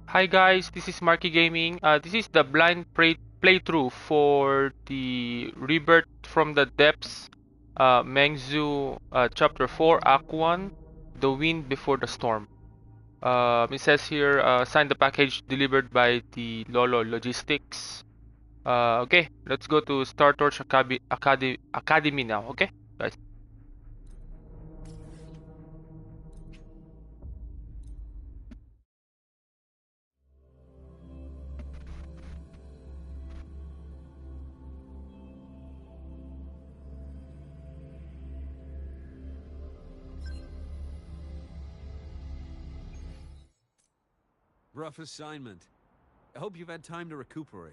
Hi guys, this is Marky Gaming. This is the blind playthrough for the Rebirth from the Depths, Mengzhou Chapter 4, Act 1, The Wind Before the Storm. It says here, sign the package delivered by the Lolo Logistics. Okay, let's go to Star Torch Academy now, okay, guys? Rough assignment. I hope you've had time to recuperate.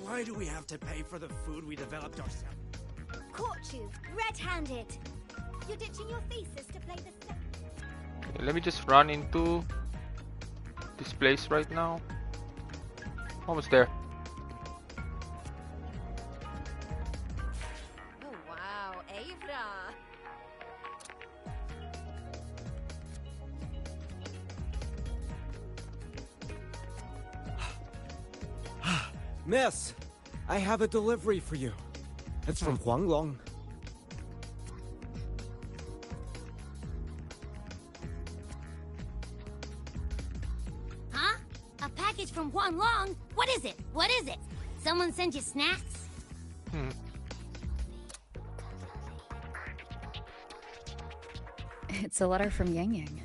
Why do we have to pay for the food we developed ourselves? Caught you, red-handed. You're ditching your thesis to play the... Okay, let me just run into this place right now. Almost there. Oh, wow, Avra. Miss, I have a delivery for you. It's from Huanglong. Huh? A package from Huanglong? What is it? What is it? Someone send you snacks? It's a letter from Yang Yang.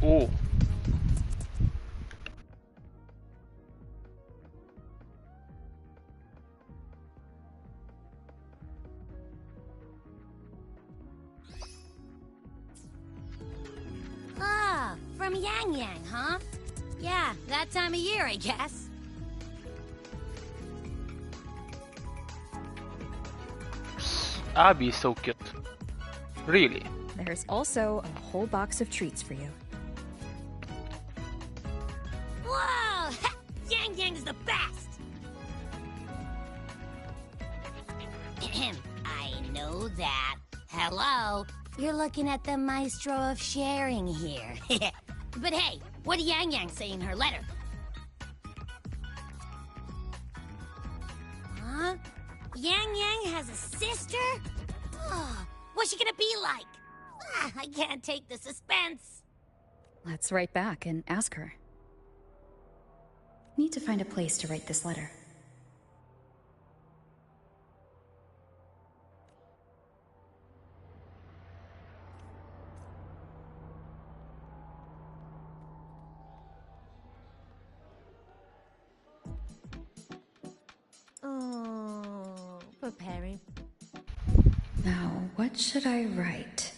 Oh. Ah, from Yang Yang, huh? Yeah, that time of year, I guess. Abby is so cute. Really? There's also a whole box of treats for you. Whoa! Yang Yang is the best! I know that. Hello? You're looking at the maestro of sharing here. But hey, what did Yang Yang say in her letter? Huh? Yang Yang has a sister? Oh, what's she gonna be like? I can't take the suspense. Let's write back and ask her. Need to find a place to write this letter. Oh, preparing. Now, what should I write?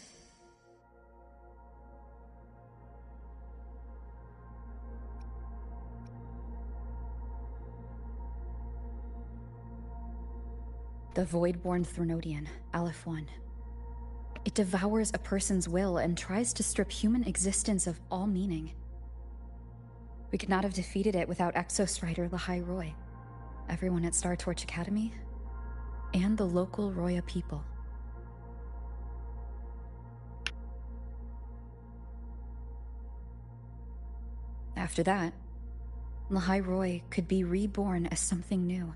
The Voidborn Thronodian, Aleph 1. It devours a person's will and tries to strip human existence of all meaning. We could not have defeated it without Exos Rider Lahai Roy, everyone at Star Torch Academy, and the local Roya people. After that, Lahai Roy could be reborn as something new.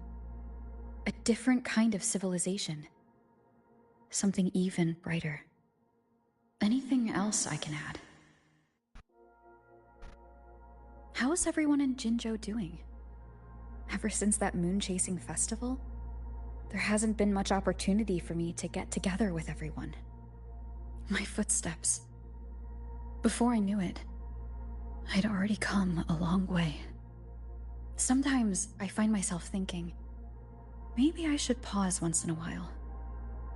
A different kind of civilization. Something even brighter. Anything else I can add? How is everyone in Jinzhou doing? Ever since that moon-chasing festival, there hasn't been much opportunity for me to get together with everyone. My footsteps. Before I knew it, I'd already come a long way. Sometimes I find myself thinking, maybe I should pause once in a while.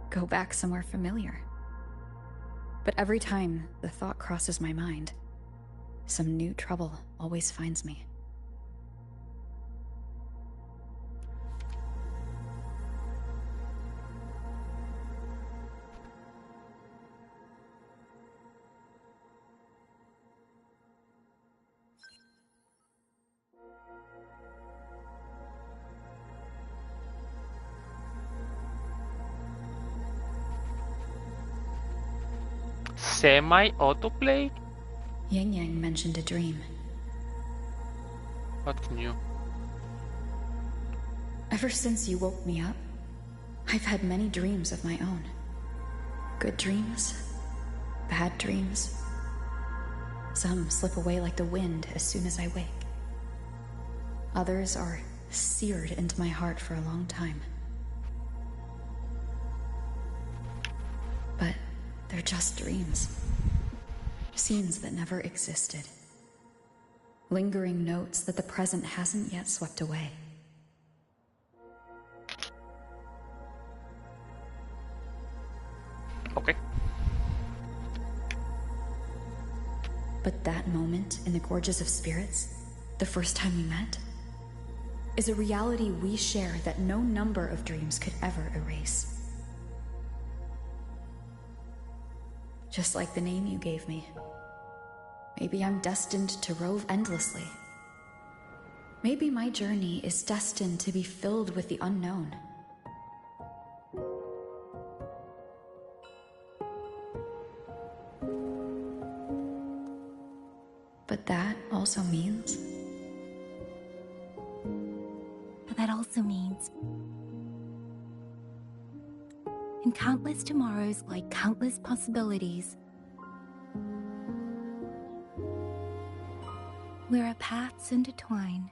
Go back somewhere familiar. But every time the thought crosses my mind, some new trouble always finds me. Semi-autoplay? Yang Yang mentioned a dream. What's new? Ever since you woke me up, I've had many dreams of my own. Good dreams, bad dreams. Some slip away like the wind as soon as I wake. Others are seared into my heart for a long time. But they're just dreams. Scenes that never existed. Lingering notes that the present hasn't yet swept away. Okay. But that moment in the Gorges of Spirits, the first time we met, is a reality we share that no number of dreams could ever erase. Just like the name you gave me. Maybe I'm destined to rove endlessly. Maybe my journey is destined to be filled with the unknown. But that also means... But that also means... in countless tomorrows lie countless possibilities. Where our paths intertwine.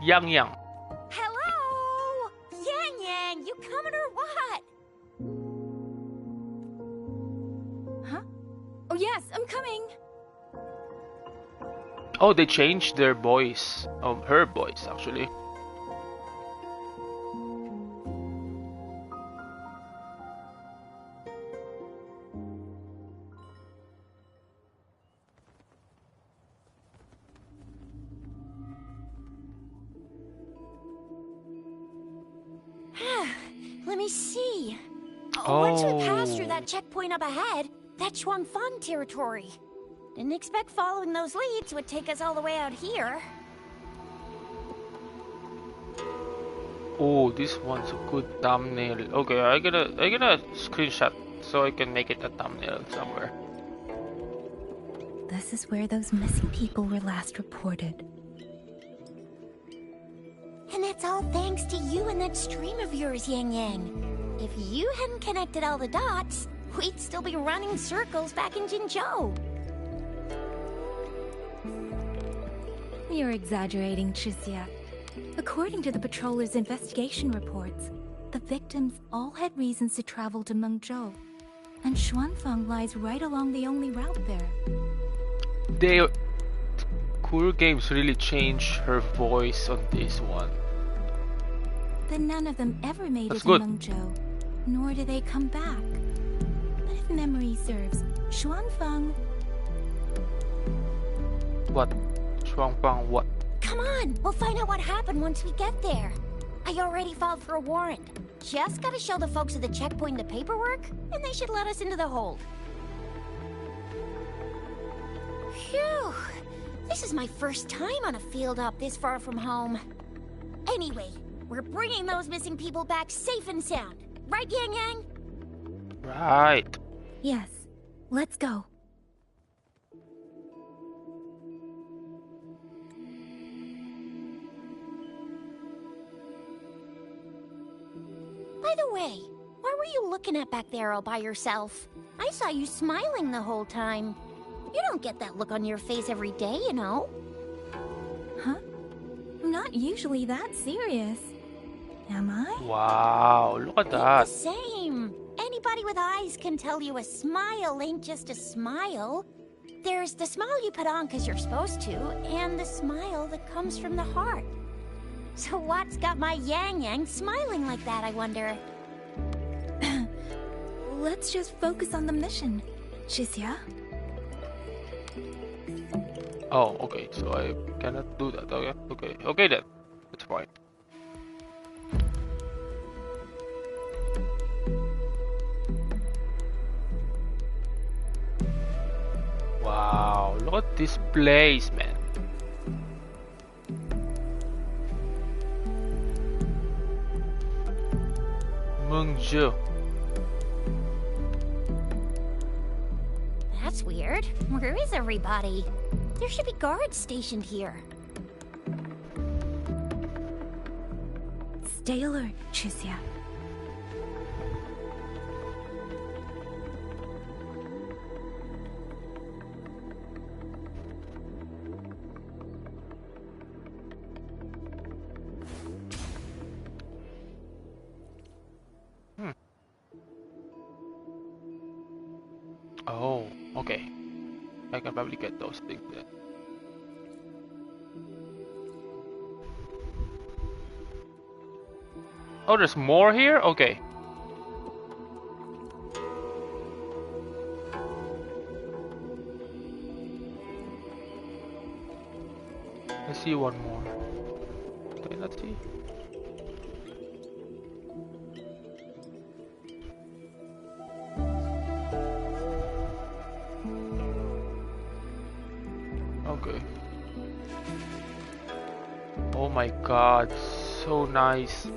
Yang Yang. Hello! Yang Yang, you coming or what? Huh? Oh yes, I'm coming. Oh, they changed their voice. Oh, her voice, actually. Let me see. Once we pass through Oh. that checkpoint up ahead, that's Xuanfang territory. Didn't expect following those leads would take us all the way out here. Oh, this one's a good thumbnail. Okay, I gotta screenshot so I can make it a thumbnail somewhere. This is where those missing people were last reported. And that's all thanks to you and that stream of yours, Yang Yang. If you hadn't connected all the dots, we'd still be running circles back in Jinzhou. You're exaggerating, Chixia. According to the patroller's investigation reports, the victims all had reasons to travel to Mengzhou, and Xuanfang lies right along the only route there. Cool Games really changed her voice on this one. But none of them ever made That's it good. to Mengzhou, nor did they come back. But if memory serves, Xuanfang... What? Shuangfang what? Come on, we'll find out what happened once we get there. I already filed for a warrant. Just gotta show the folks at the checkpoint the paperwork, and they should let us into the hold. Phew! This is my first time on a field op this far from home. Anyway, we're bringing those missing people back safe and sound. Right, Yang Yang? Right. Yes. Let's go. By the way, what were you looking at back there all by yourself? I saw you smiling the whole time. You don't get that look on your face every day, you know. Huh? I'm not usually that serious. Am I? Wow, look at Ain't that. the same. Anybody with eyes can tell you a smile ain't just a smile. There's the smile you put on because you're supposed to, and the smile that comes from the heart. So what's got my Yang Yang smiling like that, I wonder? Let's just focus on the mission, Chixia. Oh, okay, so I cannot do that. Okay then. That's fine. Wow, look at this place, man. Mengzhou. That's weird. Where is everybody? There should be guards stationed here. Stay alert, Chixia. Oh, okay. I can probably get those things then. Oh, there's more here? Okay. I see one more. Did I not see? Okay. Oh my god, so nice.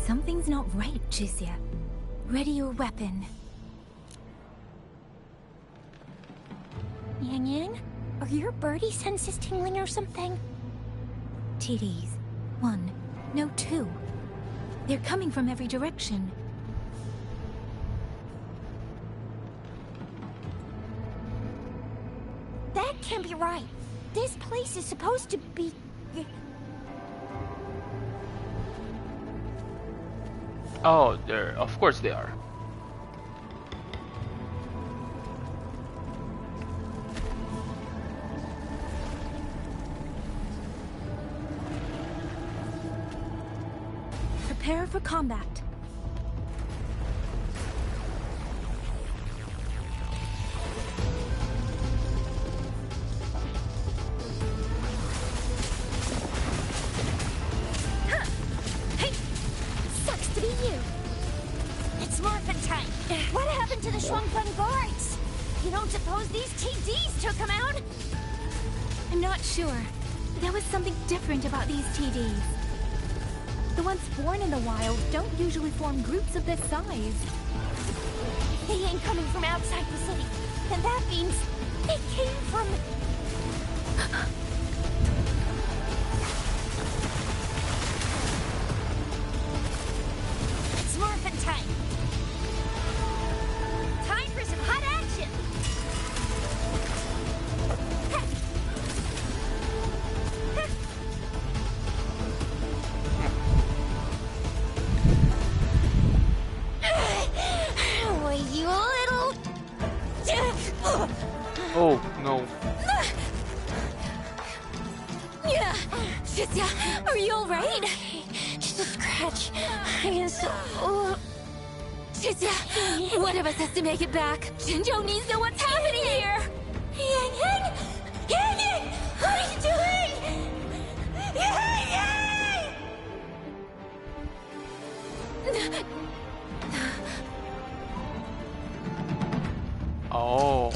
Something's not right, Chixia. Ready your weapon. Yang Yang, are your birdie senses tingling or something? TDs. 1. No, 2. They're coming from every direction. That can't be right. This place is supposed to be... Oh, of course they are. Prepare for combat. What happened to the Shuangfeng guards? You don't suppose these TDs took them out? I'm not sure. There was something different about these TDs. The ones born in the wild don't usually form groups of this size. They ain't coming from outside the city. And that means they came from... It's morphin' time. Time for some hot action. You little... Oh, no. Yeah. Chixia, are you alright? Just a scratch. I guess so. Chixia, one of us has to make it back. Jinzhou needs to know what's happening here. Yang Yang! Yang Yang! What are you doing? Yang Yang! Oh.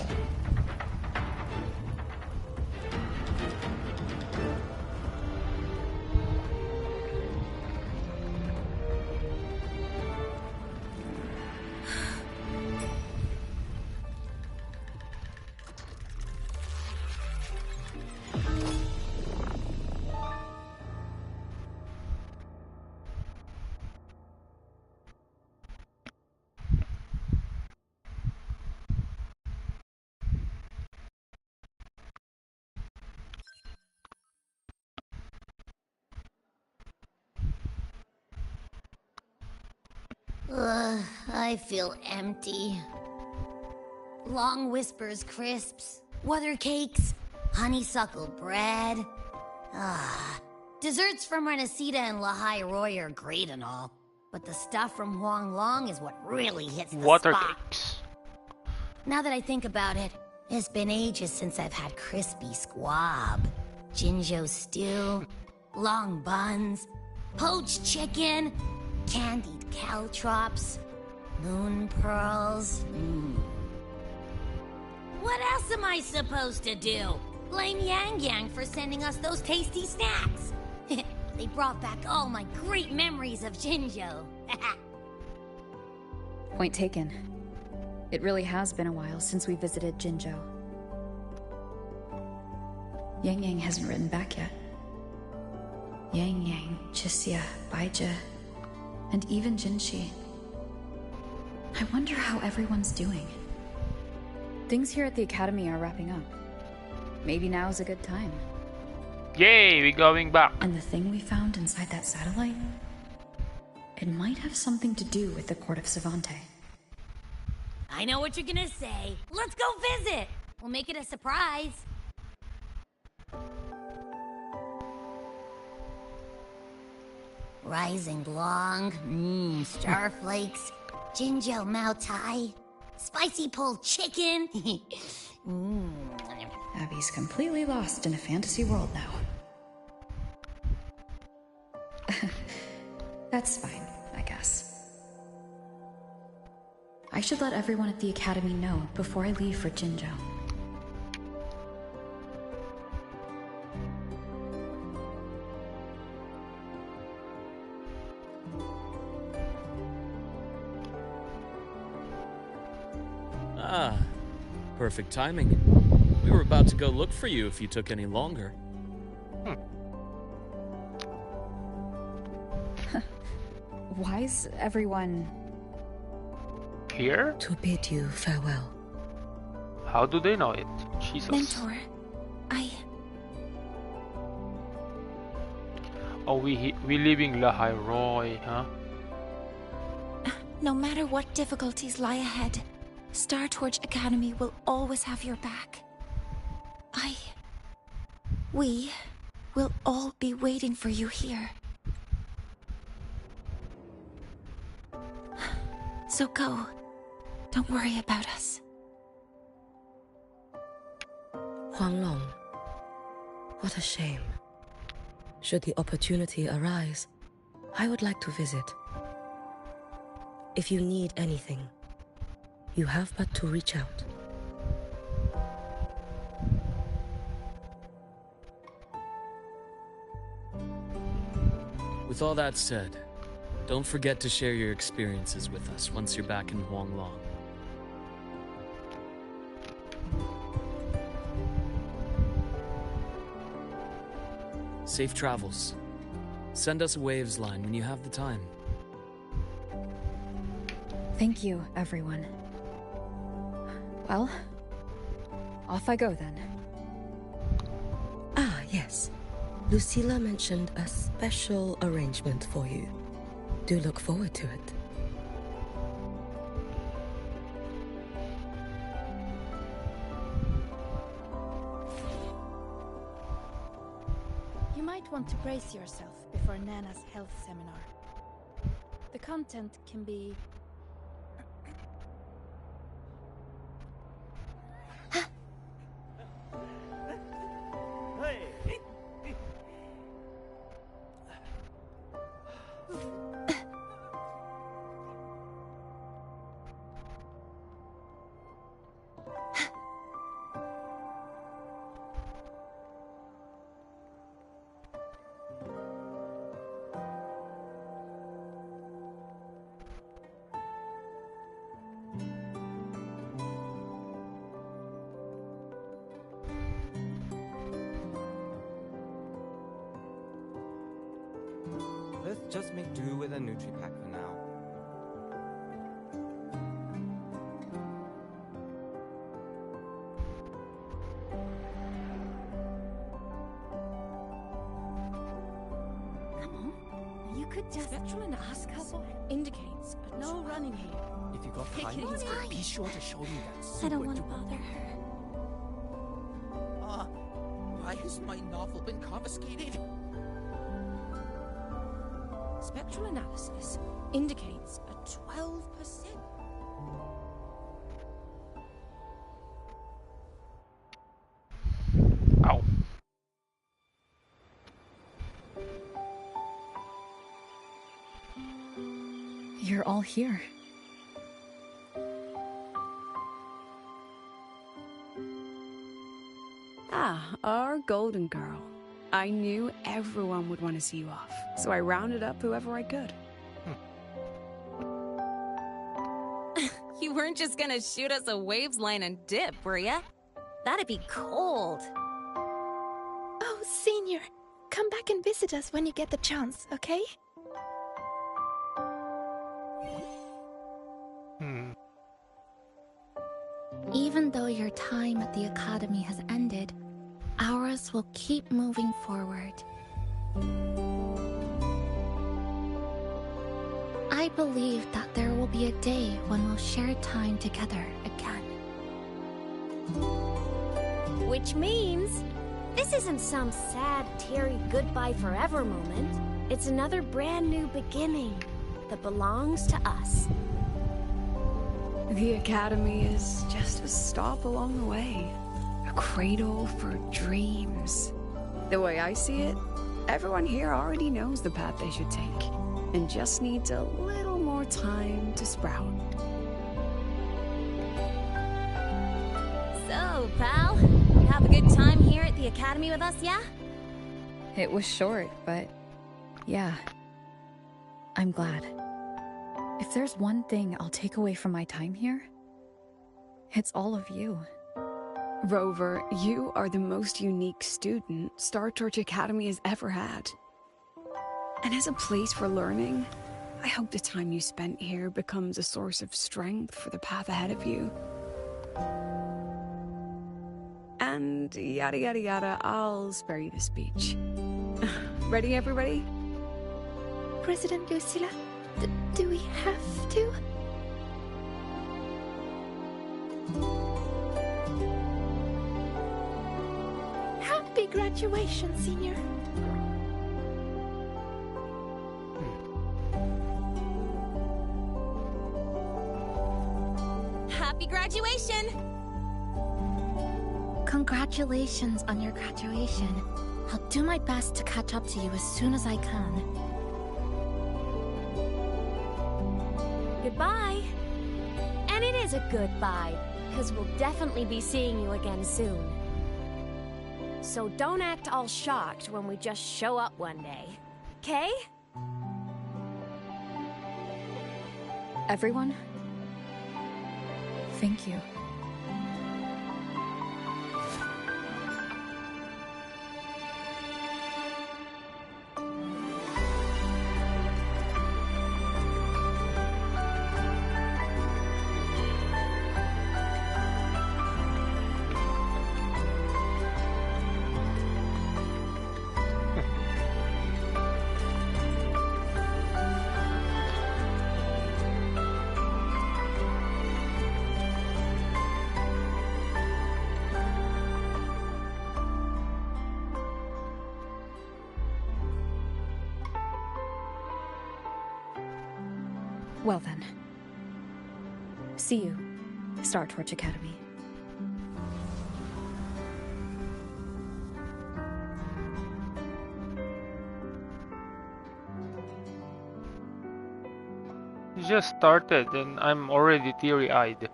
I feel empty. Long whispers crisps, weather cakes, honeysuckle bread. Desserts from Renacita and Lahai Roy are great and all, but the stuff from Huang Long is what really hits the Water spot. cakes. Now that I think about it, it's been ages since I've had crispy squab, Jinzhou stew, long buns, poached chicken, candied caltrops, moon pearls. What else am I supposed to do? Blame Yang Yang for sending us those tasty snacks. They brought back all my great memories of Jinzhou. Point taken. It really has been a while since we visited Jinzhou. Yang Yang hasn't written back yet. Yang Yang, Chixia, Baizhi, and even Jinxi. I wonder how everyone's doing. Things here at the Academy are wrapping up. Maybe now's a good time. Yay, we're going back. And the thing we found inside that satellite? It might have something to do with the Court of Savante. I know what you're gonna say. Let's go visit! We'll make it a surprise. Rising Long, starflakes, Jinzhou Mao Tai, spicy pulled chicken. Abby's completely lost in a fantasy world now. That's fine, I guess. I should let everyone at the Academy know before I leave for Jinzhou. Ah, perfect timing. We were about to go look for you if you took any longer. Why's everyone Here? To bid you farewell. How do they know it? Jesus. Mentor, Oh, we leaving La Roy, huh? no matter what difficulties lie ahead, Star Torch Academy will always have your back. We will all be waiting for you here. So go. Don't worry about us. Huanglong. What a shame. Should the opportunity arise, I would like to visit. If you need anything, you have but to reach out. With all that said, don't forget to share your experiences with us once you're back in Huanglong. Safe travels. Send us a Waves line when you have the time. Thank you, everyone. Well, off I go then. Ah, yes. Lucilla mentioned a special arrangement for you. Do look forward to it. You might want to brace yourself before Nana's health seminar. The content can be... Let's just make do with a Nutri-Pack for now. Come on. You could just... Spectral and Ascap indicates no running here. If you got time, be sure to show me that super I don't want to bother her. Why has my novel been confiscated? Spectral analysis indicates a 12%. you're all here. Ah, our golden girl. I knew everyone would want to see you off, so I rounded up whoever I could. You weren't just gonna shoot us a waves line and dip, were ya? That'd be cold. Oh, Senior, come back and visit us when you get the chance, okay? Even though your time at the Academy has ended, ours will keep moving forward. I believe that there will be a day when we'll share time together again. Which means, this isn't some sad, teary goodbye forever moment. It's another brand new beginning that belongs to us. The Academy is just a stop along the way. A cradle for dreams. The way I see it, everyone here already knows the path they should take, and just needs a little more time to sprout. So, pal, you have a good time here at the Academy with us, yeah? It was short, but yeah. I'm glad. If there's one thing I'll take away from my time here, it's all of you. Rover, you are the most unique student Star Torch Academy has ever had. And as a place for learning, I hope the time you spent here becomes a source of strength for the path ahead of you. And yada yada yada, I'll spare you the speech. Ready, everybody? President Lucilla, do we have to? Happy graduation, Senior. Happy graduation! Congratulations on your graduation. I'll do my best to catch up to you as soon as I can. Goodbye. And it is a goodbye, because we'll definitely be seeing you again soon. So don't act all shocked when we just show up one day. Okay? Everyone, thank you. Well then. See you, Star Torch Academy. You just started and I'm already teary-eyed.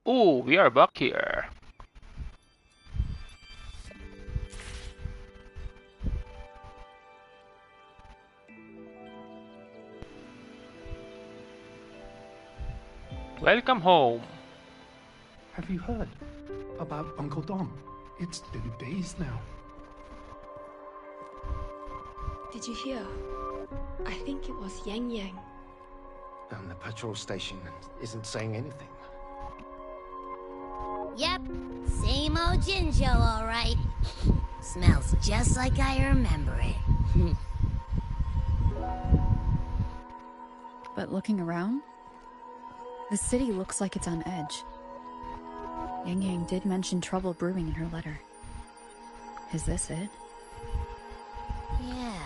Oh, we are back here. Welcome home. Have you heard about Uncle Dom? It's been days now. Did you hear? I think it was Yang Yang. And the patrol station isn't saying anything. Yep, same old Jinzhou, all right. Smells just like I remember it. But looking around, the city looks like it's on edge. Yang Yang did mention trouble brewing in her letter. Is this it? Yeah,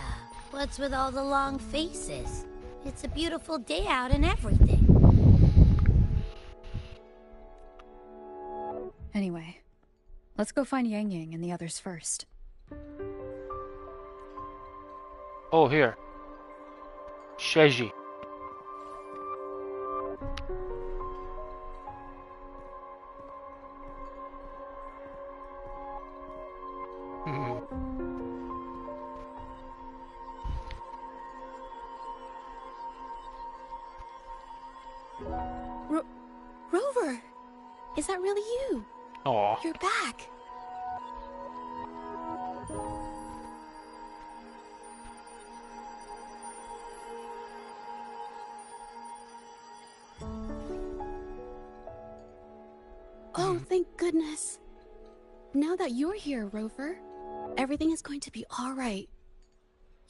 What's with all the long faces? It's a beautiful day out and everything. Anyway, let's go find Yang Yang and the others first. Oh, here. Segue. Rover! Is that really you? Oh. You're back! Oh, thank goodness. Now that you're here, Rover, everything is going to be alright.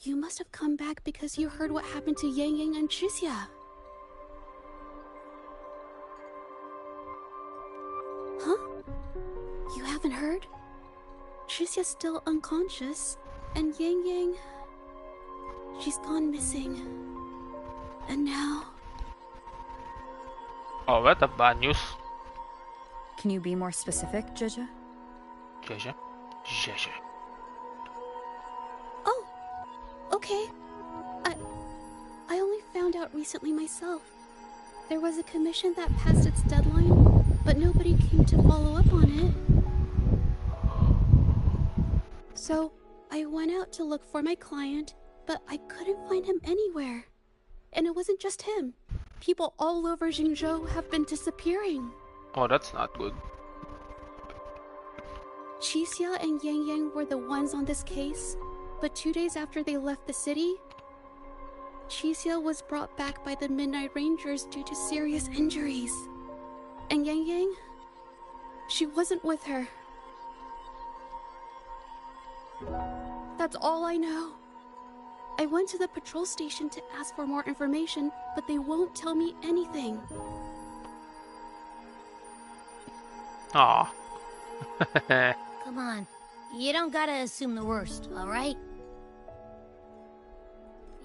You must have come back because you heard what happened to Yang Yang and Tricia. Huh? You haven't heard? Tricia's still unconscious, and Yang Yang... she's gone missing. And now... Oh, what a bad news. Can you be more specific, Jeje? Jeje? Oh! Okay. I only found out recently myself. There was a commission that passed its deadline, but nobody came to follow up on it. So, I went out to look for my client, but I couldn't find him anywhere. And it wasn't just him. People all over Mengzhou have been disappearing. Oh, that's not good. Tricia and Yang Yang were the ones on this case, but 2 days after they left the city, Tricia was brought back by the Midnight Rangers due to serious injuries. And Yang Yang, she wasn't with her. That's all I know. I went to the patrol station to ask for more information, but they won't tell me anything. Aw. Come on. You don't gotta assume the worst, alright?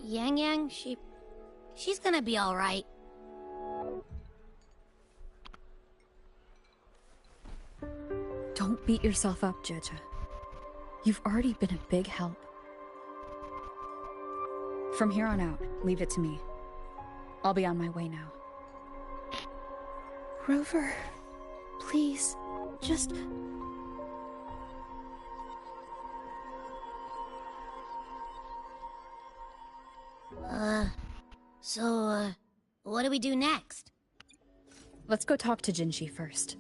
Yang Yang, she's gonna be alright. Don't beat yourself up, Jeje. You've already been a big help. From here on out, leave it to me. I'll be on my way now. Rover, please, just... So, what do we do next? Let's go talk to Jinshi first.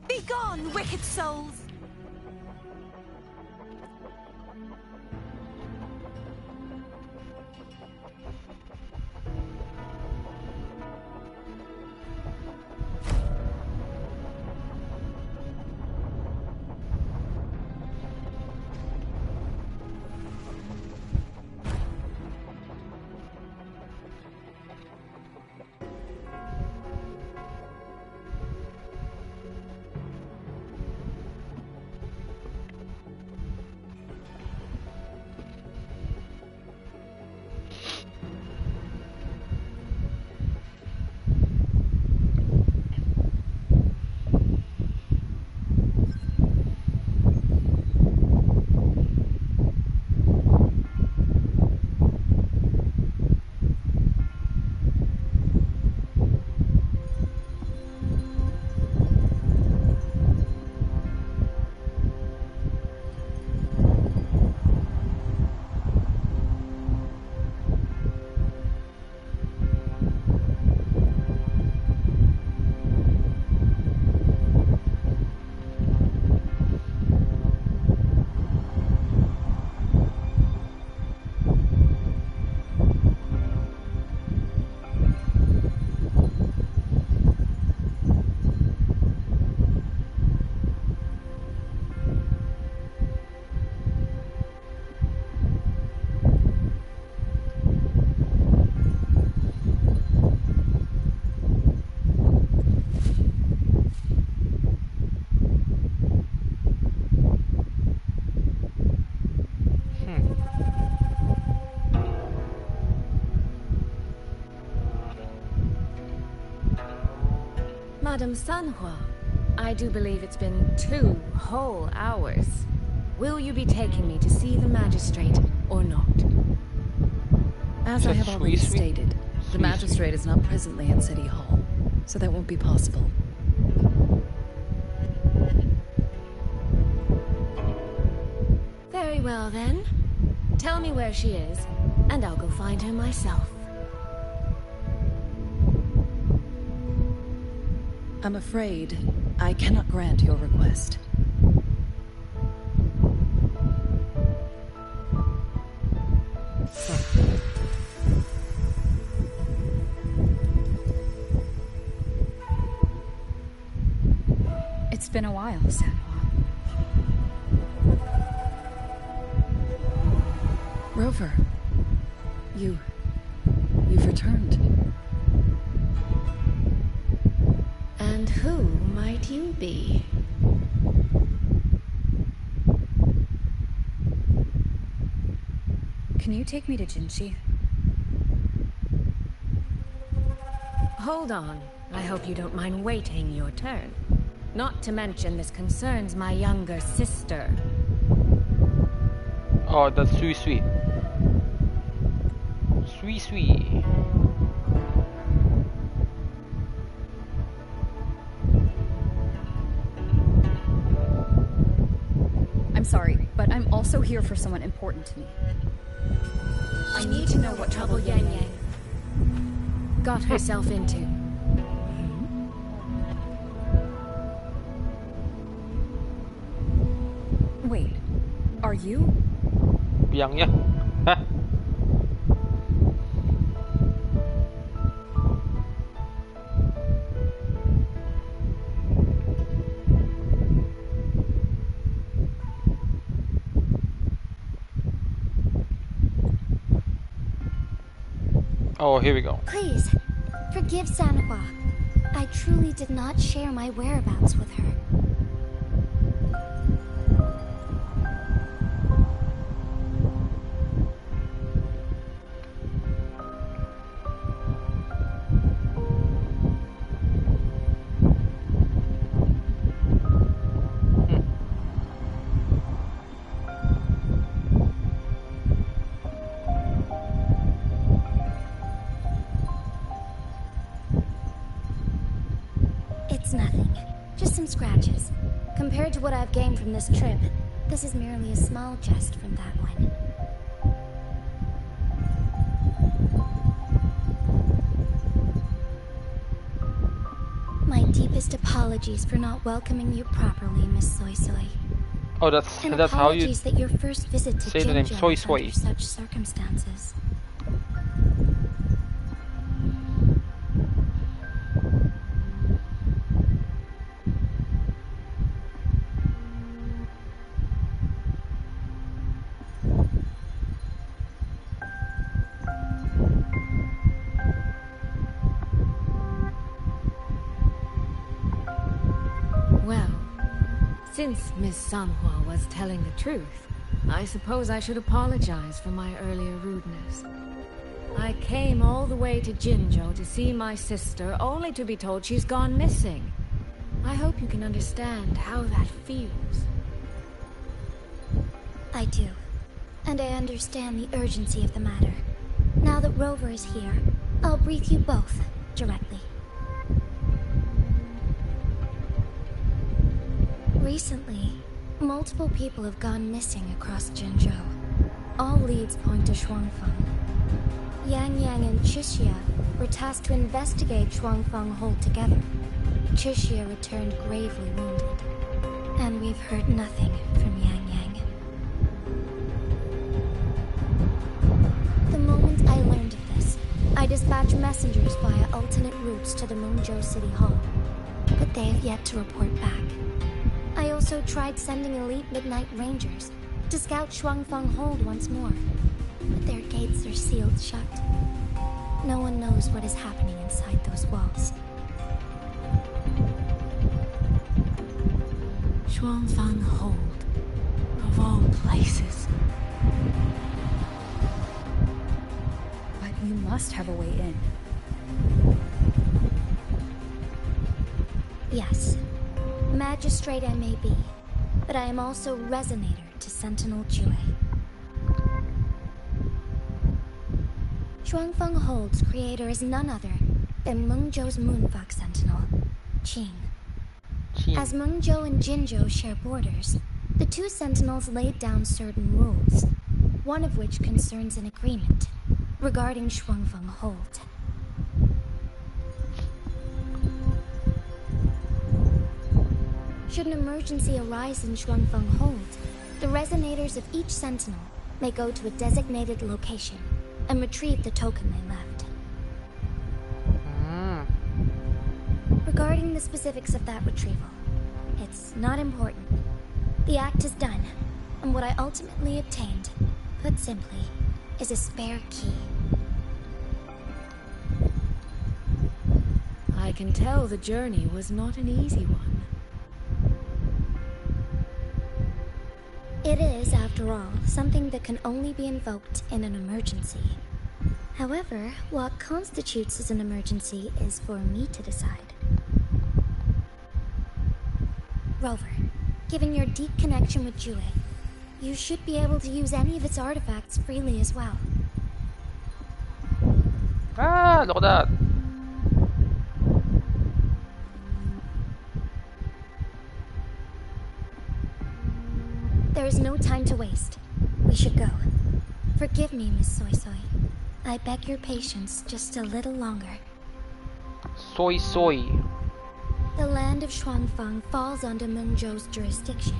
Be gone, wicked souls! Madame Sanhua, I do believe it's been 2 whole hours. Will you be taking me to see the magistrate or not? As I have already stated, the magistrate is not presently at City Hall, so that won't be possible. Very well then. Tell me where she is, and I'll go find her myself. I'm afraid I cannot grant your request. It's been a while, Sanhua. Rover, you've returned. And who might you be? Can you take me to Jinshi? Hold on. I hope you don't mind waiting your turn. Not to mention this concerns my younger sister. Oh, that's sweet, sweet. Sweet, sweet. I'm sorry, but I'm also here for someone important to me. I need to know what trouble Yang Yang got herself into. Wait, are you? Yang ya? Hah? Oh, here we go. Please, forgive Sanhua. I truly did not share my whereabouts with her. It's nothing. Just some scratches. Compared to what I've gained from this trip, this is merely a small jest from that one. My deepest apologies for not welcoming you properly, Miss Soy Soy. Oh, that's how you apologies that your first visit to say the name Jinzhou Soy was Soy. under such circumstances. Well, since Miss Sanhua was telling the truth, I suppose I should apologize for my earlier rudeness. I came all the way to Jinzhou to see my sister, only to be told she's gone missing. I hope you can understand how that feels. I do. And I understand the urgency of the matter. Now that Rover is here, I'll brief you both directly. Recently, multiple people have gone missing across Jinzhou. All leads point to Shuangfeng. Yang Yang and Chixia were tasked to investigate Shuangfeng Hold together. Chixia returned gravely wounded, and we've heard nothing from Yang Yang. The moment I learned of this, I dispatched messengers via alternate routes to the Mengzhou City Hall, but they have yet to report back. I also tried sending elite Midnight Rangers to scout Shuangfeng Hold once more, but their gates are sealed shut. No one knows what is happening inside those walls. Shuangfeng Hold, of all places. But you must have a way in. Yes, magistrate I may be, but I am also resonator to Sentinel Jue. Shuangfeng Hold's creator is none other than Mengzhou's Moonfox Sentinel, Qing. As Mengzhou and Jinzhou share borders, the two sentinels laid down certain rules, one of which concerns an agreement regarding Shuangfeng Hold. Should an emergency arise in Shuangfeng Hold, the resonators of each sentinel may go to a designated location and retrieve the token they left. Regarding the specifics of that retrieval, it's not important. The act is done, and what I ultimately obtained, put simply, is a spare key. I can tell the journey was not an easy one. It is, after all, something that can only be invoked in an emergency. However, what constitutes as an emergency is for me to decide. Rover, given your deep connection with Jue, you should be able to use any of its artifacts freely as well. Ah, look at that. There is no time to waste. We should go. Forgive me, Miss Soy Soy. I beg your patience just a little longer. Soy Soy. The land of Shuangfeng falls under Mengzhou's jurisdiction.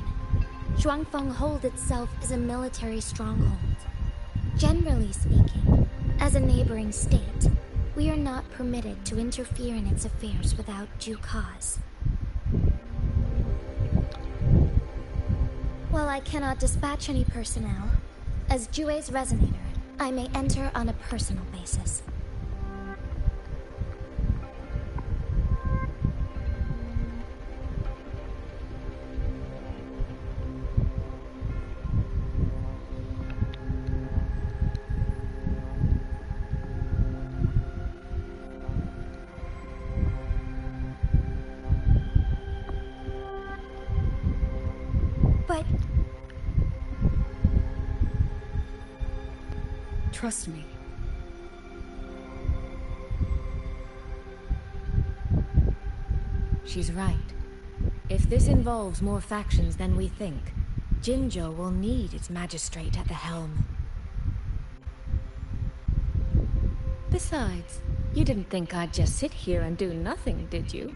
Shuangfeng Hold itself is a military stronghold. Generally speaking, as a neighboring state, we are not permitted to interfere in its affairs without due cause. While I cannot dispatch any personnel, as Jue's resonator, I may enter on a personal basis. But trust me. She's right. If this involves more factions than we think, Jinzhou will need its magistrate at the helm. Besides, you didn't think I'd just sit here and do nothing, did you?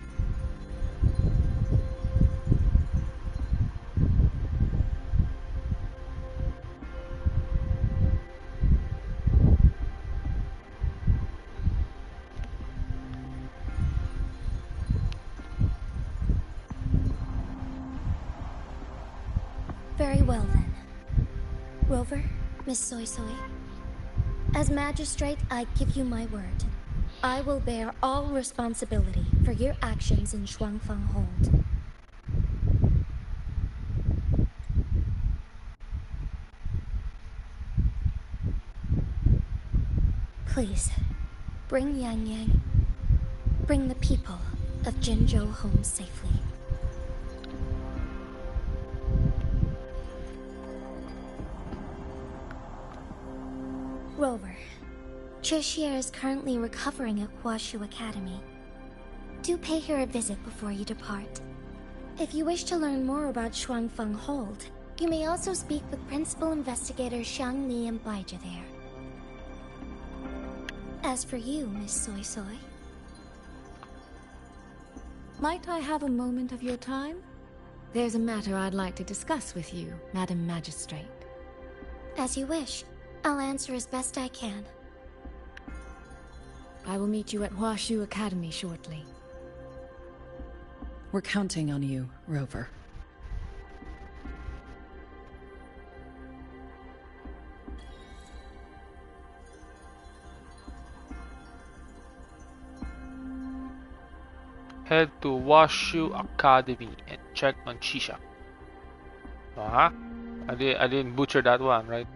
very well then. Rover, Miss Soy Soy. As magistrate, I give you my word. I will bear all responsibility for your actions in Shuangfeng Hold. Please, bring Yang Yang. Bring the people of Jinzhou home safely. Rover, Cheshire is currently recovering at Huashu Academy. Do pay her a visit before you depart. If you wish to learn more about Shuangfeng Hold, you may also speak with Principal Investigator Shang Li and Baija there. As for you, Miss Soy Soy... Might I have a moment of your time? There's a matter I'd like to discuss with you, Madam Magistrate. As you wish. I'll answer as best I can. I will meet you at Huashu Academy shortly. We're counting on you, Rover. Head to Huashu Academy and check on Shisha. Uh-huh. I didn't butcher that one, right?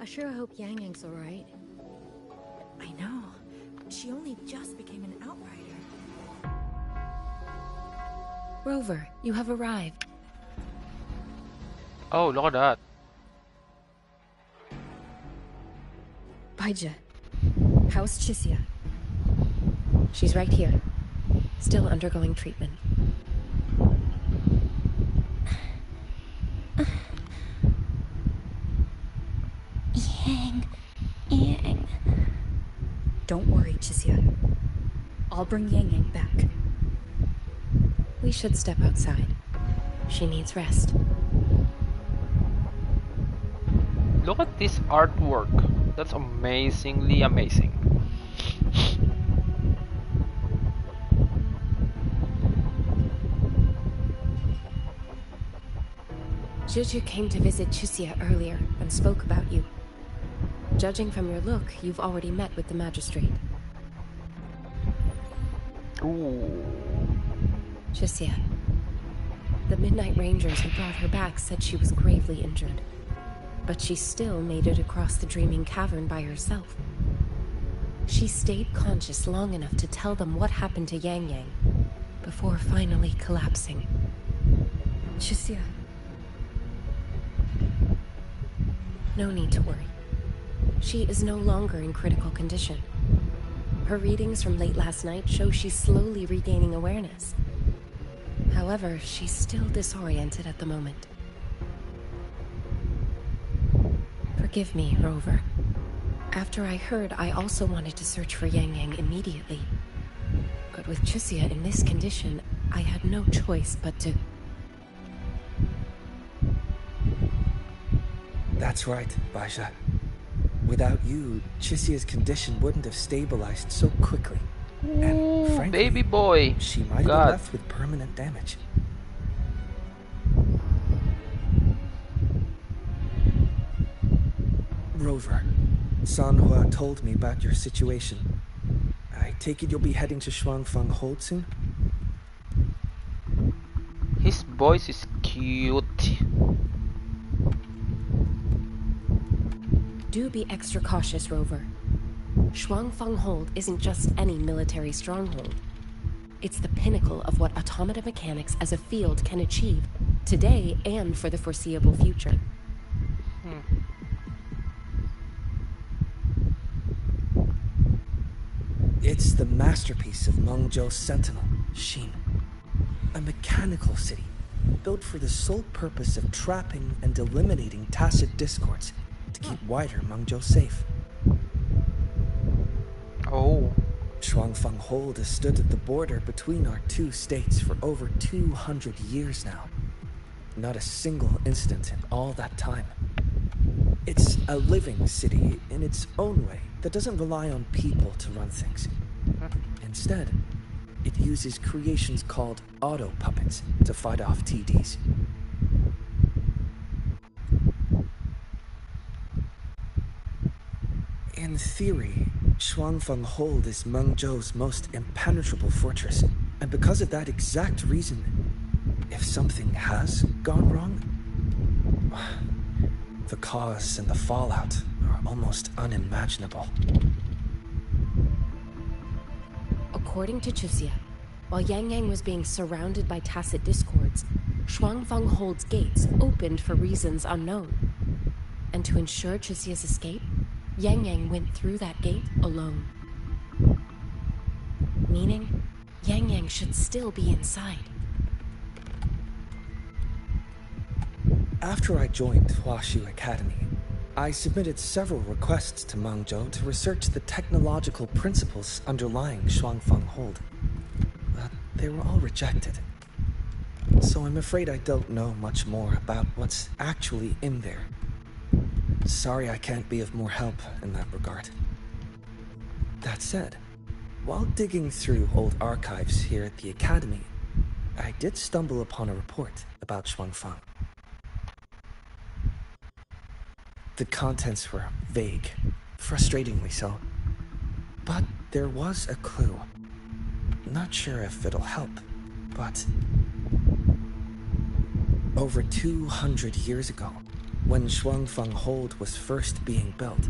I sure hope Yang Yang's alright. I know. She only just became an outrider. Rover, you have arrived. Oh, look at that. Baija, how's Chisia? She's right here, still undergoing treatment. Yang. Don't worry, Chisia. I'll bring Yang Yang back. We should step outside. She needs rest. Look at this artwork. That's amazingly amazing. Juju came to visit Chisia earlier and spoke about you. Judging from your look, you've already met with the magistrate. Ooh. Chisia. The Midnight Rangers who brought her back said she was gravely injured. But she still made it across the Dreaming Cavern by herself. She stayed conscious long enough to tell them what happened to Yang Yang, before finally collapsing. Chisia. No need to worry. She is no longer in critical condition. Her readings from late last night show she's slowly regaining awareness. However, she's still disoriented at the moment. Forgive me, Rover. After I heard, I also wanted to search for Yang Yang immediately. But with Chisia in this condition, I had no choice but to... That's right, Baija. Without you, Chisia's condition wouldn't have stabilized so quickly. And frankly, baby boy. She might have been left with permanent damage. Rover, Sanhua told me about your situation. I take it you'll be heading to Shuangfang Hold soon? His voice is cute. Do be extra cautious, Rover. Shuangfang Hold isn't just any military stronghold. It's the pinnacle of what automata mechanics as a field can achieve, today and for the foreseeable future. It's the masterpiece of Mengzhou Sentinel, Xin. A mechanical city, built for the sole purpose of trapping and eliminating tacit discords to keep wider Mengzhou safe. Oh. Shuangfang Hold has stood at the border between our two states for over 200 years now. Not a single incident in all that time. It's a living city in its own way that doesn't rely on people to run things. Instead, it uses creations called auto-puppets to fight off TDs. In theory, Shuangfang Hold is Mengzhou's most impenetrable fortress, and because of that exact reason, if something has gone wrong, the cause and the fallout are almost unimaginable. According to Chisia, while Yang Yang was being surrounded by tacit discords, Shuangfang Hold's gates opened for reasons unknown. And to ensure Chisia's escape, Yang Yang went through that gate alone. Meaning, Yang Yang should still be inside. After I joined Huaxu Academy, I submitted several requests to Mengzhou to research the technological principles underlying Shuangfang Hold. But they were all rejected. So I'm afraid I don't know much more about what's actually in there. Sorry I can't be of more help in that regard. That said, while digging through old archives here at the Academy, I did stumble upon a report about Shuangfang. The contents were vague, frustratingly so. But there was a clue. Not sure if it'll help, but... Over 200 years ago, When Shuangfeng Hold was first being built,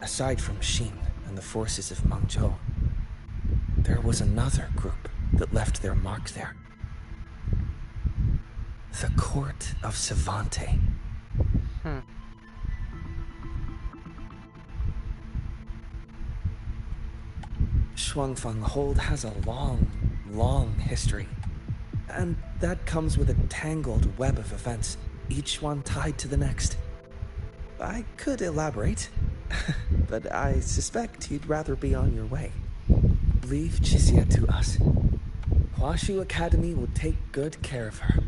aside from Xin and the forces of Mengzhou, there was another group that left their mark there. The Court of Savante. Shuangfeng Hold has a long, long history. And that comes with a tangled web of events, each one tied to the next. I could elaborate, but I suspect you'd rather be on your way. Leave Chixia to us. Huashu Academy will take good care of her.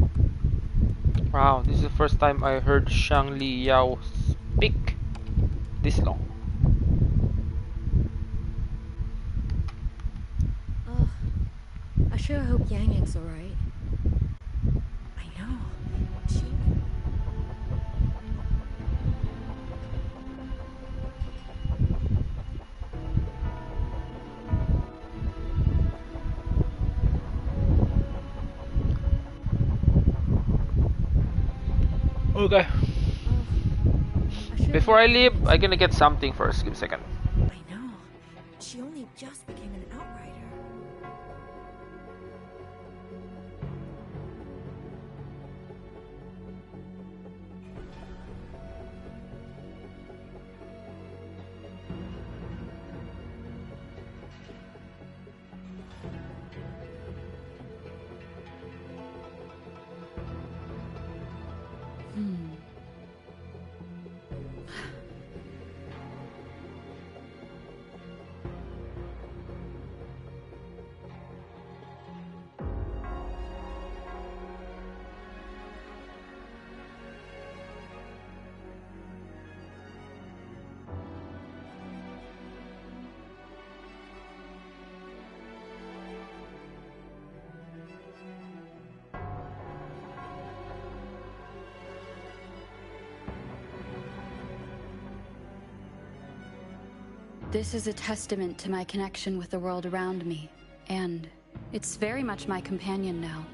Wow, this is the first time I heard Shangli Yao speak this long. Ugh. I sure hope Yang Yang's alright. I know. She... Okay. Before I leave, I'm gonna get something first. Give me a second. I know. She only just became an outrider. This is a testament to my connection with the world around me, and it's very much my companion now,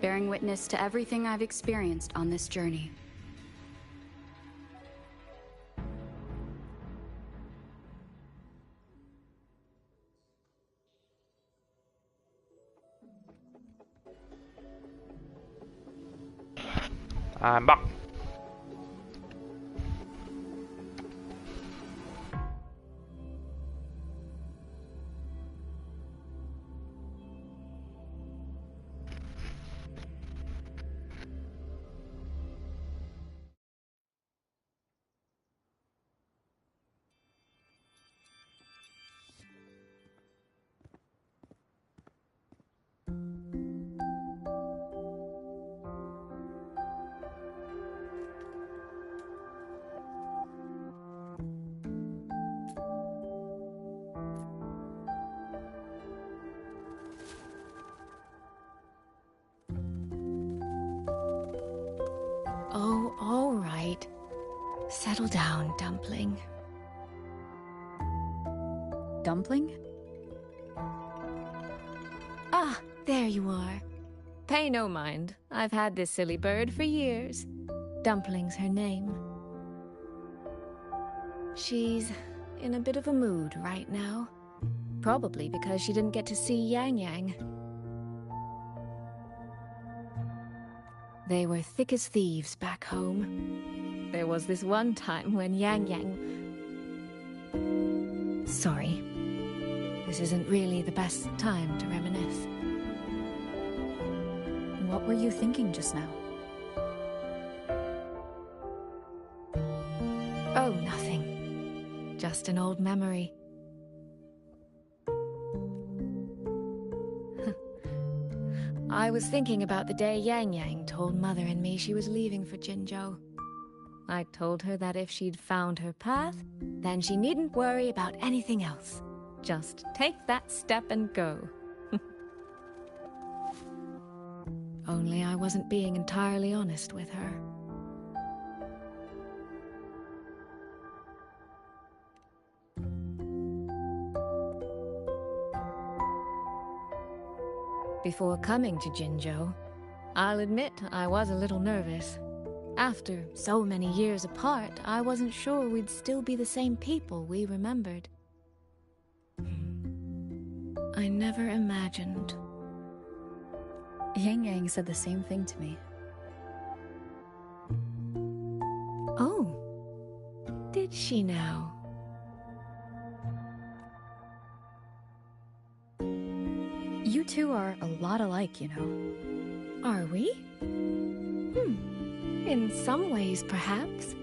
bearing witness to everything I've experienced on this journey. I'm back. Oh, all right. Settle down, Dumpling. Dumpling? Ah, there you are. Pay no mind. I've had this silly bird for years. Dumpling's her name. She's in a bit of a mood right now. Probably because she didn't get to see Yang Yang. They were thick as thieves back home. There was this one time when Yang Yang... Sorry. This isn't really the best time to reminisce. What were you thinking just now? Oh, nothing. Just an old memory. I was thinking about the day Yang Yang told Mother and me she was leaving for Jinzhou. I told her that if she'd found her path, then she needn't worry about anything else. Just take that step and go. Only I wasn't being entirely honest with her. Before coming to Jinzhou, I'll admit I was a little nervous. After so many years apart, I wasn't sure we'd still be the same people we remembered. I never imagined. Yang Yang said the same thing to me. Oh, did she now? You two are a lot alike, you know. Are we? In some ways, perhaps.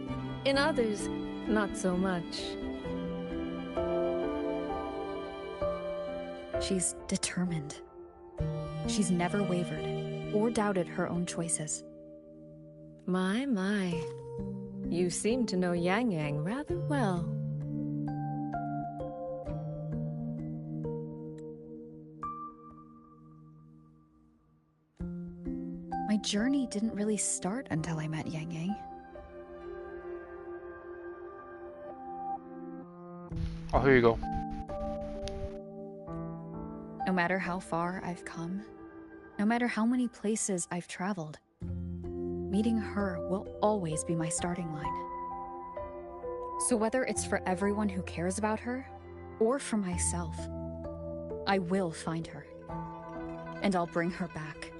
In others, not so much. She's determined. She's never wavered or doubted her own choices. My. You seem to know Yang Yang rather well. My journey didn't really start until I met Yang Yang. Oh, here you go. No matter how far I've come, no matter how many places I've traveled, meeting her will always be my starting line. So whether it's for everyone who cares about her, or for myself, I will find her. And I'll bring her back.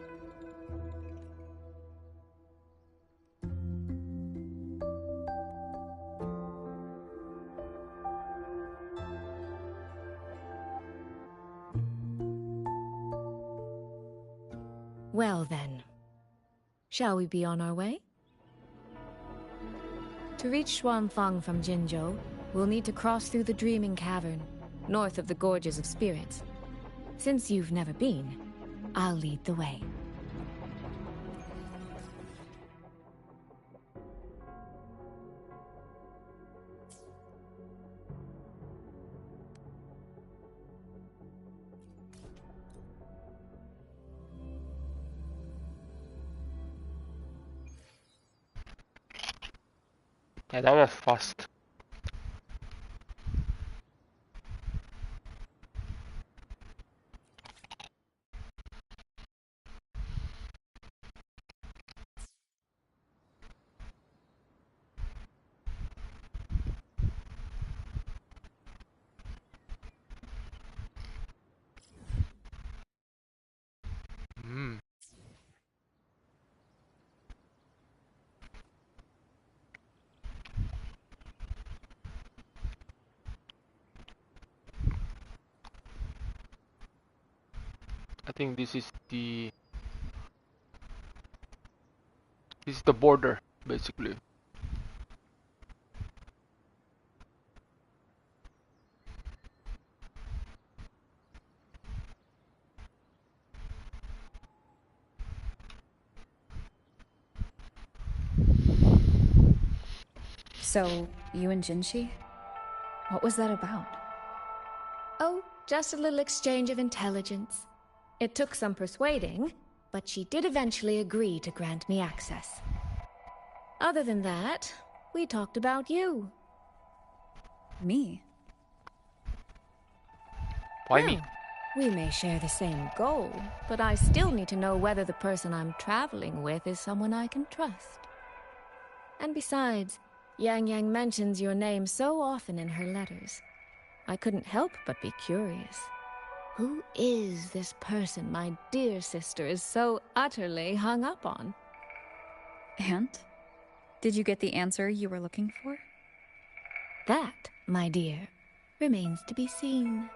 Well then, shall we be on our way? To reach Xuanfang from Jinzhou, we'll need to cross through the Dreaming Cavern, north of the Gorges of Spirits. Since you've never been, I'll lead the way. Yeah, that was fast. I think this is the border, basically. So, you and Jinshi? What was that about? Oh, just a little exchange of intelligence. It took some persuading, but she did eventually agree to grant me access. Other than that, we talked about you. Me? Why me? We may share the same goal, but I still need to know whether the person I'm traveling with is someone I can trust. And besides, Yang Yang mentions your name so often in her letters. I couldn't help but be curious. Who is this person my dear sister is so utterly hung up on? And? Did you get the answer you were looking for? That, my dear, remains to be seen.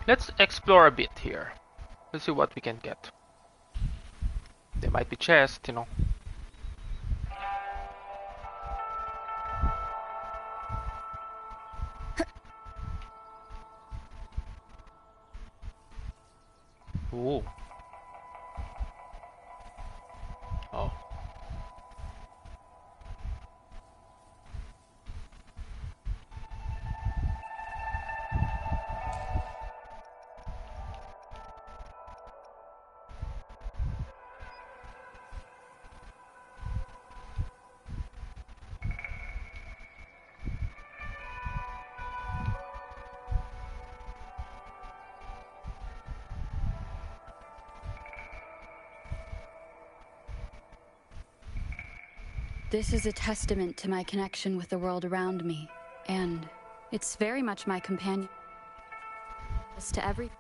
Let's explore a bit here. Let's see what we can get. There might be chests, you know. Ooh. Oh. This is a testament to my connection with the world around me, and it's very much my companion to every.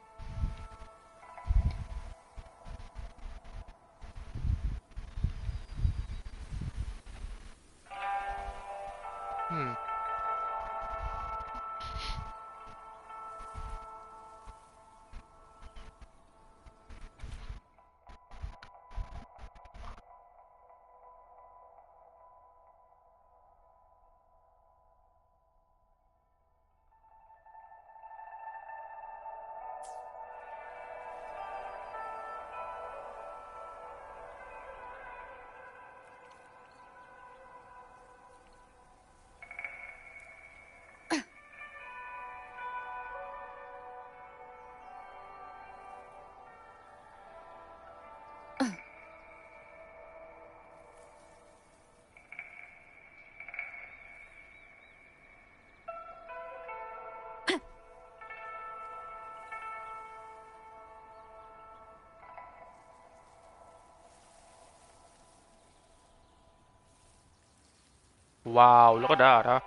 Wow, look at that, huh?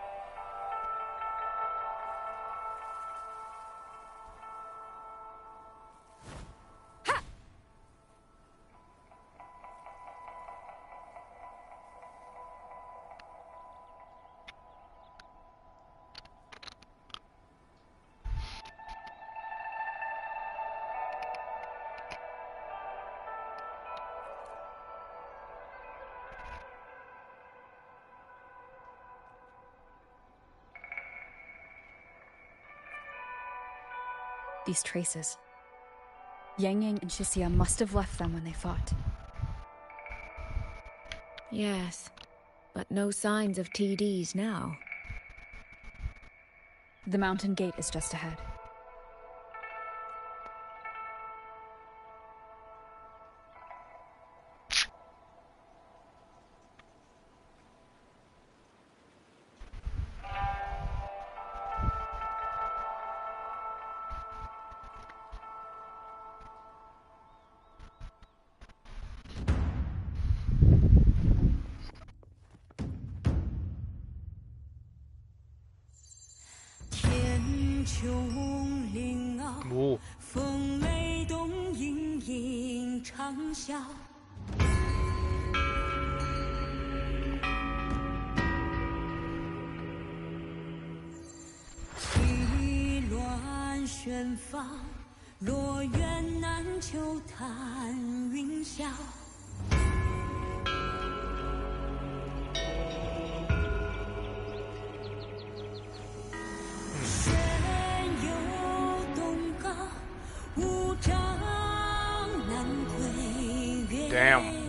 These traces. Yang Yang and Shixia must have left them when they fought. Yes, but no signs of TDs now. The mountain gate is just ahead. Ooh. 风雷动，隐隐长啸。气乱旋放，落雁南秋叹云霄。 Damn.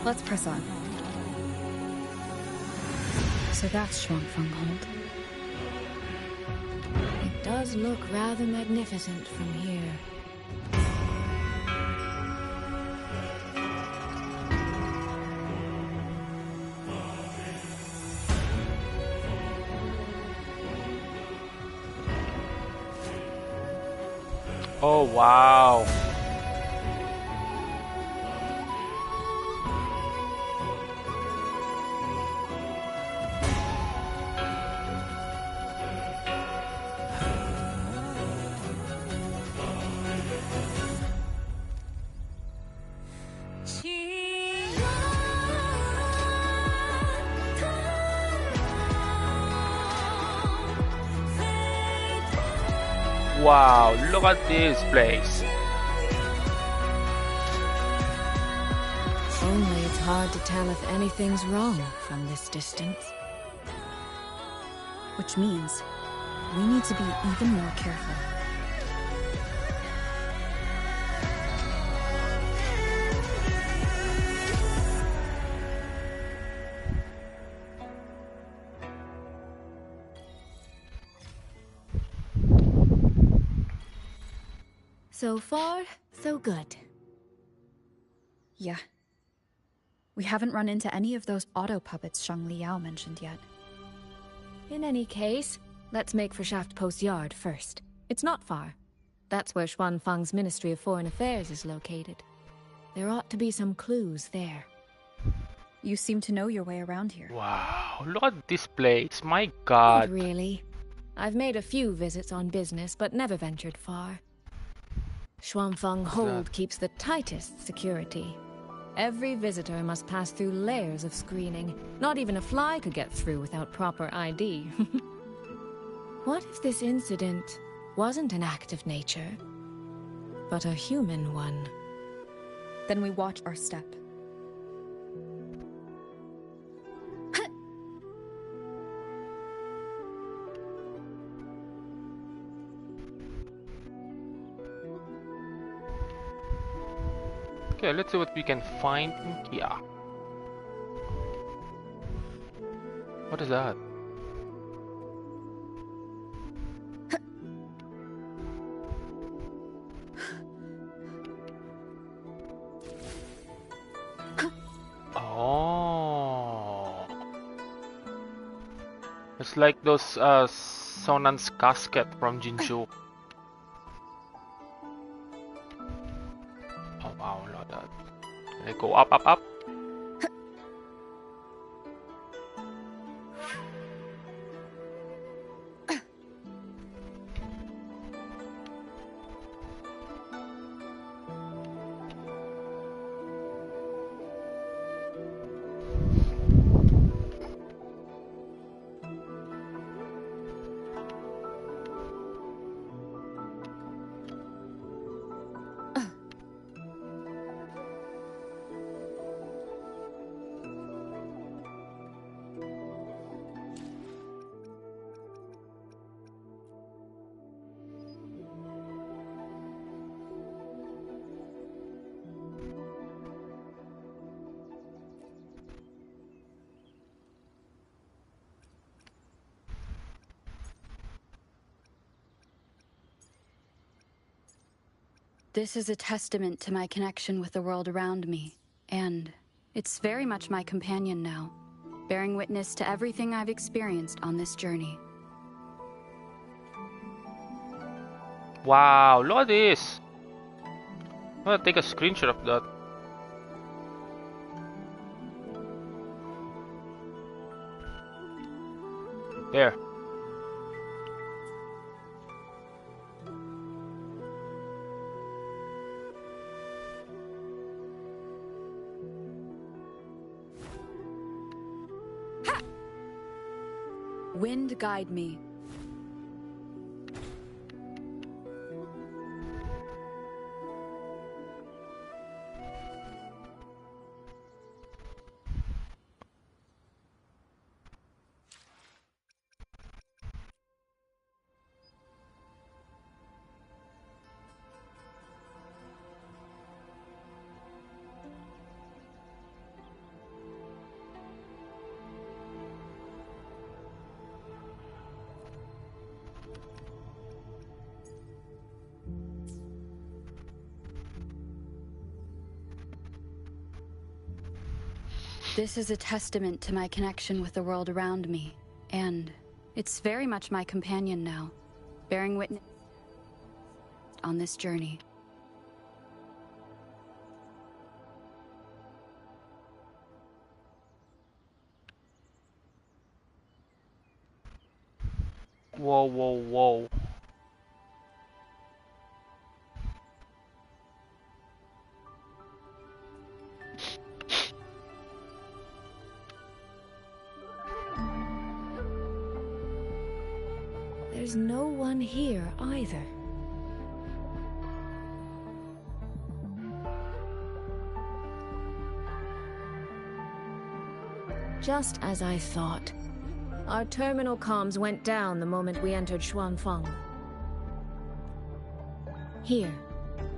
Let's press on. So that's Shuangfeng Hold. It does look rather magnificent from here. Oh, wow. Wow, look at this place. Only it's hard to tell if anything's wrong from this distance. Which means we need to be even more careful. So far, so good. Yeah. We haven't run into any of those auto puppets Shang Liao mentioned yet. In any case, let's make for Shaft Post Yard first. It's not far. That's where Xuanfang's Ministry of Foreign Affairs is located. There ought to be some clues there. You seem to know your way around here. Wow, look at this place. My god. Not really. I've made a few visits on business, but never ventured far. Xuanfang Hold keeps the tightest security. Every visitor must pass through layers of screening. Not even a fly could get through without proper ID. What if this incident wasn't an act of nature, but a human one? Then we watch our step. Okay, let's see what we can find in here. What is that? Oh, it's like those Sonan's casket from Jinzhou. Oh wow, look at that. They go up, up, up. This is a testament to my connection with the world around me, and it's very much my companion now, bearing witness to everything I've experienced on this journey. Wow, look at this. I'm gonna take a screenshot of that. There. Wind guide me. This is a testament to my connection with the world around me, and it's very much my companion now, bearing witness on this journey. Whoa, whoa, whoa. There's no one here either. Just as I thought. Our terminal comms went down the moment we entered Xuanfang. Here,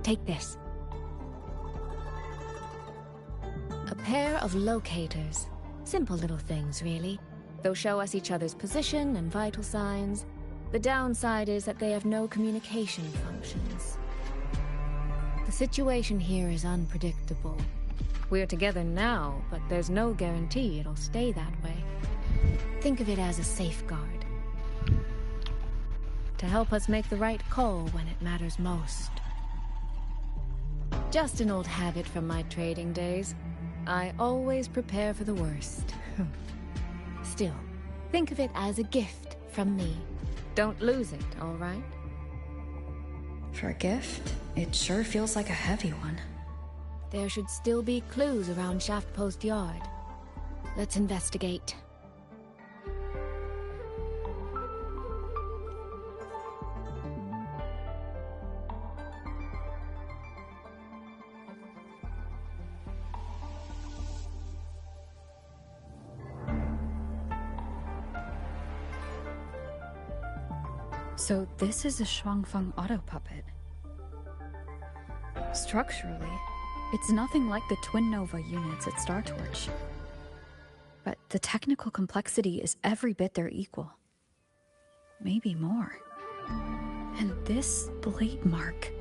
take this. A pair of locators. Simple little things, really. They'll show us each other's position and vital signs. The downside is that they have no communication functions. The situation here is unpredictable. We're together now, but there's no guarantee it'll stay that way. Think of it as a safeguard. To help us make the right call when it matters most. Just an old habit from my trading days. I always prepare for the worst. Still, think of it as a gift from me. Don't lose it, all right? For a gift, it sure feels like a heavy one. There should still be clues around Shaft Post Yard. Let's investigate. So this is a Shuangfeng auto puppet. Structurally, it's nothing like the Twin Nova units at Star Torch. But the technical complexity is every bit their equal. Maybe more. And this blade mark.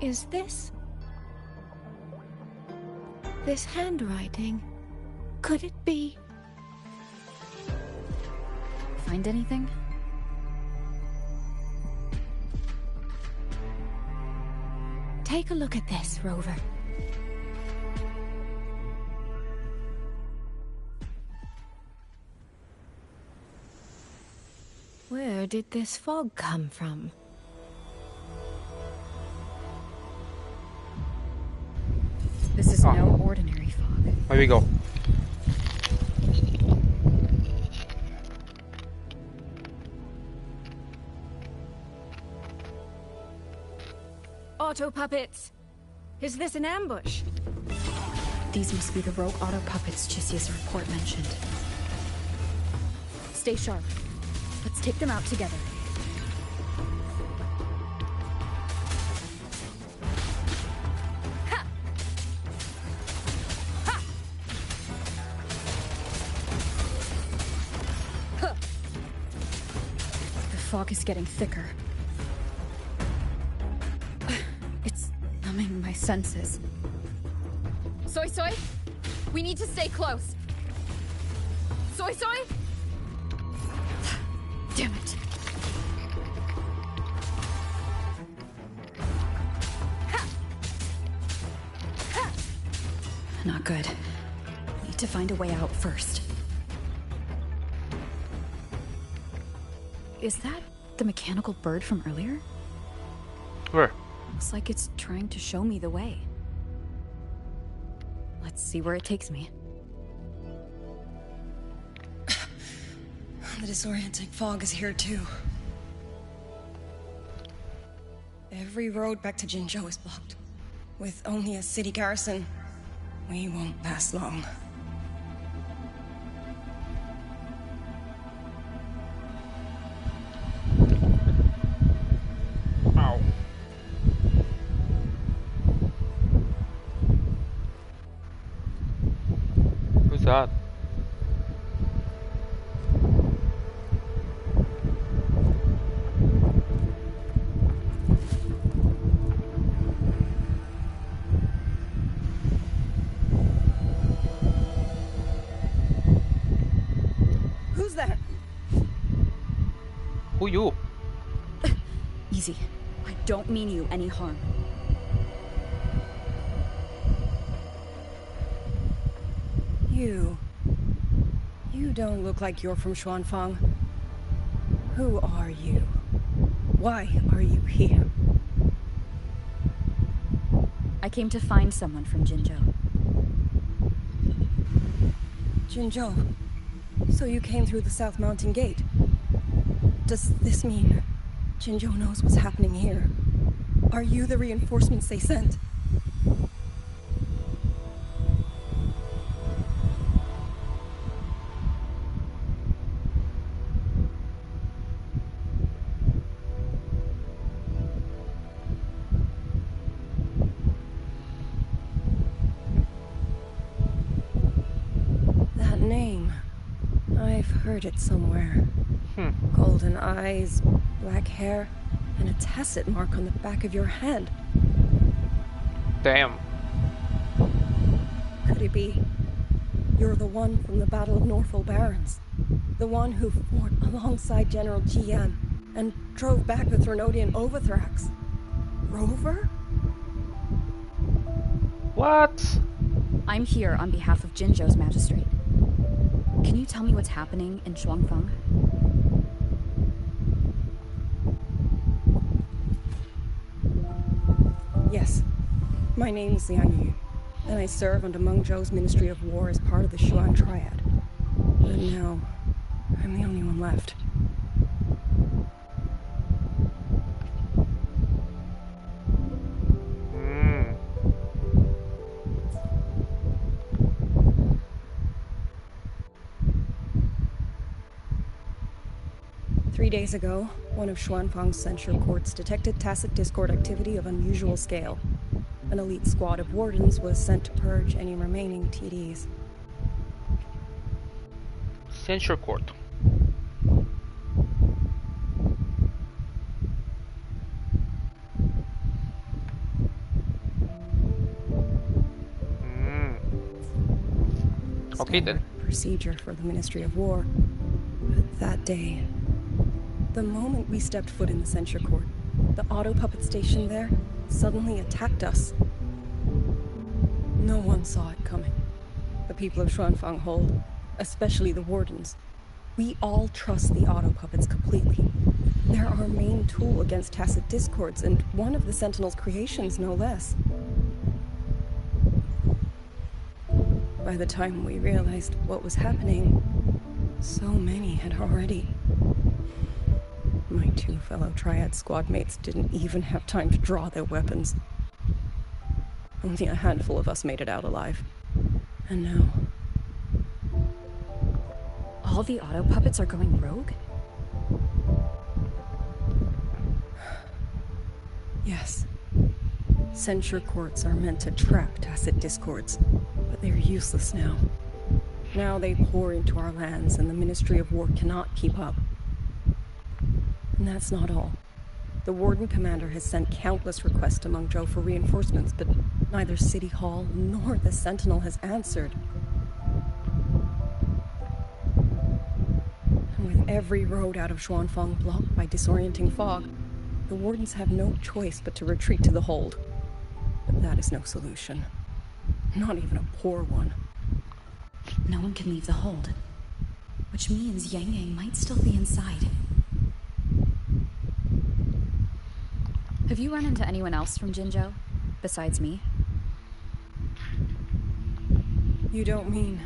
Is this handwriting? Could it be? Find anything? Take a look at this, Rover. Where did this fog come from? This is no ordinary fog. Here we go. Auto puppets! Is this an ambush? These must be the rogue auto puppets Chisia's report mentioned. Stay sharp. Let's take them out together. Ha! Ha! Huh. The fog is getting thicker. It's numbing my senses. Soy Soy, we need to stay close. Soy Soy? Damn it. Not good. Need to find a way out first. Is that the mechanical bird from earlier? Where? Looks like it's trying to show me the way. Let's see where it takes me. The disorienting fog is here too. Every road back to Jinzhou is blocked. With only a city garrison, we won't last long. Ow. Who's that? Who's that? Who you? Easy. I don't mean you any harm. You don't look like you're from Xuanfang. Who are you? Why are you here? I came to find someone from Jinzhou. Jinzhou? So you came through the South Mountain Gate? Does this mean Jinzhou knows what's happening here? Are you the reinforcements they sent? That name, I've heard it somewhere. Golden eyes, black hair, and a tacit mark on the back of your hand. Damn. Could it be you're the one from the Battle of Northville Barrens? The one who fought alongside General Jiyan and drove back the Threnodian Overthrax? Rover? What? I'm here on behalf of Jinzhou's magistrate. Can you tell me what's happening in Xuanfang? Yes. My name is Liang Yu, and I serve under Mengzhou's Ministry of War as part of the Xuan Triad. But now, I'm the only one left. Hmm. 3 days ago, one of Xuanfang's censure courts detected tacit discord activity of unusual scale. An elite squad of wardens was sent to purge any remaining TDs. Censure court. standard procedure for the Ministry of War. But that day, the moment we stepped foot in the censure court, the auto puppet station there suddenly attacked us. No one saw it coming. The people of Xuanfang Hold, especially the wardens. We all trust the auto puppets completely. They're our main tool against tacit discords, and one of the Sentinel's creations, no less. By the time we realized what was happening, so many had already... My 2 fellow Triad squad mates didn't even have time to draw their weapons. Only a handful of us made it out alive. And now... All the auto puppets are going rogue? Yes. Censure courts are meant to trap tacit discords, but they're useless now. Now they pour into our lands, and the Ministry of War cannot keep up. And that's not all. The Warden Commander has sent countless requests to Mengzhou for reinforcements, but neither City Hall nor the Sentinel has answered. And with every road out of Xuanfang blocked by disorienting fog, the Wardens have no choice but to retreat to the Hold. But that is no solution. Not even a poor one. No one can leave the Hold, which means Yang Yang might still be inside. Have you run into anyone else from Jinzhou, besides me? You don't mean...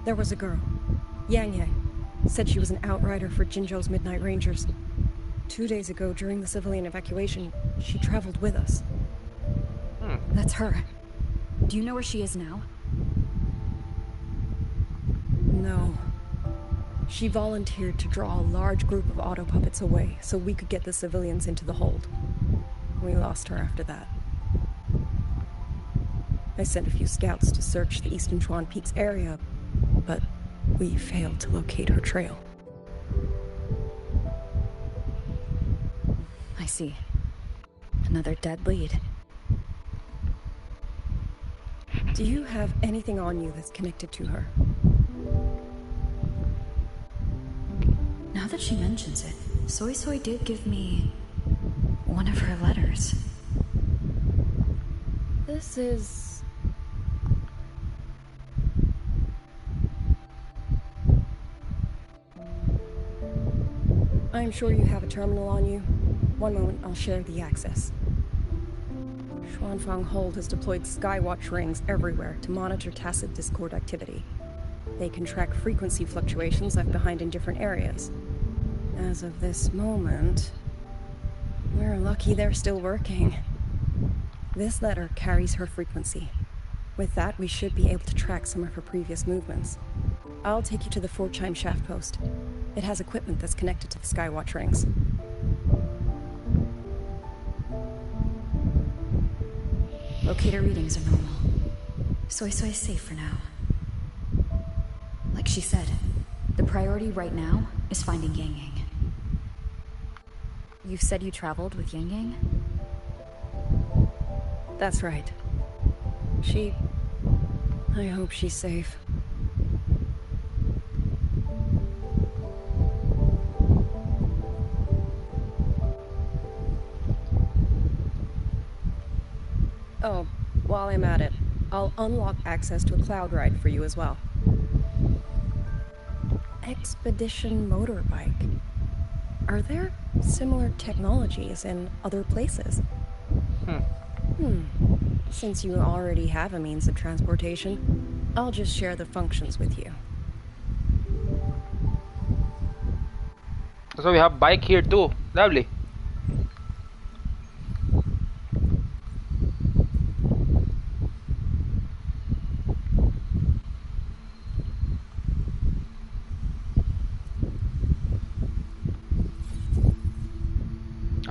There was a girl, Yang Yang, said she was an outrider for Jinzhou's Midnight Rangers. 2 days ago, during the civilian evacuation, she traveled with us. That's her. Do you know where she is now? No. She volunteered to draw a large group of auto puppets away so we could get the civilians into the Hold. We lost her after that. I sent a few scouts to search the Eastern Chuan Peaks area, but we failed to locate her trail. I see. Another dead lead. Do you have anything on you that's connected to her? Now that she mentions it, Soy Soy did give me one of her letters. This is... I'm sure you have a terminal on you. One moment, I'll share the access. Xuanfang Hold has deployed Skywatch rings everywhere to monitor tacit discord activity. They can track frequency fluctuations left behind in different areas. As of this moment, we're lucky they're still working. This letter carries her frequency. With that, we should be able to track some of her previous movements. I'll take you to the 4-chime shaft post. It has equipment that's connected to the Skywatch rings. Locator readings are normal. Soy Soy is safe for now. Like she said, the priority right now is finding Yang Yang. You said you traveled with Yang Yang? That's right. I hope she's safe. Oh, while I'm at it, I'll unlock access to a cloud ride for you as well. Expedition motorbike. Are there similar technologies in other places? Since you already have a means of transportation, I'll just share the functions with you. So we have bike here too. Lovely.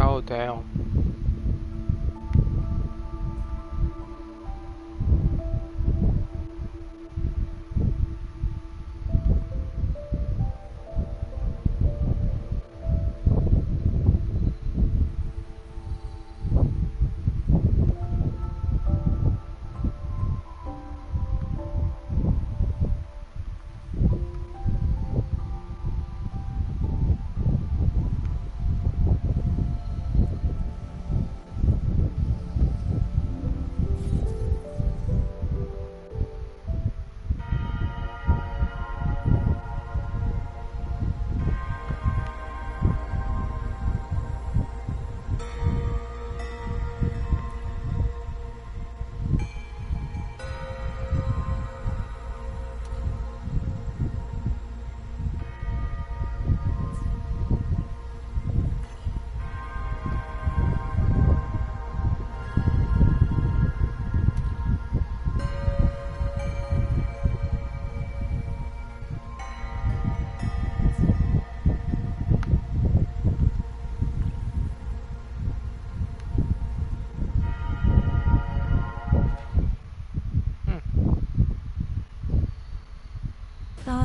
Oh damn.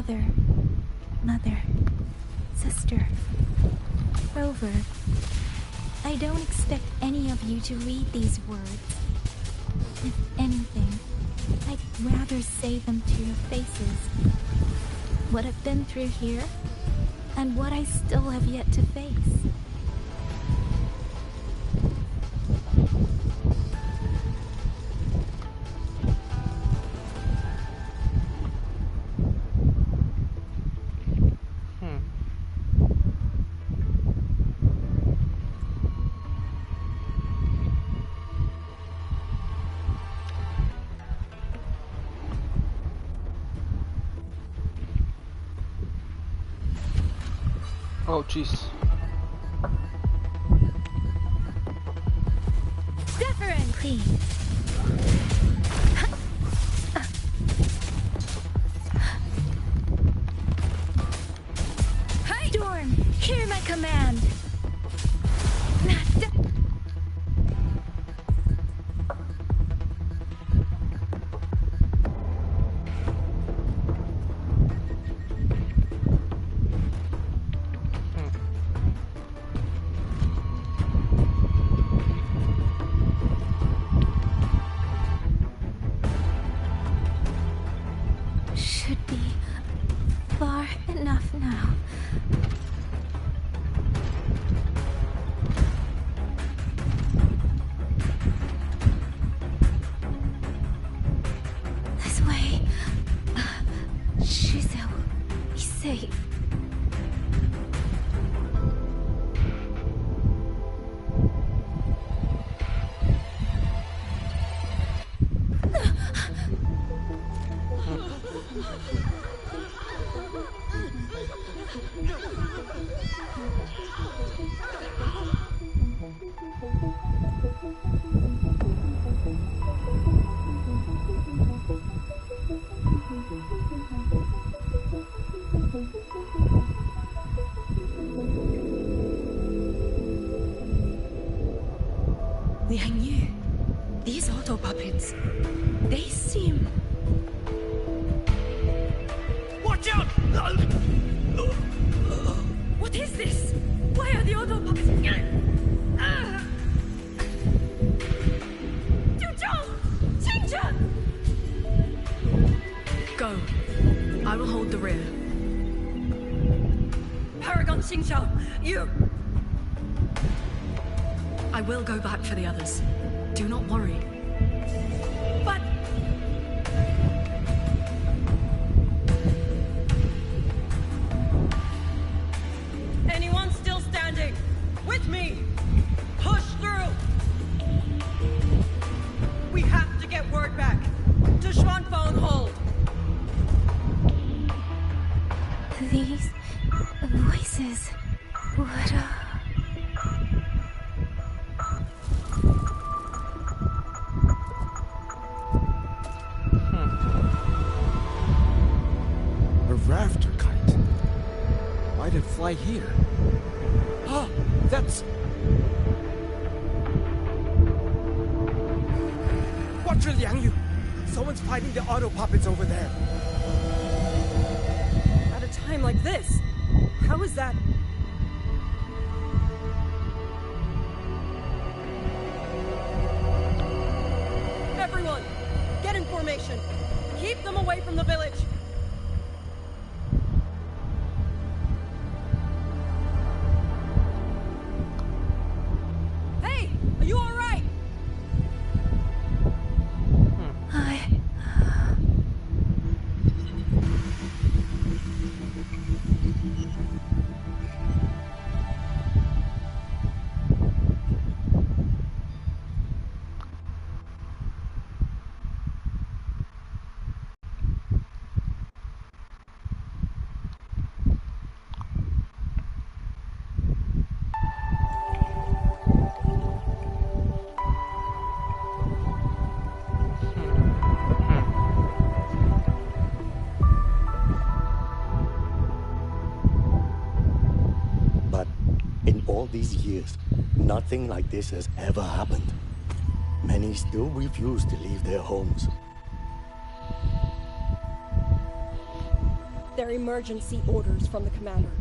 father, mother, sister, Rover. I don't expect any of you to read these words. If anything, I'd rather say them to your faces. What I've been through here, and what I still have yet to face. Oh, jeez. Zephyrin, please. Storm, hear my command. Should be far enough now. This way. Shizu, he's safe. Liang Yu, these auto puppets, they seem... Watch out! What is this? Why are the auto puppets... Go. I will hold the rear. Paragon Xingqiao, you... I will go back for the others. Do not worry. But... Anyone still standing? With me! Push through! We have to get word back to Xuanfeng Hold! These voices would... A rafter kite. Why'd it fly here? Ah, that's... Watch your Liang Yu! Someone's fighting the auto puppets over there. At a time like this, how is that? Everyone, get in formation. Keep them away from the village. Hey, are you all right? These years, nothing like this has ever happened. Many still refuse to leave their homes. They're emergency orders from the commander.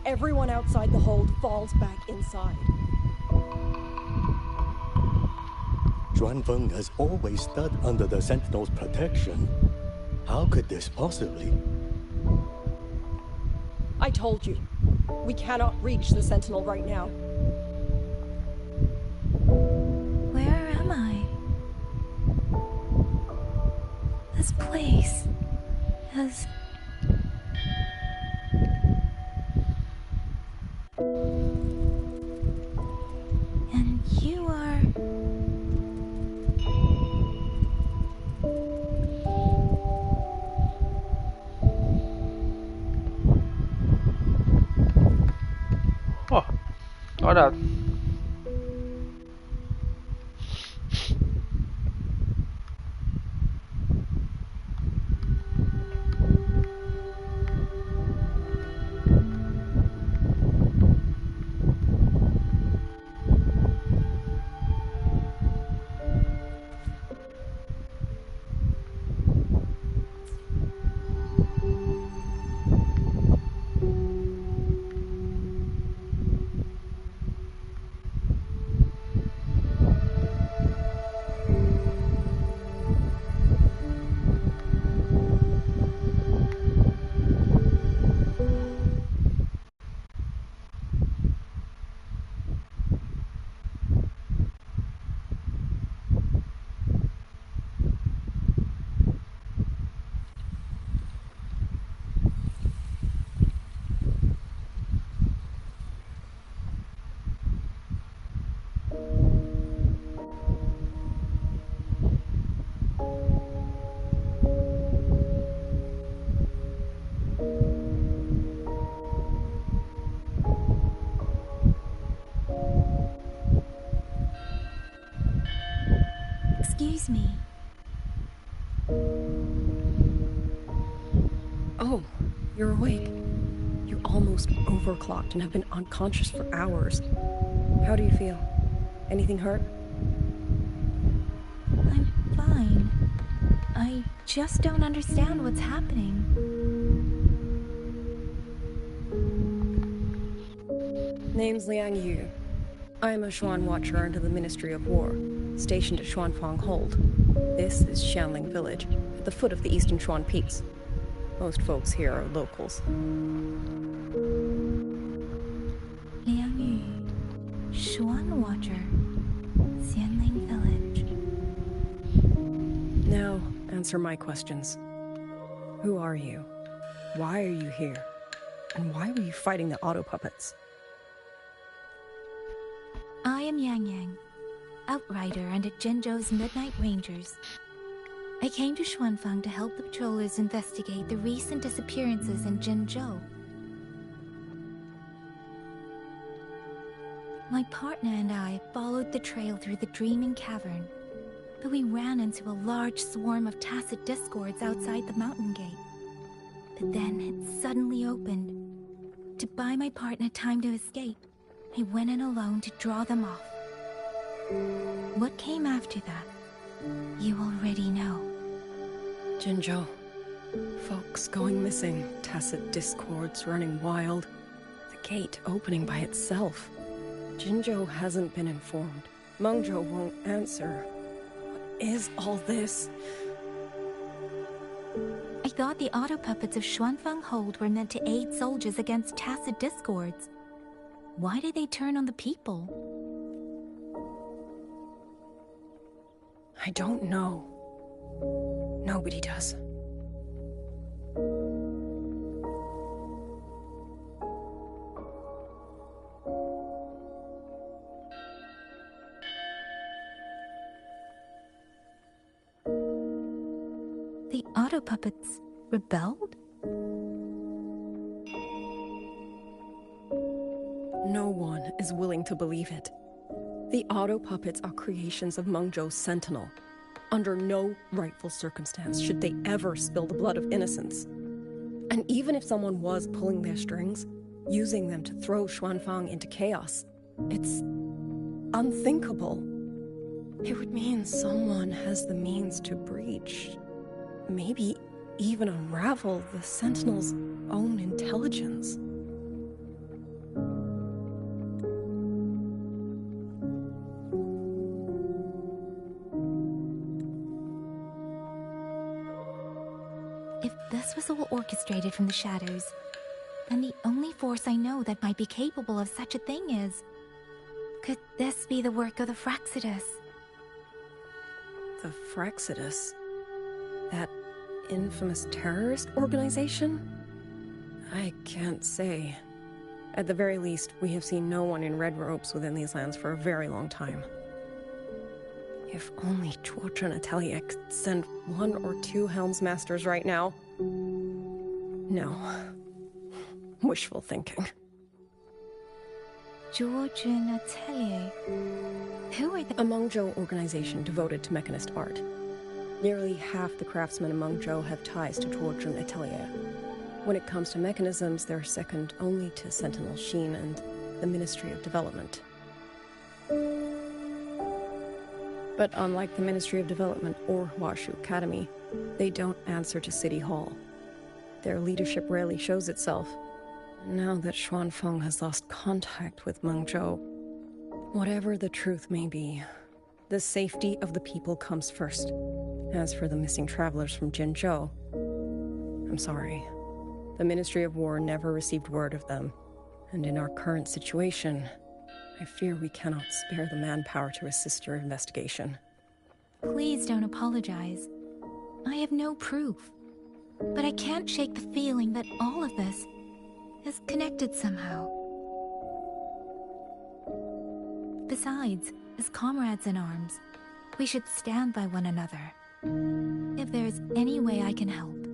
Everyone outside the hold falls back inside. Xuanfeng has always stood under the Sentinel's protection. How could this possibly? I told you. We cannot reach the Sentinel right now. Where am I? This place has... And you are... Oh, all that. Excuse me. Oh, you're awake. You almost overclocked and have been unconscious for hours. How do you feel? Anything hurt? I'm fine. I just don't understand what's happening. Name's Liang Yu. I'm a Xuan Watcher under the Ministry of War, stationed at Xuanfang Hold. This is Xianling Village, at the foot of the Eastern Xuan Peaks. Most folks here are locals. Liang Yu, Xuan Watcher, Xianling Village. Now, answer my questions. Who are you? Why are you here? And why were you fighting the auto puppets? I am Yang Yang, outrider under Zhenzhou's Midnight Rangers. I came to Xuanfang to help the patrollers investigate the recent disappearances in Zhenzhou. My partner and I followed the trail through the Dreaming Cavern, but we ran into a large swarm of tacit discords outside the mountain gate. But then it suddenly opened. To buy my partner time to escape, I went in alone to draw them off. What came after that, you already know. Zhenzhou. Folks going missing, tacit discords running wild, the gate opening by itself. Zhenzhou hasn't been informed. Mengzhou won't answer. What is all this? I thought the auto puppets of Xuanfang Hold were meant to aid soldiers against tacit discords. Why did they turn on the people? I don't know. Nobody does. The auto puppets rebelled? No one is willing to believe it. The auto puppets are creations of Mengzhou's Sentinel. Under no rightful circumstance should they ever spill the blood of innocents. And even if someone was pulling their strings, using them to throw Xuanfang into chaos, it's unthinkable. It would mean someone has the means to breach. Maybe even unravel the Sentinel's own intelligence. If this was all orchestrated from the shadows, then the only force I know that might be capable of such a thing is... Could this be the work of the Fraxidus? The Fraxidus? That infamous terrorist organization? I can't say. At the very least, we have seen no one in red robes within these lands for a very long time. If only Chuochen Atelier could send 1 or 2 Helmsmasters right now. No. Wishful thinking. Chuochen Atelier? Who are they? A Mengzhou organization devoted to mechanist art. Nearly half the craftsmen in Mengzhou have ties to Chuochen Atelier. When it comes to mechanisms, they're second only to Sentinel Sheen and the Ministry of Development. But unlike the Ministry of Development or Huashu Academy, they don't answer to City Hall. Their leadership rarely shows itself. Now that Xuanfeng has lost contact with Mengzhou, whatever the truth may be, the safety of the people comes first. As for the missing travelers from Jinzhou, I'm sorry. The Ministry of War never received word of them, and in our current situation, I fear we cannot spare the manpower to assist your investigation. Please don't apologize. I have no proof. But I can't shake the feeling that all of this is connected somehow. Besides, as comrades in arms, we should stand by one another. If there is any way I can help,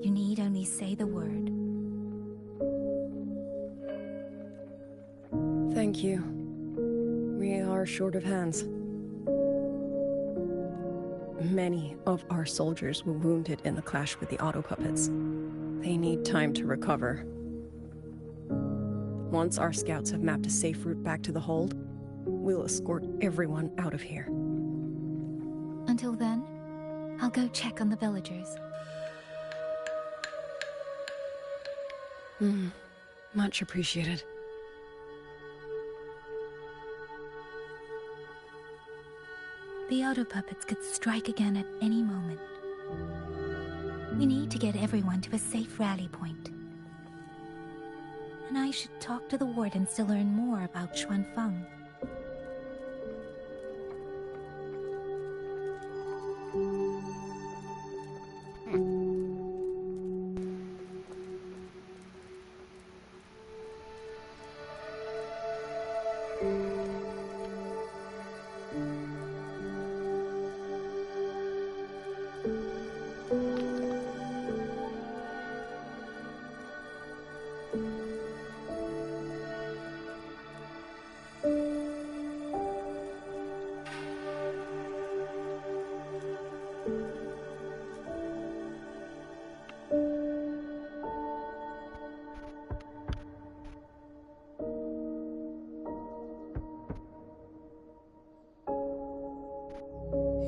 you need only say the word. Thank you. We are short of hands. Many of our soldiers were wounded in the clash with the auto puppets. They need time to recover. Once our scouts have mapped a safe route back to the hold, we'll escort everyone out of here. Until then, I'll go check on the villagers. Much appreciated. The auto puppets could strike again at any moment. We need to get everyone to a safe rally point. And I should talk to the wardens to learn more about Xuanfeng.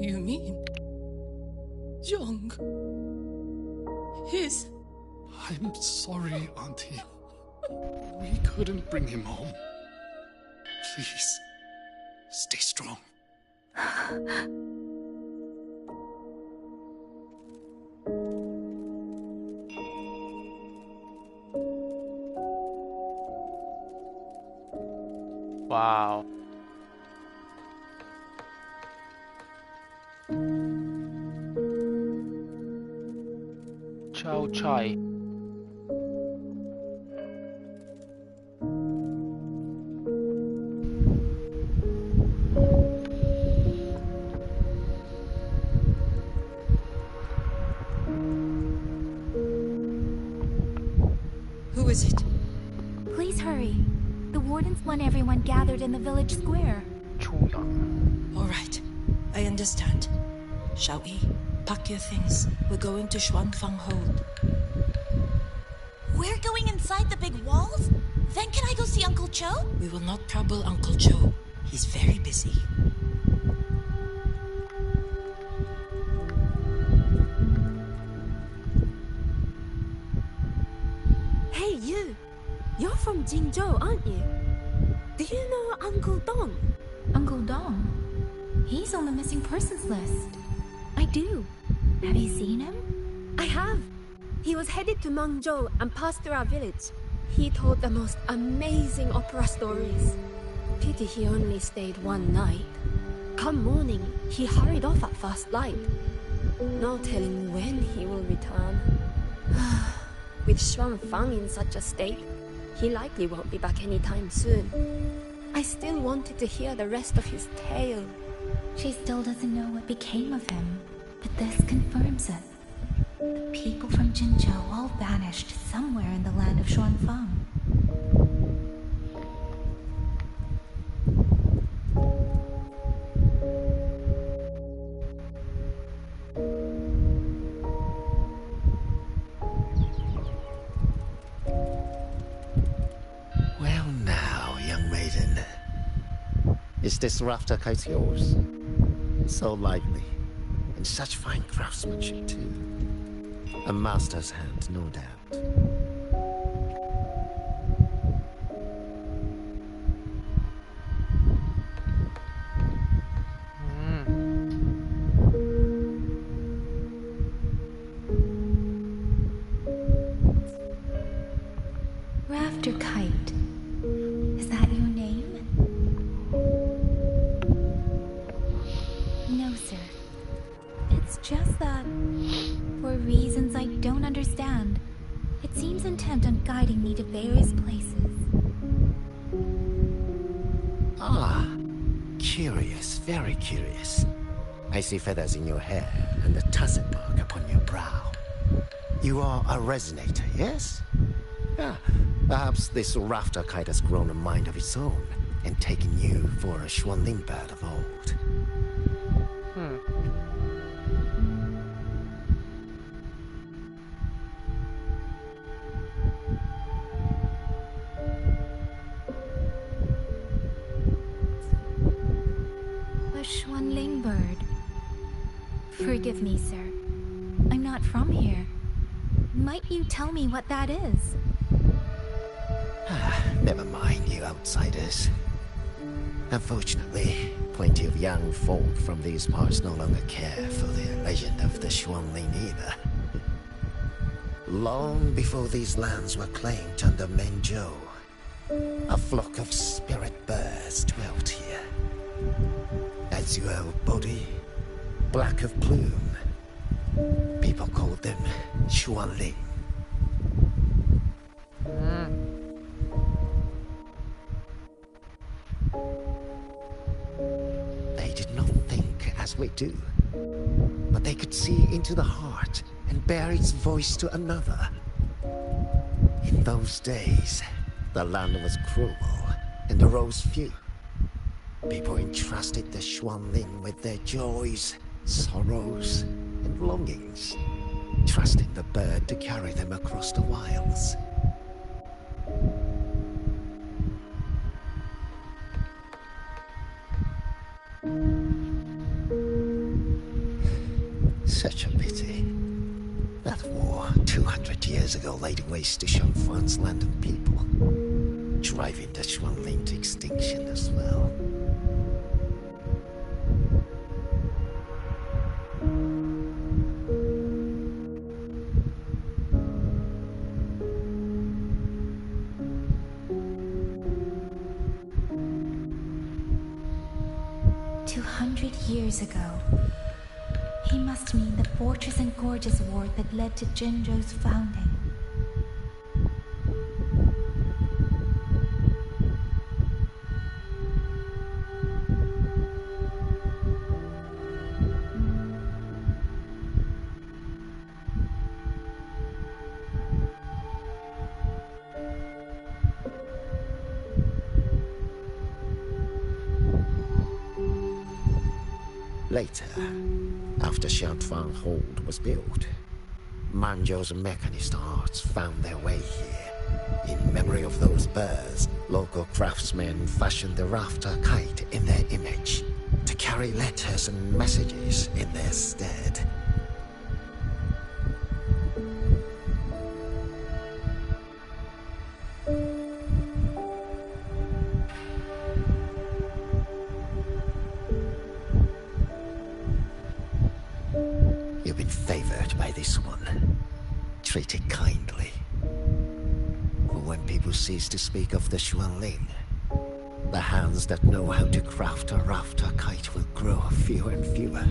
You mean... Young... His... I'm sorry, Auntie. We couldn't bring him home. Please, stay strong. Wow. Chow Chai. Who is it? Please hurry. The wardens want everyone gathered in the village square. All right. I understand. Shall we? Pack your things. We're going to Xuanfeng Hold. We're going inside the big walls? Then can I go see Uncle Cho? We will not trouble Uncle Cho. He's very busy. Hey, you! You're from Jingzhou, aren't you? Do you know Uncle Dong? Uncle Dong? He's on the missing persons list. I do. Have you seen him? I have. He was headed to Mengzhou and passed through our village. He told the most amazing opera stories. Pity he only stayed one night. Come morning, he hurried off at first light. No telling when he will return. With Xuanfang in such a state, he likely won't be back anytime soon. I still wanted to hear the rest of his tale. She still doesn't know what became of him, but this confirms it. The people from Jinzhou all vanished somewhere in the land of Xuanfang. Well now, young maiden. Is this rafter kite yours? So lively, and such fine craftsmanship too. A master's hand, no doubt. Rafter Kite. Is that your name? No, sir. It's just that, for reasons I don't understand, it seems intent on guiding me to various places. Ah, curious, very curious. I see feathers in your hair and the tussock mark upon your brow. You are a resonator, yes? Ah, perhaps this rafter kite has grown a mind of its own and taken you for a Xuanling bird of old. A Xuanling bird. Forgive me, sir. I'm not from here. Might you tell me what that is? Never mind, you outsiders. Unfortunately, plenty of young folk from these parts no longer care for the legend of the Xuanling either. Long before these lands were claimed under Mengzhou, a flock of spirit birds dwelt here. Azure body, black of plume. People called them Xuanling. They did not think as we do, but they could see into the heart and bear its voice to another. In those days, the land was cruel and the roads few. People entrusted the Xuanling with their joys, sorrows, and longings, trusting the bird to carry them across the wilds. Such a pity. That war 200 years ago laid waste to Xuanfang's land and people, driving the Xuanling to extinction as well. Years ago. He must mean the fortress and gorges war that led to Jinzhou's founding. Later, after Xuanfang Hold was built, Mengzhou's mechanist arts found their way here. In memory of those birds, local craftsmen fashioned the rafter kite in their image to carry letters and messages in their stead. this one. Treat it kindly. For when people cease to speak of the Xuanling, the hands that know how to craft a rafter kite will grow fewer and fewer.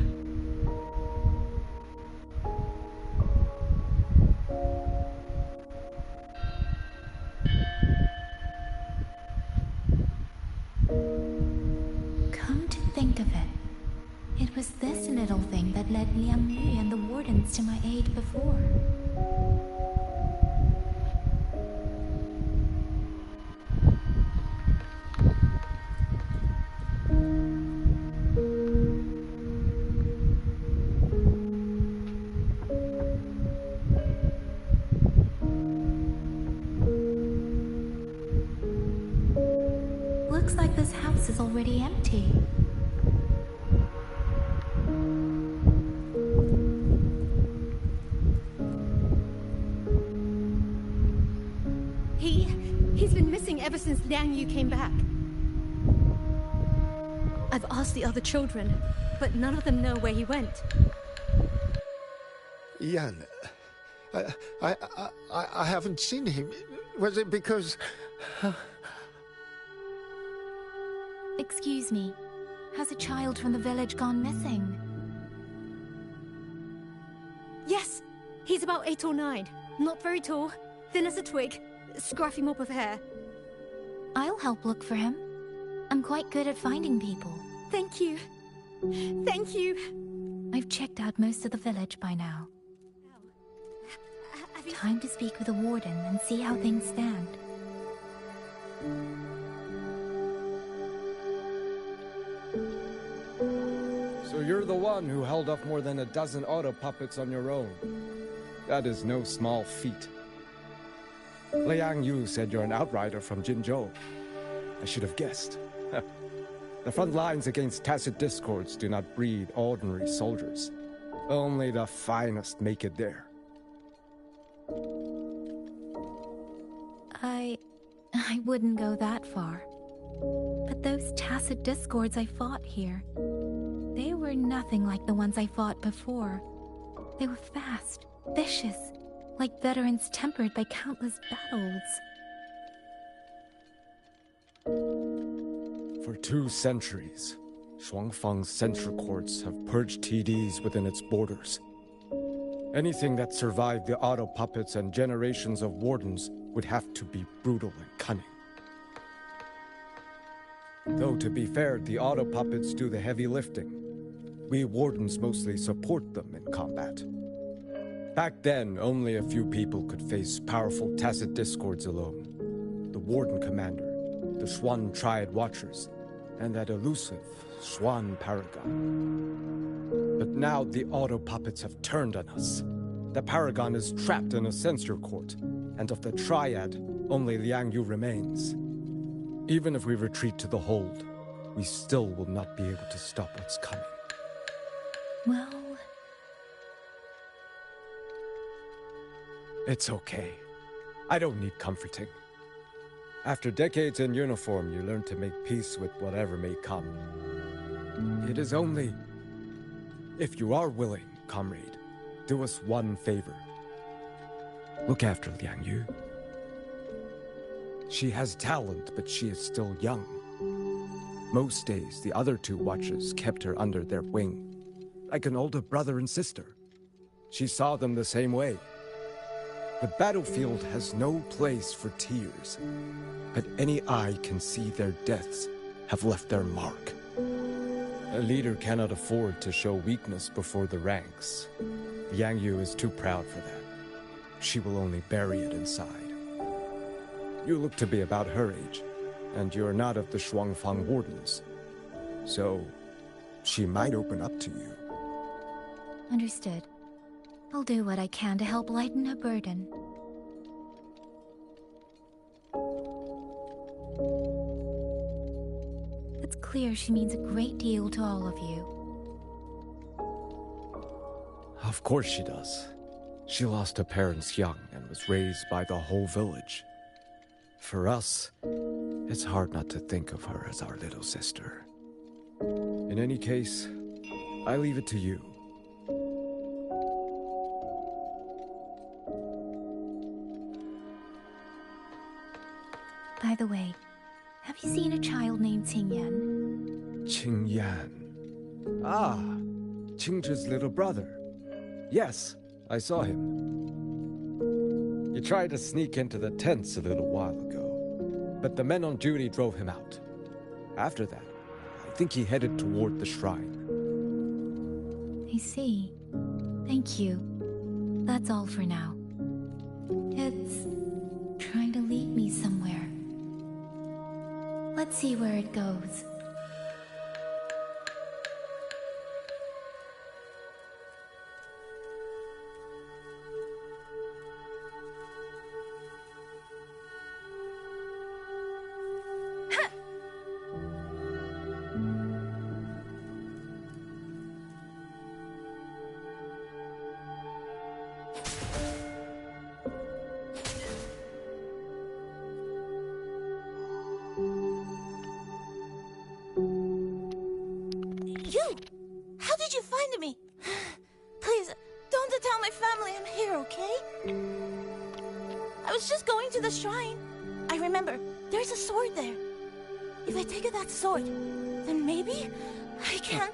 Come to think of it, it was this little thing that led Liang Yu and the wardens to my aid before. Looks like this house is already empty. He's been missing ever since Liang Yu came back. I've asked the other children, but none of them know where he went. Yan, I haven't seen him. Was it because... Excuse me, has a child from the village gone missing? Yes! He's about 8 or 9. Not very tall, thin as a twig, scruffy mop of hair. I'll help look for him. I'm quite good at finding people. Thank you. Thank you. I've checked out most of the village by now. Time to speak with the warden and see how things stand. So you're the one who held off more than a dozen auto puppets on your own. That is no small feat. Liang Yu said you're an outrider from Jinzhou. I should have guessed. The front lines against tacit discords do not breed ordinary soldiers. Only the finest make it there. I wouldn't go that far. But those tacit discords I fought here, they were nothing like the ones I fought before. They were fast, vicious, like veterans tempered by countless battles. For 2 centuries, Shuangfang's central courts have purged TDs within its borders. Anything that survived the auto puppets and generations of wardens would have to be brutal and cunning. Though to be fair, the auto puppets do the heavy lifting. We wardens mostly support them in combat. Back then, only a few people could face powerful tacit discords alone. The warden commander, the Xuan Triad Watchers, and that elusive Xuan Paragon. But now the auto puppets have turned on us. The Paragon is trapped in a censor court, and of the Triad, only Liang Yu remains. Even if we retreat to the hold, we still will not be able to stop what's coming. Well... It's okay. I don't need comforting. After decades in uniform, you learn to make peace with whatever may come. It is only... If you are willing, comrade, do us one favor. Look after Liang Yu. She has talent, but she is still young. Most days, the other 2 watchers kept her under their wing, like an older brother and sister. She saw them the same way. The battlefield has no place for tears, but any eye can see their deaths have left their mark. A leader cannot afford to show weakness before the ranks. Liang Yu is too proud for that. She will only bury it inside. You look to be about her age, and you're not of the Shuangfang Wardens. So, she might open up to you. Understood. I'll do what I can to help lighten her burden. It's clear she means a great deal to all of you. Of course she does. She lost her parents young and was raised by the whole village. For us, it's hard not to think of her as our little sister. In any case, I leave it to you. By the way, have you seen a child named Qingyan? Qingyan. Ah, Qingzhi's little brother. Yes, I saw him. He tried to sneak into the tents a little while ago, but the men on duty drove him out. After that, I think he headed toward the shrine. I see. Thank you. That's all for now. It's trying to lead me somewhere. Let's see where it goes. You! How did you find me? Please, don't tell my family I'm here, okay? I was just going to the shrine. I remember, there's a sword there. If I take that sword, then maybe I can...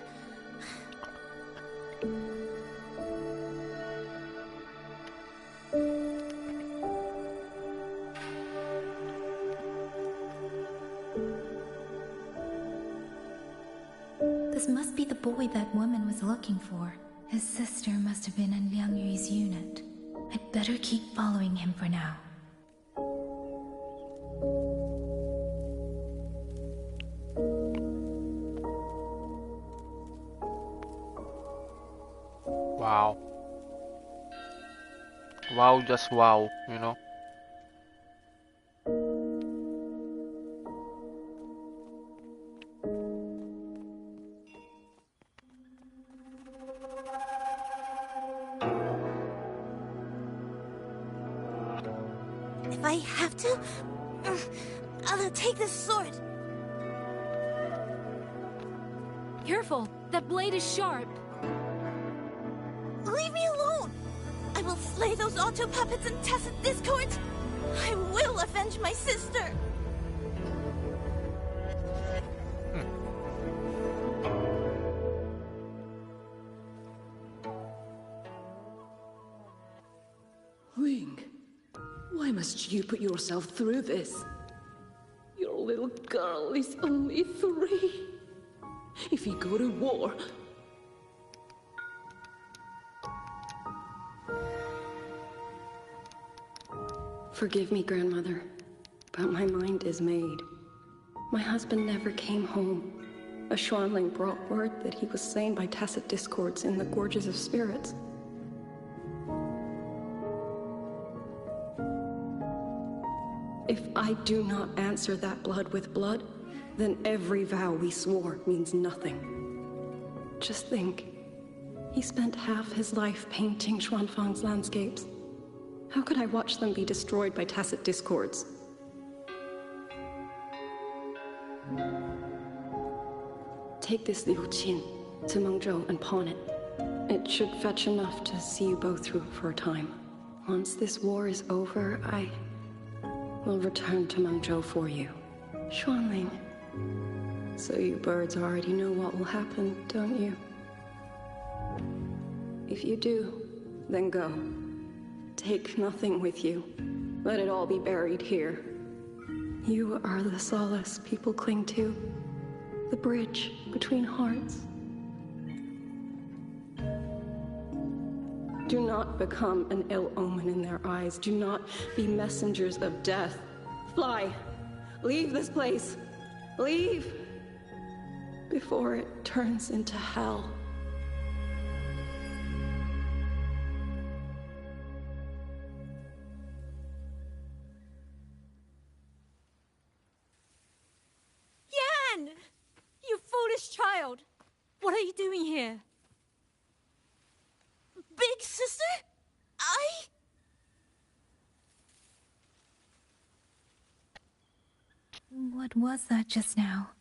This must be the boy that woman was looking for. His sister must have been in Liang Yu's unit. I'd better keep following him for now. Wow. Wow, just wow, you know. If I have to, I'll take this sword. Careful! That blade is sharp! Leave me alone! I will slay those auto puppets and tacit discords! I will avenge my sister! Ling, why must you put yourself through this? Your little girl is only 3. If you go to war... Forgive me, grandmother, but my mind is made. My husband never came home. A Xuanling brought word that he was slain by tacit discords in the Gorges of Spirits. If I do not answer that blood with blood, then every vow we swore means nothing. Just think, he spent half his life painting Xuanfang's landscapes. How could I watch them be destroyed by tacit discords? Take this Liu Qin to Mengzhou and pawn it. It should fetch enough to see you both through for a time. Once this war is over, I will return to Mengzhou for you. Xuanling. So you birds already know what will happen, don't you? If you do, then go. Take nothing with you. Let it all be buried here. You are the solace people cling to. The bridge between hearts. Do not become an ill omen in their eyes. Do not be messengers of death. Fly! Leave this place! Leave! Before it turns into hell. Yan! You foolish child! What are you doing here? Big sister? What was that just now?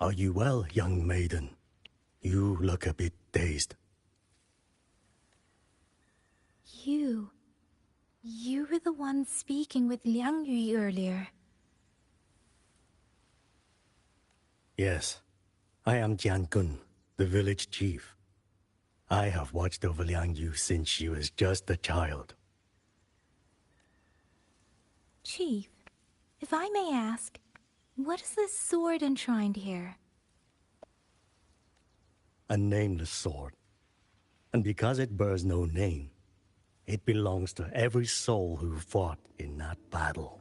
Are you well, young maiden? You look a bit dazed. You... one speaking with Liang Yu earlier. Yes, I am Jian Gun, the village chief. I have watched over Liang Yu since she was just a child. Chief, if I may ask, what is this sword enshrined here? A nameless sword. And because it bears no name, it belongs to every soul who fought in that battle.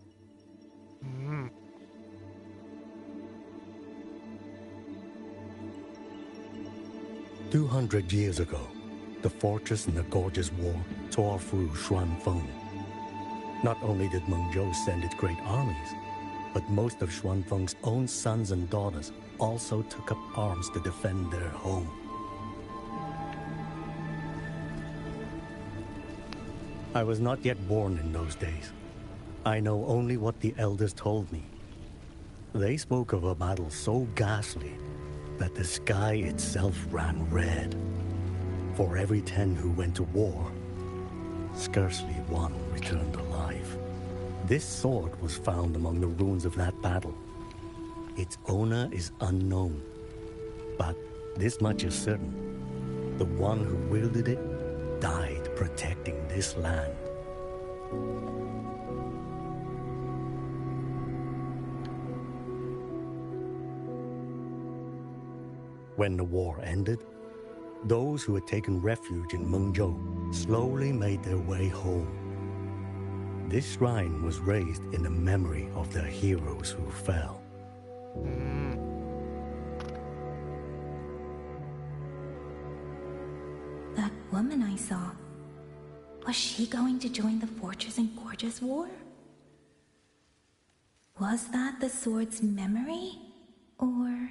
200 years ago, the fortress in the Gorgeous War tore through Xuanfeng. Not only did Mengzhou send its great armies, but most of Xuanfeng's own sons and daughters also took up arms to defend their home. I was not yet born in those days. I know only what the elders told me. They spoke of a battle so ghastly that the sky itself ran red. For every 10 who went to war, scarcely one returned alive. This sword was found among the ruins of that battle. Its owner is unknown, but this much is certain. The one who wielded it died protecting this land. When the war ended, those who had taken refuge in Mengzhou slowly made their way home. This shrine was raised in the memory of the heroes who fell. That woman I saw, was she going to join the Fortress and Gorgeous War? Was that the sword's memory? Or...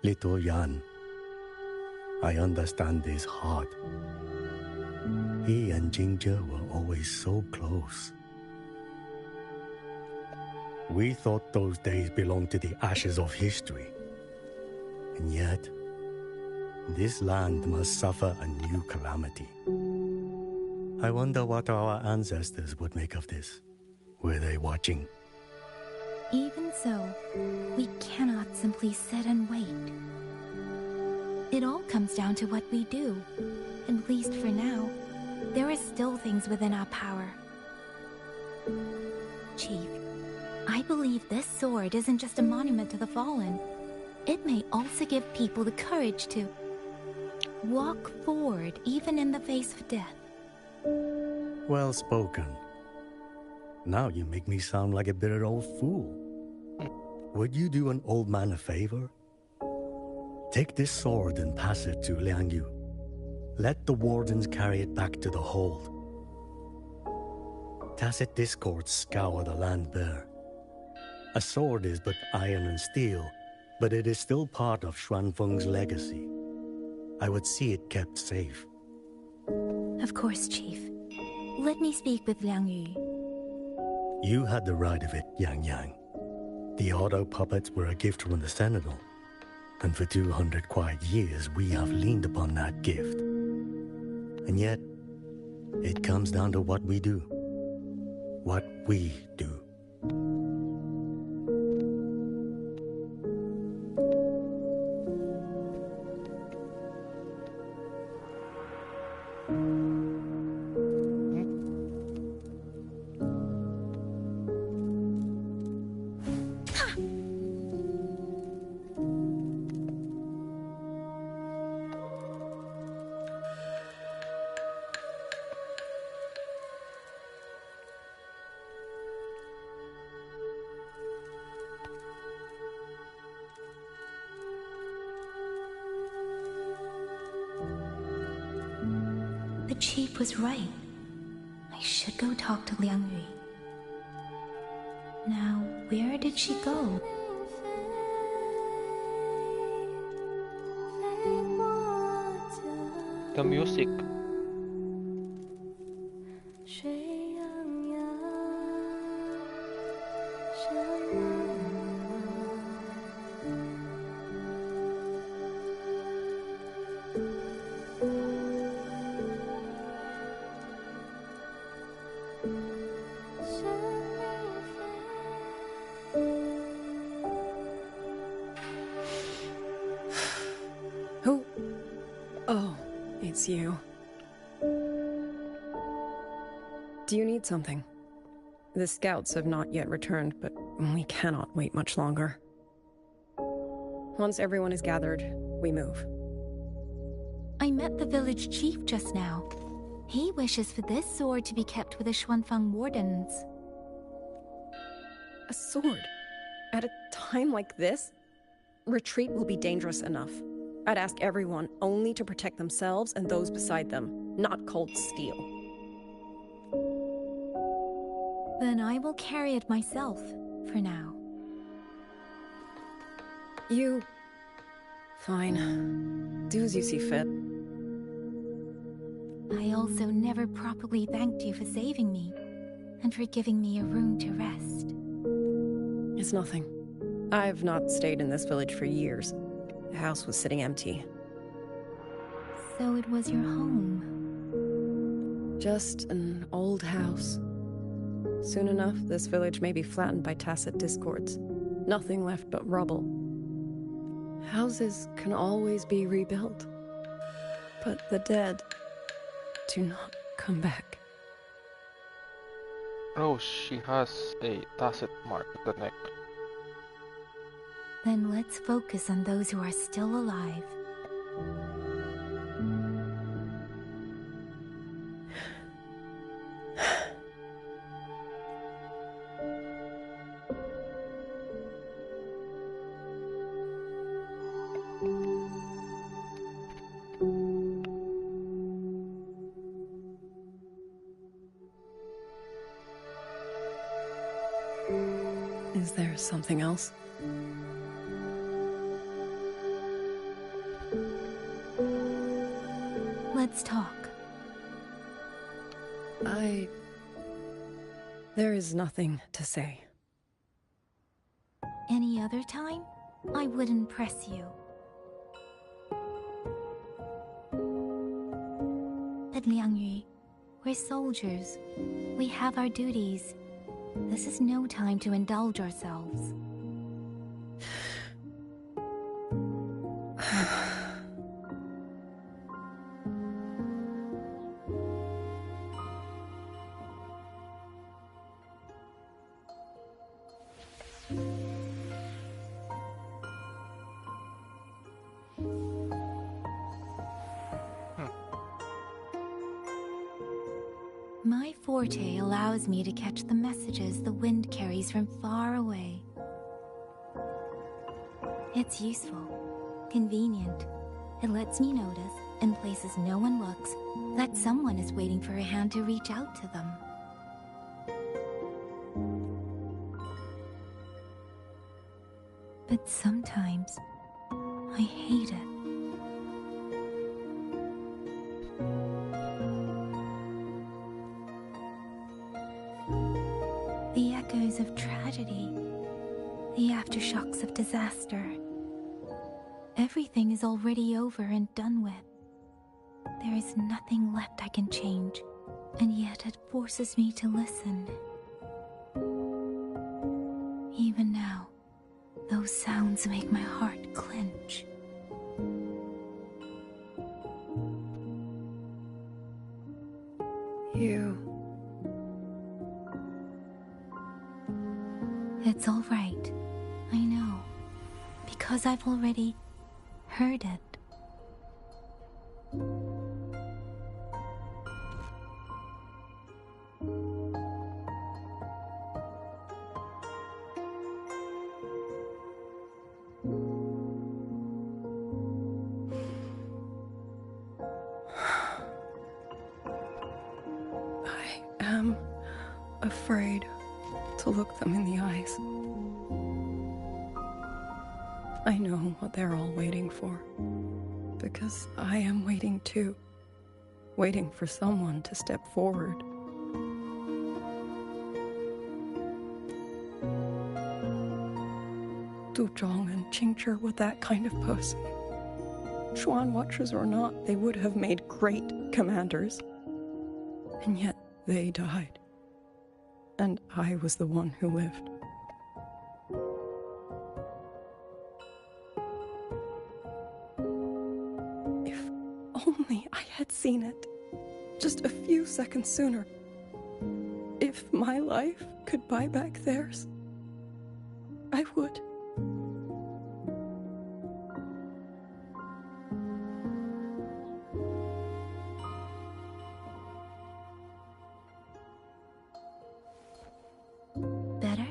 Little Yan, I understand his heart. He and Jingzhe were always so close. We thought those days belonged to the ashes of history. And yet, this land must suffer a new calamity. I wonder what our ancestors would make of this. Were they watching? Even so, we cannot simply sit and wait. It all comes down to what we do. At least for now, there are still things within our power. Chief, I believe this sword isn't just a monument to the fallen. It may also give people the courage to walk forward even in the face of death. Well spoken. Now you make me sound like a bitter old fool. Would you do an old man a favor? Take this sword and pass it to Liang Yu. Let the wardens carry it back to the hold. Tacit discords scour the land bare. A sword is but iron and steel, but it is still part of Xuanfeng's legacy. I would see it kept safe. Of course, Chief. Let me speak with Liang Yu. You had the right of it, Yang Yang. The auto puppets were a gift from the Sentinel, and for 200 quiet years we have leaned upon that gift. And yet, it comes down to what we do. What we do. The chief was right. I should go talk to Liang Yu. Now, where did she go? The music. you. Do you need something? The scouts have not yet returned, but we cannot wait much longer. Once everyone is gathered, we move. I met the village chief just now. He wishes for this sword to be kept with the Xuanfang wardens. A sword? At a time like this? Retreat will be dangerous enough. I'd ask everyone only to protect themselves and those beside them, not cold steel. Then I will carry it myself, for now. You... Fine. Do as you see fit. I also never properly thanked you for saving me, and for giving me a room to rest. It's nothing. I've not stayed in this village for years. The house was sitting empty. So it was your home? Just an old house. Soon enough, this village may be flattened by tacit discords. Nothing left but rubble. Houses can always be rebuilt. But the dead do not come back. Oh, she has a tacit mark at the neck. Then let's focus on those who are still alive. Is there something else? Let's talk. There is nothing to say. Any other time, I wouldn't press you. But Liangyu, we're soldiers. We have our duties. This is no time to indulge ourselves. My forte allows me to catch the messages the wind carries from far away. It's useful, convenient. It lets me notice, in places no one looks, that someone is waiting for a hand to reach out to them. But sometimes, I hate it. The echoes of tragedy, the aftershocks of disaster. Everything is already over and done with. There is nothing left I can change, and yet it forces me to listen. Even now, those sounds make my heart clench. It's all right. I know. Because I've already heard it. I am afraid to look them in the eyes. I know what they're all waiting for, because I am waiting too. Waiting for someone to step forward. Du Zhong and Qingzhi were that kind of person. Xuan Watchers or not, they would have made great commanders. And yet they died. And I was the one who lived. If only I had seen it just a few seconds sooner, if my life could buy back theirs, I would. Better?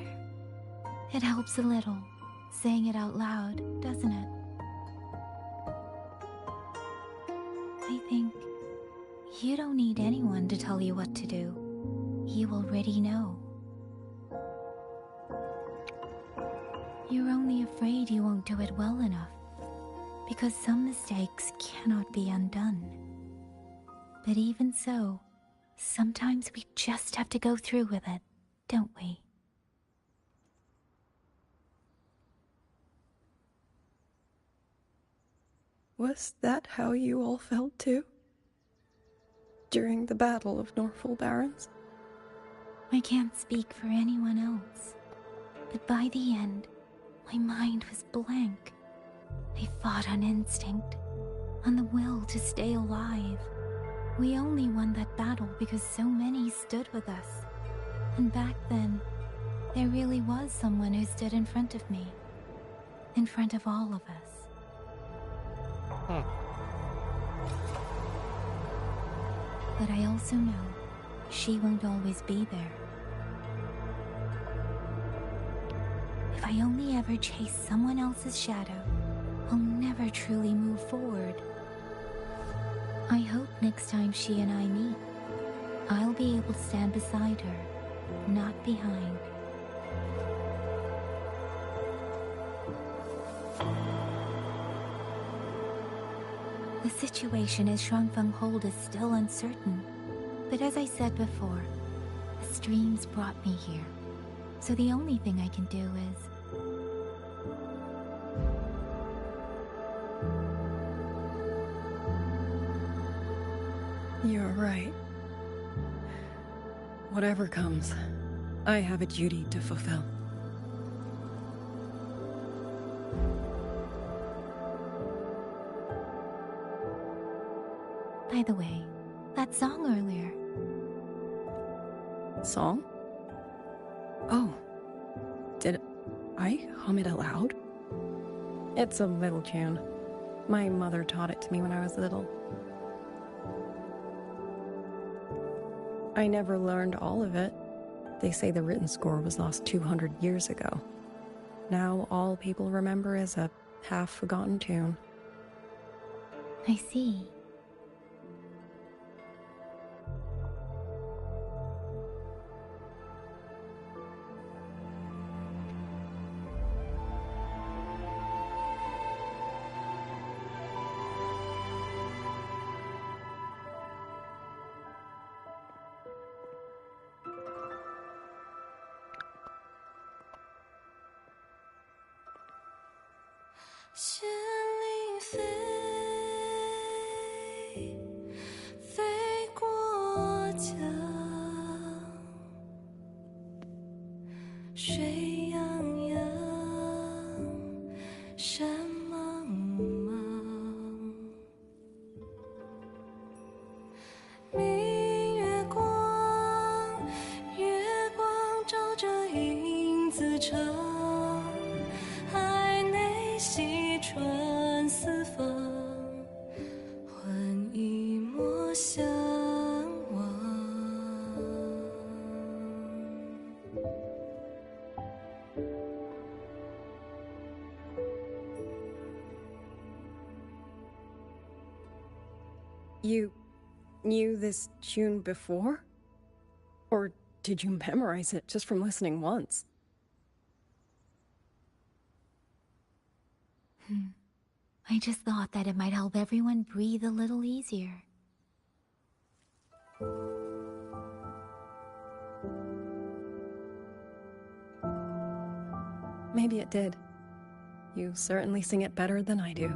It helps a little, saying it out loud, doesn't it? I think you don't need anyone to tell you what to do. You already know. You're only afraid you won't do it well enough, because some mistakes cannot be undone. But even so, sometimes we just have to go through with it, don't we? Was that how you all felt too? During the Battle of Norfolk Barrens? I can't speak for anyone else, but by the end, my mind was blank. I fought on instinct, on the will to stay alive. We only won that battle because so many stood with us. And back then, there really was someone who stood in front of me. In front of all of us. But I also know she won't always be there. If I only ever chase someone else's shadow, I'll never truly move forward. I hope next time she and I meet, I'll be able to stand beside her, not behind. The situation at Shuangfeng Hold is still uncertain, but as I said before, the streams brought me here, so the only thing I can do is... You're right. Whatever comes, I have a duty to fulfill. By the way, that song earlier. Song? Oh. Did I hum it aloud? It's a little tune. My mother taught it to me when I was little. I never learned all of it. They say the written score was lost 200 years ago. Now all people remember is a half-forgotten tune. I see. You knew this tune before? Or did you memorize it just from listening once? I just thought that it might help everyone breathe a little easier. Maybe it did. You certainly sing it better than I do.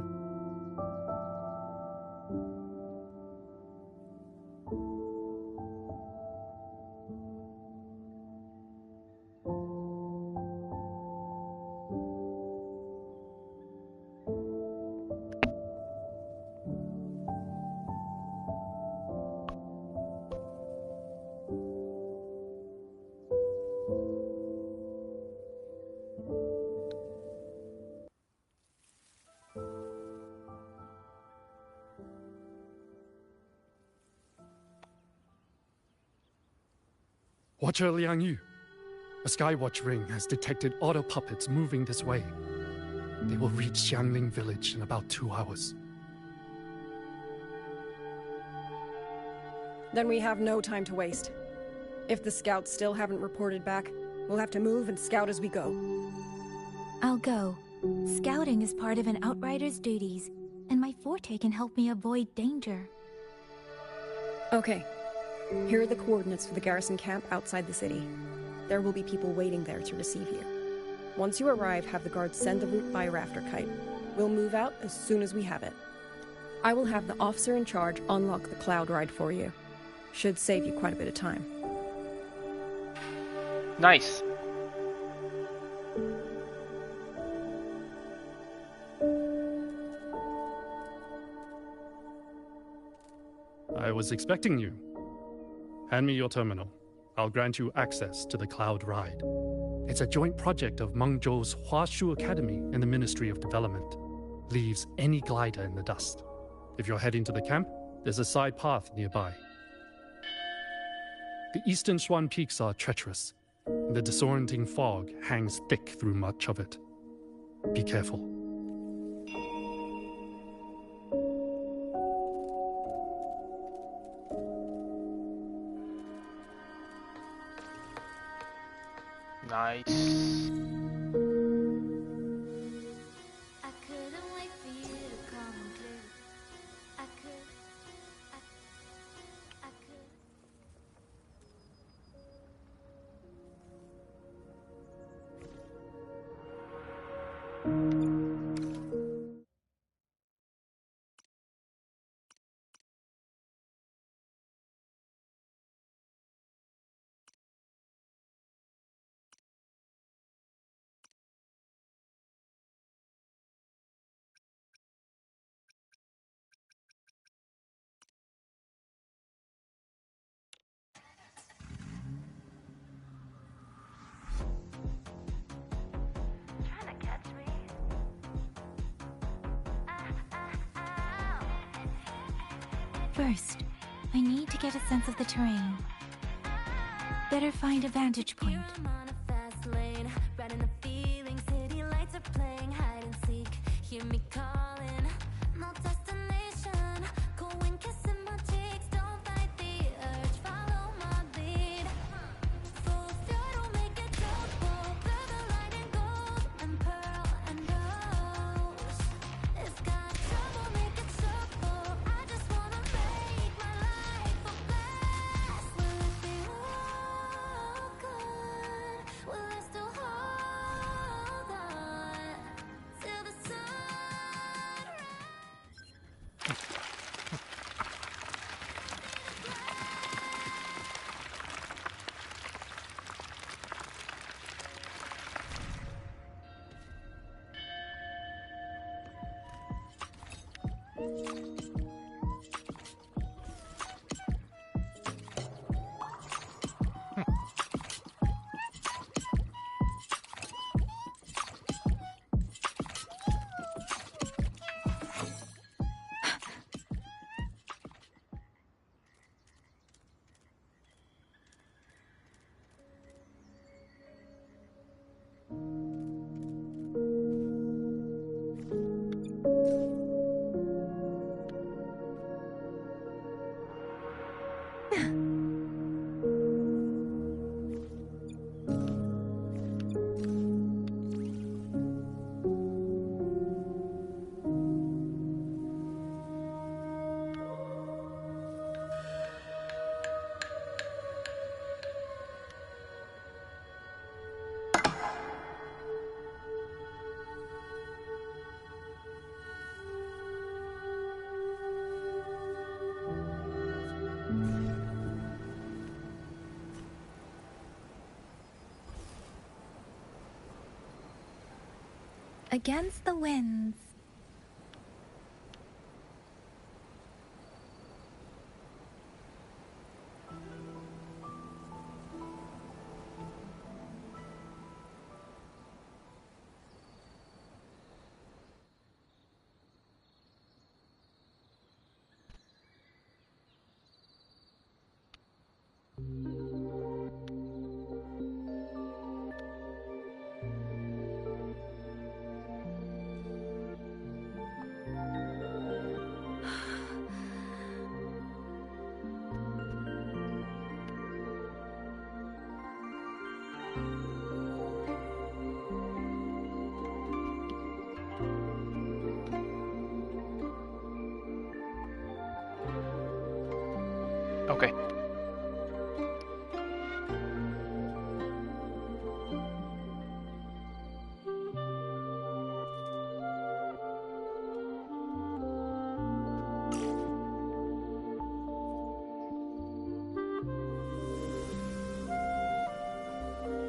Watcher Liang Yu. A Skywatch ring has detected auto puppets moving this way. They will reach Xiangling village in about 2 hours. Then we have no time to waste. If the scouts still haven't reported back, we'll have to move and scout as we go. I'll go. Scouting is part of an outrider's duties, and my forte can help me avoid danger. Okay. Here are the coordinates for the garrison camp outside the city. There will be people waiting there to receive you. Once you arrive, have the guards send the route by rafter kite. We'll move out as soon as we have it. I will have the officer in charge unlock the cloud ride for you. Should save you quite a bit of time. Nice. I was expecting you. Hand me your terminal. I'll grant you access to the cloud ride. It's a joint project of Mengzhou's Huashu Academy and the Ministry of Development. Leaves any glider in the dust. If you're heading to the camp, there's a side path nearby. The eastern Shuan peaks are treacherous, and the disorienting fog hangs thick through much of it. Be careful. Nice. First, I need to get a sense of the terrain. Better find a vantage point. Against the winds. Okay.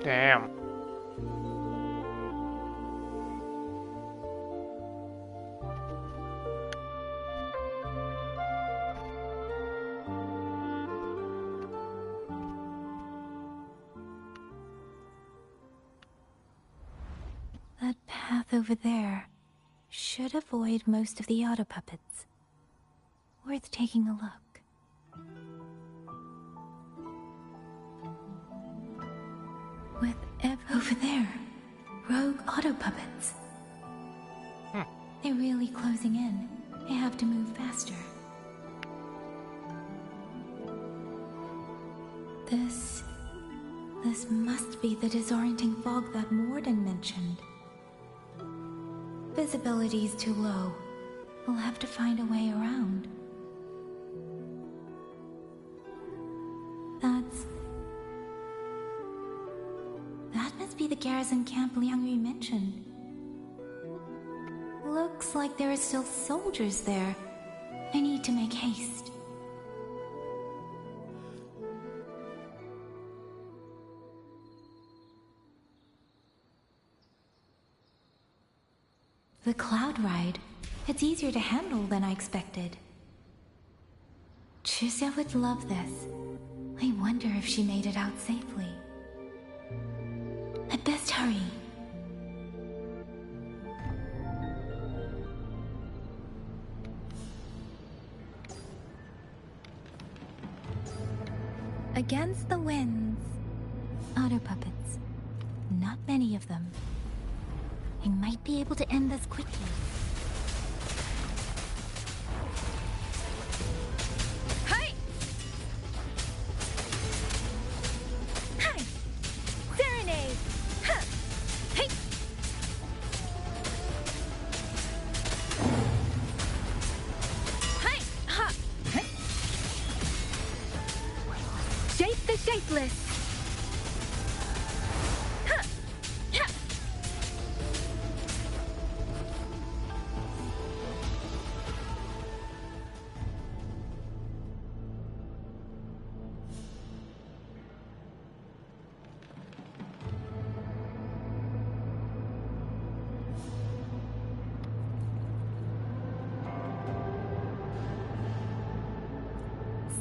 Damn. That path over there should avoid most of the auto puppets. Worth taking a look. Over there, rogue auto puppets. They're really closing in. I have to move faster. This must be the disorienting fog that Morden mentioned. Visibility's too low. We'll have to find a way around. That must be the garrison camp Liang Yu mentioned. Looks like there are still soldiers there. I need to make haste. The cloud ride. It's easier to handle than I expected. Chixia would love this. I wonder if she made it out safely. I'd best hurry. Against the winds. Auto puppets. Not many of them. I might be able to end this quickly. Hey! Hi! Serenade! Huh! Hey! Hi! Ha! Hey! Shape the shapeless!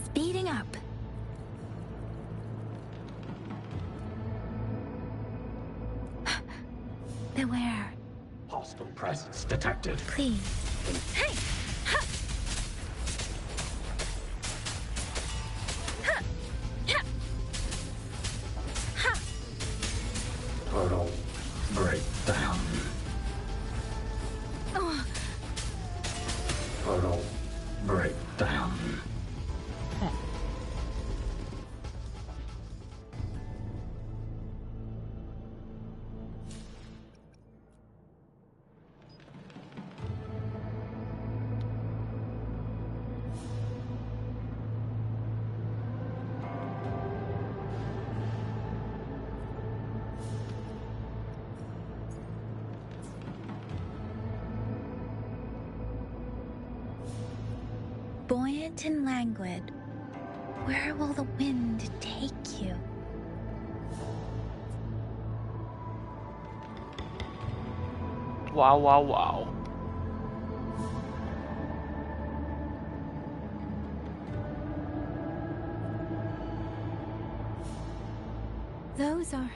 Speeding up. Beware. Hostile presence detected. Please. Hey! Ha! Ha! Ha! Ha! Portal breakdown. Oh. Portal breakdown. Buoyant and languid. Where will the wind take you? Wow, wow, wow. Those are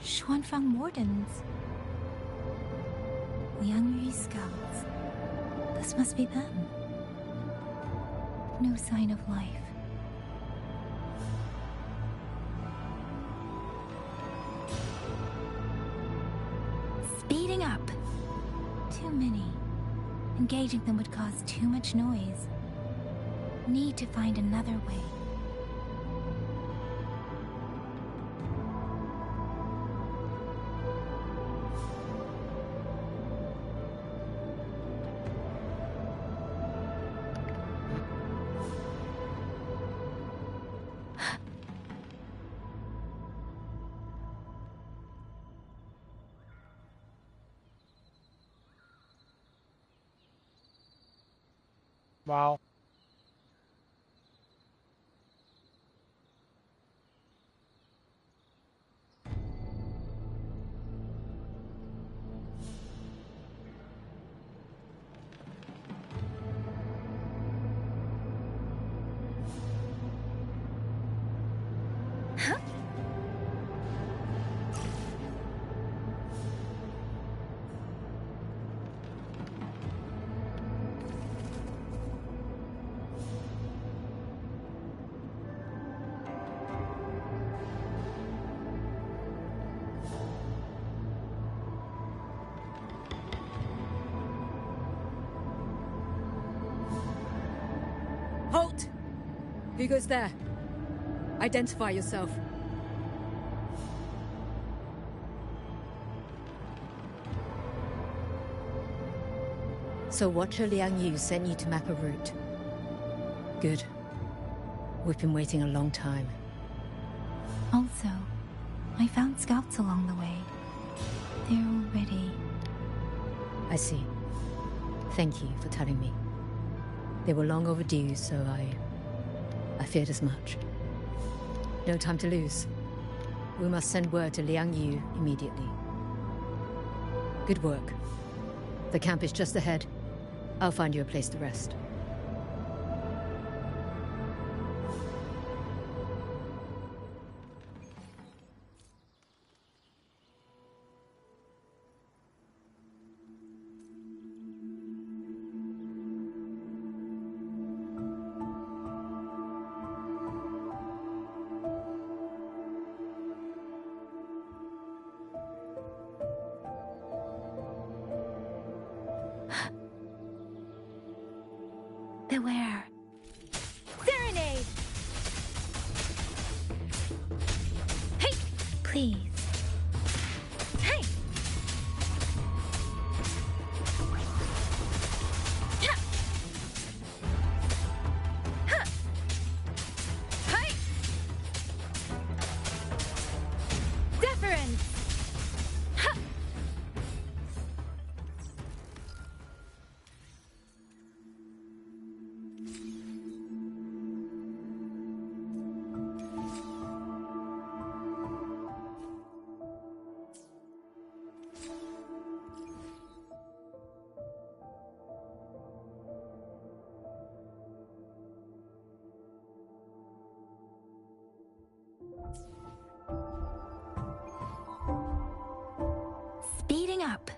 Xuanfang Mordens. Liang Yu's scouts. This must be them. No sign of life. Speeding up. Too many. Engaging them would cause too much noise. Need to find another way. Wow. Halt! Who goes there? Identify yourself. So Watcher Liang Yu sent you to map a route. Good. We've been waiting a long time. Also, I found scouts along the way. They're already... I see. Thank you for telling me. They were long overdue, so I feared as much. No time to lose. We must send word to Liang Yu immediately. Good work. The camp is just ahead. I'll find you a place to rest. Beware. Serenade! Hey! Please. Hey! Ha! Ha! Hey! Deference! Ha! Speeding up.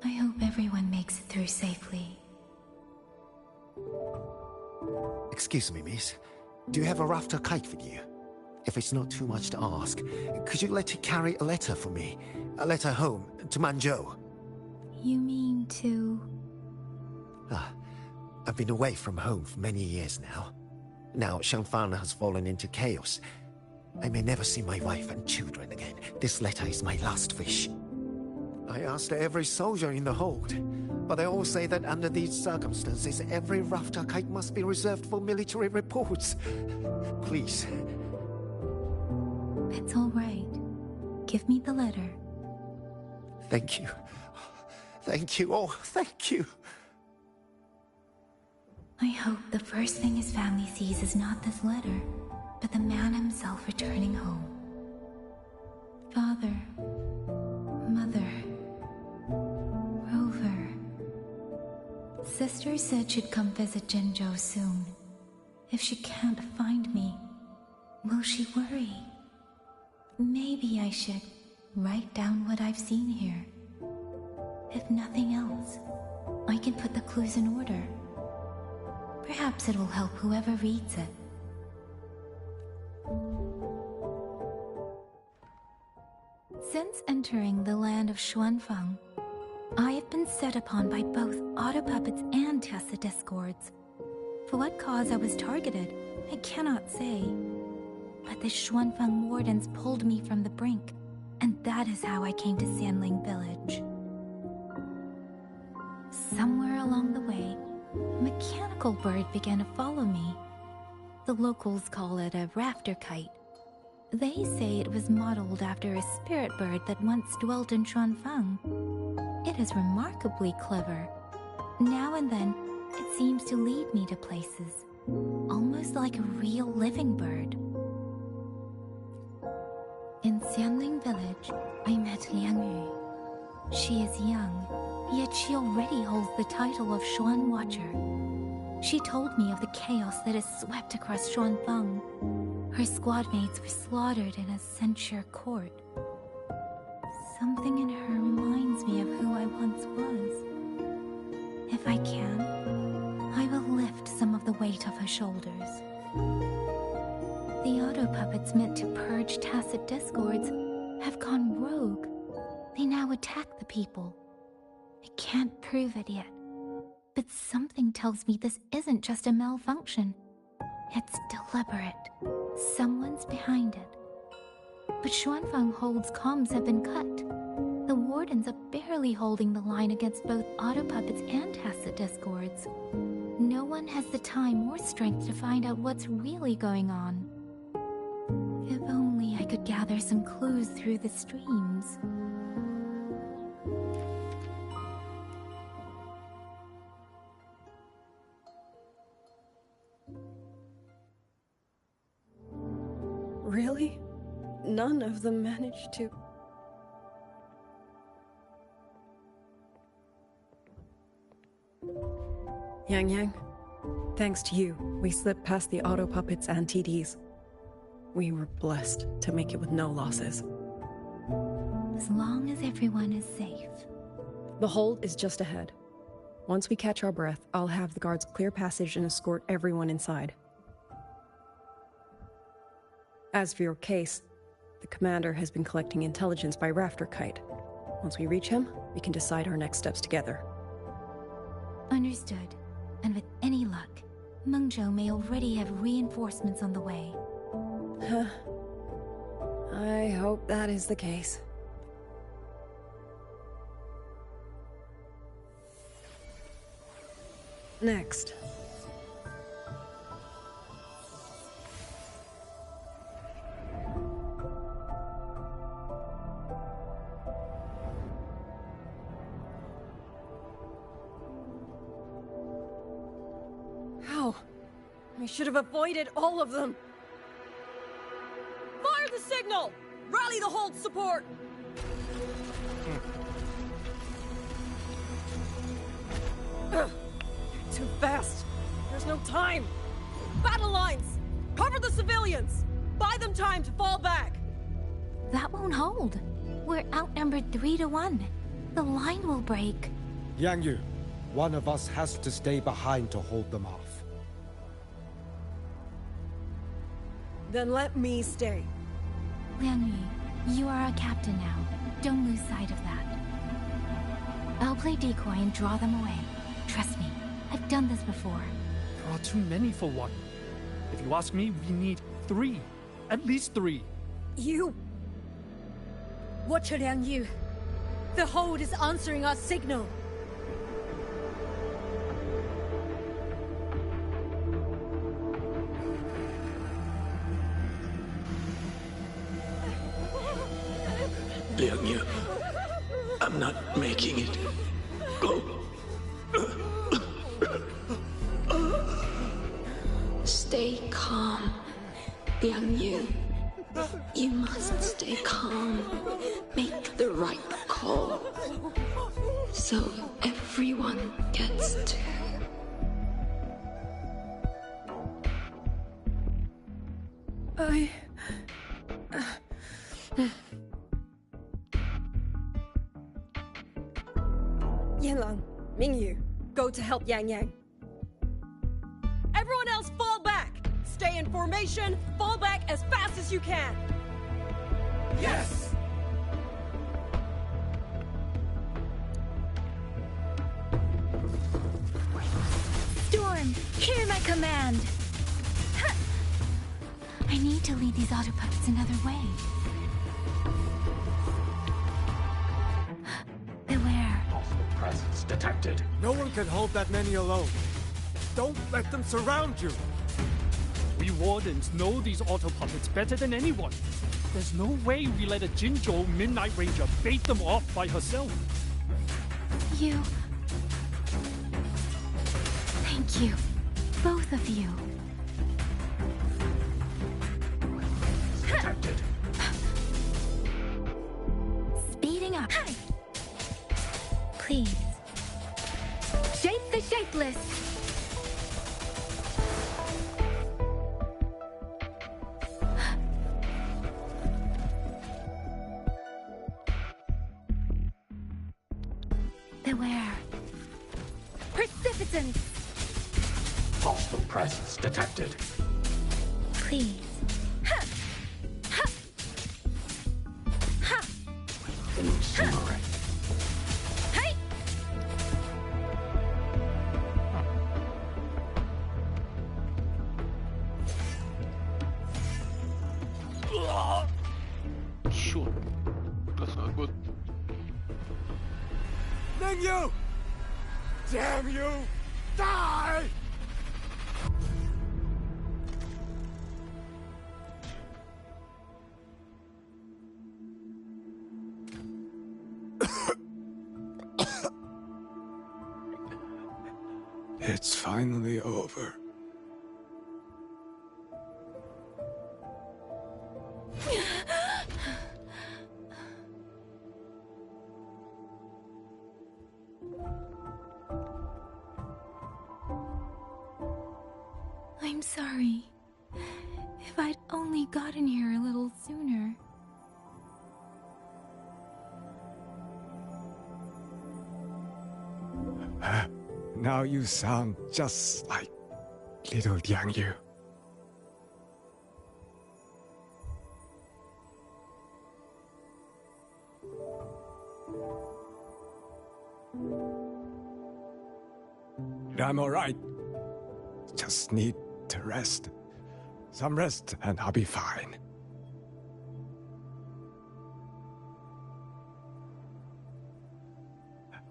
I hope everyone makes it through safely. Excuse me, miss. Do you have a rafter kite with you? If it's not too much to ask, could you let it carry a letter for me? A letter home, to Mengzhou. You mean to... I've been away from home for many years now. Now Shangfang has fallen into chaos. I may never see my wife and children again. This letter is my last wish. I asked every soldier in the hold, but they all say that under these circumstances, every rafter kite must be reserved for military reports. Please. It's all right. Give me the letter. Thank you. Thank you. Oh, thank you. I hope the first thing his family sees is not this letter, but the man himself returning home. Father, Mother, Rover. Sister said she'd come visit Jinzhou soon. If she can't find me, will she worry? Maybe I should write down what I've seen here. If nothing else, I can put the clues in order. Perhaps it will help whoever reads it. Since entering the land of Xuanfang, I have been set upon by both auto puppets and Tessa discords. For what cause I was targeted, I cannot say. But the Xuanfang wardens pulled me from the brink, and that is how I came to Sanling village. Somewhere along the magical bird began to follow me. The locals call it a rafter kite. They say it was modeled after a spirit bird that once dwelt in Xuanfang. It is remarkably clever. Now and then, it seems to lead me to places, almost like a real living bird. In Xianling village, I met Liang Yu. She is young, yet she already holds the title of Xuan Watcher. She told me of the chaos that has swept across Xuanfang. Her squad mates were slaughtered in a censure court. Something in her reminds me of who I once was. If I can, I will lift some of the weight of her shoulders. The auto puppets meant to purge tacit discords have gone rogue. They now attack the people. I can't prove it yet, but something tells me this isn't just a malfunction. It's deliberate. Someone's behind it. But Xuanfang Hold's comms have been cut. The wardens are barely holding the line against both auto puppets and tacit discords. No one has the time or strength to find out what's really going on. If only I could gather some clues through the streams. Really? None of them managed to... Yang, thanks to you, we slipped past the auto puppets and TDs. We were blessed to make it with no losses. As long as everyone is safe. The hold is just ahead. Once we catch our breath, I'll have the guards clear passage and escort everyone inside. As for your case, the commander has been collecting intelligence by Rafter Kite. Once we reach him, we can decide our next steps together. Understood. And with any luck, Mengzhou may already have reinforcements on the way. Huh. I hope that is the case. Next. How? I should have avoided all of them. Fire the signal! Rally the hold support! Ugh. Too fast. There's no time. Battle lines! Cover the civilians! Buy them time to fall back! That won't hold. We're outnumbered 3-1. The line will break. Yang Yu, one of us has to stay behind to hold them off. Then let me stay. Liang Yu, you are our captain now. Don't lose sight of that. I'll play decoy and draw them away. Trust me, I've done this before. There are too many for one. If you ask me, we need 3. At least 3. You! Watcher Liang Yu. The hold is answering our signal. Liang Yu, I'm not making it. Go. Stay calm, Liang Yu. You must stay calm. Make the right call. So everyone gets to. Yanlang, Mingyu, go to help Yang Yang. Everyone else fall back! Stay in formation, fall back as fast as you can! Yes! Storm, hear my command! Ha! I need to lead these auto puppets another way. Beware. Hostile presence detected. No one can hold that many alone. Don't let them surround you! We wardens know these auto puppets better than anyone. There's no way we let a Jinzhou Midnight Ranger bait them off by herself. You... Thank you. Both of you. Detected. Speeding up. Please. Shape the shapeless! Beware. Precipitance! Hostile presence detected. Please. Incinerate. Hey! Shoot. That's not good. Mengzhou! Damn you! Die! It's finally over. I'm sorry. If I'd only gotten here a little sooner. Now you sound just like little Liang Yu. I'm alright. Just need to rest. Some rest and I'll be fine.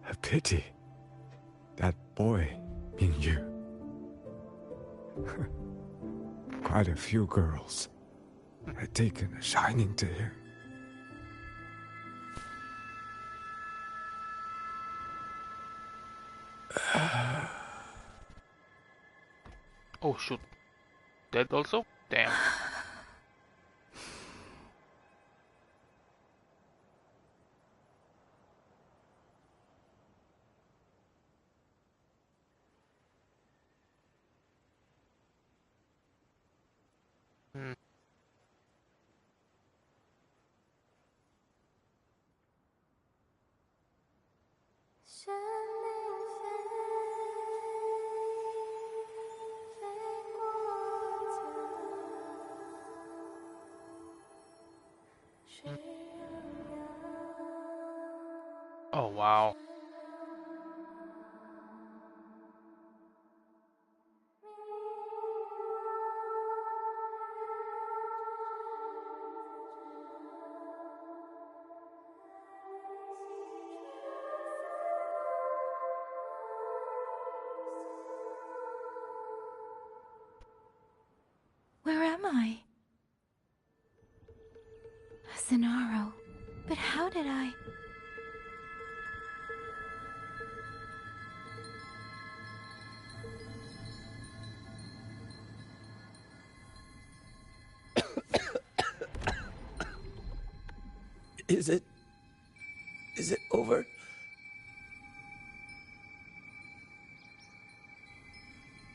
A pity. That boy, Mingyu. Quite a few girls had taken a shining to him. Oh shoot. Dead also? Damn. Hmm. Oh wow. Where am I? Cenaro. But how did I... Is it over?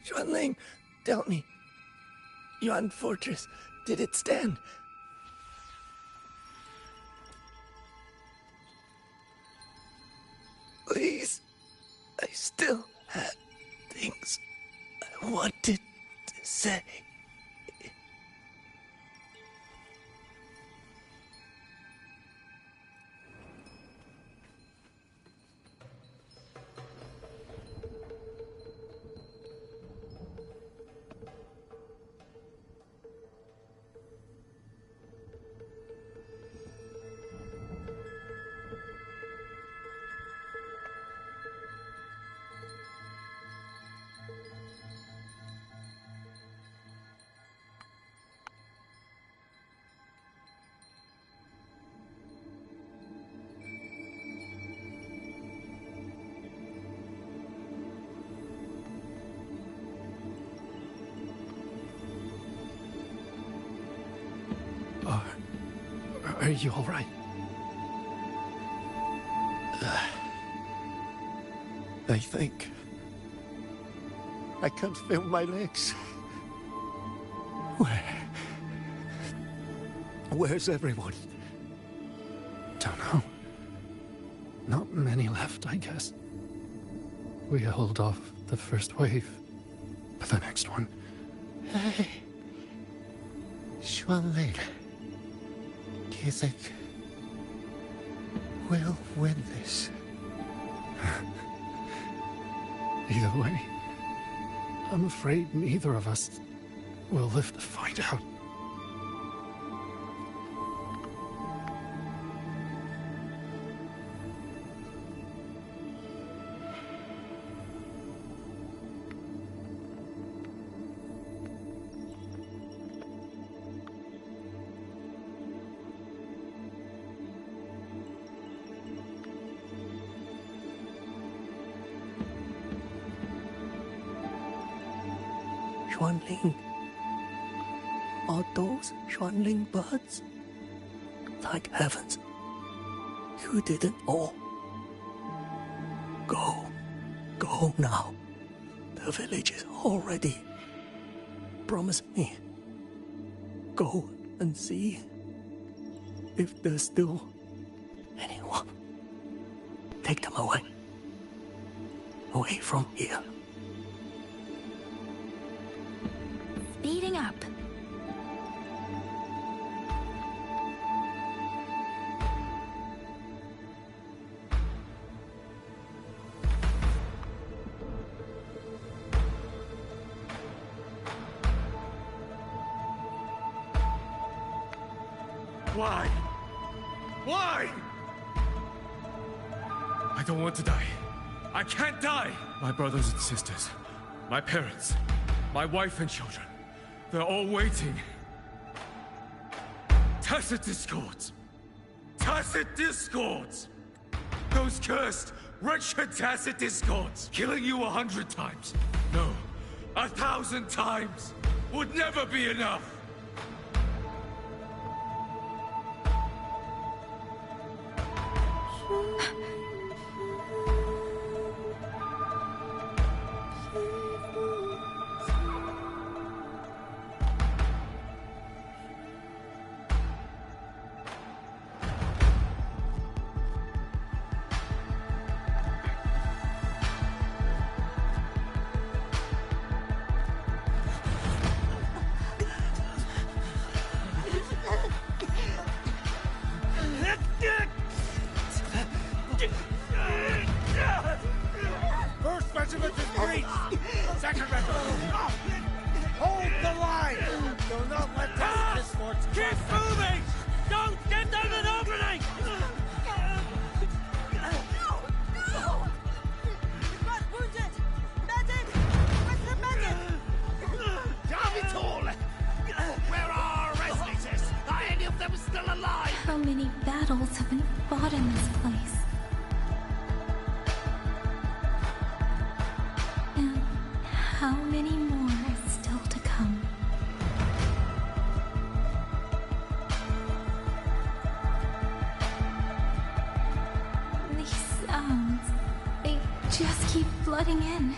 Xuanling, tell me. Yuan Fortress, did it stand? Please, I still had things I wanted to say. Are you all right? I think I can't feel my legs. Where's everyone? Don't know. Not many left, I guess. We held off the first wave, but the next one... Hey, Xuanling, do you think we'll win this? Either way, I'm afraid neither of us will live to find out. Xuanling. Are those Xuanling birds? Thank heavens. You didn't all. Go now. The village is all ready. Promise me. Go and see if there's still anyone. Take them away. Away from here. Speeding up. Why? Why? I don't want to die. I can't die! My brothers and sisters, my parents, my wife and children, they're all waiting. Tacit discords! Tacit discords! Those cursed, wretched tacit discords! Killing you 100 times, no, 1,000 times, would never be enough! First regiment is breached! Second regiment! Hold the line! Do not let the discords Keep moving! Don't get them an opening! Wounded! Medic! Where's the medic? Javitol! Where are our rescuers? Are any of them still alive? How many battles have been fought in this place? And how many more are still to come? These sounds, they just keep flooding in.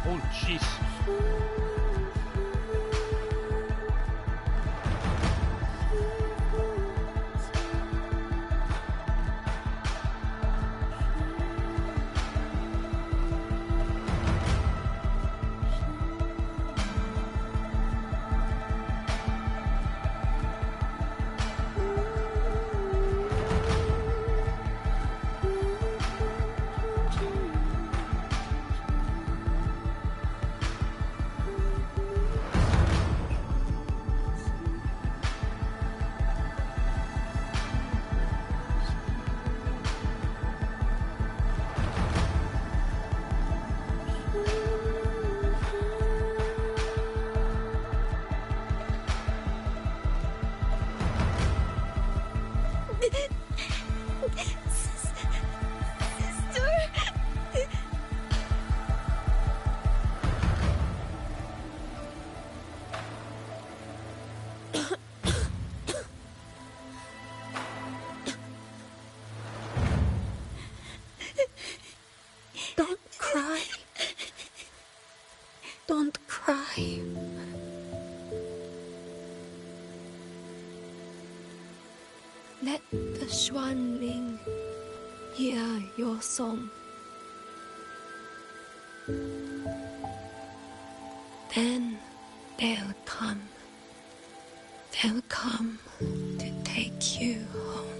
Oh, jeez. Let the Xuanling hear your song. Then they'll come. They'll come to take you home.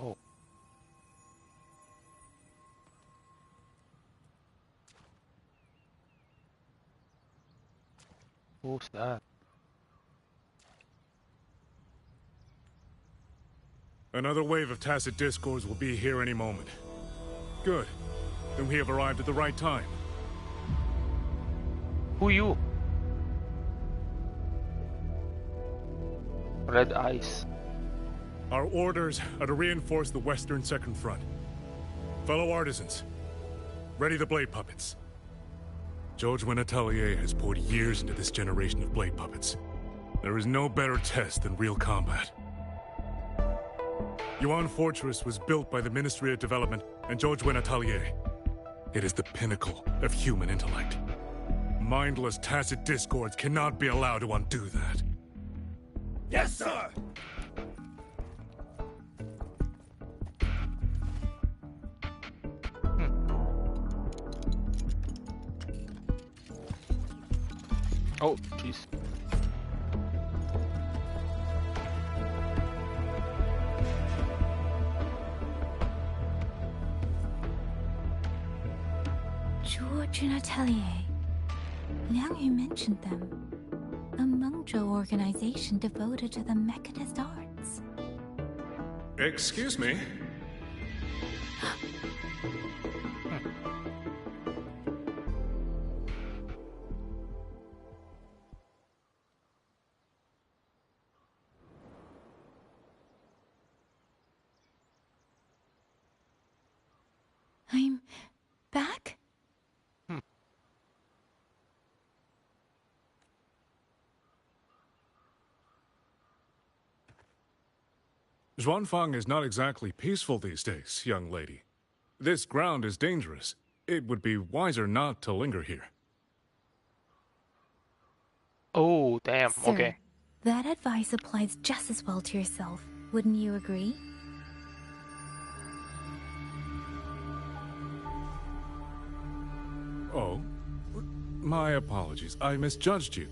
Oh. Who's that? Another wave of tacit discords will be here any moment. Good. Then we have arrived at the right time. Who you? Red eyes. Our orders are to reinforce the Western Second Front. Fellow artisans, ready the blade puppets. Zhou Atelier has poured years into this generation of blade puppets. There is no better test than real combat. Yuan Fortress was built by the Ministry of Development and Zhou Atelier. It is the pinnacle of human intellect. Mindless tacit discords cannot be allowed to undo that. Yes, sir! Oh, jeez. George and Atelier. Now you mentioned them. A Mengzhou organization devoted to the mechanist arts. Excuse me? I'm back? Xuanfang is not exactly peaceful these days, young lady. This ground is dangerous. It would be wiser not to linger here. Oh, damn. Sir, Okay. that advice applies just as well to yourself. Wouldn't you agree? Oh? My apologies. I misjudged you.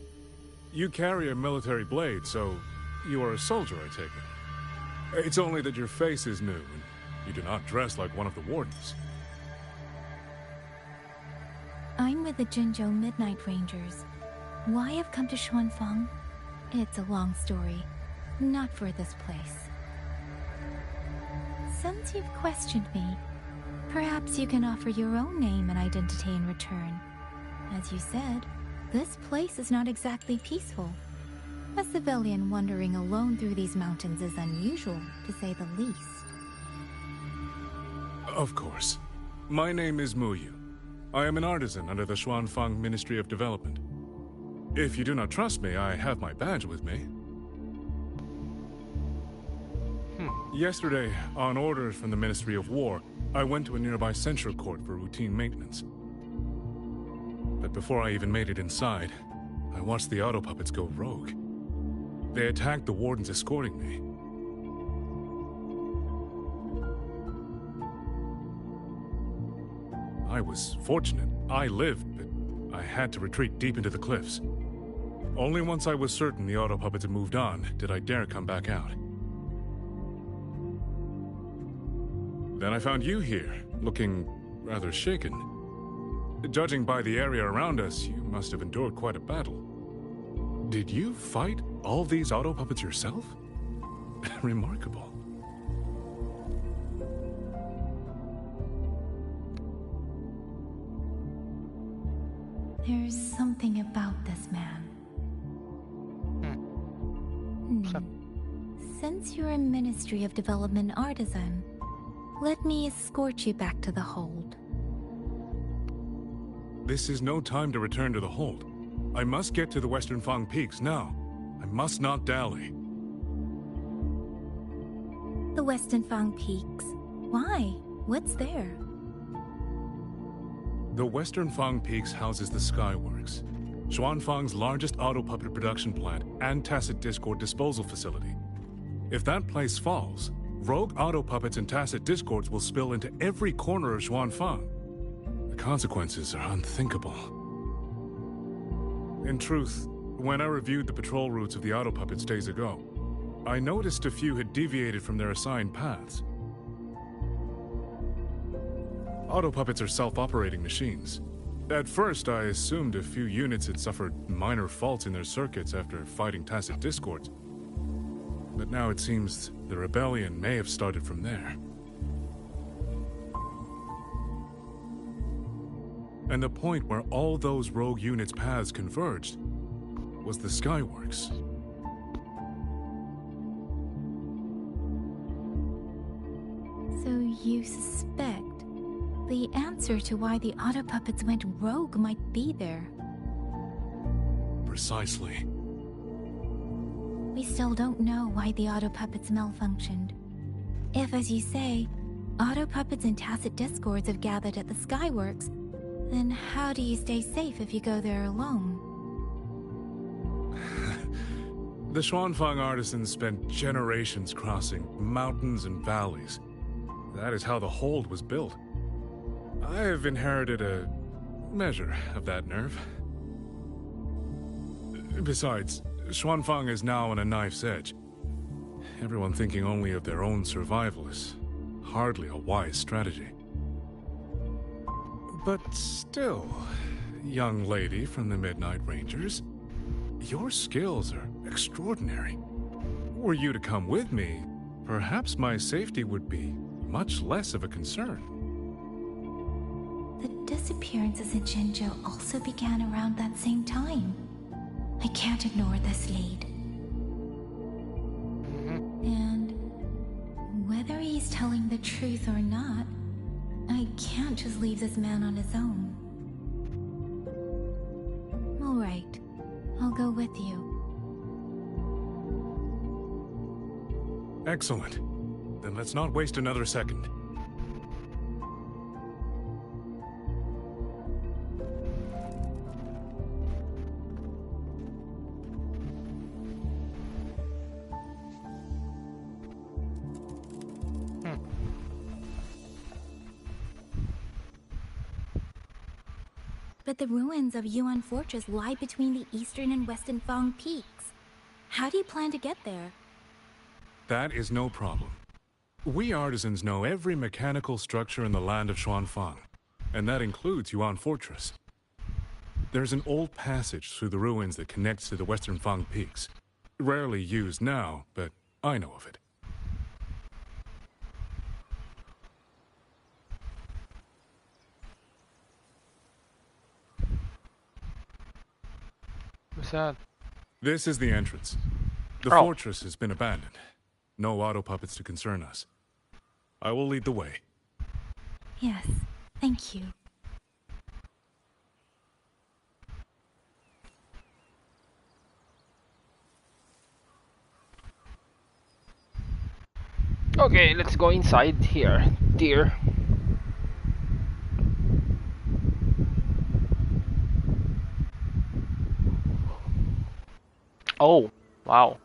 You carry a military blade, so you are a soldier, I take it. It's only that your face is new, and you do not dress like one of the wardens. I'm with the Jinzhou Midnight Rangers. Why I've come to Xuanfang? It's a long story. Not for this place. Since you've questioned me, perhaps you can offer your own name and identity in return. As you said, this place is not exactly peaceful. A civilian wandering alone through these mountains is unusual, to say the least. Of course. My name is Muyu. I am an artisan under the Xuanfang Ministry of Development. If you do not trust me, I have my badge with me. Yesterday, on orders from the Ministry of War, I went to a nearby censure court for routine maintenance. But before I even made it inside, I watched the auto puppets go rogue. They attacked the wardens escorting me. I was fortunate. I lived, but I had to retreat deep into the cliffs. Only once I was certain the auto puppets had moved on did I dare come back out. Then I found you here, looking rather shaken. Judging by the area around us, you must have endured quite a battle. Did you fight all these auto puppets yourself? Remarkable. There's something about this man. Since you're a Ministry of Development artisan, let me escort you back to the hold. This is no time to return to the hold. I must get to the Western Fang Peaks now. I must not dally. The Western Fang Peaks? Why? What's there? The Western Fang Peaks houses the Skyworks, Xuanfang's largest auto puppet production plant and tacit discord disposal facility. If that place falls, rogue auto puppets and tacit discords will spill into every corner of Xuanfang. The consequences are unthinkable. In truth, when I reviewed the patrol routes of the auto puppets days ago, I noticed a few had deviated from their assigned paths. Auto puppets are self-operating machines. At first, I assumed a few units had suffered minor faults in their circuits after fighting tacit discords. But now it seems the rebellion may have started from there. And the point where all those rogue units' paths converged was the Skyworks. So you suspect the answer to why the auto puppets went rogue might be there? Precisely. We still don't know why the auto puppets malfunctioned. If, as you say, auto puppets and tacit discords have gathered at the Skyworks, then how do you stay safe if you go there alone? The Xuanfang artisans spent generations crossing mountains and valleys. That is how the hold was built. I have inherited a measure of that nerve. Besides, Xuanfang is now on a knife's edge. Everyone thinking only of their own survival is hardly a wise strategy. But still, young lady from the Midnight Rangers, your skills are extraordinary. Were you to come with me, perhaps my safety would be much less of a concern. The disappearances in Jinzhou also began around that same time. I can't ignore this lead. And whether he's telling the truth or not, I can't just leave this man on his own. All right, I'll go with you. Excellent. Then let's not waste another second. But the ruins of Yuan Fortress lie between the eastern and western Fang peaks. How do you plan to get there? That is no problem. We artisans know every mechanical structure in the land of Xuanfang, and that includes Yuan Fortress. There's an old passage through the ruins that connects to the western Fang peaks. Rarely used now, but I know of it. What's that? This is the entrance. The Oh. fortress has been abandoned. No auto puppets to concern us. I will lead the way. Yes, thank you. Okay, let's go inside here, dear. Oh, wow.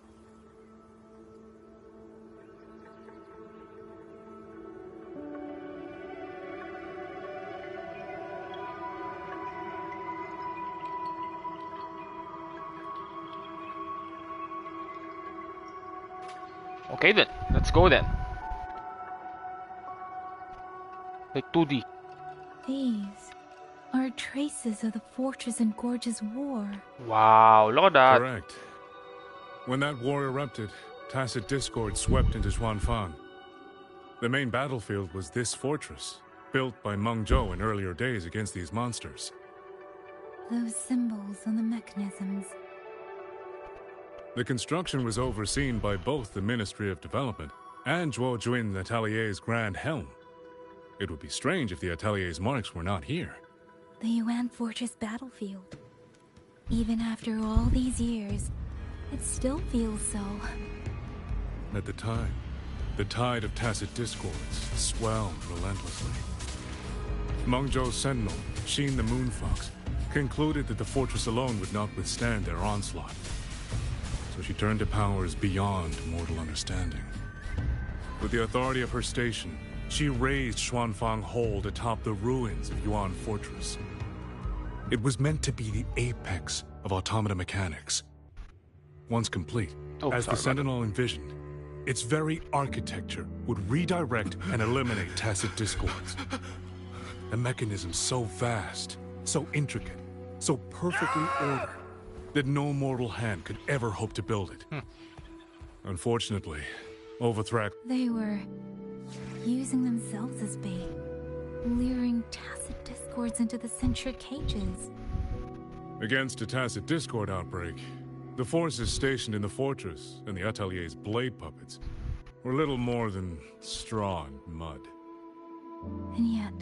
Okay then, let's go then. Like 2D. These are traces of the Fortress and Gorge's war. Wow, look at that. Correct. When that war erupted, tacit discord swept into Xuanfang. The main battlefield was this fortress, built by Mengzhou in earlier days against these monsters. Those symbols on the mechanisms. The construction was overseen by both the Ministry of Development and Zhuo Jun Atelier's Grand Helm. It would be strange if the Atelier's marks were not here. The Yuan Fortress battlefield. Even after all these years, it still feels so. At the time, the tide of tacit discords swelled relentlessly. Mengzhou's sentinel, Xin the Moonfox, concluded that the fortress alone would not withstand their onslaught. So she turned to powers beyond mortal understanding. With the authority of her station, she raised Xuanfang Hold atop the ruins of Yuan Fortress. It was meant to be the apex of automata mechanics. Once complete, as the Sentinel envisioned, its very architecture would redirect and eliminate tacit discords. A mechanism so vast, so intricate, so perfectly ordered, that no mortal hand could ever hope to build it. Unfortunately, Overthrak... They were using themselves as bait, luring tacit discords into the centric cages. Against a tacit discord outbreak, the forces stationed in the fortress and the Atelier's blade puppets were little more than straw and mud. And yet,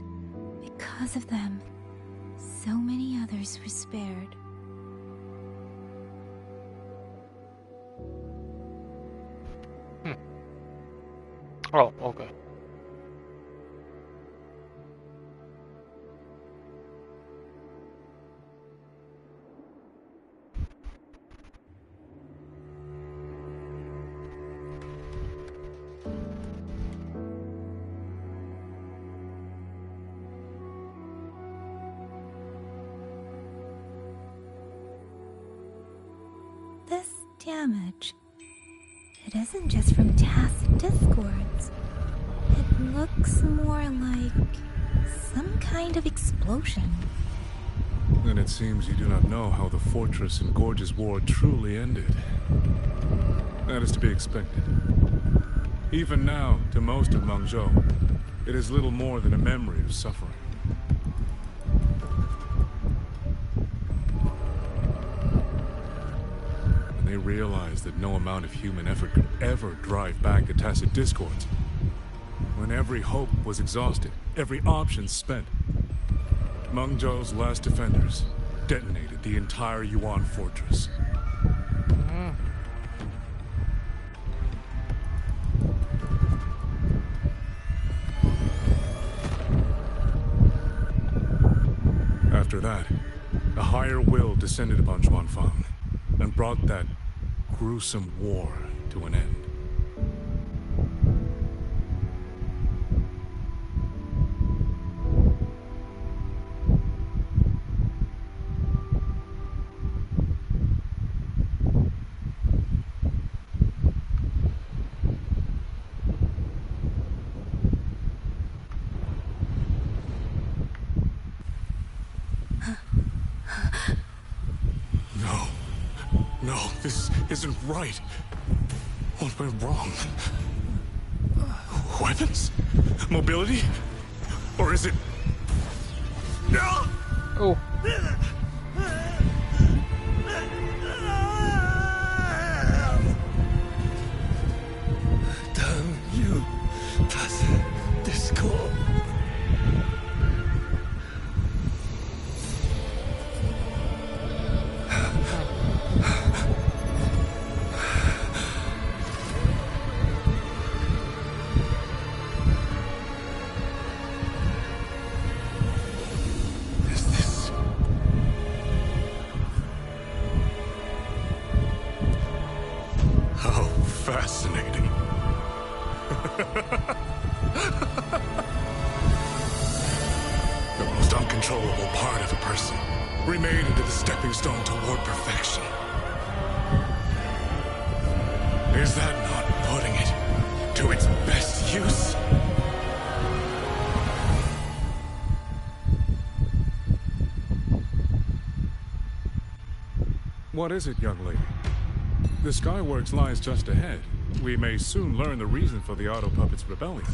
because of them, so many others were spared. Oh, okay. This damage, it isn't just from tacit discords. It looks more like some kind of explosion. Then it seems you do not know how the Fortress and Gorge's war truly ended. That is to be expected. Even now, to most of Mengzhou, it is little more than a memory of suffering. When they realized that no amount of human effort could ever drive back the tacit discords, when every hope was exhausted, every option spent, Mengzhou's last defenders detonated the entire Yuan Fortress. After that, a higher will descended upon Xuanfang and brought that gruesome war to an end. No, this isn't right. What went wrong? Weapons? Mobility? Or is it... No! Oh. Damn you, Tacit Discord. How fascinating. The most uncontrollable part of a person, remade into the stepping stone toward perfection. Is that not putting it to its best use? What is it, young lady? The Skyworks lies just ahead. We may soon learn the reason for the Auto Puppet's rebellion.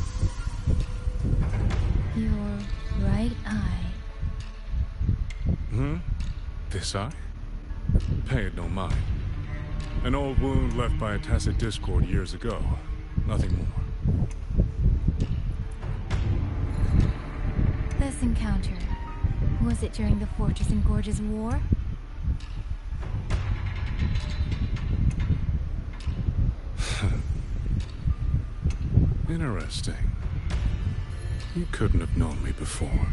Your right eye. This eye? Pay it no mind. An old wound left by a Tacit Discord years ago. Nothing more. This encounter, was it during the Fortress and Gorges War? Interesting. You couldn't have known me before.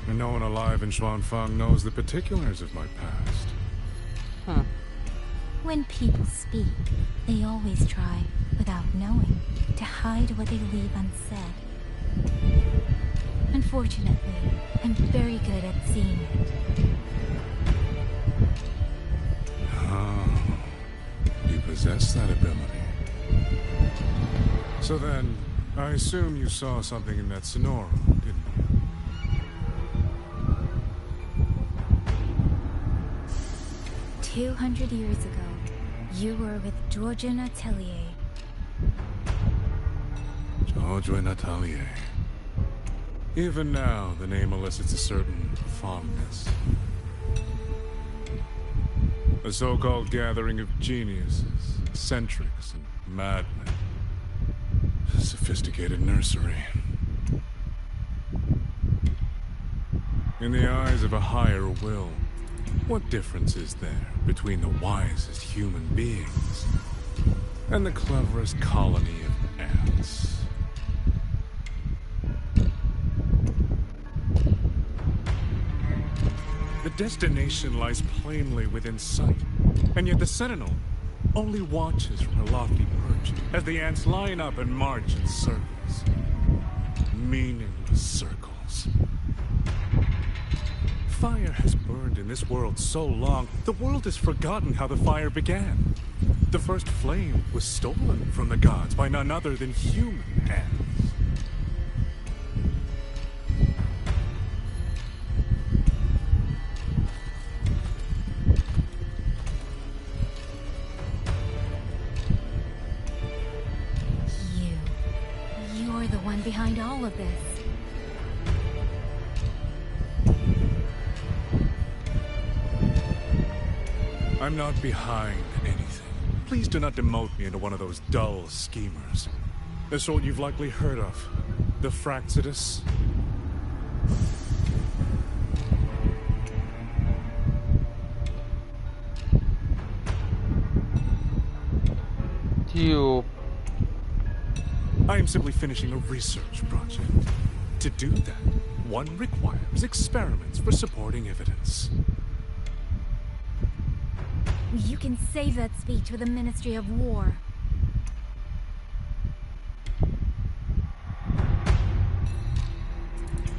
And no one alive in Xuanfang knows the particulars of my past. When people speak, they always try, without knowing, to hide what they leave unsaid. Unfortunately, I'm very good at seeing it. Oh, you possess that ability. So then, I assume you saw something in that Sonora, didn't you? 200 years ago, you were with Georgian Atelier. Georgian Atelier. Even now, the name elicits a certain fondness. A so-called gathering of geniuses, eccentrics, and madmen. A sophisticated nursery. In the eyes of a higher will, what difference is there between the wisest human beings and the cleverest colony of ants? The destination lies plainly within sight, and yet the Sentinel only watches from her lofty perch as the ants line up and march in circles. Meaningless circles. Fire has burned in this world so long, the world has forgotten how the fire began. The first flame was stolen from the gods by none other than human hands. You're the one behind all of this. I'm not behind anything. Please do not demote me into one of those dull schemers. The sort you've likely heard of. The Fraxidus. I am simply finishing a research project. To do that, one requires experiments for supporting evidence. You can save that speech with the Ministry of War.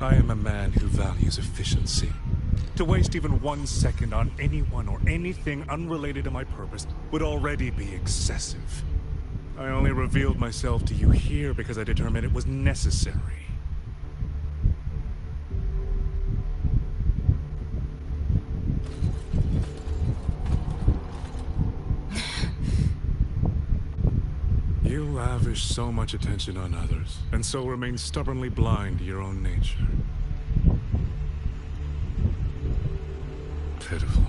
I am a man who values efficiency. To waste even 1 second on anyone or anything unrelated to my purpose would already be excessive. I only revealed myself to you here because I determined it was necessary. You lavish so much attention on others, and so remain stubbornly blind to your own nature. Pitiful.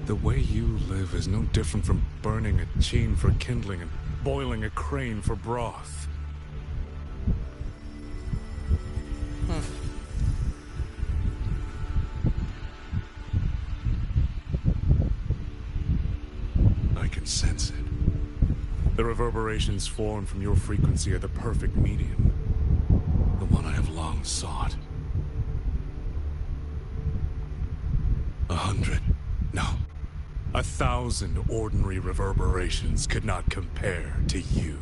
The way you live is no different from burning a chain for kindling and boiling a crane for broth. I can sense it. The reverberations formed from your frequency are the perfect medium. The one I have long sought. 100, no, 1,000 ordinary reverberations could not compare to you.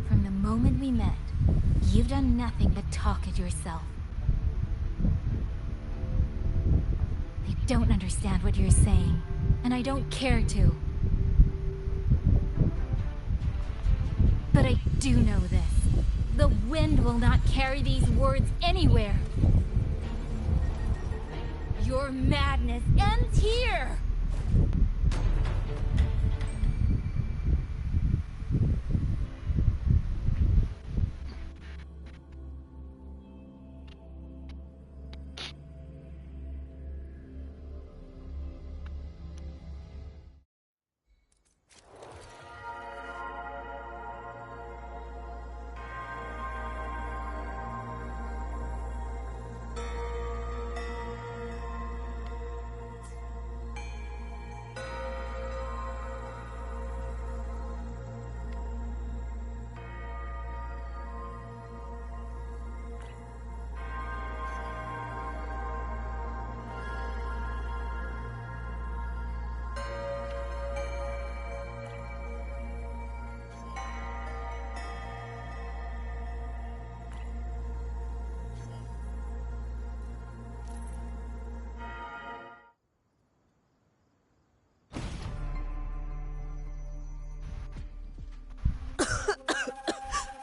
From the moment we met, you've done nothing but talk at yourself. I don't understand what you're saying, and I don't care to. But I do know this. The wind will not carry these words anywhere. Your madness ends here!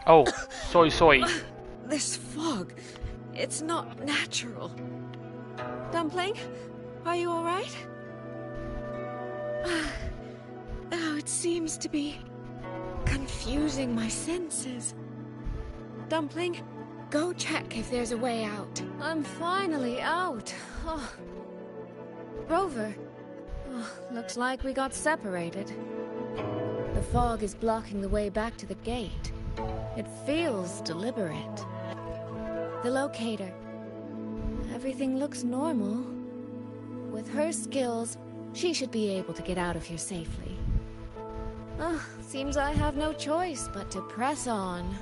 Oh, soy. This fog, it's not natural. Dumpling, are you alright? Oh, it seems to be confusing my senses. Dumpling, go check if there's a way out. I'm finally out. Oh. Rover. Oh, looks like we got separated. The fog is blocking the way back to the gate. It feels deliberate. The locator. Everything looks normal. With her skills, she should be able to get out of here safely. Seems I have no choice but to press on.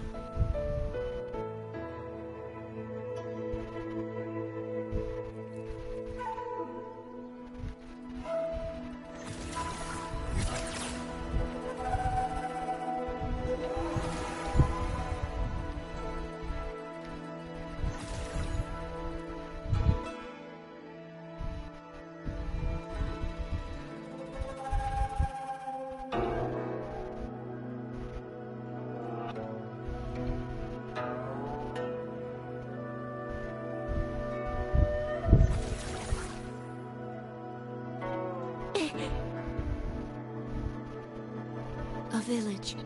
A village.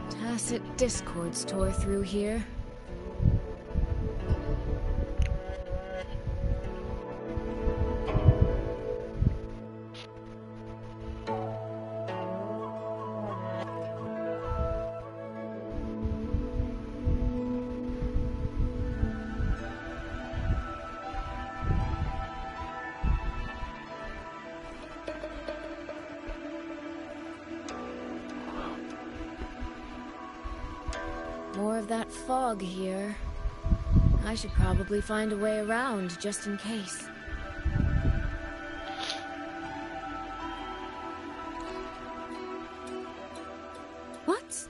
Tacit discords tore through here. More of that fog here. I should probably find a way around, just in case. What?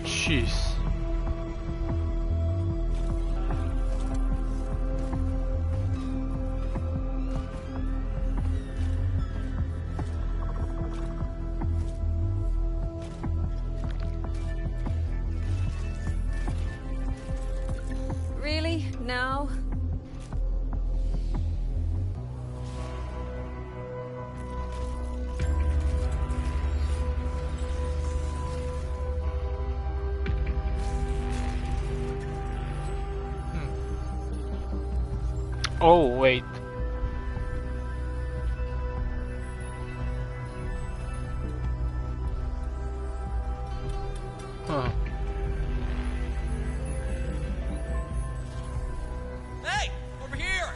Jeez. Really? Now? Oh, wait. Huh. Hey! Over here!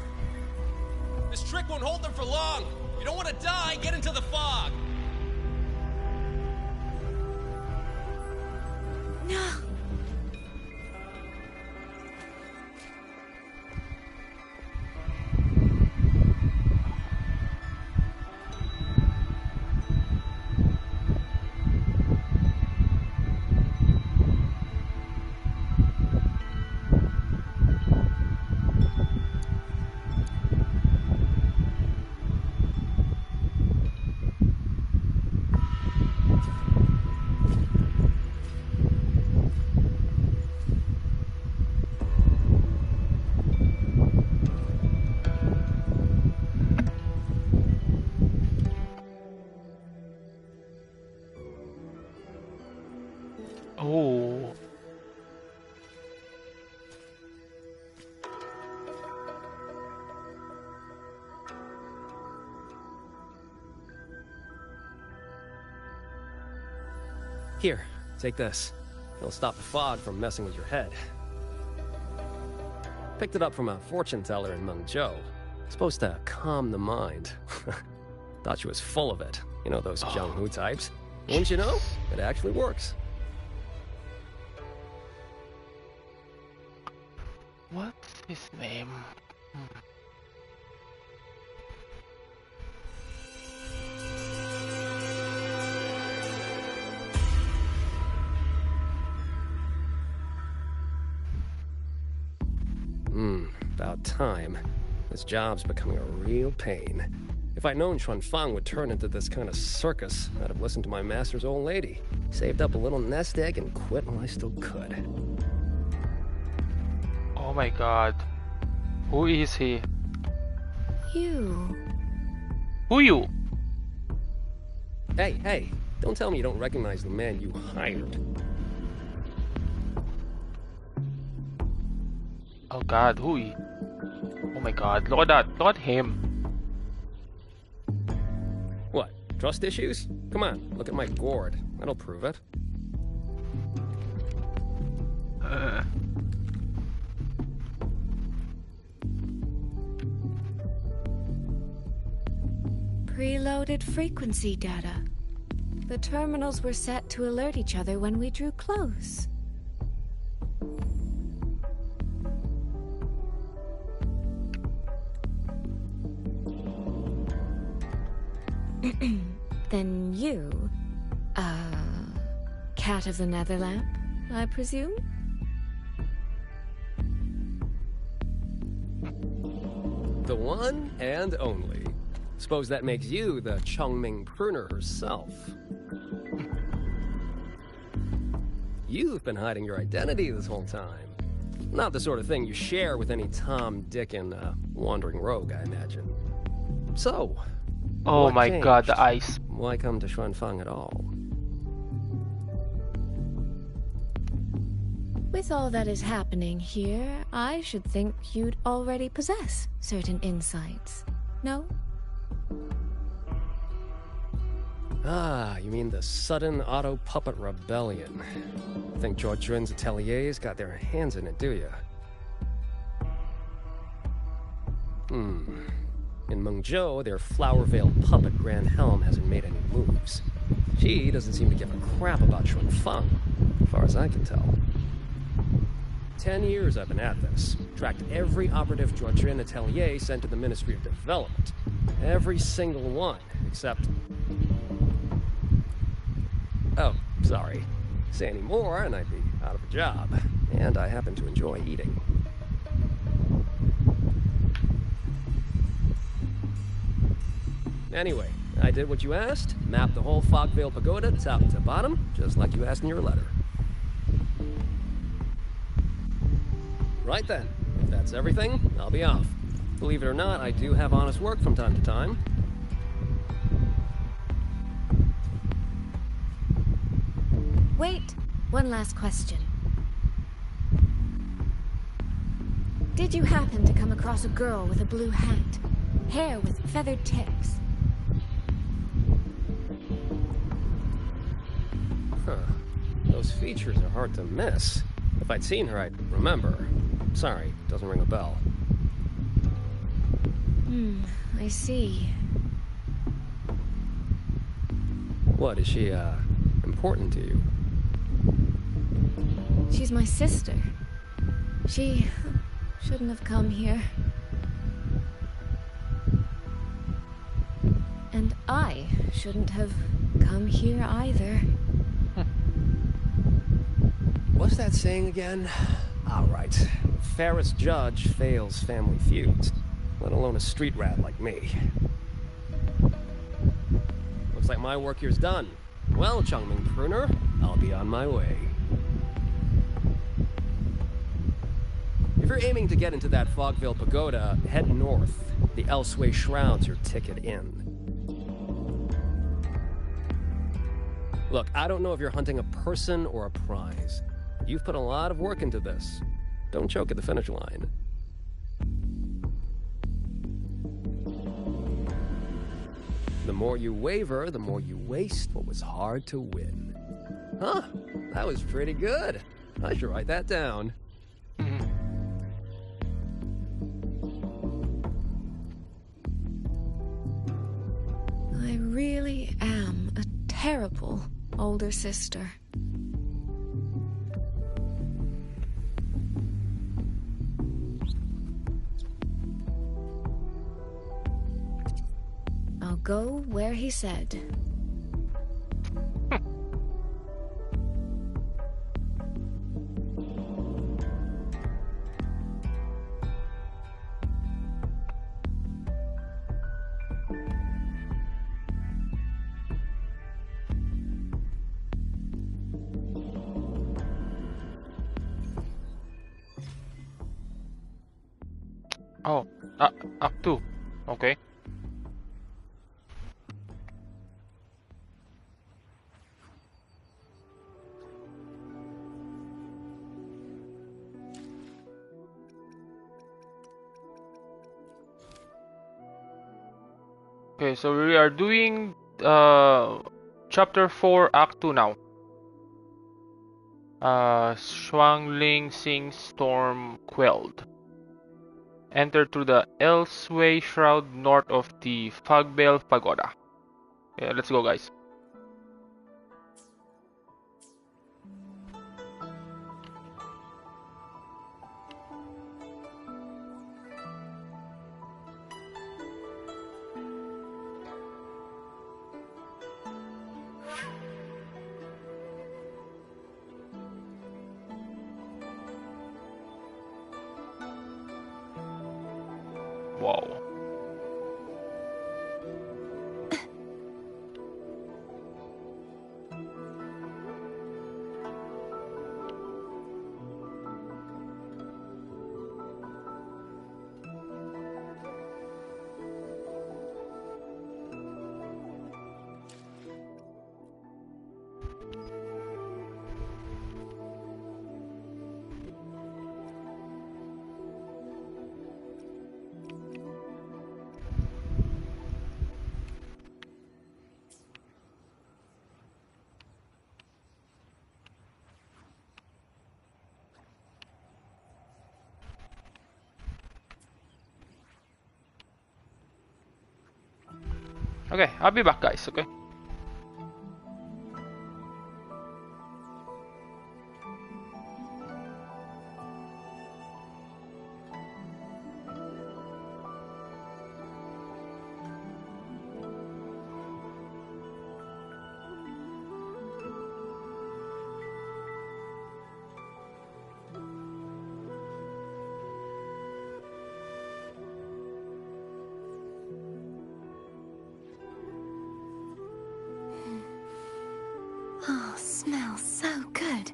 This trick won't hold them for long. You don't want to die, get into the fog. No. Oh. Here, take this. It'll stop the fog from messing with your head. Picked it up from a fortune teller in Mengzhou. Supposed to calm the mind. Thought she was full of it. You know those Jianghu types. Wouldn't you know? It actually works. What's his name? About time. This job's becoming a real pain. If I'd known Xuanfang would turn into this kind of circus, I'd have listened to my master's old lady. Saved up a little nest egg and quit while I still could. Oh my god. Who is he? You. Who you? Hey, don't tell me you don't recognize the man you hired. Oh god, who he? Oh my god, look at that, look at him. What, trust issues? Come on, look at my gourd. That'll prove it. Preloaded frequency data. The terminals were set to alert each other when we drew close. Then you, cat of the Netherlamp, I presume? The one and only. Suppose that makes you the Chongming pruner herself. You've been hiding your identity this whole time. Not the sort of thing you share with any Tom, Dick, and wandering rogue, I imagine. So, oh what my changed? god, the ice. Why come to Xuanfang at all? With all that is happening here, I should think you'd already possess certain insights. No? Ah, you mean the sudden auto-puppet rebellion. Think George Jun's ateliers got their hands in it, do you? In Mengzhou, their flower-veiled puppet Grand Helm hasn't made any moves. She doesn't seem to give a crap about Xuanfang, as far as I can tell. 10 years I've been at this. Tracked every operative Juatrin Atelier sent to the Ministry of Development. Every single one, except... Oh, sorry. Say any more and I'd be out of a job. And I happen to enjoy eating. Anyway, I did what you asked. Mapped the whole Fogvale Pagoda top to bottom, just like you asked in your letter. Right then. If that's everything, I'll be off. Believe it or not, I do have honest work from time to time. Wait, one last question. Did you happen to come across a girl with a blue hat? Hair with feathered tips? Huh. Those features are hard to miss. If I'd seen her, I'd remember. Sorry, doesn't ring a bell. I see. What, is she, important to you? She's my sister. She shouldn't have come here. And I shouldn't have come here either. What's that saying again? All right. Fairest judge fails family feuds, let alone a street rat like me. Looks like my work here's done. Well, Chungming Pruner, I'll be on my way. If you're aiming to get into that Fogvale Pagoda, head north. The Elseway Shroud's your ticket in. Look, I don't know if you're hunting a person or a prize. You've put a lot of work into this. Don't choke at the finish line. The more you waver, the more you waste what was hard to win. Huh? That was pretty good. I should write that down. I really am a terrible older sister. I'll go where he said. Oh, Act 2. Okay. Okay, so we are doing Chapter 4, Act 2 now. Shuangling Sing's storm quelled. Enter through the Elseway Shroud north of the Fogvale Pagoda. Yeah, let's go, guys. Wow. Okay, I'll be back, guys, okay? Oh, smells so good.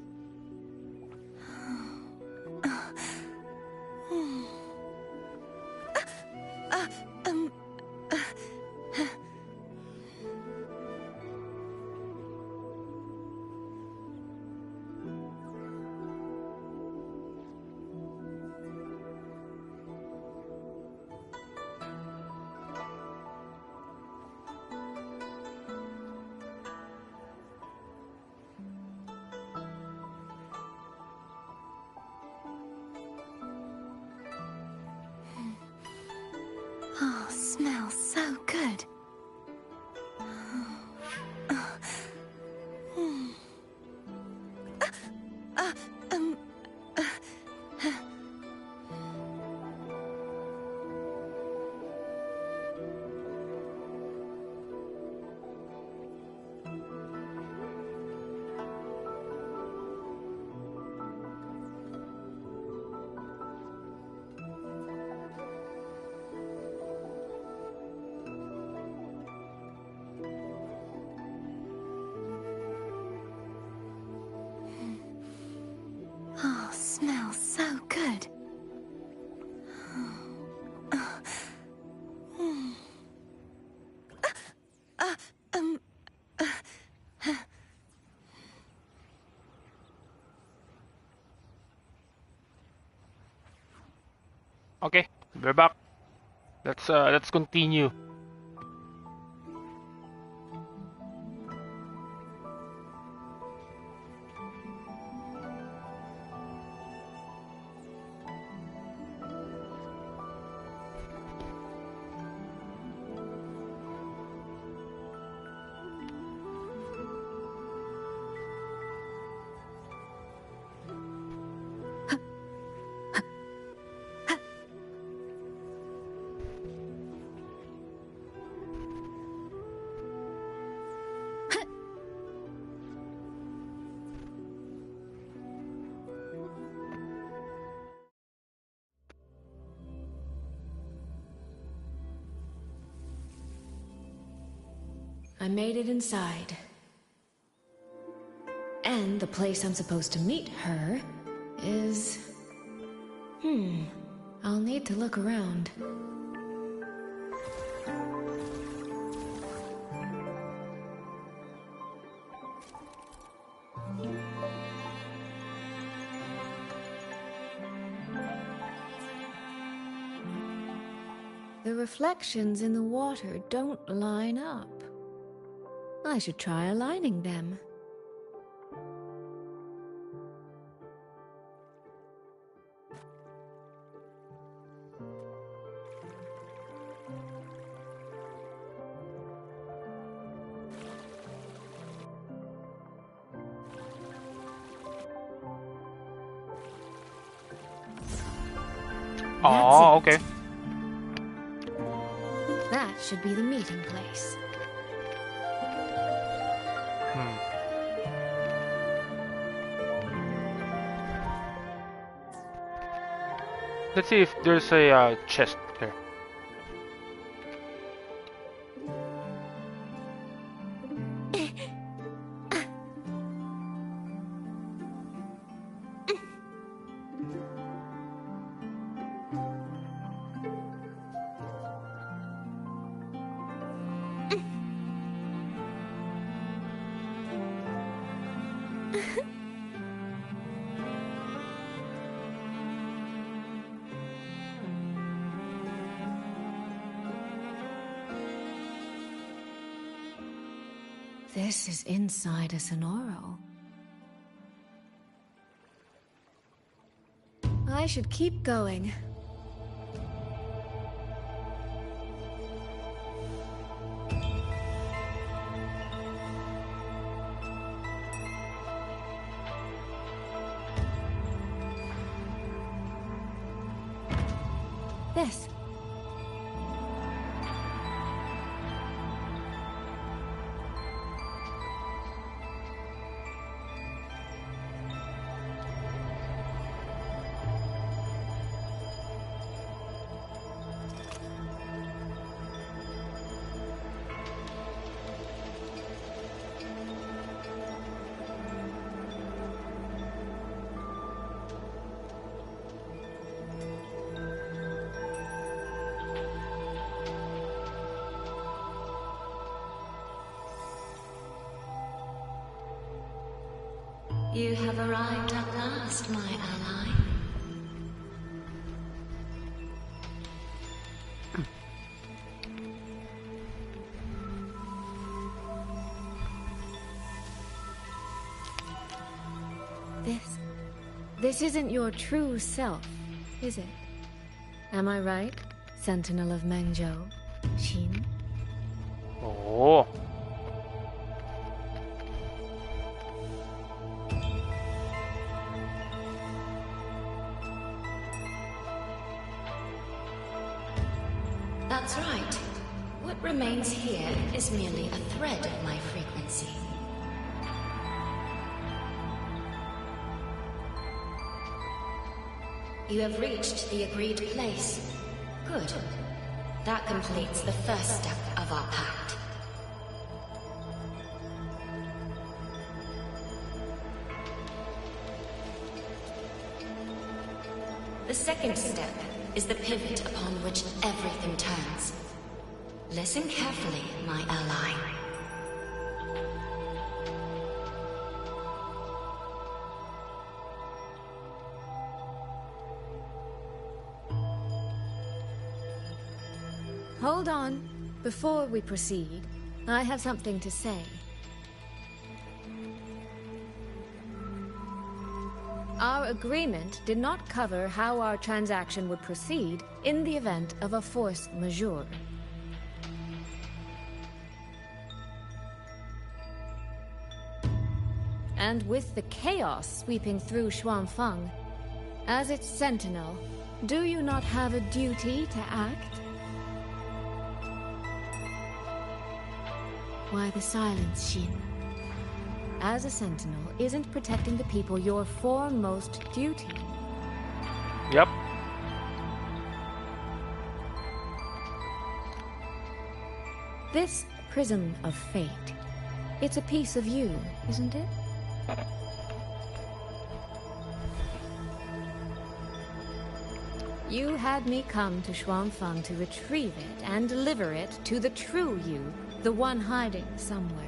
Oh, smells so good. Oh, smells so good. Okay, we're back. Let's continue. I made it inside. And the place I'm supposed to meet her is... I'll need to look around. The reflections in the water don't line up. I should try aligning them. Oh, okay. That should be the meeting place. Let's see if there's a chest there. This is inside a Sonoro. I should keep going. This. You have arrived at last, my ally. This isn't your true self, is it? Am I right, Sentinel of Mengzhou, Xin? Oh. That's right. What remains here is merely a thread of my frequency. You have reached the agreed place. Good. That completes the first step of our pact. The second step is the pivot upon which everything turns. Listen carefully, my ally. Hold on. Before we proceed, I have something to say. Our agreement did not cover how our transaction would proceed in the event of a force majeure. And with the chaos sweeping through Xuanfang, as its sentinel, do you not have a duty to act? Why the silence, Xin? As a sentinel, isn't protecting the people your foremost duty? Yep. This prism of fate, it's a piece of you, isn't it? You had me come to Xuanfang to retrieve it and deliver it to the true you, the one hiding somewhere.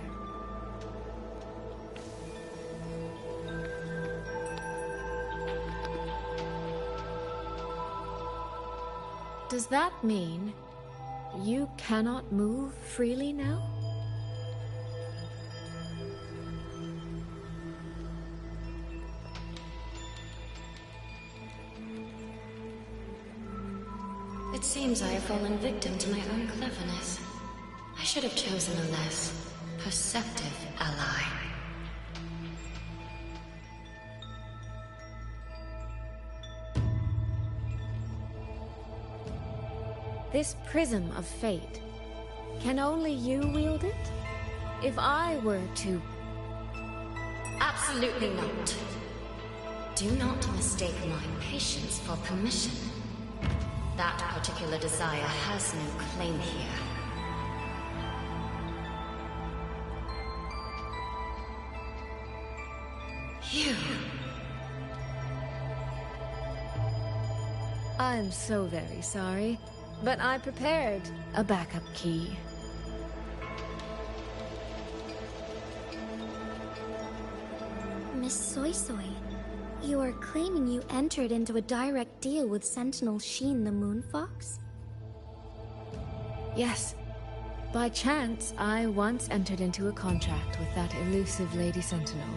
Does that mean you cannot move freely now? It seems I have fallen victim to my own cleverness. I should have chosen a less perceptive ally. This prism of fate, can only you wield it? If I were to... Absolutely not. Do not mistake my patience for permission. That particular desire has no claim here. You... I'm so very sorry, but I prepared a backup key. Miss Soy Soy, you are claiming you entered into a direct deal with Sentinel Xin the Moon Fox? Yes. By chance, I once entered into a contract with that elusive Lady Sentinel.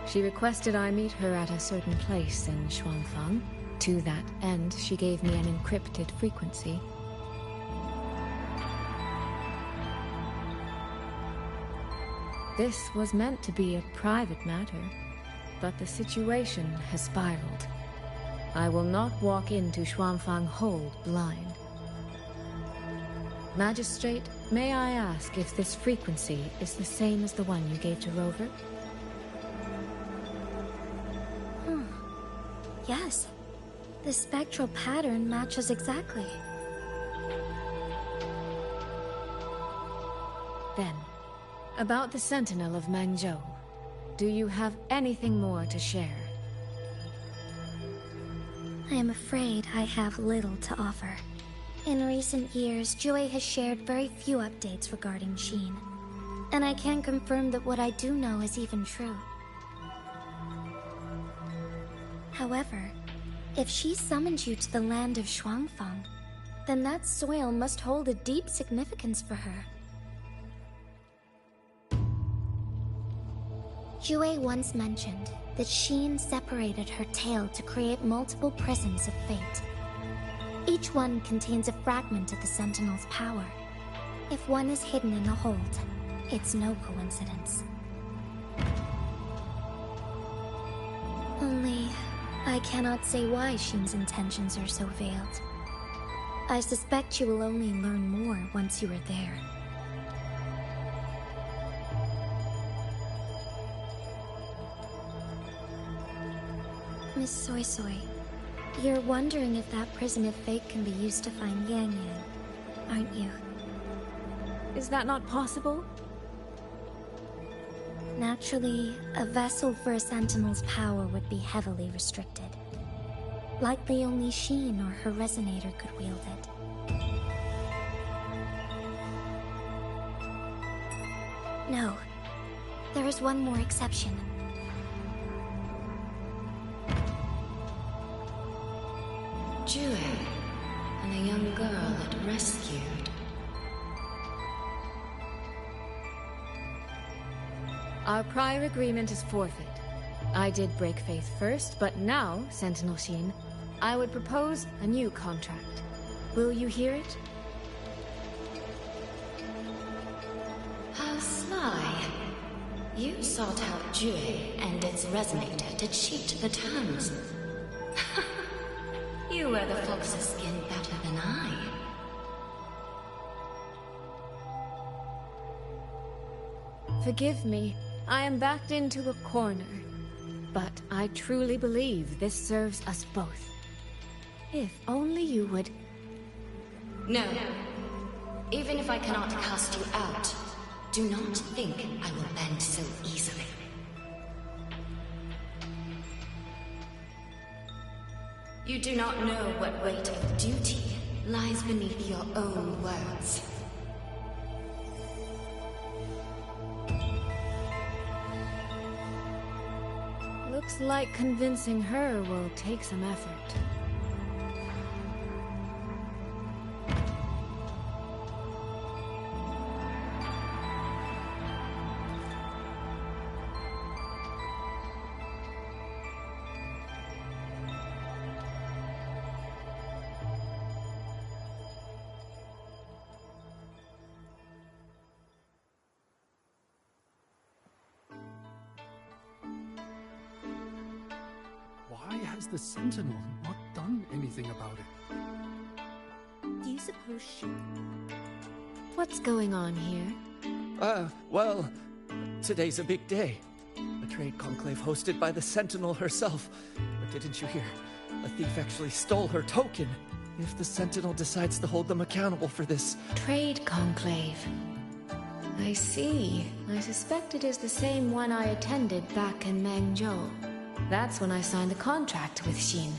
She requested I meet her at a certain place in Xuanfang. To that end, she gave me an encrypted frequency. This was meant to be a private matter, but the situation has spiraled. I will not walk into Xuanfang Hold blind. Magistrate, may I ask if this frequency is the same as the one you gave to Rover? Yes. The spectral pattern matches exactly. Then, about the Sentinel of Mengzhou, do you have anything more to share? I am afraid I have little to offer. In recent years, Joy has shared very few updates regarding Xin. And I can't confirm that what I do know is even true. However, if she summoned you to the land of Shuangfang, then that soil must hold a deep significance for her. Yue once mentioned that Xin separated her tail to create multiple prisms of fate. Each one contains a fragment of the Sentinel's power. If one is hidden in the hold, it's no coincidence. Only, I cannot say why Xin's intentions are so veiled. I suspect you will only learn more once you are there. Miss Soy Soy, you're wondering if that prism of fate can be used to find Yang Yang, aren't you? Is that not possible? Naturally, a vessel for a Sentinel's power would be heavily restricted. Likely only Xin or her resonator could wield it. No. There is one more exception. Jue, and a young girl it rescued. Our prior agreement is forfeit. I did break faith first, but now, Sentinel Xin, I would propose a new contract. Will you hear it? How sly. You sought out Jue and its resonator to cheat the terms. You wear the fox's skin better than I. Forgive me. I am backed into a corner. But I truly believe this serves us both. If only you would... No. Even if I cannot cast you out, do not think I will bend so easily. You do not know what weight of duty lies beneath your own words. Looks like convincing her will take some effort. Why has the Sentinel not done anything about it? Do you suppose she... What's going on here? Well, today's a big day. A trade conclave hosted by the Sentinel herself. But didn't you hear? A thief actually stole her token. If the Sentinel decides to hold them accountable for this... Trade conclave. I see. I suspect it is the same one I attended back in Mengzhou. That's when I signed the contract with Xin.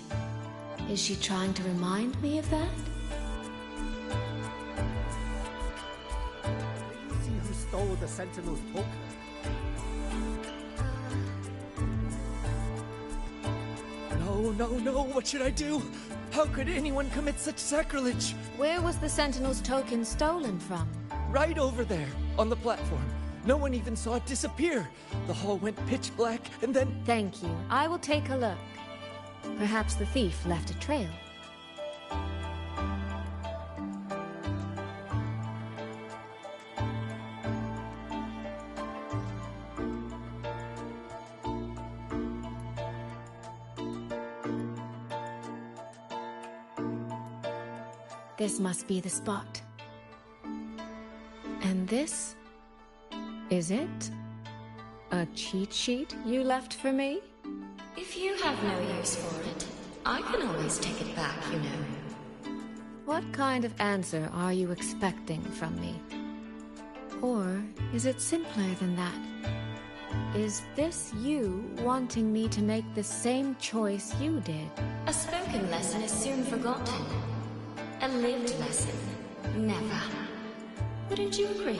Is she trying to remind me of that? See who stole the Sentinel's token? No, what should I do? How could anyone commit such sacrilege? Where was the Sentinel's token stolen from? Right over there, on the platform. No one even saw it disappear. The hall went pitch black, and then... Thank you. I will take a look. Perhaps the thief left a trail. This must be the spot. And this... is it? A cheat sheet you left for me? If you have no use for it, I can always take it back, you know. What kind of answer are you expecting from me? Or is it simpler than that? Is this you wanting me to make the same choice you did? A spoken lesson is soon forgotten. A lived lesson, never. Wouldn't you agree?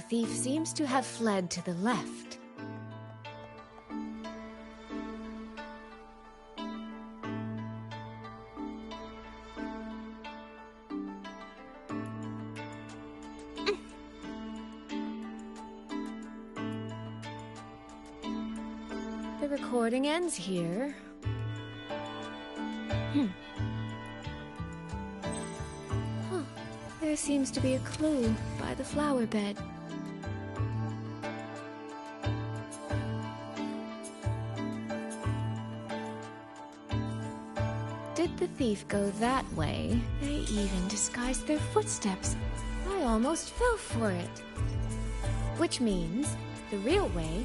thief seems to have fled to the left. The recording ends here. Huh. There seems to be a clue by the flower bed. Did the thief go that way? They even disguised their footsteps. I almost fell for it. Which means the real way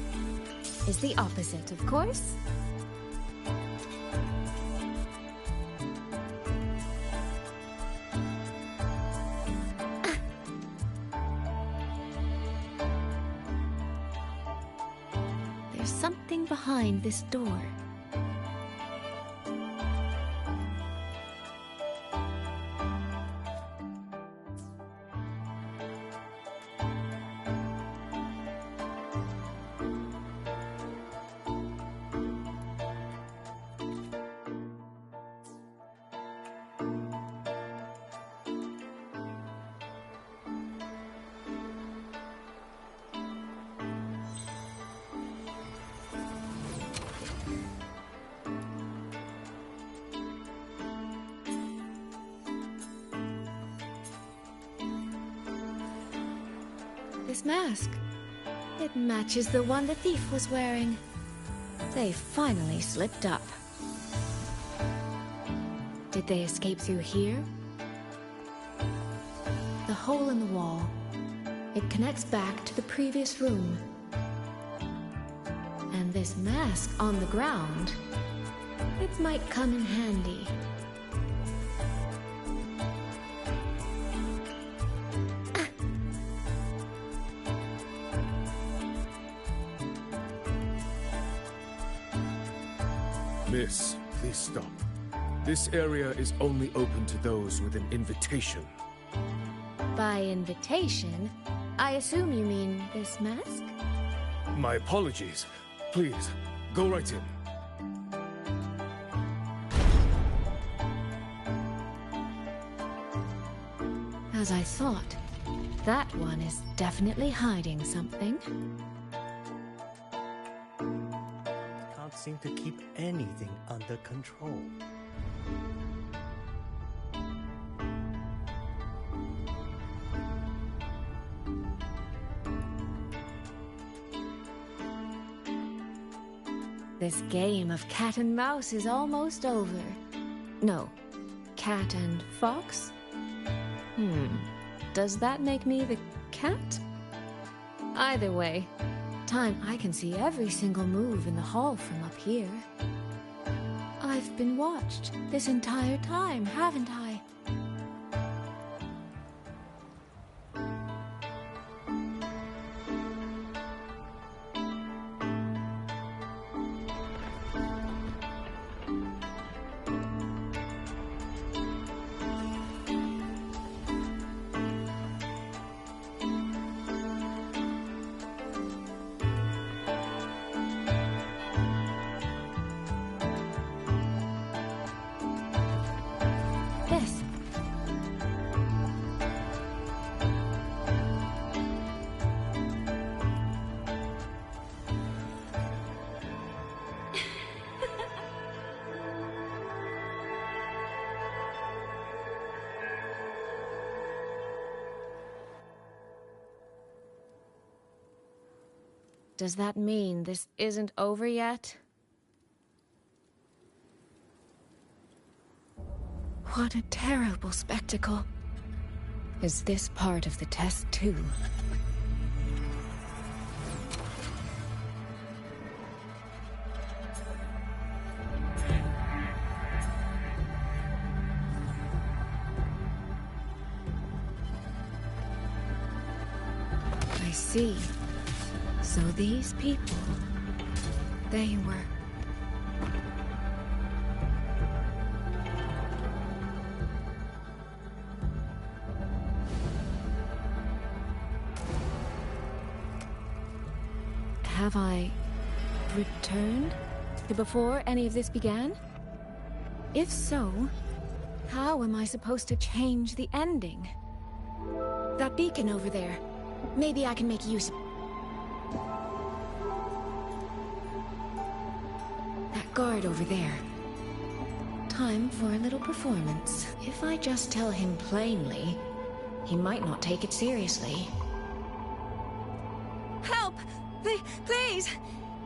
is the opposite, of course. There's something behind this door. This mask. It matches the one the thief was wearing. They finally slipped up. Did they escape through here? The hole in the wall. It connects back to the previous room. And this mask on the ground, it might come in handy. Miss, please stop. This area is only open to those with an invitation. By invitation, I assume you mean this mask? My apologies. Please, go right in. As I thought, that one is definitely hiding something. Can't seem to keep anything under control. This game of cat and mouse is almost over. No, cat and fox? Does that make me the cat? Either way, time I can see every single move in the hall from up here. I've been watched this entire time, haven't I? Does that mean this isn't over yet? What a terrible spectacle. Is this part of the test too? I see. So these people, they were... Have I returned to before any of this began? If so, how am I supposed to change the ending? That beacon over there. Maybe I can make use of it. That guard over there. Time for a little performance. If I just tell him plainly, he might not take it seriously. Help! Please!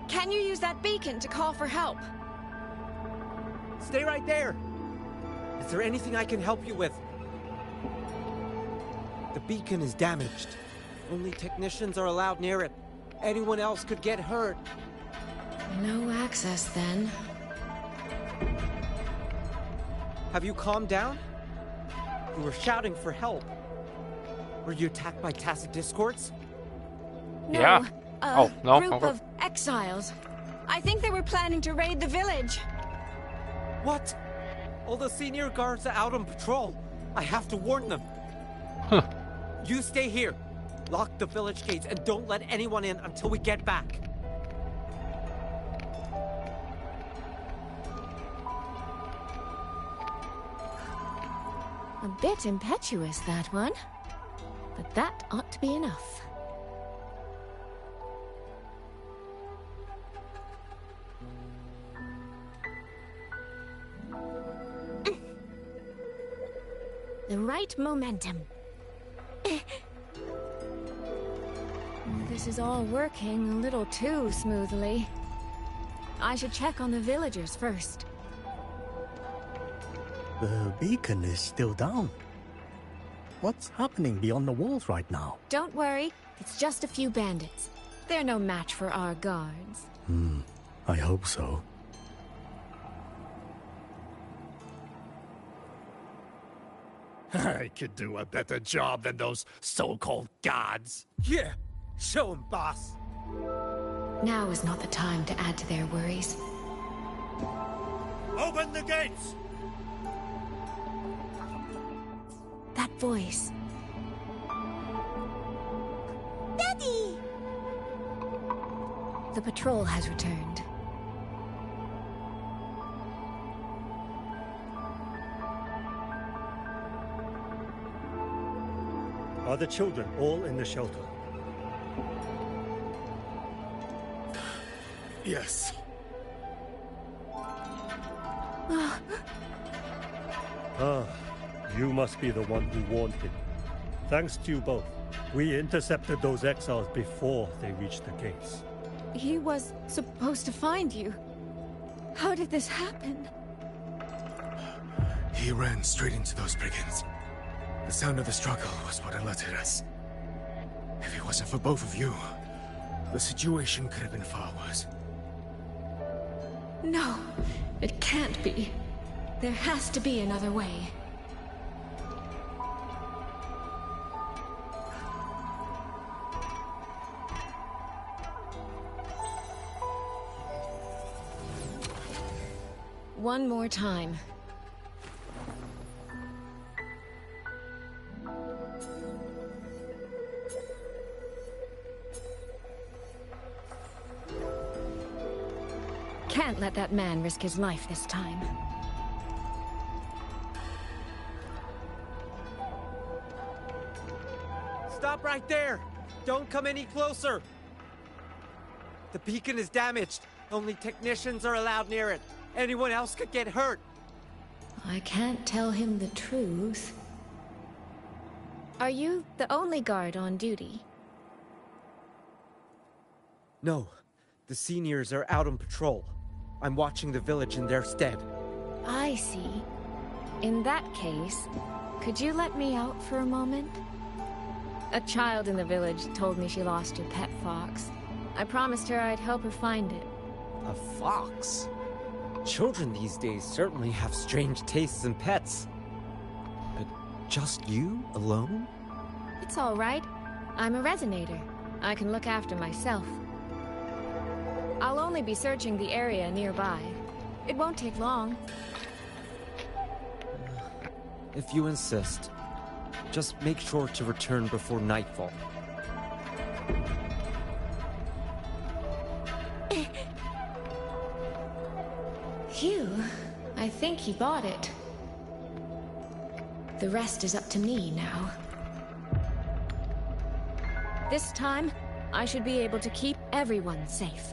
Can you use that beacon to call for help? Stay right there! Is there anything I can help you with? The beacon is damaged. Only technicians are allowed near it. Anyone else could get hurt. No access, then. Have you calmed down? You were shouting for help. Were you attacked by Tacit Discords? No, yeah. A group of exiles. I think they were planning to raid the village. What? All the senior guards are out on patrol. I have to warn them. Huh. You stay here. Lock the village gates and don't let anyone in until we get back. A bit impetuous, that one. But that ought to be enough. The right momentum. This is all working a little too smoothly. I should check on the villagers first. The beacon is still down. What's happening beyond the walls right now? Don't worry, it's just a few bandits. They're no match for our guards. I hope so. I could do a better job than those so-called gods. Yeah, show 'em, boss. Now is not the time to add to their worries. Open the gates! That voice. Daddy! The patrol has returned. Are the children all in the shelter? Yes. You must be the one who warned him. Thanks to you both. We intercepted those exiles before they reached the gates. He was supposed to find you. How did this happen? He ran straight into those brigands. The sound of the struggle was what alerted us. If it wasn't for both of you, the situation could have been far worse. No, it can't be. There has to be another way. One more time. Can't let that man risk his life this time. Stop right there! Don't come any closer! The beacon is damaged. Only technicians are allowed near it. Anyone else could get hurt. I can't tell him the truth. Are you the only guard on duty? No. The seniors are out on patrol. I'm watching the village in their stead. I see. In that case, could you let me out for a moment? A child in the village told me she lost her pet fox. I promised her I'd help her find it. A fox? Children these days certainly have strange tastes in pets. But just you alone? It's all right. I'm a resonator. I can look after myself. I'll only be searching the area nearby. It won't take long. If you insist, just make sure to return before nightfall. Phew. I think he bought it. The rest is up to me now. This time, I should be able to keep everyone safe.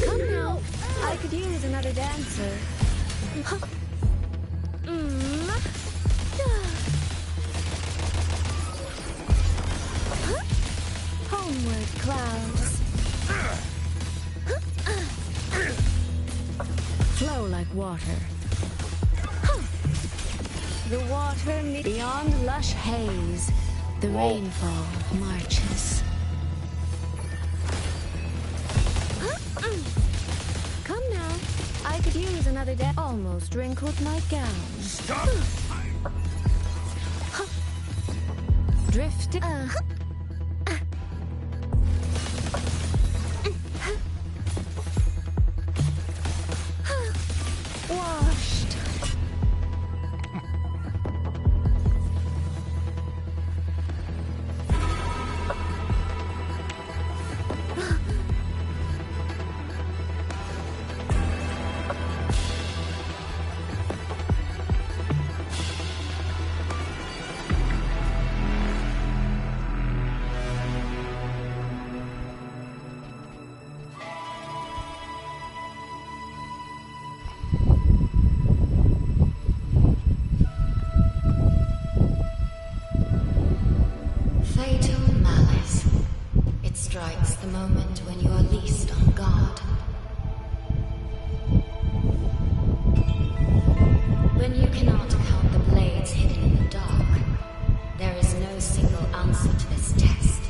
Come now. I could use another dancer. Homeward, clouds. Flow like water. The water beyond lush haze. The rainfall marches. Come now. I could use another day. Almost wrinkled my gown. Stop! Drifted. Washed. Fatal malice. It strikes the moment when you are least on guard. When you cannot count the blades hidden in the dark, there is no single answer to this test.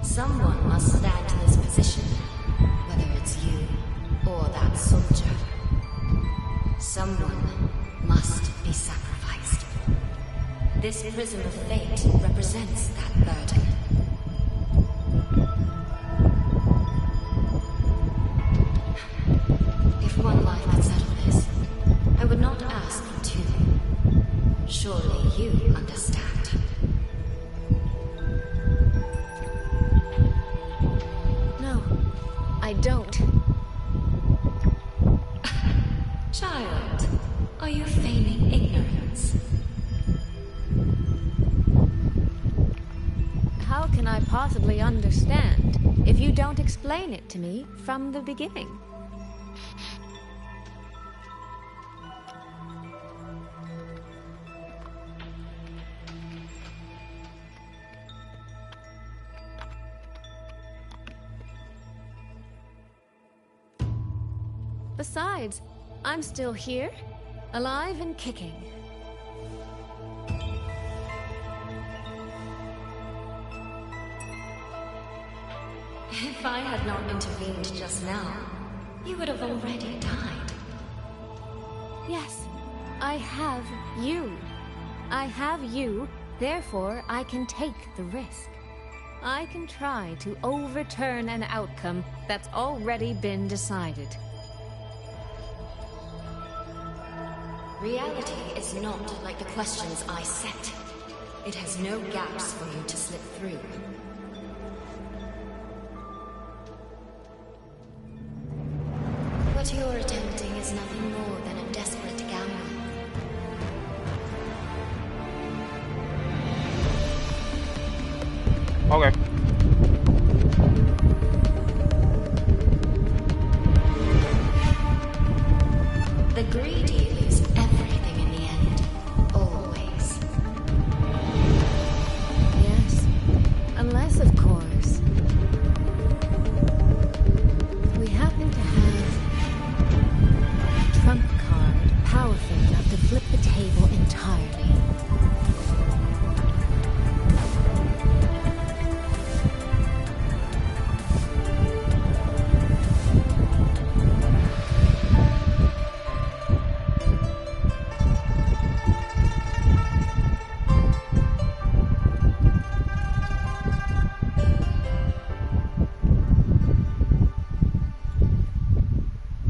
Someone must stand in this position, whether it's you or that soldier. Someone must be sacrificed. This prism of fate represents that burden. If one life could settle this, I would not ask for two. Surely you understand. No, I don't. Child, are you feigning ignorance? How can I possibly understand if you don't explain it to me from the beginning? Besides, I'm still here, alive and kicking. If I had not intervened just now, you would have already died. Yes, I have you. I have you, therefore I can take the risk. I can try to overturn an outcome that's already been decided. Reality is not like the questions I set. It has no gaps for you to slip through. What you're attempting is nothing more than a desperate gamble. Okay. The greedy lose everything in the end. Always. Yes, unless, of course, we happen to have a trump card powerful enough to flip the table entirely.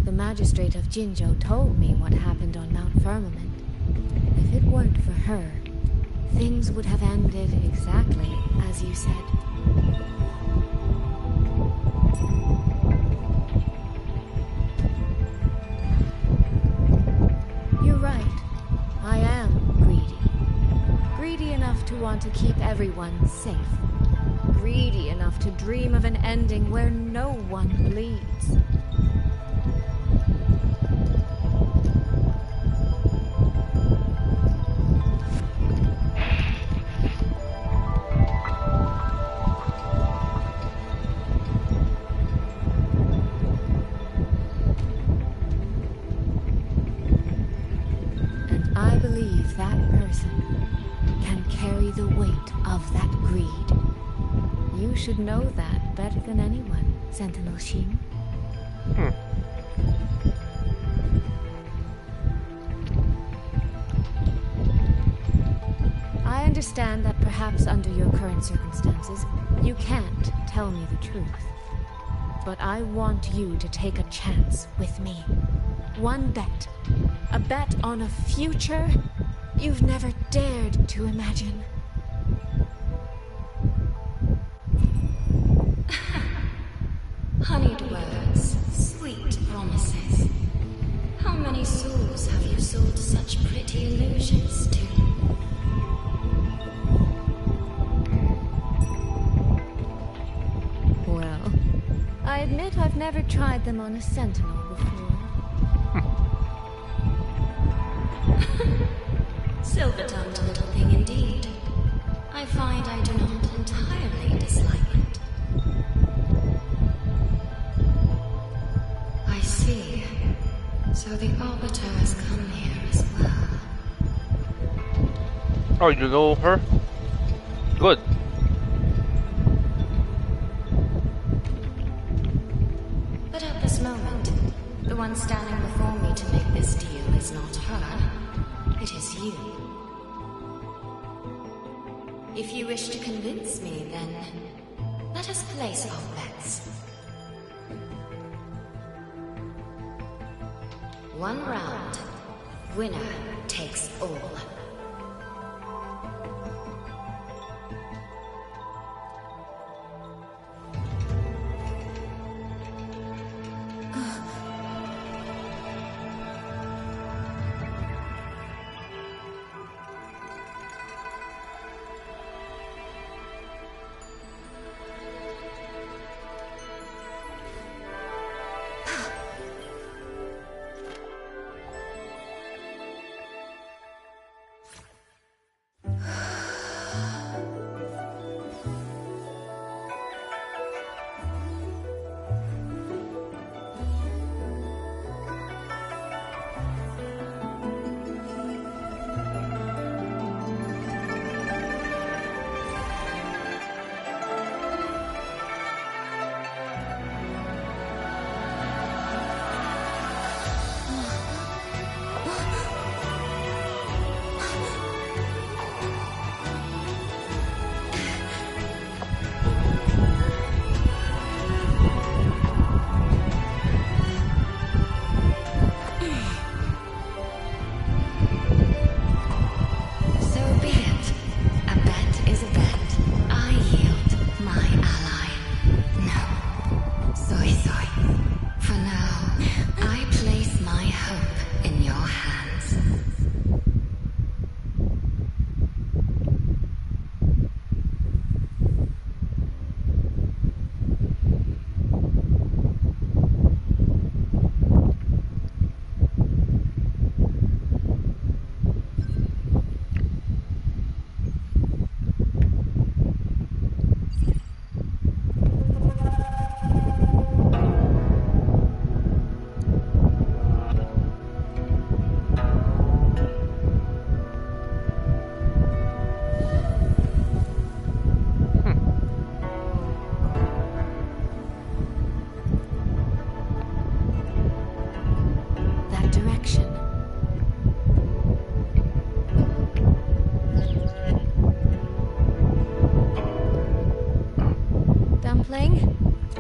The magistrate of Jinzhou told me what happened on Mount Firmament. If it weren't for her, things would have ended exactly as you said. You're right. I am greedy. Greedy enough to want to keep everyone safe. Greedy enough to dream of an ending where no one bleeds. And I believe that person can carry the weight of that greed. You should know that better than anyone, Sentinel Shin. I understand that perhaps under your current circumstances, you can't tell me the truth. But I want you to take a chance with me. One bet. A bet on a future you've never dared to imagine. Honeyed words, sweet promises. How many souls have you sold such pretty illusions to? Well, I admit I've never tried them on a sentinel before. Silver-tongued little thing indeed. I find I do not entirely dislike it. I see. So the Arbiter has come here as well. Oh, you know her? Good. But at this moment, the one standing before me to make this deal is not her. It is you. If you wish to convince me, then let us place our bets. One round. Winner takes all.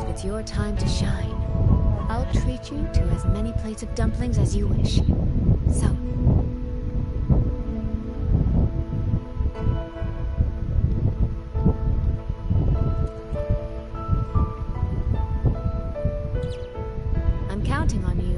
It's your time to shine. I'll treat you to as many plates of dumplings as you wish. So, counting on you.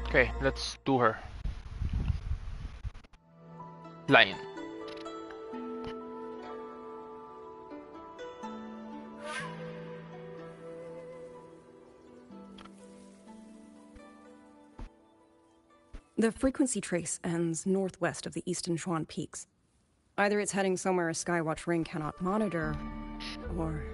Okay, let's do her. Lion. The frequency trace ends northwest of the Eastern Shuan Peaks. Either it's heading somewhere a Skywatch ring cannot monitor, or...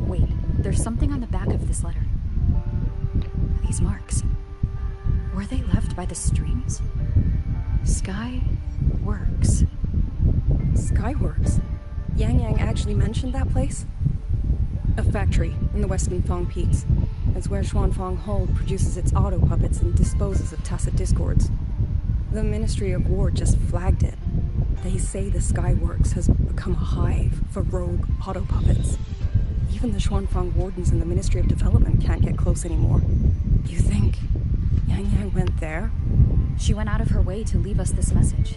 Wait, there's something on the back of this letter. These marks. Were they left by the streams? Skyworks. Skyworks? Yang Yang actually mentioned that place? A factory in the Western Fang Peaks. It's where Xuanfang Hold produces its auto puppets and disposes of tacit discords. The Ministry of War just flagged it. They say the Skyworks has become a hive for rogue auto puppets. Even the Xuanfang wardens in the Ministry of Development can't get close anymore. You think Yang Yang went there? She went out of her way to leave us this message.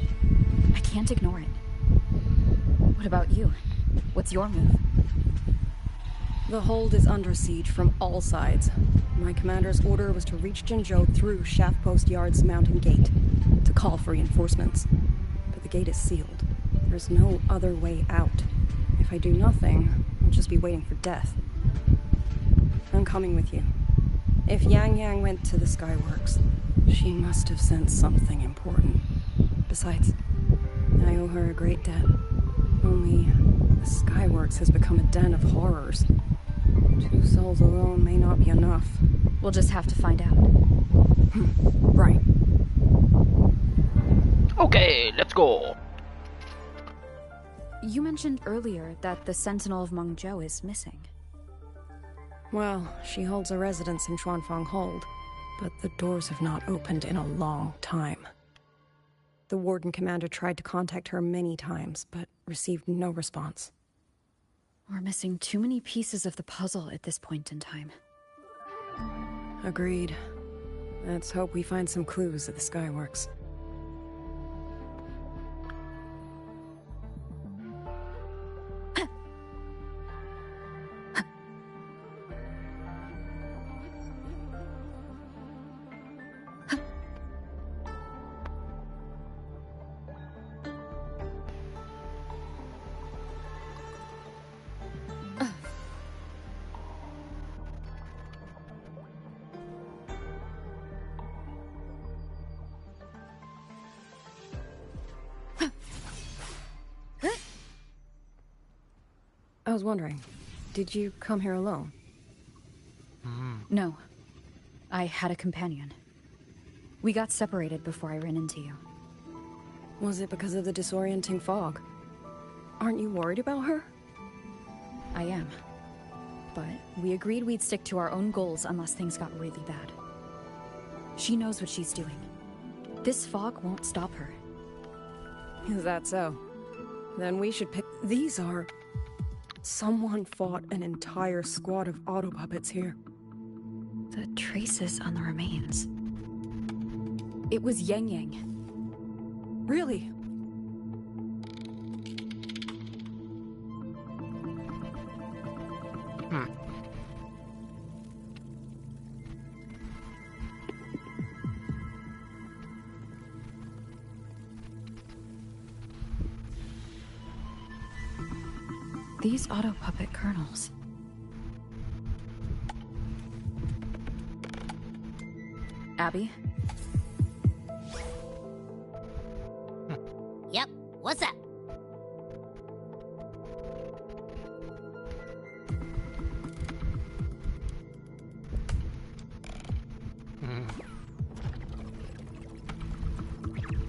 I can't ignore it. What about you? What's your move? The hold is under siege from all sides. My commander's order was to reach Jinzhou through Shaft Post Yard's mountain gate, to call for reinforcements. But the gate is sealed. There's no other way out. If I do nothing, I'll just be waiting for death. I'm coming with you. If Yang Yang went to the Skyworks, she must have sent something important. Besides, I owe her a great debt. Only, the Skyworks has become a den of horrors. 2 souls alone may not be enough. We'll just have to find out. Right. Okay, let's go. You mentioned earlier that the Sentinel of Mengzhou is missing. Well, she holds a residence in Xuanfang Hold, but the doors have not opened in a long time. The Warden Commander tried to contact her many times, but received no response. We're missing too many pieces of the puzzle at this point in time. Agreed. Let's hope we find some clues at the Skyworks. I was wondering, did you come here alone? No. I had a companion. We got separated before I ran into you. Was it because of the disorienting fog? Aren't you worried about her? I am. But we agreed we'd stick to our own goals unless things got really bad. She knows what she's doing. This fog won't stop her. Is that so? Then we should pick... These are... Someone fought an entire squad of auto puppets here. The traces on the remains. It was Yang Yang. Really? These auto puppet kernels. Abby? Yep, what's up?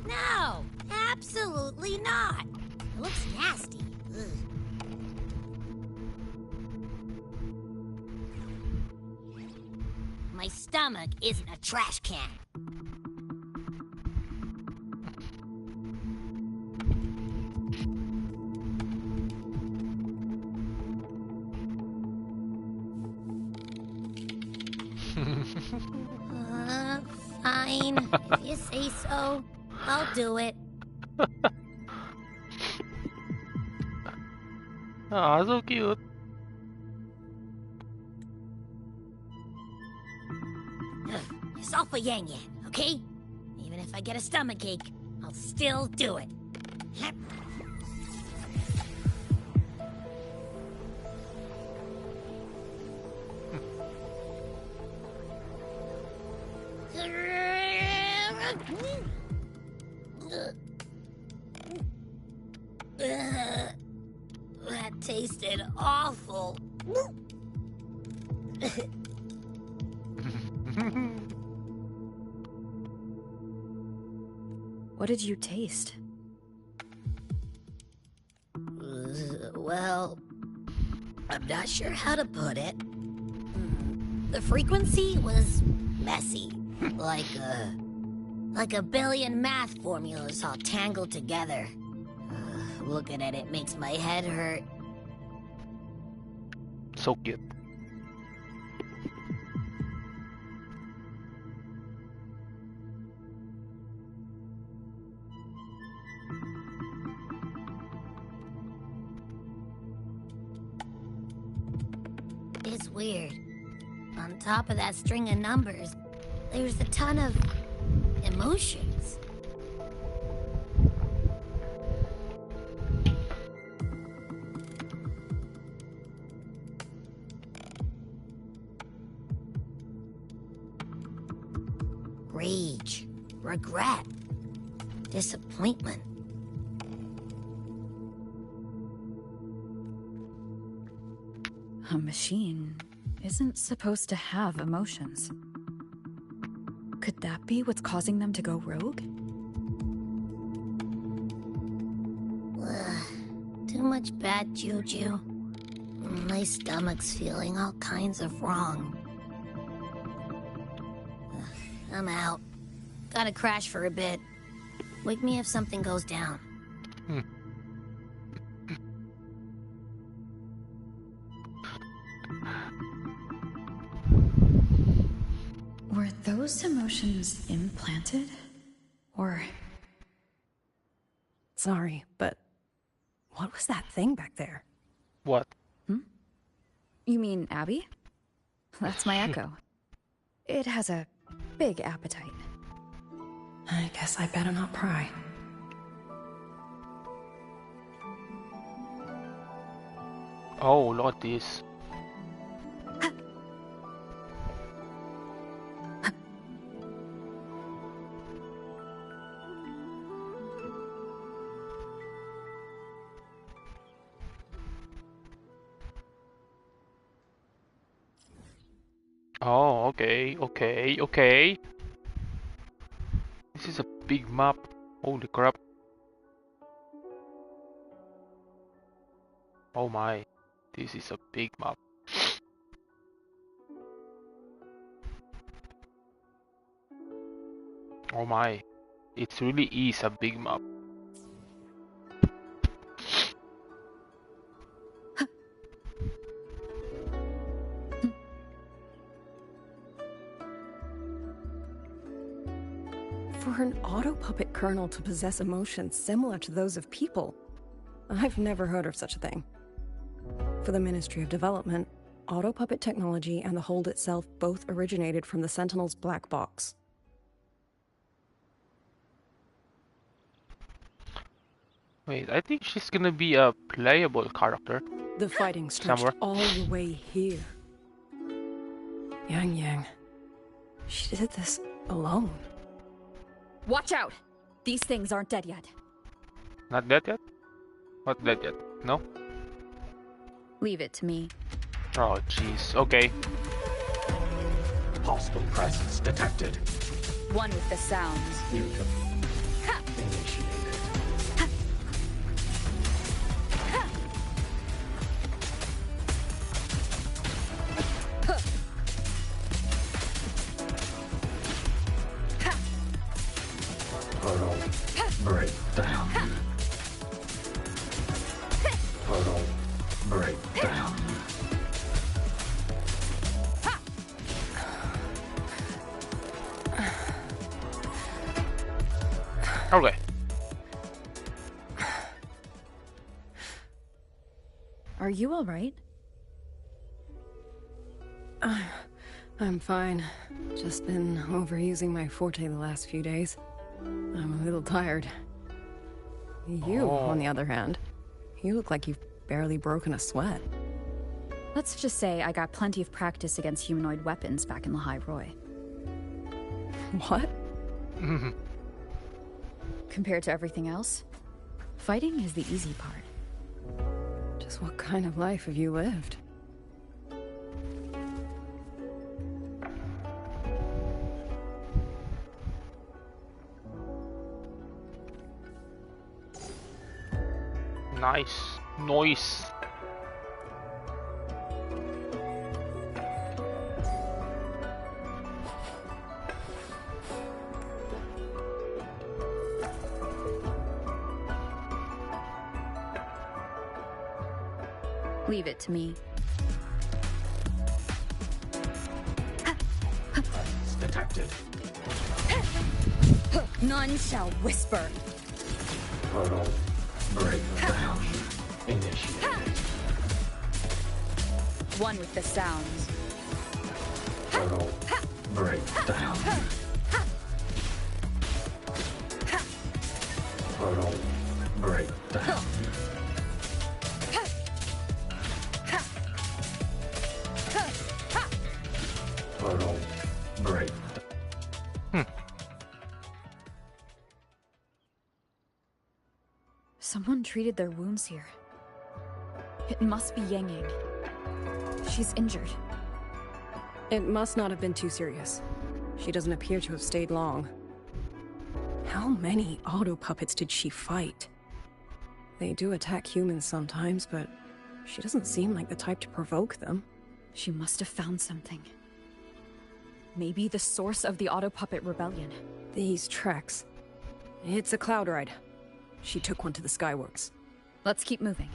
No, absolutely not. It looks nasty. Ugh. my stomach isn't a trash can. Fine. If you say so, I'll do it. Ah, so cute. It's all for Yang Yang, okay? Even if I get a stomachache, I'll still do it. That tasted awful. What did you taste? Well, I'm not sure how to put it. The frequency was messy, like a billion math formulas all tangled together. Looking at it makes my head hurt. So cute. It's weird. On top of that string of numbers, there's a ton of emotions. Rage, regret, disappointment. A machine isn't supposed to have emotions. Could that be what's causing them to go rogue? Too much bad juju. My stomach's feeling all kinds of wrong. I'm out. Gotta crash for a bit. Wake me if something goes down. Were those emotions implanted? Or... Sorry, but what was that thing back there? What? You mean Abby? That's my echo. It has a big appetite. I guess I better not pry. Oh, look at this. Oh, okay. This is a big map. Holy crap. Oh my, this is a big map. Oh my, it really is a big map. For an auto-puppet kernel to possess emotions similar to those of people, I've never heard of such a thing. For the Ministry of Development, auto-puppet technology and the hold itself both originated from the Sentinel's black box. Wait, I think she's gonna be a playable character. The fighting stretched somewhere. all the way here. Yang Yang. She did this alone. Watch out! These things aren't dead yet. Not dead yet? Not dead yet? No? Leave it to me. Oh jeez, okay. Hostile presence detected. One with the sounds. breakdown. Total breakdown. Okay. Are you all right? I'm fine. Just been overusing my forte the last few days. I'm a little tired. You, on the other hand, you look like you've barely broken a sweat. Let's just say I got plenty of practice against humanoid weapons back in the High Roy. What? Compared to everything else, fighting is the easy part. Just what kind of life have you lived? Nice. Noise. Leave it to me. Detected. None shall whisper. Total breakdown. Initiated. One with the sounds. Total breakdown. Total breakdown. Total breakdown. Someone treated their wounds here. It must be Yang Yang. She's injured. It must not have been too serious. She doesn't appear to have stayed long. How many auto puppets did she fight? They do attack humans sometimes, but she doesn't seem like the type to provoke them. She must have found something. Maybe the source of the auto puppet rebellion. These treks. It's a cloud ride. She took one to the Skyworks. Let's keep moving.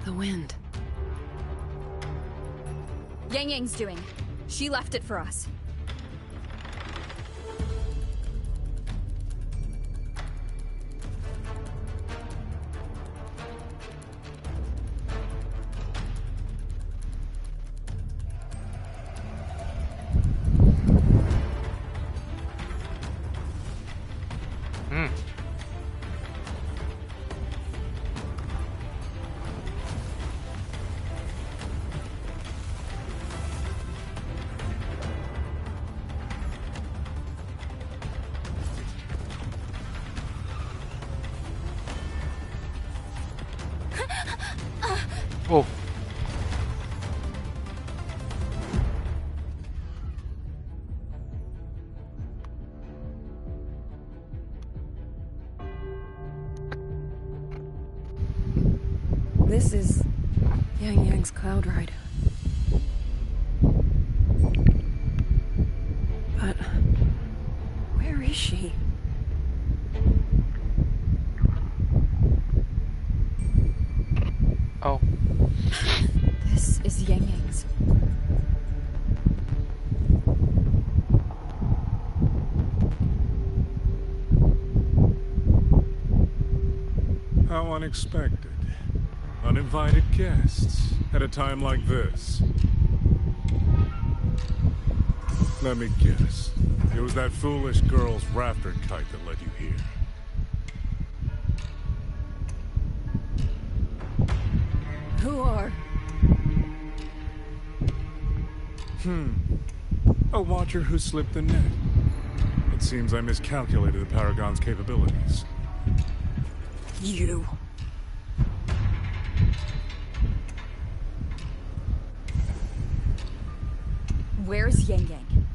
The wind. Yang Yang's doing. She left it for us. Oh. This is Yang Yang's cloud ride. But where is she? Oh. This is Yang Yang's. How unexpected. Uninvited guests at a time like this. Let me guess. It was that foolish girl's rafter kite that led you here. Who are A watcher who slipped the net. It seems I miscalculated the Paragon's capabilities. You. Where's Yang Yang?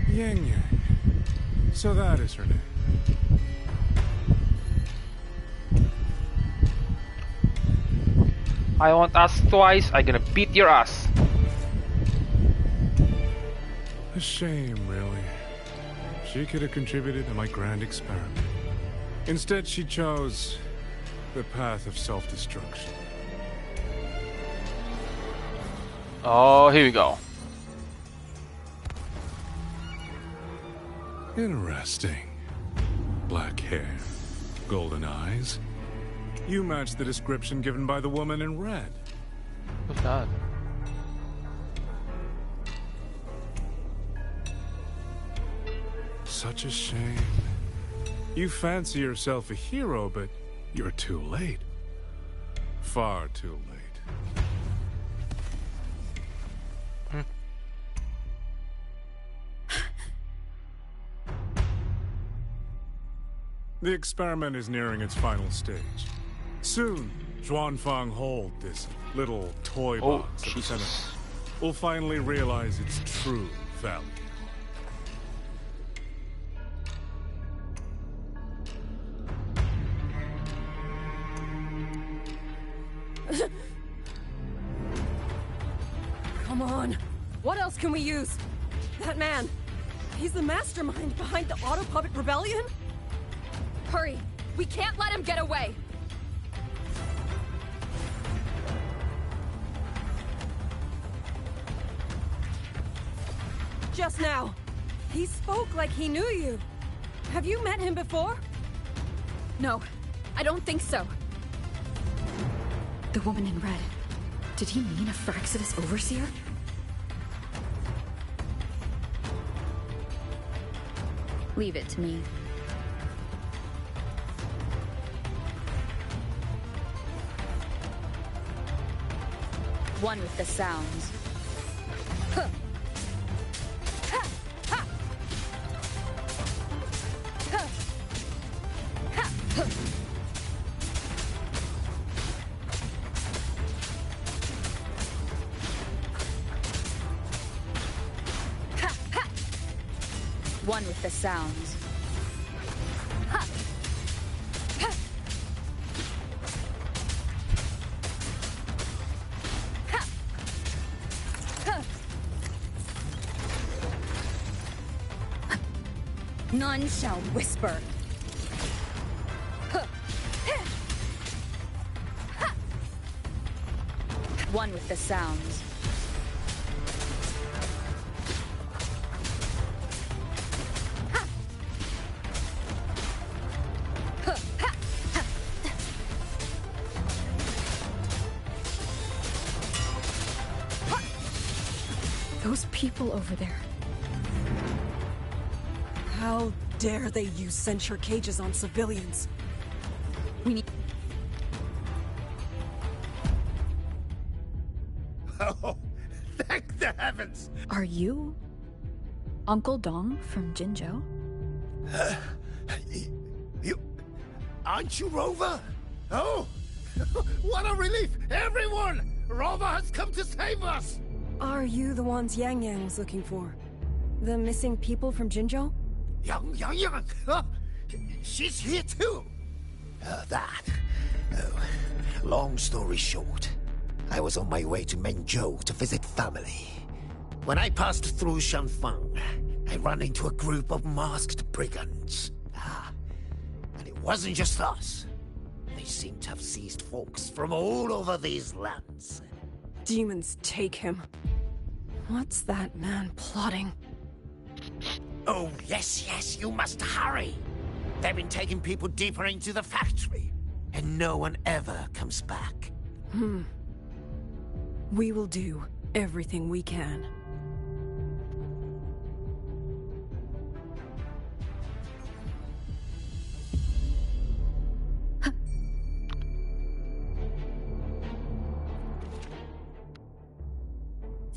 Yang Yang. So that is her name. I won't ask twice, I'm gonna beat your ass. A shame, really. She could have contributed to my grand experiment. Instead, she chose the path of self-destruction. Oh, here we go. Interesting. Black hair, golden eyes. You match the description given by the woman in red. What's that? Such a shame. You fancy yourself a hero, but you're too late. Far too late. The experiment is nearing its final stage. Soon, Xuanfang Hold, this little toy box at the center, will finally realize its true value. Come on. What else can we use? That man. He's the mastermind behind the Auto Puppet Rebellion? Hurry! We can't let him get away! Just now. He spoke like he knew you. Have you met him before? No, I don't think so. The woman in red. Did he mean a Fraxidus overseer? Leave it to me. One with the sounds. Huh. Ha! Ha! Huh. Ha! Huh. Ha! Ha! One with the sounds. Ha! Ha! None shall whisper. One with the sounds. Those people over there. How dare they use censure cages on civilians? We need... Oh, thank the heavens! Are you Uncle Dong from Jinzhou? You... Aren't you Rover? Oh! What a relief! Everyone! Rover has come to save us! Are you the ones Yang Yang was looking for? The missing people from Jinzhou? Yang! Huh? She's here too! That... Oh, long story short, I was on my way to Mengzhou to visit family. When I passed through Shanfang, I ran into a group of masked brigands. And it wasn't just us. They seem to have seized folks from all over these lands. Demons take him. What's that man plotting? Oh, yes, you must hurry. They've been taking people deeper into the factory, and no one ever comes back. We will do everything we can.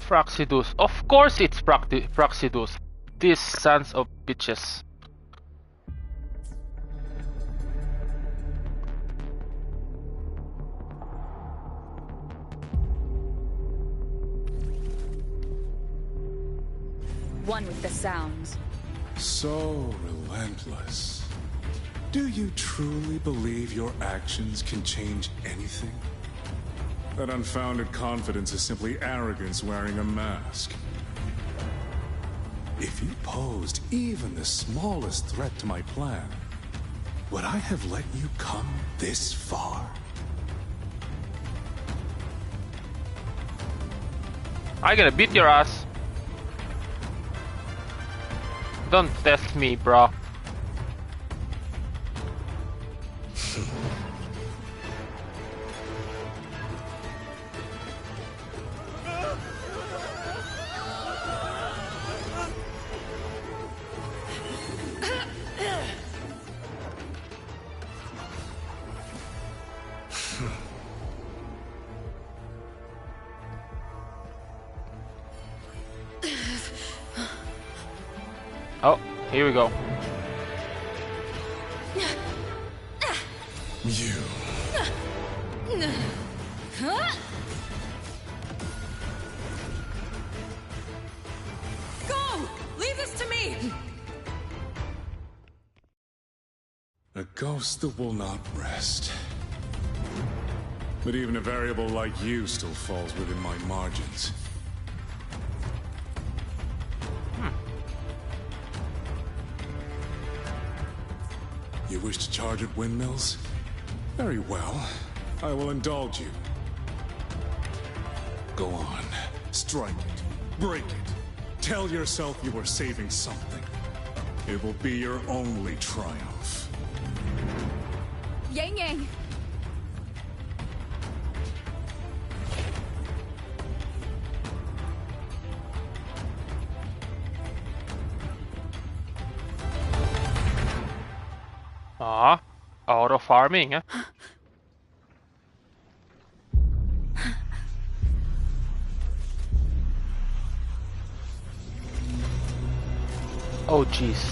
Praxidus. Of course it's Praxidus. These sons of bitches. One with the sounds. So relentless. Do you truly believe your actions can change anything? That unfounded confidence is simply arrogance wearing a mask. If you posed even the smallest threat to my plan, would I have let you come this far? I'm gonna beat your ass. Don't test me, bro. Oh, here we go. You. Go! Leave this to me! A ghost that will not rest. But even a variable like you still falls within my margins. You wish to charge at windmills? Very well. I will indulge you. Go on. Strike it. Break it. Tell yourself you are saving something. It will be your only triumph. Yang Yang! Ah, auto farming, huh? Oh, jeez.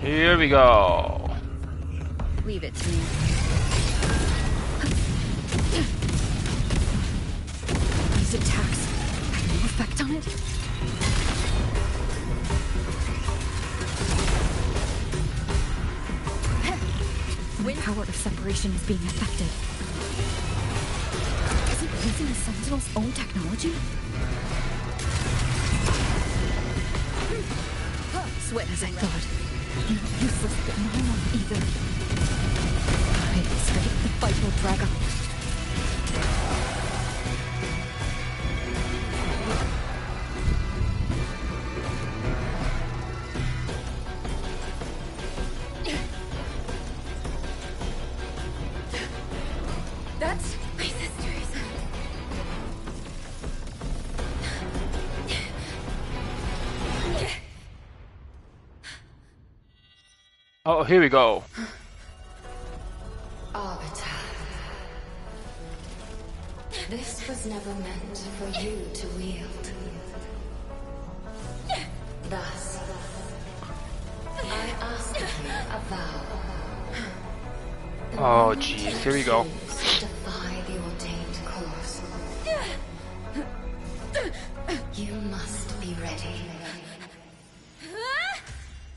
Here we go. Leave it to me. These attacks have no effect on it? The power of separation is being affected. Is it using the Sentinel's own technology? Sweat as I thought. Not useless, but not alone either. I expect the fight will drag on. That's my sisters. Oh, here we go. Arbiter. This was never meant for you to wield. Thus, I ask you a vow. Oh, jeez, here we go. Defy the ordained course. You must be ready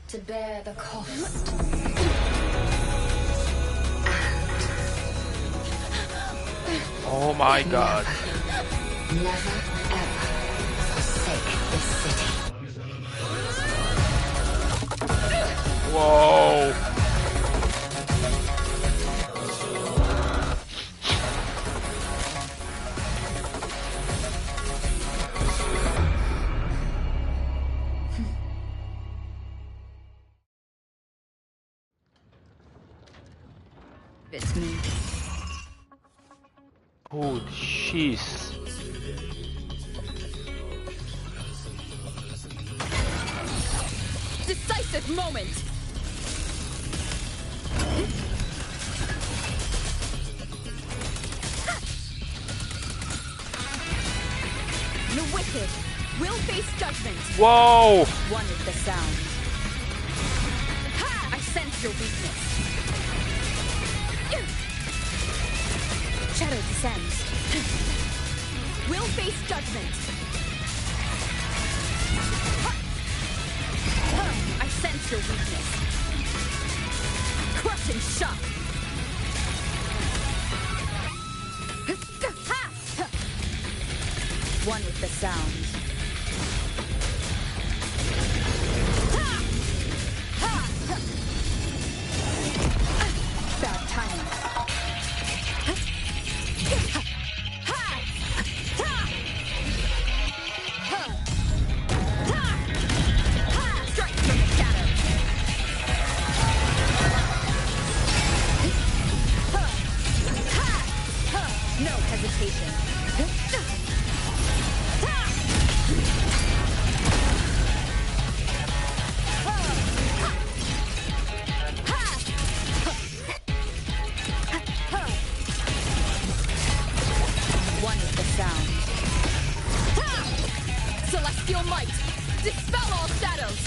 to bear the cost. Oh my god. Never ever forsake this city. Whoa. It's me. Oh, jeez. Decisive moment! The wicked will face judgment. Whoa! One is the sound. Ha! I sense your weakness. Shadow descends. Will face judgment. I sense your weakness. Crushing shock. One with the sound. Bad timing. Strike from the shadow. No hesitation. One is the sound. Celestial might, dispel all shadows.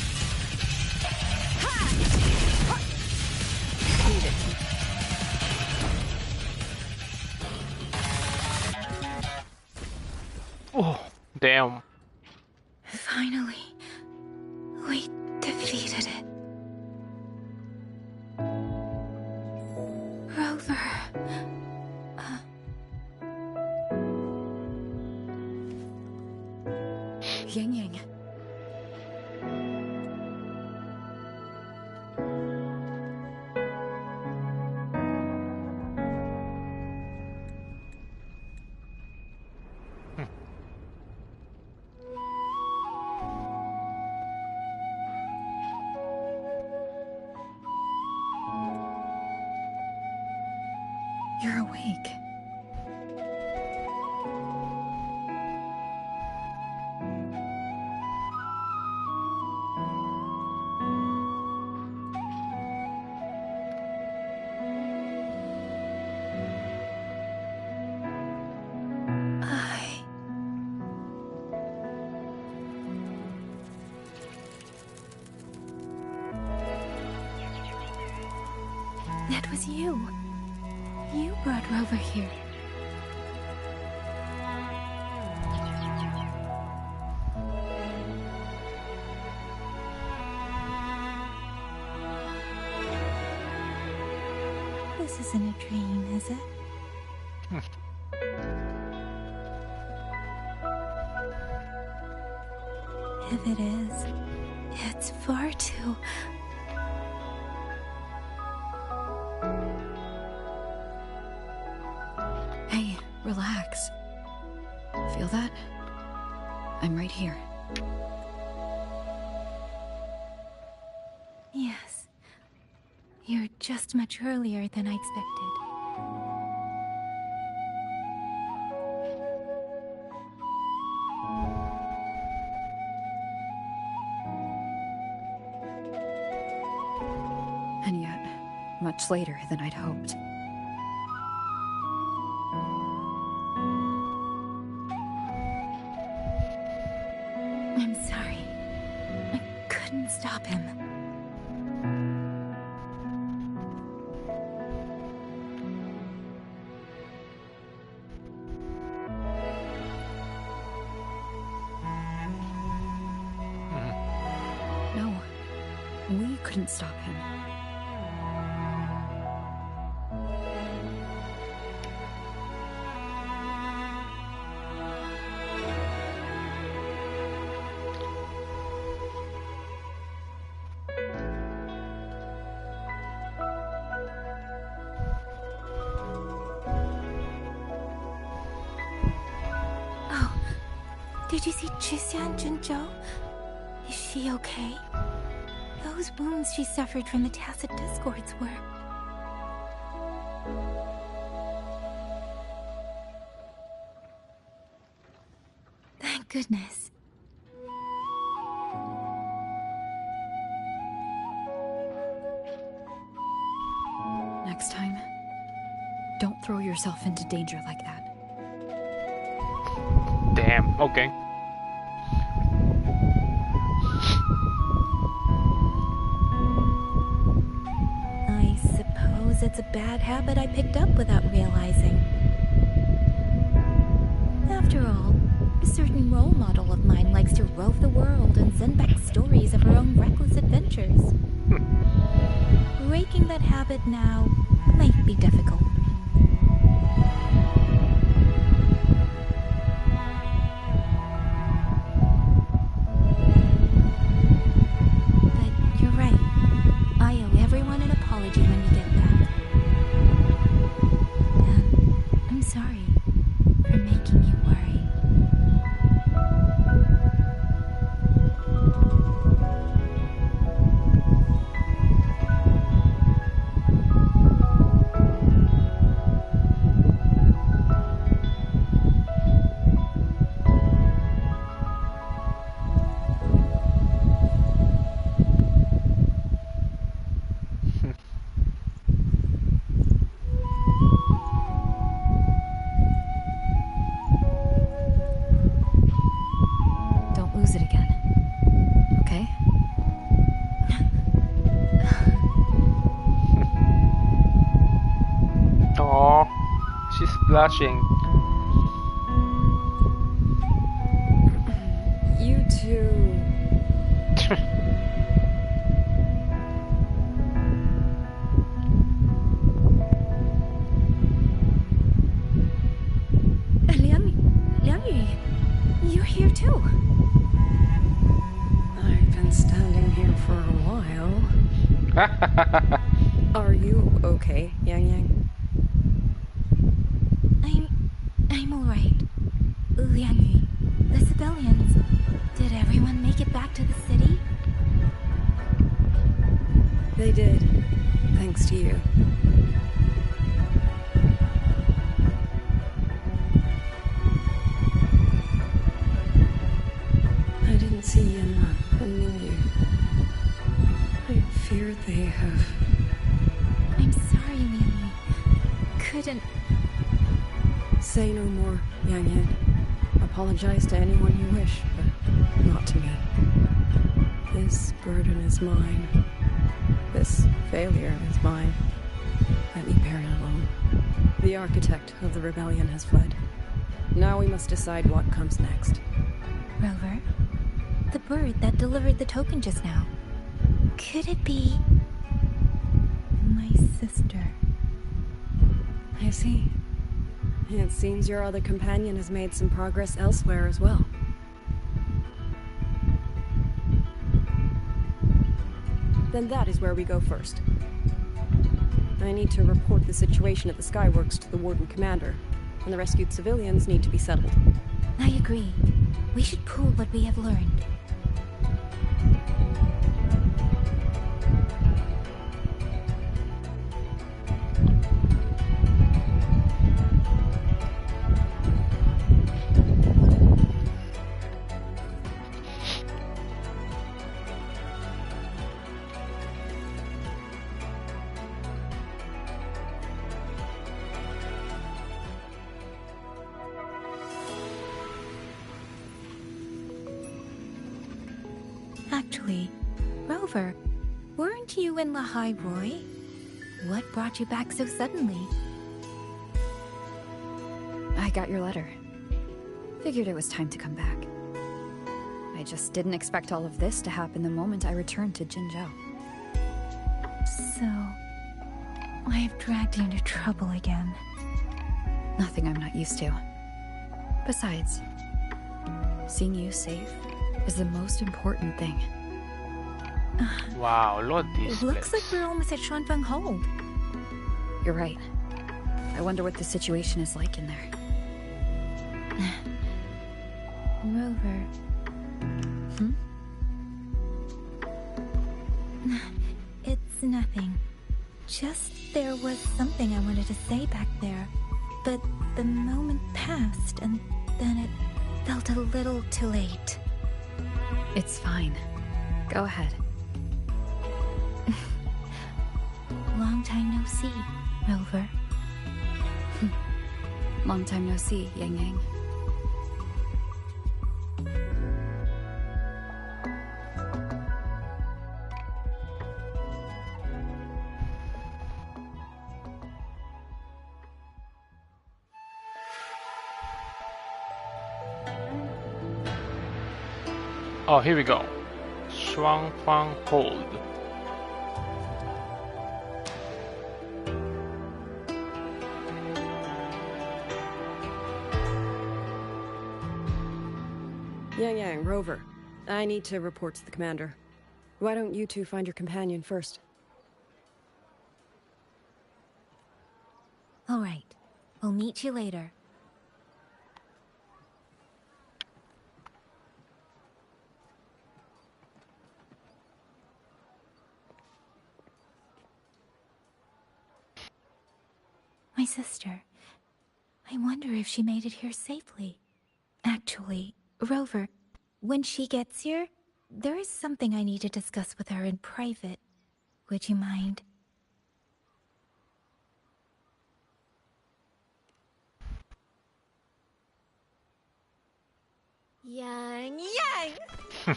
Leave it. Oh, damn. Finally, we defeated it. Rover. Yang Yang. You're awake. That was you. You brought Rover here. This isn't a dream, is it? If it is, it's far too... Hey, relax. Feel that? I'm right here. Yes. You're just much earlier than I expected. And yet, much later than I'd hoped. I'm sorry. I couldn't stop him. No, we couldn't stop him. Oh, did you see Chuxian Junzhou? Is she okay? Those wounds she suffered from the tacit discords were... Thank goodness. next time. Don't throw yourself into danger like that. Damn, okay. I suppose it's a bad habit I picked up without realizing. After all, a certain role model of mine likes to rove the world and send back stories of her own reckless adventures. Breaking that habit now might be difficult. But you're right. I owe everyone an apology when we get back. And I'm sorry for making you worry. Don't lose it again. Okay? Aww, she's blushing. You two. Liang, you're here too. I've been standing here for a while. Are you okay, Yang Yang? I'm alright. Liang, the civilians. Did everyone make it back to the city? They did. Thanks to you. I didn't see Yenma and Ning Yu. I fear they have... I'm sorry, Liang. Couldn't... Say no more, Yang Yan. Apologize to anyone you wish, but not to me. This burden is mine. This failure is mine. Let me bear it alone. The architect of the rebellion has fled. Now we must decide what comes next. Rover, the bird that delivered the token just now. Could it be... my sister? I see. It seems your other companion has made some progress elsewhere as well. Then that is where we go first. I need to report the situation at the Skyworks to the Warden Commander, and the rescued civilians need to be settled. I agree. We should pool what we have learned. Actually, Rover, weren't you in Lahai Roy? What brought you back so suddenly? I got your letter. Figured it was time to come back. I just didn't expect all of this to happen the moment I returned to Jinzhou. So... I've dragged you into trouble again. Nothing I'm not used to. Besides, seeing you safe is the most important thing. Wow, look at this Looks place. like we're almost at Shuanfeng Hold. You're right. I wonder what the situation is like in there. Rover. It's nothing. Just there was something I wanted to say back there. But the moment passed and then it felt a little too late. It's fine. Go ahead. Long time no see. Rover. Long time no see, Yang Yang. Oh, here we go. Shuangfang Hold. Yang Yang, Rover. I need to report to the commander. Why don't you two find your companion first? All right. We'll meet you later. My sister. I wonder if she made it here safely. Actually, Rover, when she gets here, there is something I need to discuss with her in private. Would you mind? Yang Yang!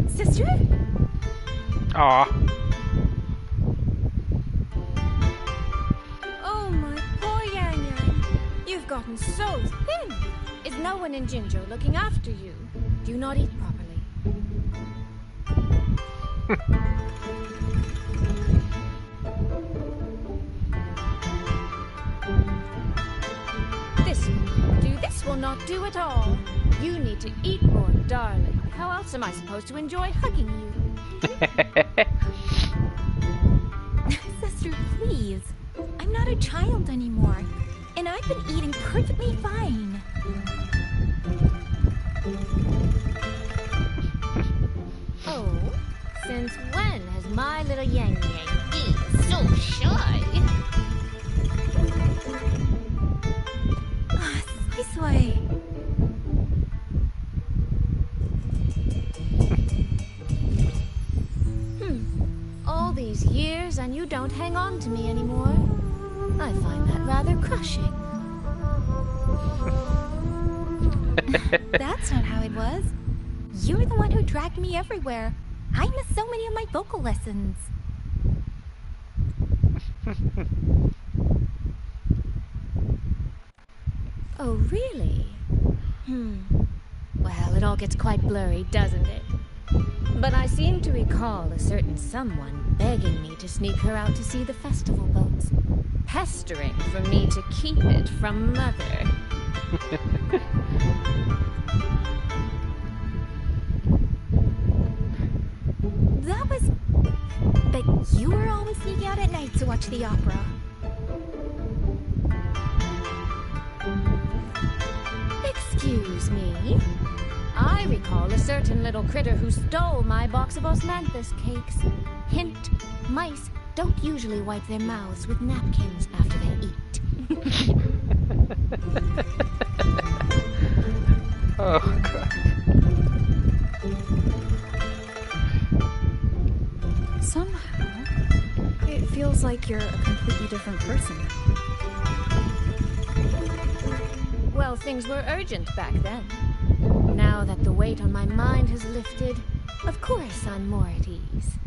Sister? Aw. Oh, my poor Yang Yang. You've gotten so thin. Is no one in Jinzhou looking after you? Do you not eat properly? This will not do at all. You need to eat more, darling. How else am I supposed to enjoy hugging you? Sister, please. I'm not a child anymore. And I've been eating perfectly fine. Oh, since when has my little Yang Yang been so shy? This way. All these years and you don't hang on to me anymore. I find that rather crushing. That's not how it was. You're the one who dragged me everywhere. I missed so many of my vocal lessons. Oh, really? Well, it all gets quite blurry, doesn't it? But I seem to recall a certain someone begging me to sneak her out to see the festival boats. Pestering for me to keep it from Mother. That was... But you were always sneaking out at night to watch the opera. Excuse me? I recall a certain little critter who stole my box of osmanthus cakes. Hint, mice don't usually wipe their mouths with napkins after they eat. Oh, God. Somehow, it feels like you're a completely different person. Well, things were urgent back then. Now that the weight on my mind has lifted, of course I'm more at ease.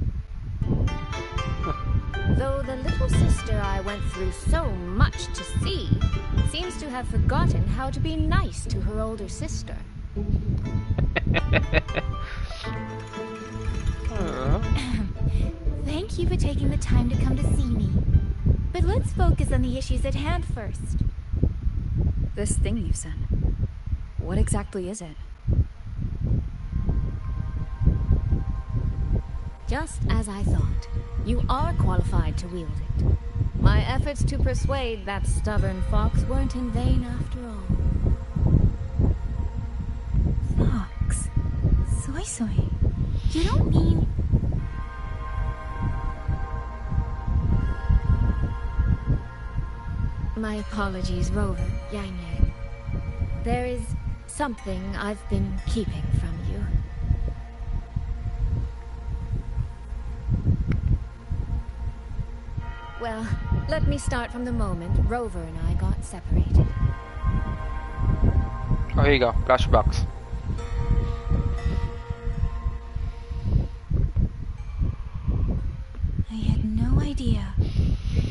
Though the little sister I went through so much to see seems to have forgotten how to be nice to her older sister. Thank you for taking the time to come to see me. But let's focus on the issues at hand first. This thing you sent. What exactly is it? Just as I thought. You are qualified to wield it. My efforts to persuade that stubborn fox weren't in vain after all. Fox? Soy Soy? You don't mean... My apologies, Rover, Yang Yang. There is something I've been keeping from you. Well, Let me start from the moment Rover and I got separated. Oh, here you go. Flashbacks. I had no idea.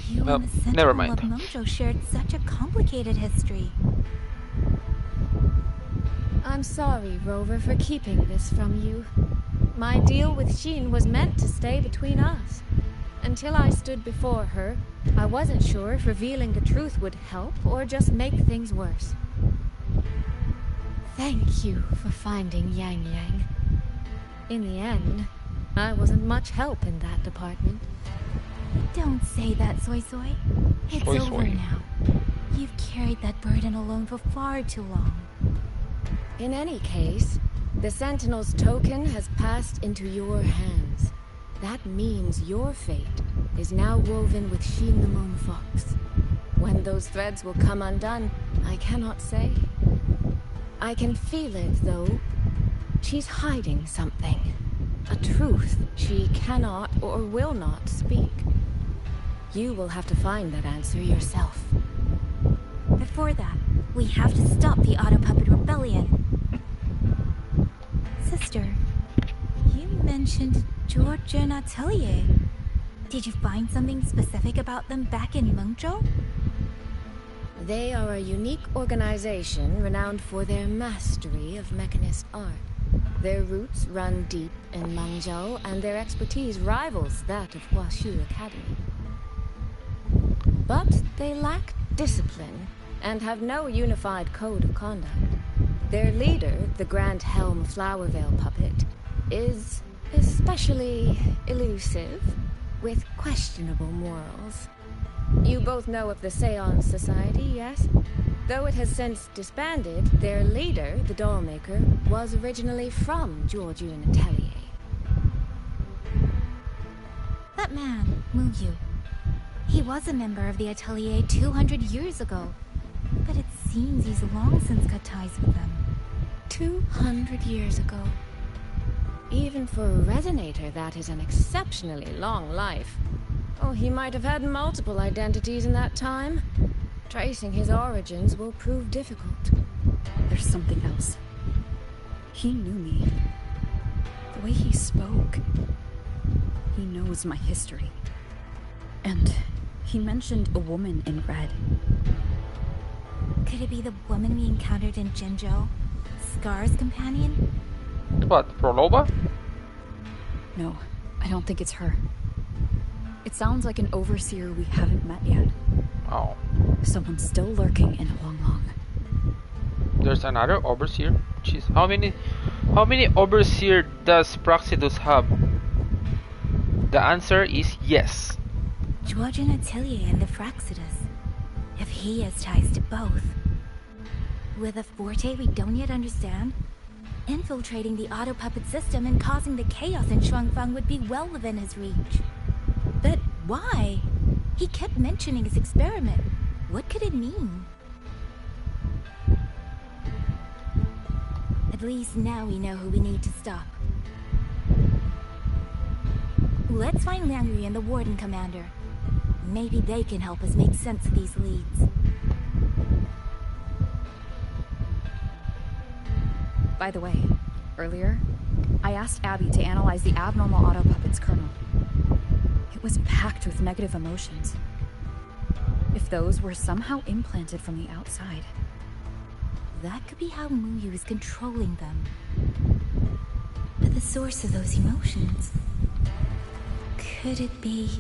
You and the Sentinel of Mengzhou shared such a complicated history. I'm sorry, Rover, for keeping this from you. My deal with Xin was meant to stay between us. Until I stood before her, I wasn't sure if revealing the truth would help or just make things worse. Thank you for finding Yang Yang. In the end, I wasn't much help in that department. Don't say that, Soy Soy. It's over now. You've carried that burden alone for far too long. In any case, the Sentinel's token has passed into your hands. That means your fate is now woven with Xin the Moon Fox. When those threads will come undone, I cannot say. I can feel it, though. She's hiding something. A truth she cannot or will not speak. You will have to find that answer yourself. Before that, we have to stop the Auto Puppet Rebellion. Sister, you mentioned Georgian Atelier. Did you find something specific about them back in Mengzhou? They are a unique organization renowned for their mastery of mechanist art. Their roots run deep in Mengzhou, and their expertise rivals that of Huashu Academy. But they lack discipline and have no unified code of conduct. Their leader, the Grand Helm Flowervale puppet, is especially elusive, with questionable morals. You both know of the Seance Society, yes? Though it has since disbanded, their leader, the Dollmaker, was originally from Georgian Atelier. That man, Muyu. He was a member of the Atelier 200 years ago. But it seems he's long since cut ties with them. 200 years ago. Even for a Resonator, that is an exceptionally long life. Oh, he might have had multiple identities in that time. Tracing his origins will prove difficult. There's something else. He knew me. The way he spoke. He knows my history. And he mentioned a woman in red. Could it be the woman we encountered in Jinzhou? Scar's companion? What, Proloba? No, I don't think it's her. It sounds like an overseer we haven't met yet. Oh. Someone still lurking in Huanglong. There's another overseer? Jeez, how many overseer does Praxidus have? The answer is yes. Georgian Atelier and the Fraxidus. If he has ties to both. With a forte we don't yet understand, infiltrating the auto puppet system and causing the chaos in Shuangfang would be well within his reach. But why? He kept mentioning his experiment. What could it mean? At least now we know who we need to stop. Let's find Liang Yu and the Warden Commander. Maybe they can help us make sense of these leads. By the way, earlier, I asked Abby to analyze the abnormal auto puppet's kernel. It was packed with negative emotions. If those were somehow implanted from the outside, that could be how Muyu is controlling them. But the source of those emotions, could it be...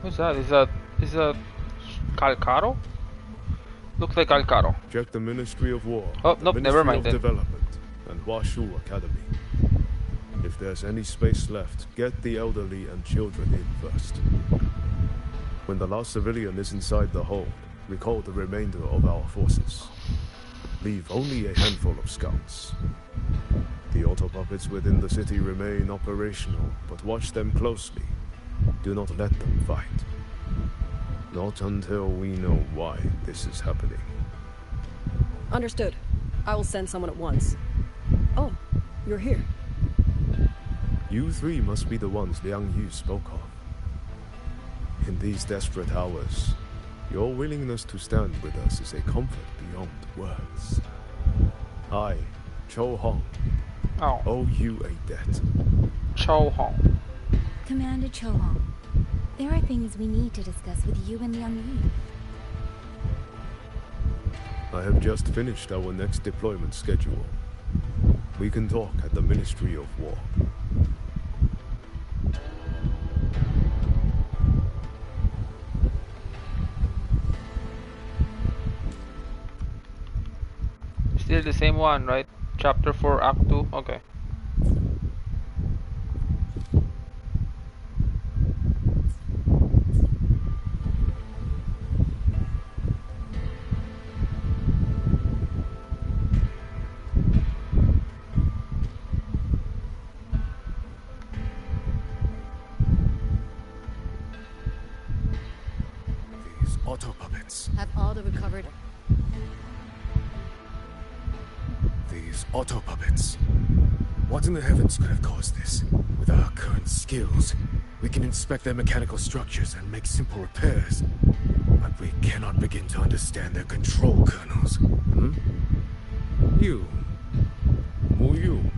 Who's that? Is that Calcaro? Looks like Calcaro. Check the Ministry of War. Oh, nope, never mind then. Development and Huashu Academy. If there's any space left, get the elderly and children in first. When the last civilian is inside the hold, recall the remainder of our forces. Leave only a handful of scouts. The auto puppets within the city remain operational, but watch them closely. Do not let them fight. Not until we know why this is happening. Understood. I will send someone at once. Oh, you're here. You three must be the ones Liang Yu spoke of. In these desperate hours, your willingness to stand with us is a comfort beyond words. I, Cho Hong, owe you a debt. Cho Hong. Commander Cho Hong, there are things we need to discuss with you and Liang Yu. I have just finished our next deployment schedule. We can talk at the Ministry of War. Still the same one, right? Chapter 4, Act 2? Okay. These auto puppets. Have Alda recovered? These auto puppets. What in the heavens could have caused this? With our current skills, we can inspect their mechanical structures and make simple repairs. But we cannot begin to understand their control kernels. You. Wu Yu.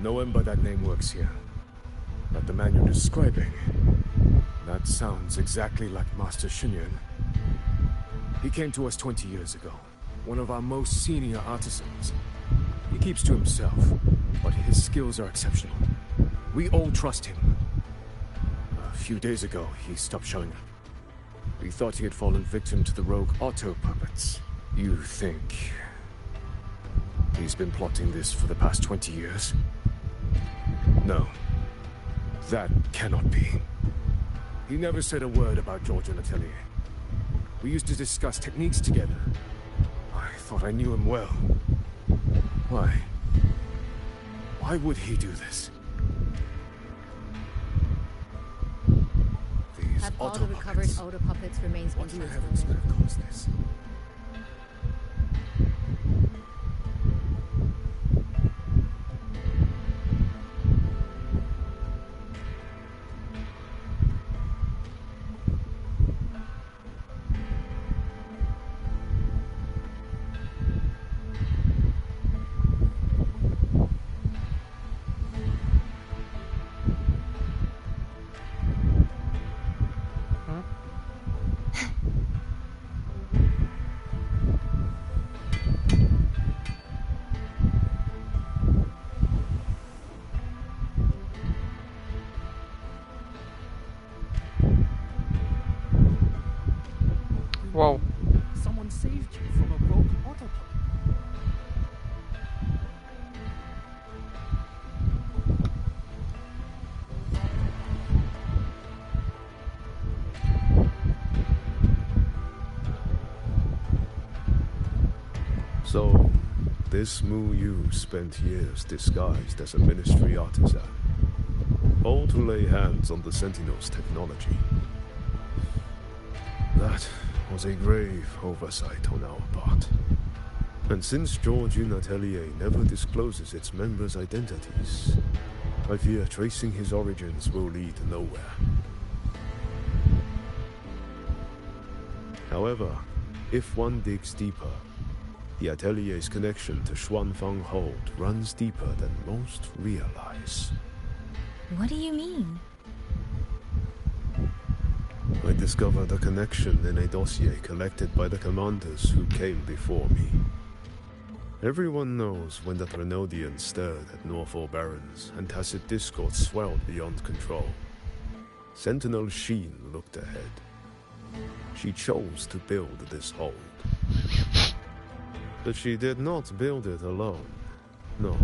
No one by that name works here. But the man you're describing, that sounds exactly like Master Xinyan. He came to us 20 years ago. One of our most senior artisans. He keeps to himself, but his skills are exceptional. We all trust him. A few days ago, he stopped showing up. We thought he had fallen victim to the rogue auto puppets. You think he's been plotting this for the past 20 years? No. That cannot be. He never said a word about George and Atelier. We used to discuss techniques together. I thought I knew him well. Why? Why would he do this? These Have auto Alda recovered puppets. auto puppets remains What being in the heavens could transported? have caused this? Whoa. Someone saved you from a rogue auto puppet. So, this Mu Yu spent years disguised as a ministry artisan, all to lay hands on the Sentinel's technology. That was a grave oversight on our part. And since George Yun Atelier never discloses its members' identities, I fear tracing his origins will lead nowhere. However, if one digs deeper, the Atelier's connection to Xuanfang Hold runs deeper than most realize. What do you mean? I discovered a connection in a dossier collected by the commanders who came before me. Everyone knows when the Trinodians stirred at Norfolk Barrens and tacit discord swelled beyond control. Sentinel Sheen looked ahead. She chose to build this hold. But she did not build it alone. No.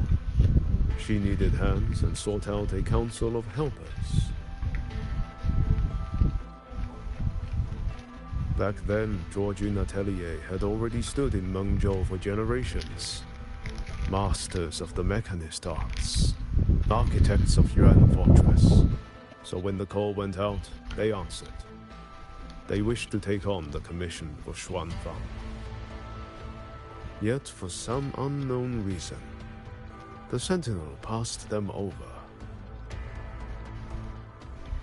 She needed hands and sought out a council of helpers. Back then, Georgine Atelier had already stood in Mengzhou for generations. Masters of the mechanist arts, architects of Yuan Fortress. So when the call went out, they answered. They wished to take on the commission for Xuanfang. Yet, for some unknown reason, the Sentinel passed them over.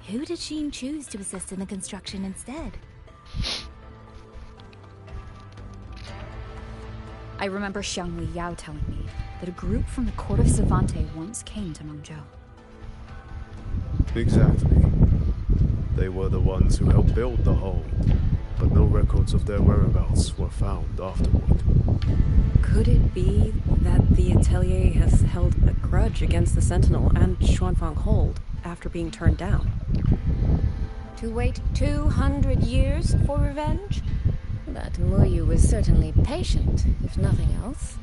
Who did Xin choose to assist in the construction instead? I remember Xiang Li Yao telling me that a group from the court of Savante once came to Mengzhou. Exactly. They were the ones who helped build the hold, but no records of their whereabouts were found afterward. Could it be that the Atelier has held a grudge against the Sentinel and Xuanfang Hold after being turned down? To wait 200 years for revenge? That Muyu was certainly patient, if nothing else.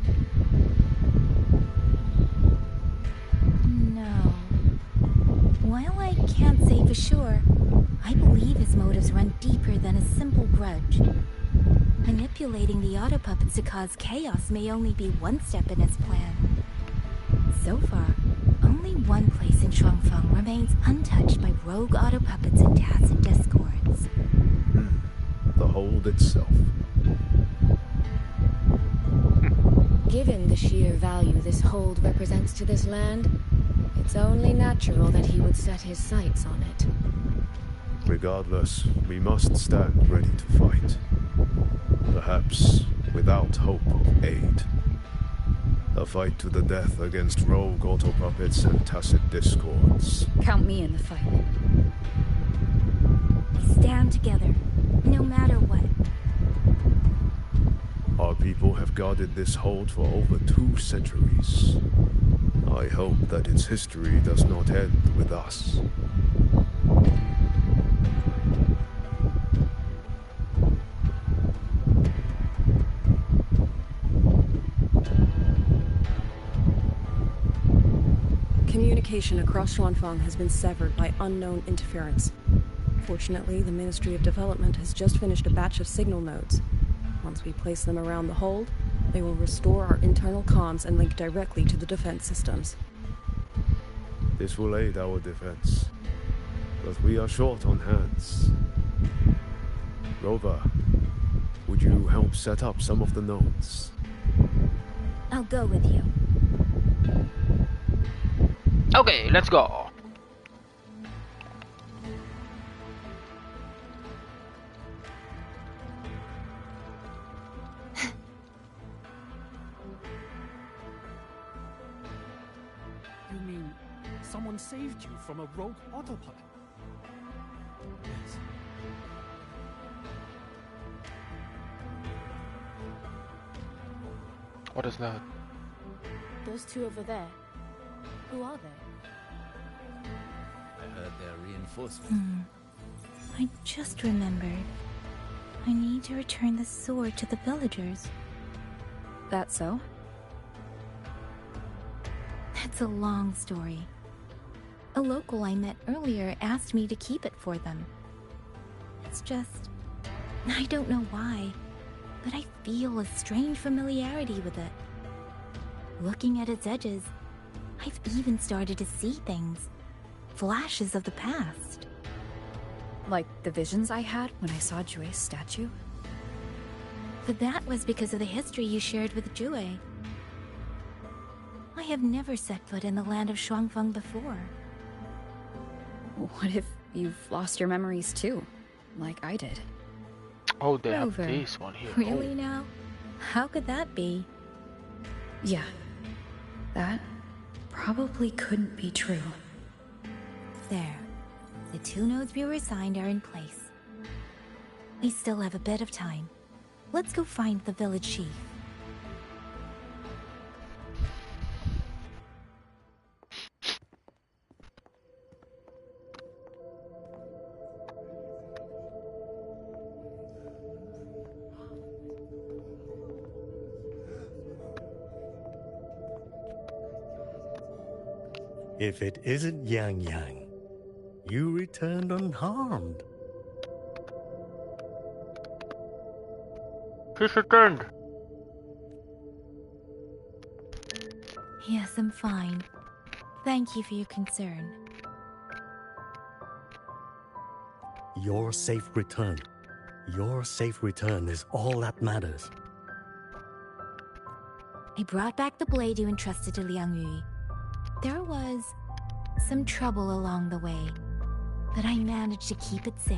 No. While I can't say for sure, I believe his motives run deeper than a simple grudge. Manipulating the auto puppets to cause chaos may only be one step in his plan. So far, only one place in Xuanfang remains untouched by rogue auto puppets and tacit discords. The hold itself. Given the sheer value this hold represents to this land, it's only natural that he would set his sights on it. Regardless, we must stand ready to fight. Perhaps without hope of aid. A fight to the death against rogue auto puppets and tacit discords. Count me in the fight. Stand together, no matter what. Our people have guarded this hold for over 2 centuries. I hope that its history does not end with us. Communication across Xuanfang has been severed by unknown interference. Fortunately, the Ministry of Development has just finished a batch of signal nodes. Once we place them around the hold, they will restore our internal comms and link directly to the defense systems. This will aid our defense, but we are short on hands. Rover, would you help set up some of the nodes? I'll go with you. Okay, let's go. You mean someone saved you from a rogue autopilot? Yes. What is that? Those two over there. Who are they? I heard they're reinforcements. I just remembered. I need to return the sword to the villagers. That so? That's a long story. A local I met earlier asked me to keep it for them. It's just... I don't know why, but I feel a strange familiarity with it. Looking at its edges, I've even started to see things. Flashes of the past. Like the visions I had when I saw Jue's statue? But that was because of the history you shared with Jue. I have never set foot in the land of Xuanfang before. What if you've lost your memories too? Like I did. Oh, they have Rover. this one here. Really now? How could that be? Yeah. That probably couldn't be true. There. The 2 nodes we were assigned are in place. We still have a bit of time. Let's go find the village chief. If it isn't Yang Yang, you returned unharmed. She's returned. Yes, I'm fine. Thank you for your concern. Your safe return. Your safe return is all that matters. I brought back the blade you entrusted to Liang Yu. There was some trouble along the way, but I managed to keep it safe.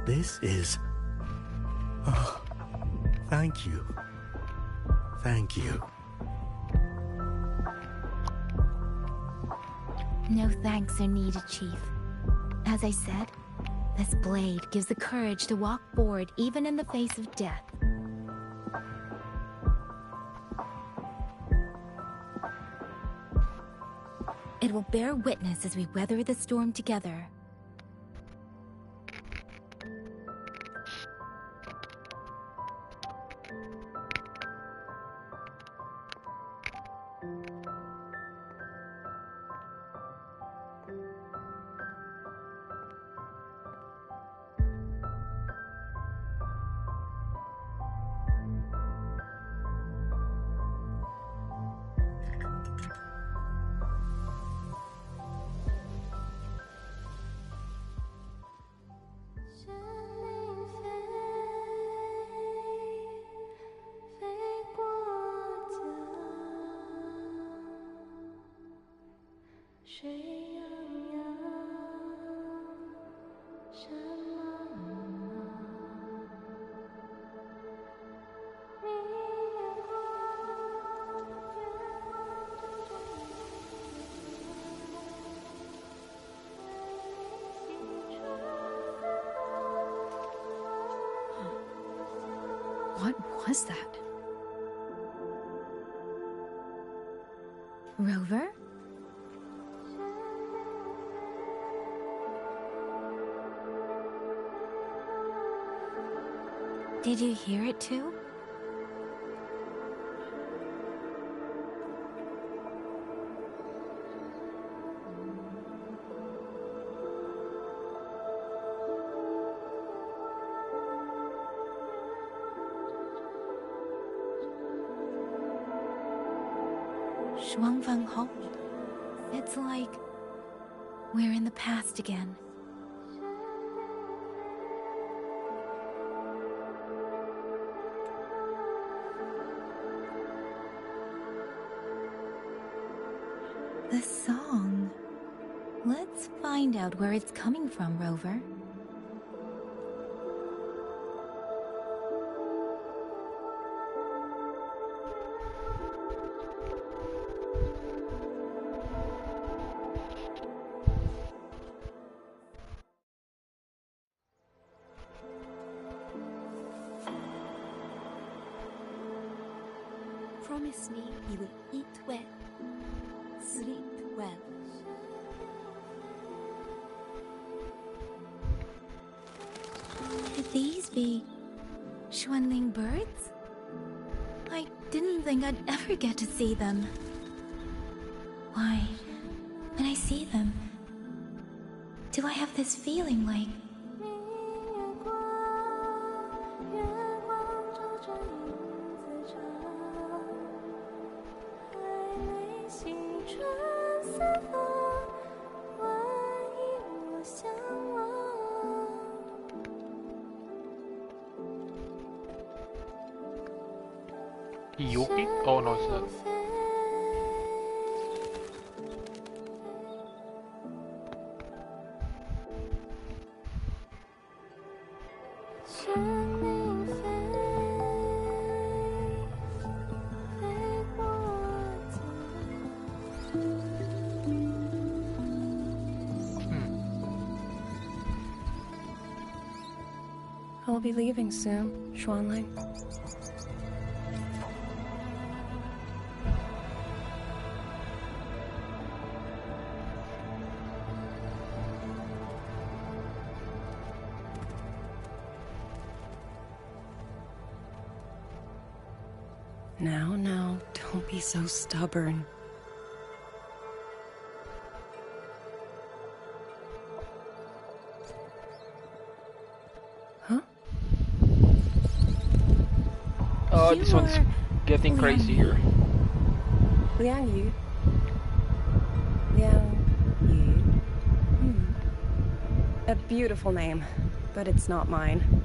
This is... Oh, thank you. Thank you. No thanks are needed, Chief. As I said, this blade gives the courage to walk forward even in the face of death. It will bear witness as we weather the storm together. What was that? Rover? Did you hear it too? Shuangfang. It's like we're in the past again. The song. Let's find out where it's coming from, Rover. Promise me you will eat well, sleep well. Could these be Xuanling birds? I didn't think I'd ever get to see them. Why, when I see them, do I have this feeling like... Yuki? Oh no, it's not. I'll be leaving soon, Xuanling. Now, don't be so stubborn. Huh? Oh, this one's getting crazy here. Liang Yu. A beautiful name, but it's not mine.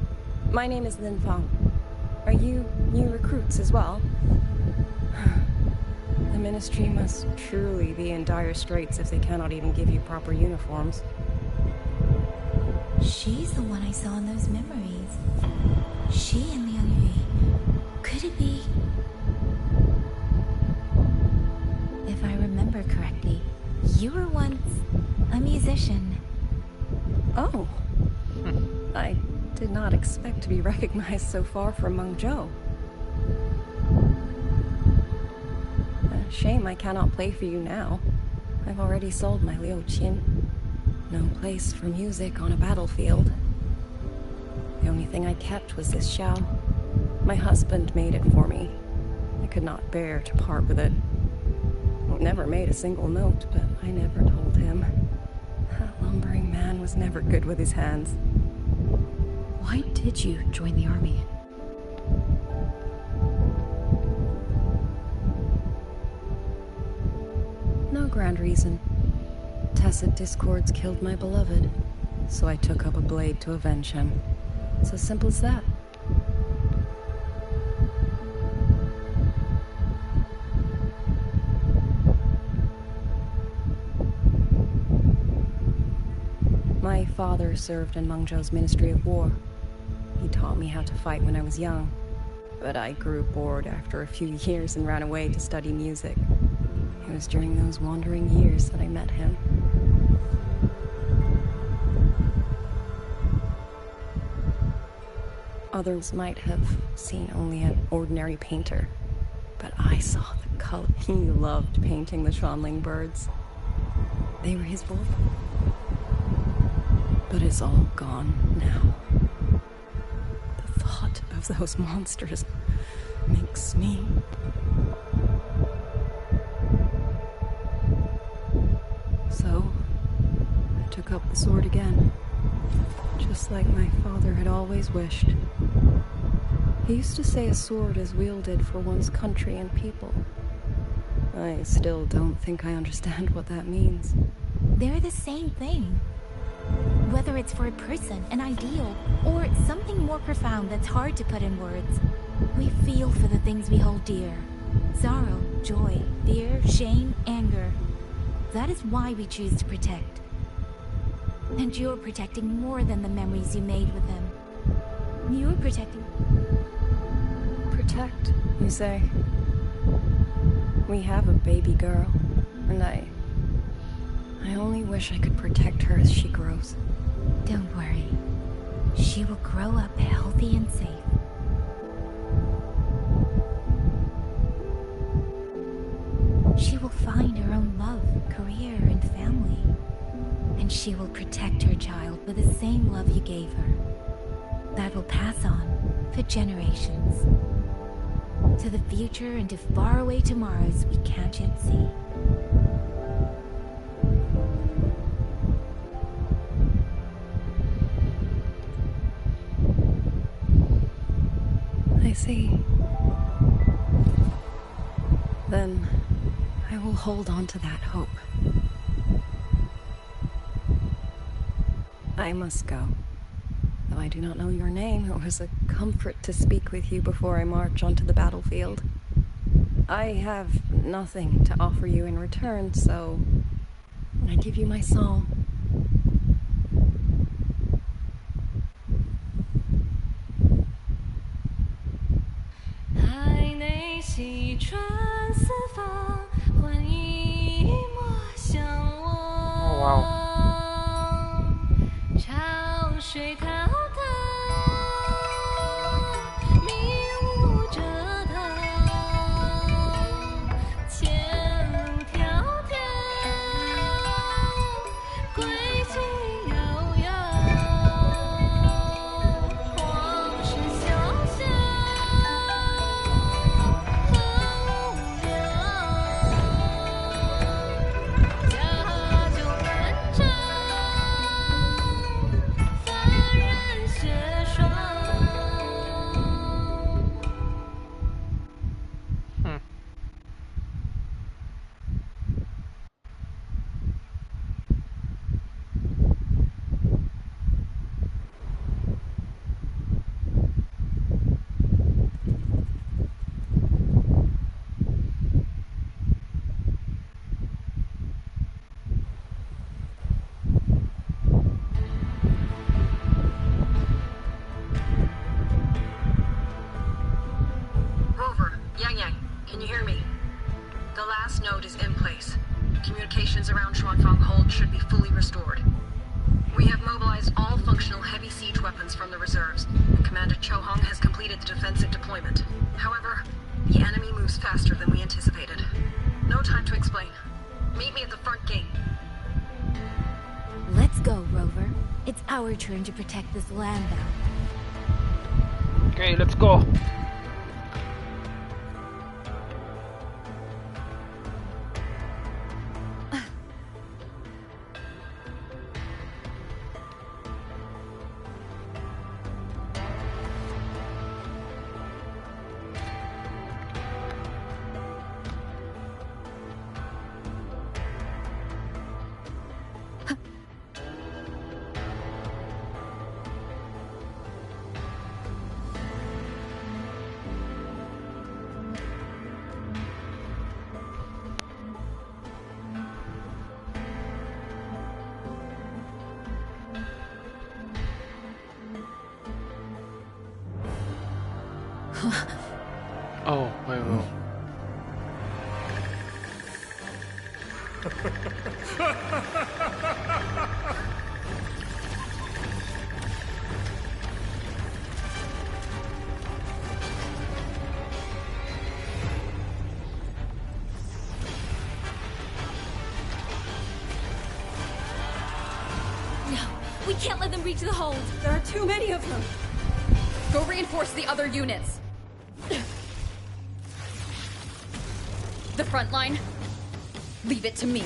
My name is Lin Fang. Are you new recruits as well? The Ministry must truly be in dire straits if they cannot even give you proper uniforms. She's the one I saw in those memories. She and Liang Yu. Could it be? If I remember correctly, you were once a musician. Oh. I did not expect to be recognized so far from Mengzhou. A shame I cannot play for you now. I've already sold my Liu Qin. No place for music on a battlefield. The only thing I kept was this xiao. My husband made it for me. I could not bear to part with it. Never made a single note, but I never told him. That lumbering man was never good with his hands. Why did you join the army? No grand reason. Tacit discords killed my beloved, so I took up a blade to avenge him. It's as simple as that. My father served in Mengzhou's Ministry of War. He taught me how to fight when I was young, but I grew bored after a few years and ran away to study music. It was during those wandering years that I met him. Others might have seen only an ordinary painter, but I saw the color. He loved painting the Shanling birds. They were his work. But it's all gone now. The thought of those monsters makes me... So, I took up the sword again, just like my father had always wished. He used to say a sword is wielded for one's country and people. I still don't think I understand what that means. They're the same thing. Whether it's for a person, an ideal, or something more profound that's hard to put in words, we feel for the things we hold dear. Sorrow, joy, fear, shame, anger. That is why we choose to protect. And you're protecting more than the memories you made with them. You're protecting... Protect, you say? We have a baby girl, and I only wish I could protect her as she grows. Don't worry. She will grow up healthy and safe. She will find her own love, career, and family. And she will protect her child with the same love you gave her. That will pass on for generations. To the future and to faraway tomorrows we can't yet see. I see. Then I will hold on to that hope. I must go. Though I do not know your name, it was a comfort to speak with you before I march onto the battlefield. I have nothing to offer you in return, so I give you my song. Oh, wow. last node is in place. Communications around Xuanfang Hold should be fully restored. We have mobilized all functional heavy siege weapons from the reserves, and Commander Chohong has completed the defensive deployment. However, the enemy moves faster than we anticipated. No time to explain. Meet me at the front gate. Let's go, Rover. It's our turn to protect this land now. Okay, let's go. Oh, wait, wait. No, we can't let them reach the hold. There are too many of them. Go reinforce the other units. The front line, leave it to me.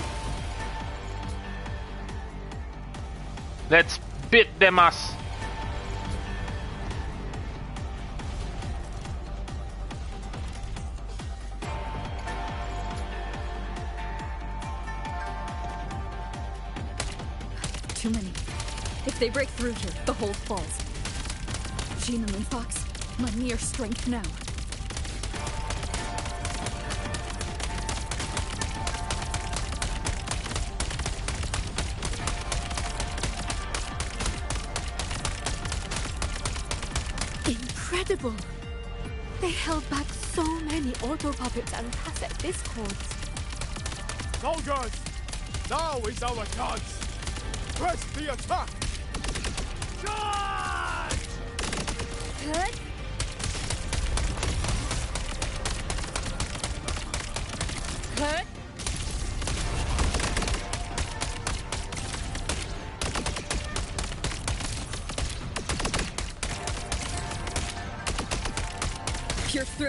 Let's beat them ass. Too many. If they break through here, the hold falls. Gina and Fox, my near strength now. Incredible! They held back so many auto puppets and cassette discords. Soldiers! Now is our chance! Press the attack! Charge! Good. Good. Pierce through.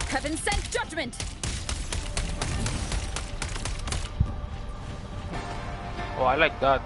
Heaven sent judgment. Oh, I like that.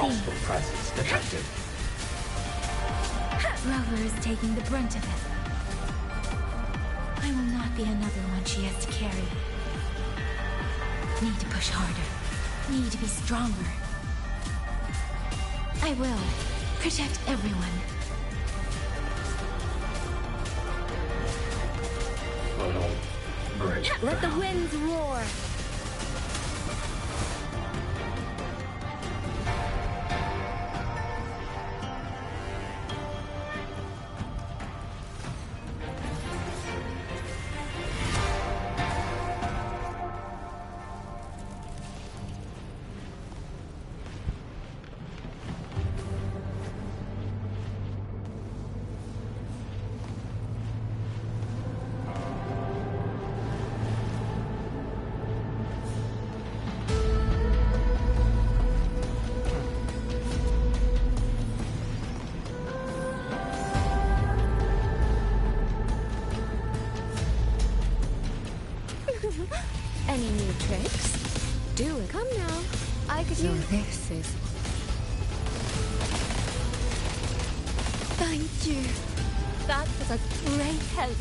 Hostile presence detected. Rover is taking the brunt of it. I will not be another one she has to carry. Need to push harder. Need to be stronger. I will. Protect everyone. Break. Let the winds roar. any new tricks? Do it. Come now. I could use this is. Thank you. That was a great help.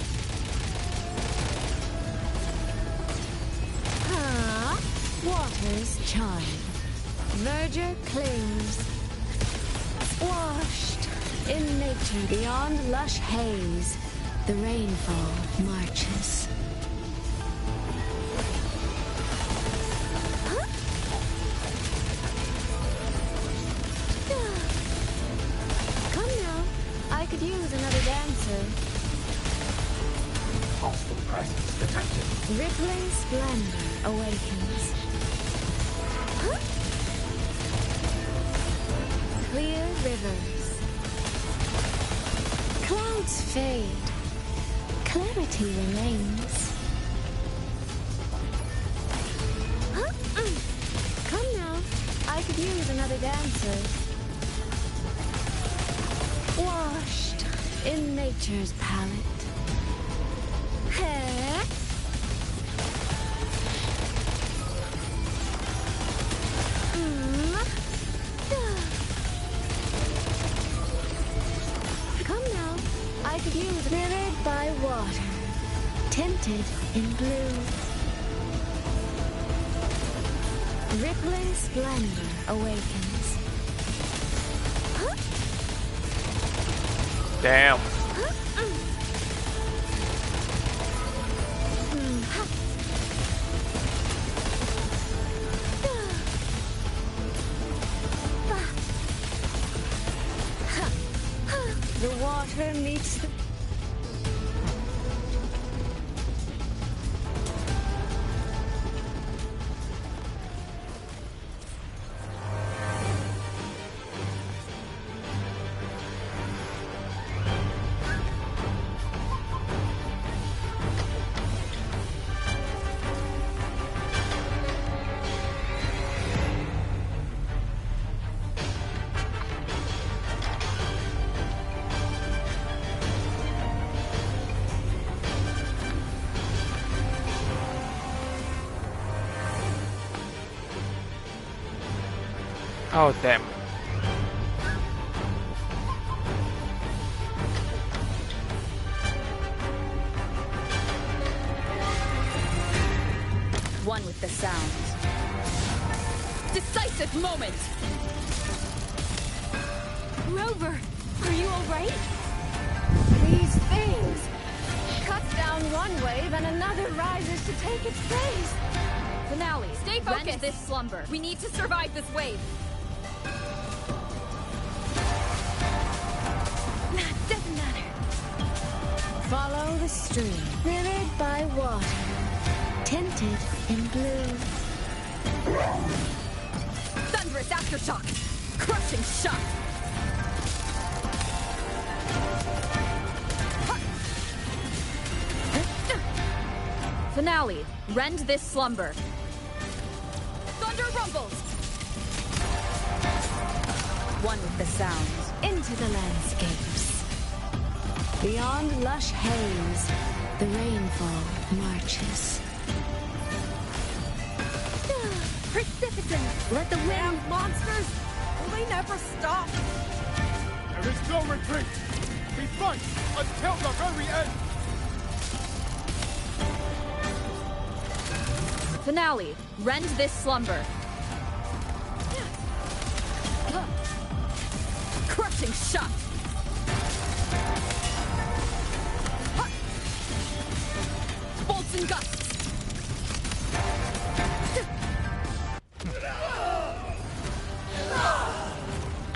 Water's chime. Verdure clings. Washed in nature beyond lush haze. The rainfall marches. Come now. I could use another dancer. Hostile presence detected. Rippling splendor awakens. Clear rivers. Clouds fade. Clarity remains. Come now. I could use another dancer. Washed in nature's palette. Hair. Come now. I could use mirrored by water, tinted in blue. Rippling splendor awakens. Damn. The water meets the... Oh, damn. One with the sounds. Decisive moment! Rover, are you alright? These things cuts down one wave and another rises to take its place. Finale, Stay focused. Rend this slumber. We need to survive this wave. Doesn't matter. Follow the stream, mirrored by water, tinted in blue. Thunderous aftershock! Crushing shock! Finale, rend this slumber. Thunder rumbles! One with the sounds. Into the landscapes. Beyond lush haze, the rainfall marches. Precipitant! Let the wind monsters! Will they never stop? There is no retreat! We fight until the very end! Finale, rend this slumber. Crushing shock! Bolts and gusts!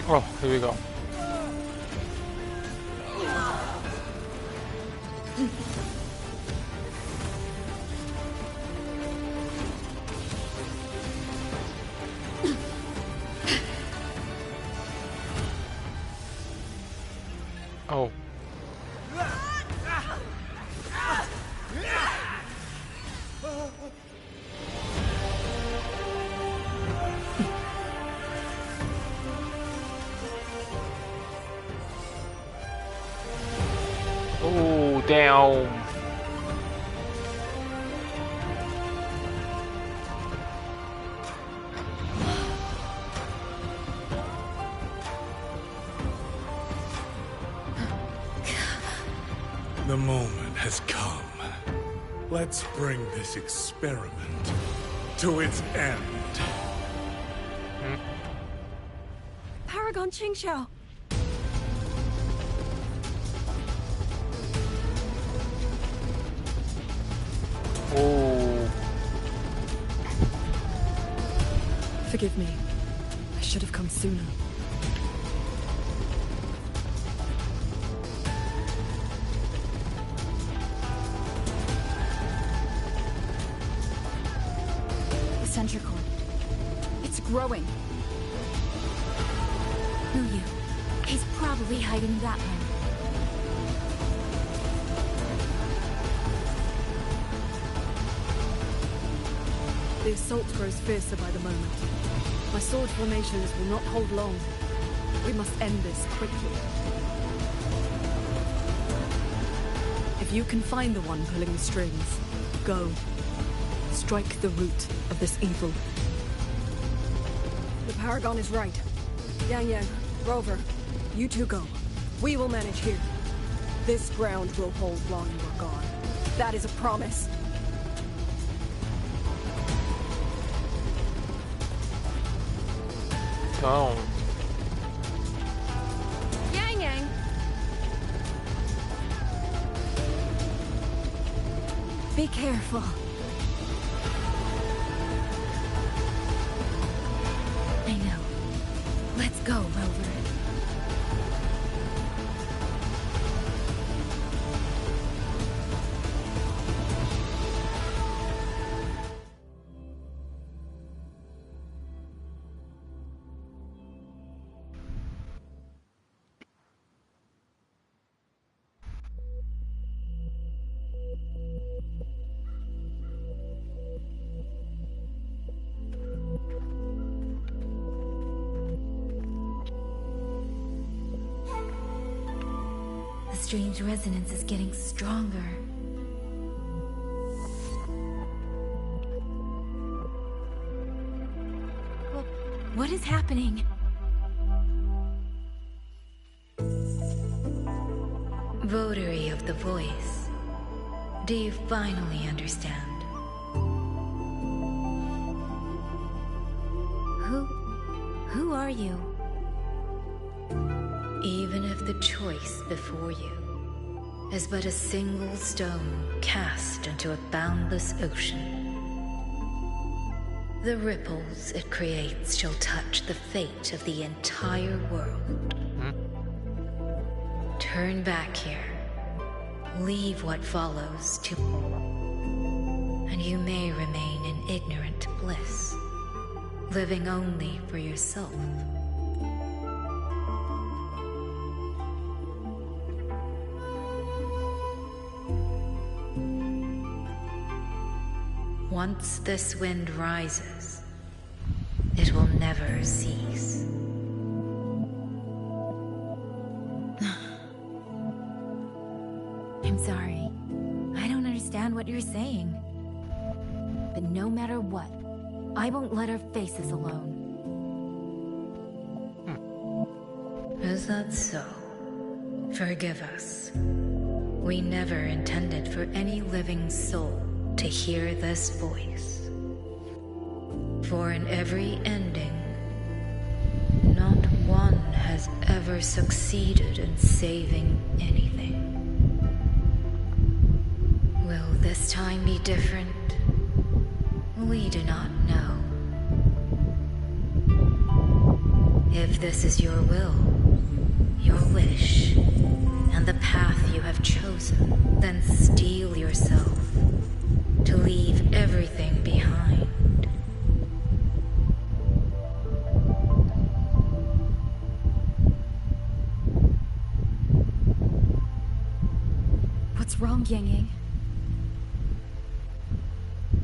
Oh, here we go. Oh. Oh, damn. The moment has come. Let's bring this experiment to its end. Paragon Qingxiao! Oh. Forgive me. I should have come sooner. The sentry core. It's growing. Who you? He's probably hiding that one. The assault grows fiercer by the moment. My sword formations will not hold long. We must end this quickly. If you can find the one pulling the strings, go. Strike the root of this evil. The Paragon is right. Yang Yang, Rover, you two go. We will manage here. This ground will hold while you are gone. That is a promise. Oh. Yang Yang! Be careful. I know. Let's go, Rover. The strange resonance is getting stronger. What is happening? Votary of the Voice, do you finally understand? Who are you? Even if the choice before you is but a single stone cast into a boundless ocean, the ripples it creates shall touch the fate of the entire world. Turn back here, leave what follows to, and you may remain in ignorant bliss, living only for yourself. Once this wind rises, it will never cease. I'm sorry. I don't understand what you're saying. But no matter what, I won't let our faces alone. Is that so? Forgive us. We never intended for any living soul to hear this voice. For in every ending, not one has ever succeeded in saving anything. Will this time be different? We do not know. If this is your will, your wish, and the path you have chosen, then steel yourself to leave everything behind. What's wrong, Yang Yang?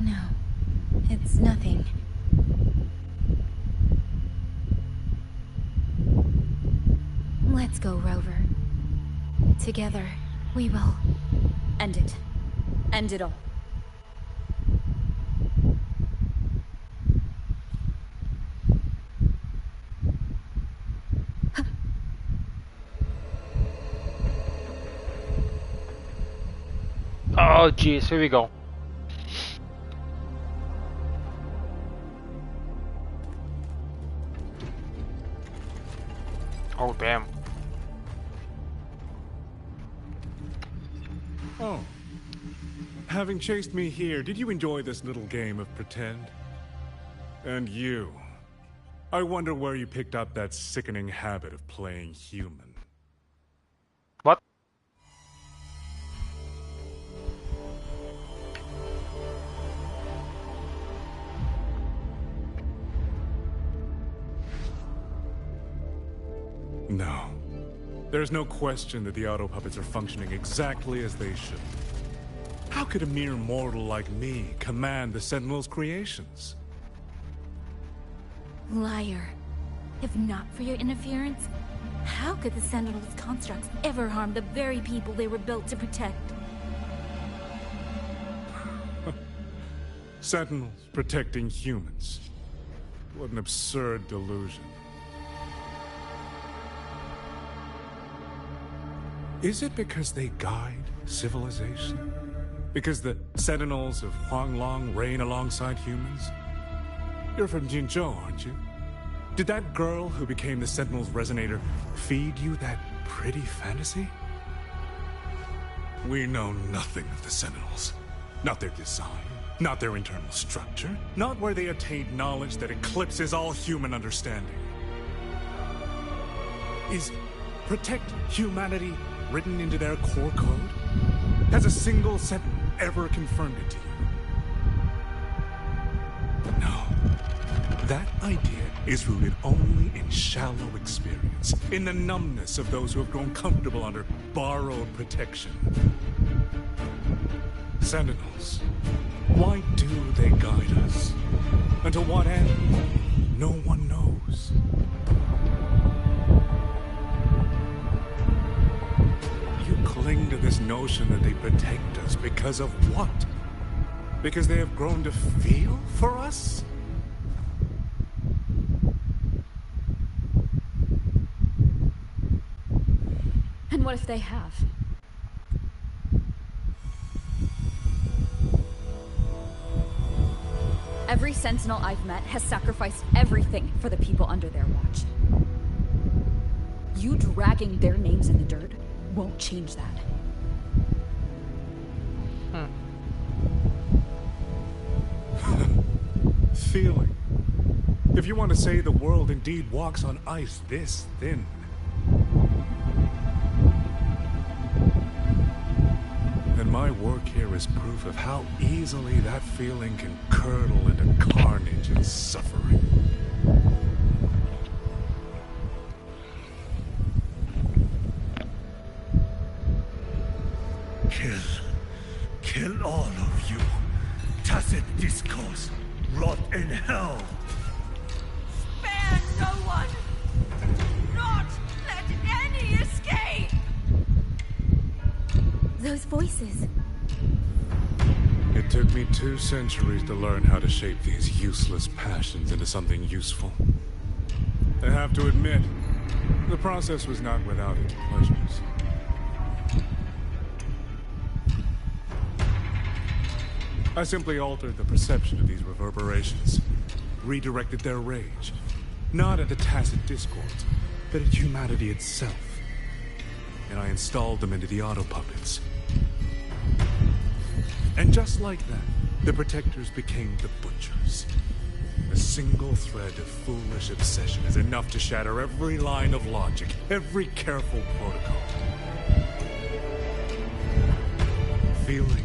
No, it's nothing. Let's go, Rover. Together, we will end it. End it all. Oh jeez, here we go. Oh damn. Oh. Having chased me here, did you enjoy this little game of pretend? And you. I wonder where you picked up that sickening habit of playing human. What? No. There's no question that the auto puppets are functioning exactly as they should. How could a mere mortal like me command the Sentinel's creations? Liar. If not for your interference, how could the Sentinel's constructs ever harm the very people they were built to protect? Sentinels protecting humans. What an absurd delusion. Is it because they guide civilization? Because the Sentinels of Huanglong reign alongside humans? You're from Jinzhou, aren't you? Did that girl who became the Sentinel's resonator feed you that pretty fantasy? We know nothing of the Sentinels. Not their design, not their internal structure, not where they attained knowledge that eclipses all human understanding. Is protect humanity written into their core code? Has a single Sentinel ever confirmed it to you? No. That idea is rooted only in shallow experience, in the numbness of those who have grown comfortable under borrowed protection. Sentinels, why do they guide us? And to what end? No one knows. You cling to this notion that they protect us because of what? Because they have grown to feel for us? And what if they have? Every Sentinel I've met has sacrificed everything for the people under their watch. You dragging their names in the dirt won't change that. Feeling. If you want to say the world indeed walks on ice this thin, then my work here is proof of how easily that feeling can curdle into carnage and suffering. Kill all of you. Tacit discourse, rot in hell. Spare no one! Not let any escape! Those voices. It took me 2 centuries to learn how to shape these useless passions into something useful. I have to admit, the process was not without its pleasures. I simply altered the perception of these reverberations, redirected their rage, not at the tacit discords, but at humanity itself. And I installed them into the auto puppets. And just like that, the protectors became the butchers. A single thread of foolish obsession is enough to shatter every line of logic, every careful protocol. Feeling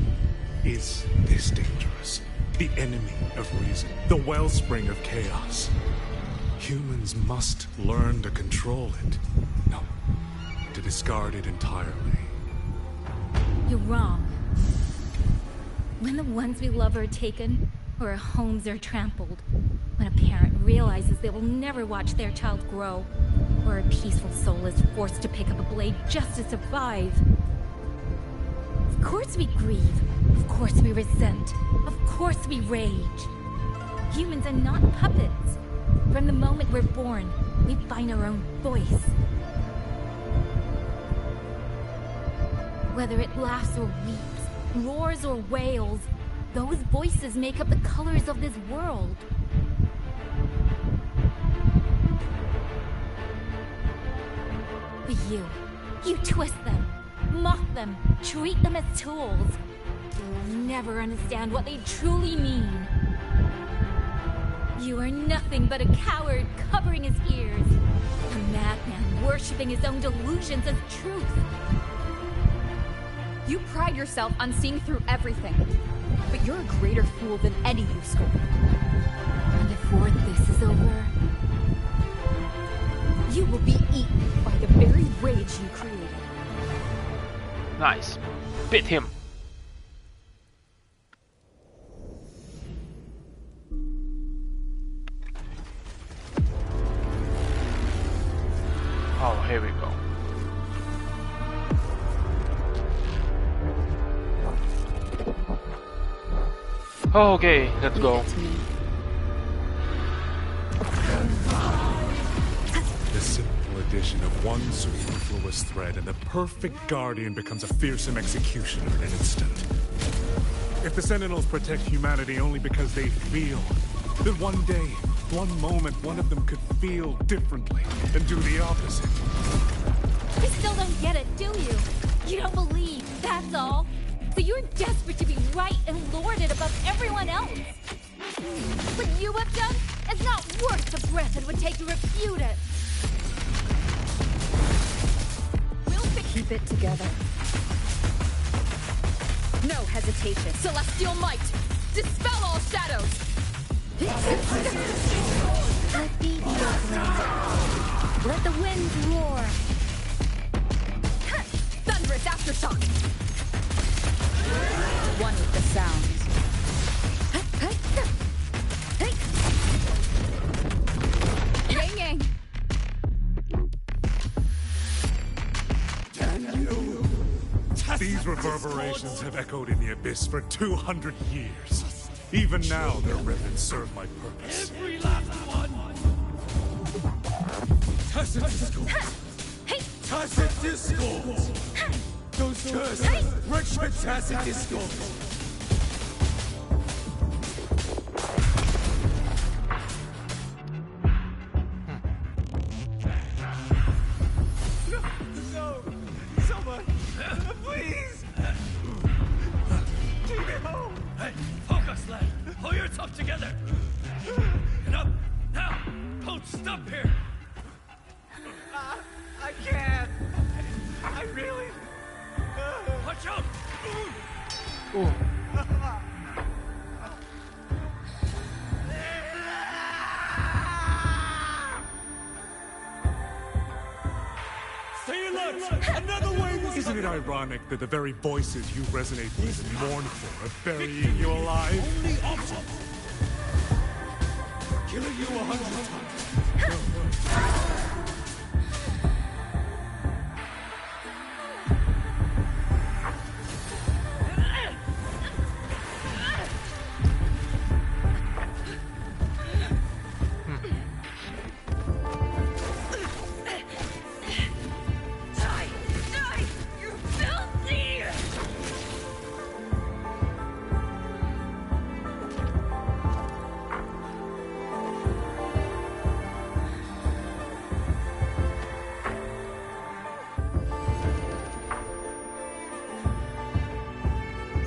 is this dangerous, the enemy of reason, the wellspring of chaos. Humans must learn to control it. No, to discard it entirely. You're wrong. When the ones we love are taken, or our homes are trampled, when a parent realizes they will never watch their child grow, or a peaceful soul is forced to pick up a blade just to survive. Of course we grieve. Of course we resent. Of course we rage. Humans are not puppets. From the moment we're born, we find our own voice. Whether it laughs or weeps, roars or wails, those voices make up the colors of this world. But you twist them, mock them, treat them as tools. You'll never understand what they truly mean. You are nothing but a coward covering his ears. A madman worshipping his own delusions as truth. You pride yourself on seeing through everything, but you're a greater fool than any you scorn. And before this is over, you will be eaten by the very rage you created. Nice. Bit him. Oh, here we go. Okay, let's go. The simple addition of one superfluous thread and the perfect guardian becomes a fearsome executioner in an instant. If the Sentinels protect humanity only because they feel, then one day, one moment, one of them could feel differently and do the opposite. You still don't get it, do you? You don't believe, that's all. So you're desperate to be right and lorded above everyone else. What you have done is not worth the breath it would take to refute it. We'll keep it together. No hesitation. Celestial might! Dispel all shadows! Let be the flame. Let the winds roar. Thunderous aftershock! One with the sounds. Yang yang! These reverberations have echoed in the abyss for 200 years. Even now, their remnants serve my purpose. Every last one! Tacit discords! Tacit discords! Those cursed, wretched tacit discords! No! Someone! Please! Take me home! Hey, focus, lad! Pull yourself together! Get up! Now! Don't stop here! I can't! I really... Watch out! Stay alert! Another wave! Isn't it ironic that the very voices you resonate with and mourn for are burying you alive? Only option! Killing you 100 times!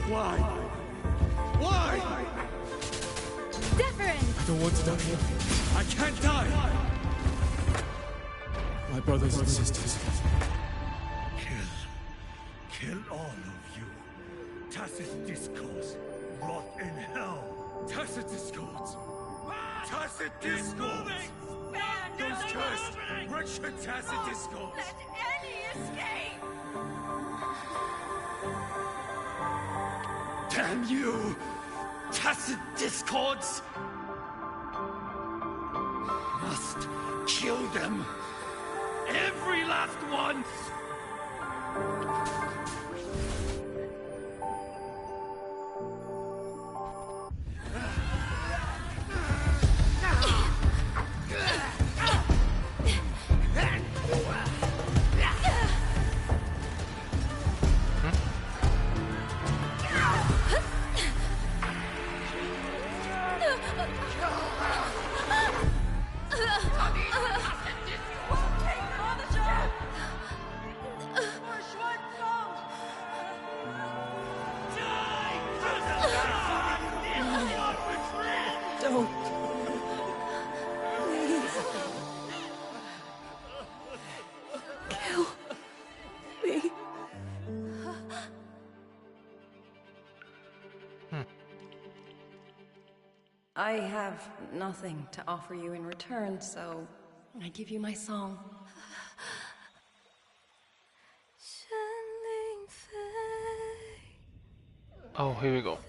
Why? Why? Deference! I don't want to die here. I can't die! My brothers and sisters. Kill all of you. Tacit discords, rot in hell. Tacit discords! Tacit discords! Those cursed, wretched tacit discords! Let any escape! Damn you! Tacit discords! Must kill them! Every last one! Don't. Please. Kill me. I have nothing to offer you in return, so I give you my song. Oh, here we go.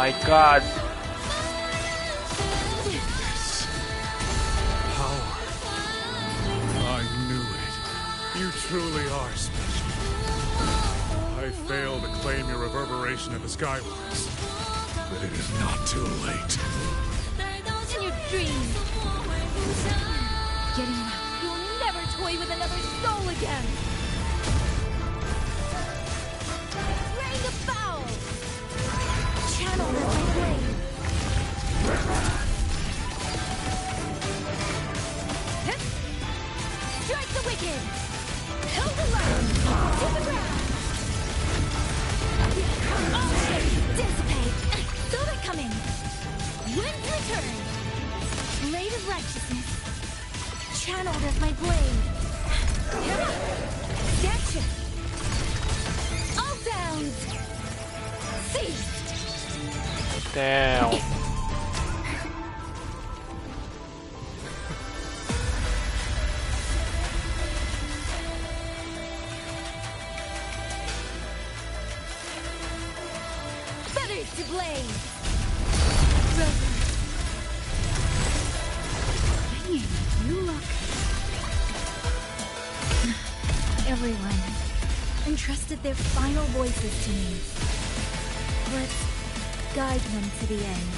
My God. Power. I knew it. You truly are special. I failed to claim your reverberation in the Skyworks, but it is not too late. In your dreams. Getting out. You'll never toy with another soul again. Rain the foul. Channel as my blade. Strike the wicked. Held the light. To the ground. All shades dissipate. Saw it coming. Wind return. Blade of righteousness. Channeled as my blade. Gotcha. All downs. Cease. Damn. Feathers to blaze. Dang, you look. Everyone entrusted their final voices to me. Let's guide them to the end.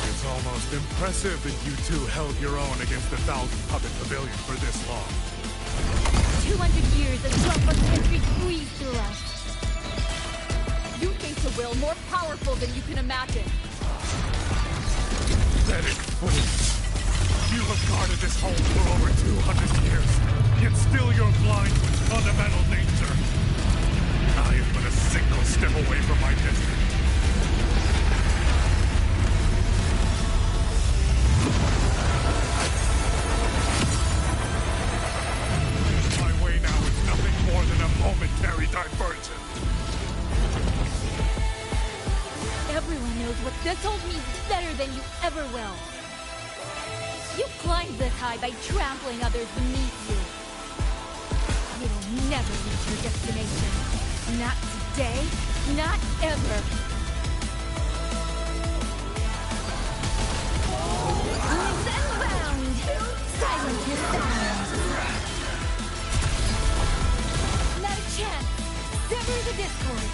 It's almost impressive that you two held your own against the 1,000-puppet pavilion for this long. 200 years of drunken history breathed through us. You think the will more powerful than you can imagine. Pathetic fools. You have guarded this home for over 200 years, yet still you're blind to its fundamental nature. I am but a single step away from my destiny. My way now is nothing more than a momentary diversion. Everyone knows what this old means better than you ever will. You climbed this high by trampling others beneath you. You'll never reach your destination. Not today, not ever. Unbound! Silence your sound! Not a chance! Sever the discord!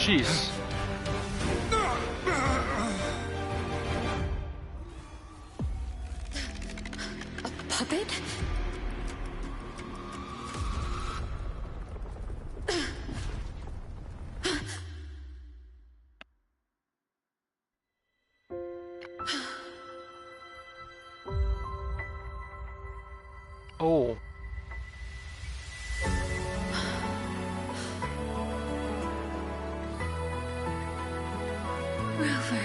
Jeez. A puppet? Oh. Rover.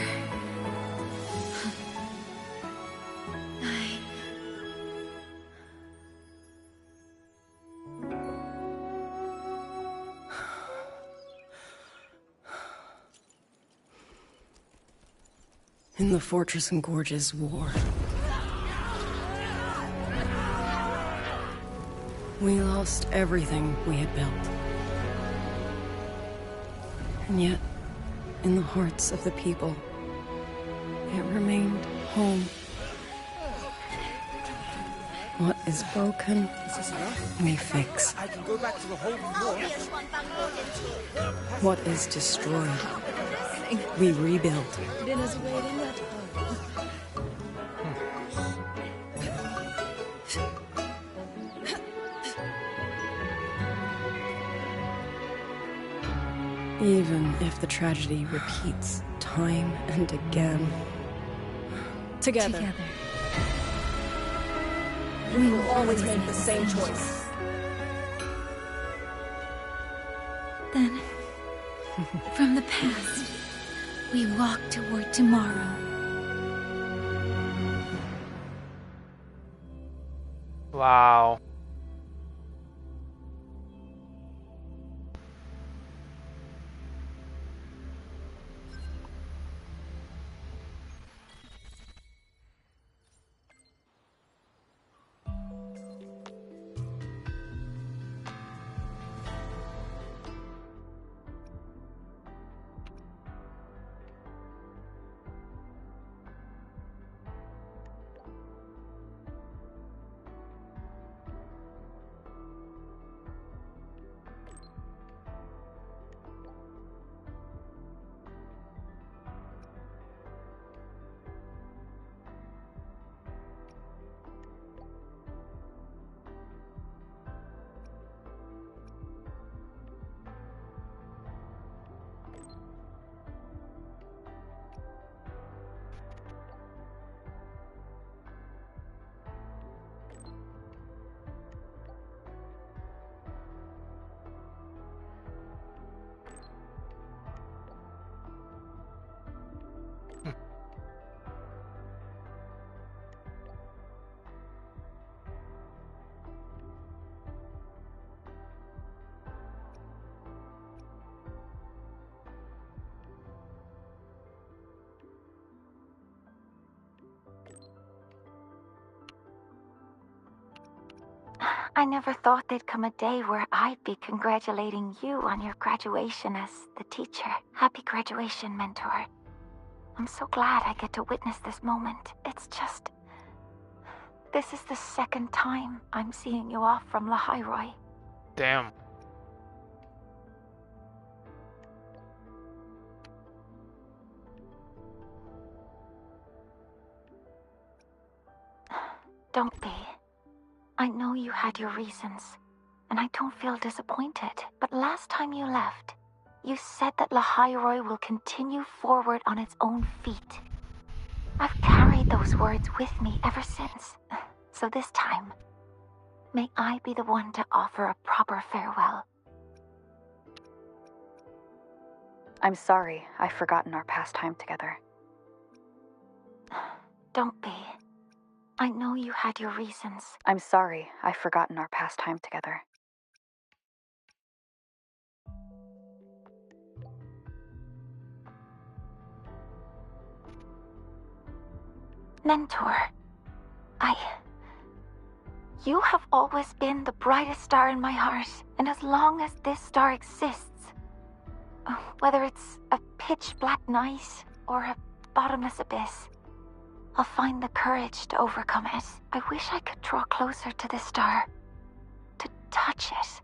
In the Fortress and Gorges War, we lost everything we had built. And yet, in the hearts of the people, it remained home. What is broken, we fix. I can go back to the hole before. What is destroyed, we rebuild. Dinner's waiting at home. Even if the tragedy repeats time and again. Together. We will always make the same choice. Then, from the past, we walk toward tomorrow. Wow. I never thought there'd come a day where I'd be congratulating you on your graduation as the teacher. Happy graduation, mentor. I'm so glad I get to witness this moment. It's just... this is the second time I'm seeing you off from Lahairoi. Damn. Don't be. I know you had your reasons, and I don't feel disappointed. But last time you left, you said that Lahairoi will continue forward on its own feet. I've carried those words with me ever since. So this time, may I be the one to offer a proper farewell. I'm sorry, I've forgotten our past time together. Don't be. I know you had your reasons. I'm sorry, I've forgotten our past time together. Mentor, you have always been the brightest star in my heart, and as long as this star exists, whether it's a pitch-black night or a bottomless abyss, I'll find the courage to overcome it. I wish I could draw closer to this star, to touch it,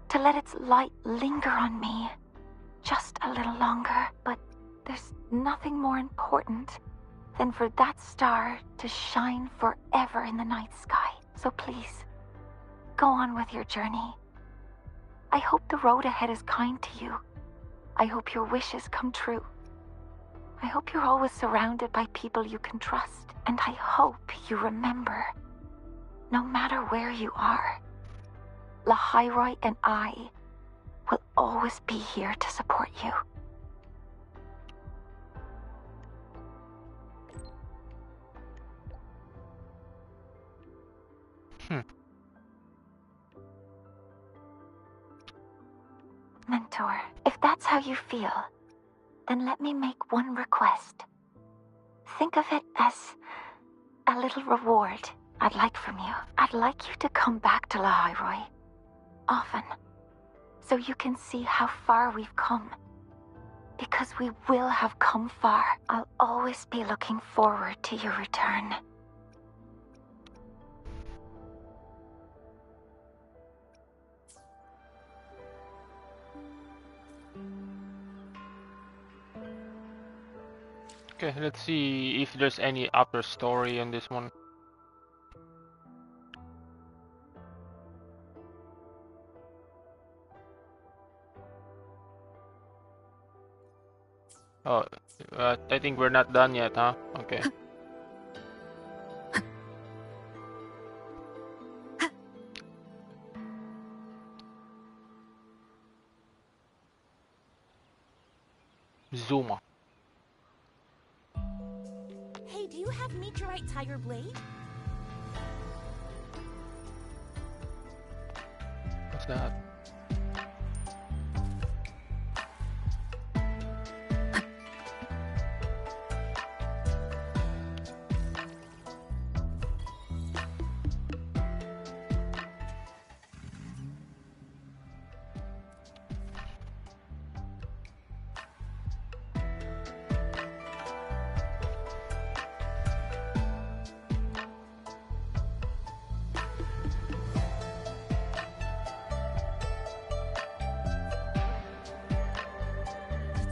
to let its light linger on me just a little longer, but there's nothing more important than for that star to shine forever in the night sky. So please, go on with your journey. I hope the road ahead is kind to you. I hope your wishes come true. I hope you're always surrounded by people you can trust. And I hope you remember, no matter where you are, Lahairoi and I will always be here to support you. Mentor, if that's how you feel, then let me make one request. Think of it as a little reward I'd like from you. I'd like you to come back to Lahairoi often, so you can see how far we've come. Because we will have come far. I'll always be looking forward to your return. Okay, let's see if there's any upper story in this one. Oh, I think we're not done yet, huh? Okay. Zuma. Hey, do you have meteorite tiger blade? What's that?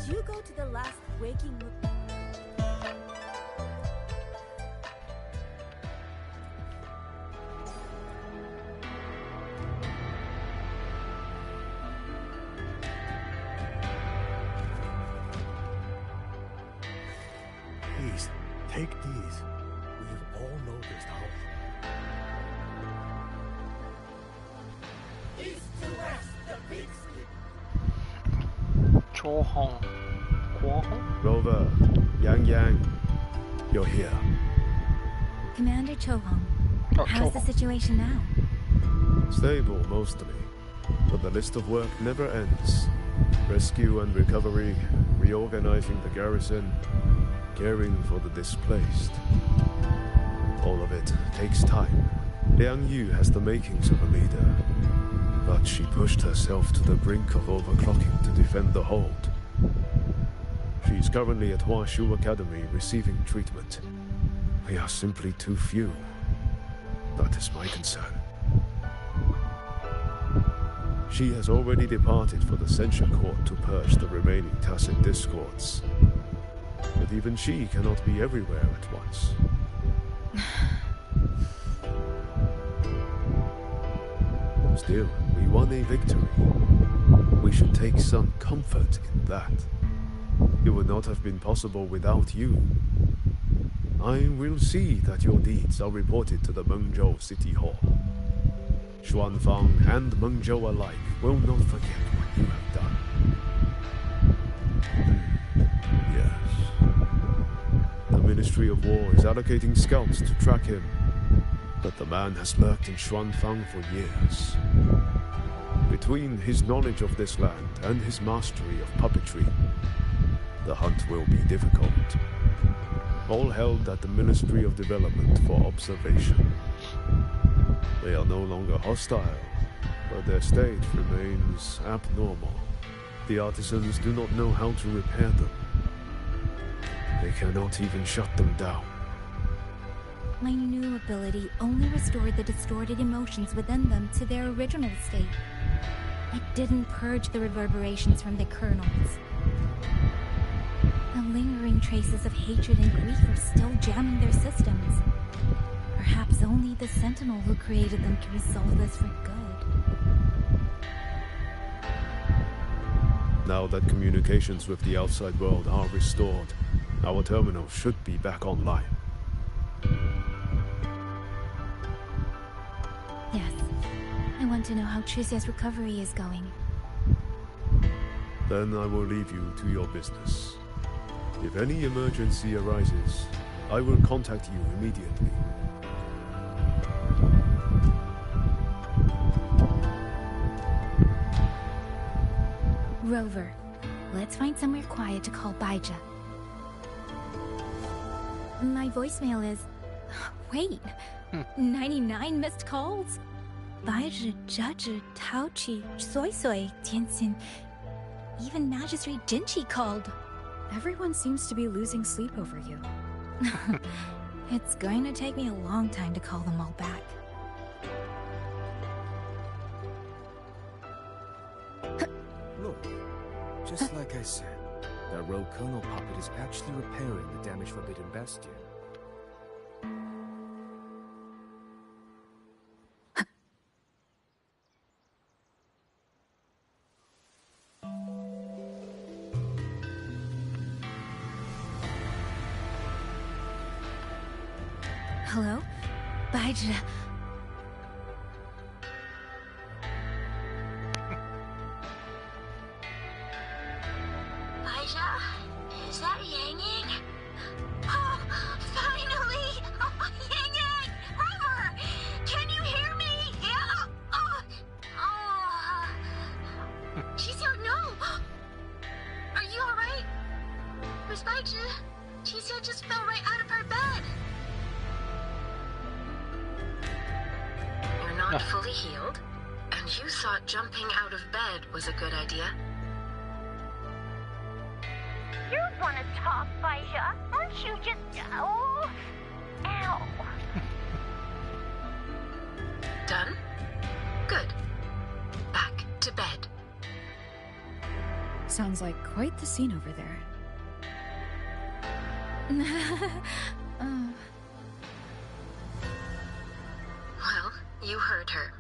Did you go to the last waking look? Please, take these. We've all noticed how... East to west, the peaks. Chohong. Rover, Yang, you're here. Commander Chohong, Oh, how's the Chohong. situation now? Stable, mostly. But the list of work never ends. Rescue and recovery, reorganizing the garrison, caring for the displaced. All of it takes time. Liang Yu has the makings of a leader, but she pushed herself to the brink of overclocking to defend the hold. She's currently at Huashu Academy receiving treatment. We are simply too few. That is my concern. She has already departed for the censure court to purge the remaining tacit discords. But even she cannot be everywhere at once. Still, we won a victory. We should take some comfort in that. It would not have been possible without you. I will see that your deeds are reported to the Mengzhou City Hall. Xuanfang and Mengzhou alike will not forget what you have done. Yes. The Ministry of War is allocating scouts to track him, but the man has lurked in Xuanfang for years. Between his knowledge of this land and his mastery of puppetry, the hunt will be difficult. All held at the Ministry of Development for observation. They are no longer hostile, but their state remains abnormal. The artisans do not know how to repair them. They cannot even shut them down. My new ability only restored the distorted emotions within them to their original state. It didn't purge the reverberations from the kernels. The lingering traces of hatred and grief are still jamming their systems. Perhaps only the Sentinel who created them can resolve this for good. Now that communications with the outside world are restored, our terminal should be back online. Yes. I want to know how Tricia's recovery is going. Then I will leave you to your business. If any emergency arises, I will contact you immediately. Rover, let's find somewhere quiet to call Baija. My voicemail is... Wait, 99 missed calls? Baija, Judge, Taochi, Soy, Tianxin... Even Magistrate Jinchi called. Everyone seems to be losing sleep over you. It's going to take me a long time to call them all back. Look, just like I said, that rogue Colonel puppet is actually repairing the damaged Forbidden Bastion. Hello? Baija... Baija? Is that Yang Yang? Oh, finally! Oh, Yang Yang! Rover! Can you hear me? Yeah? Chicia, no! Are you alright? Where's Baija? Chicia just fell right out of her bed. You're not fully healed, and you thought jumping out of bed was a good idea. You want to talk, Baija? Aren't you just... Oh... Ow. Done? Good. Back to bed. Sounds like quite the scene over there. Well, you heard her.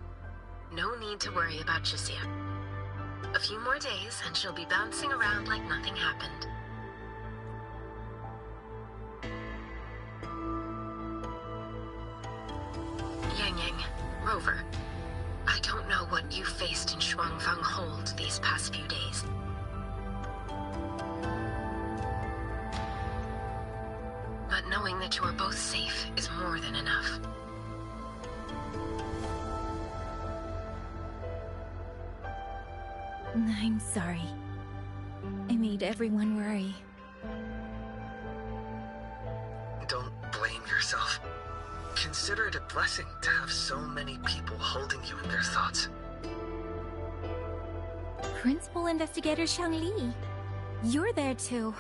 No need to worry about Chicia. A few more days and she'll be bouncing around like nothing happened. Yang Yang, Rover, I don't know what you faced in Xuanfang Hold these past few days. But knowing that you are both safe is more than enough. I'm sorry. I made everyone worry. Don't blame yourself. Consider it a blessing to have so many people holding you in their thoughts. Principal Investigator Shangli, you're there too.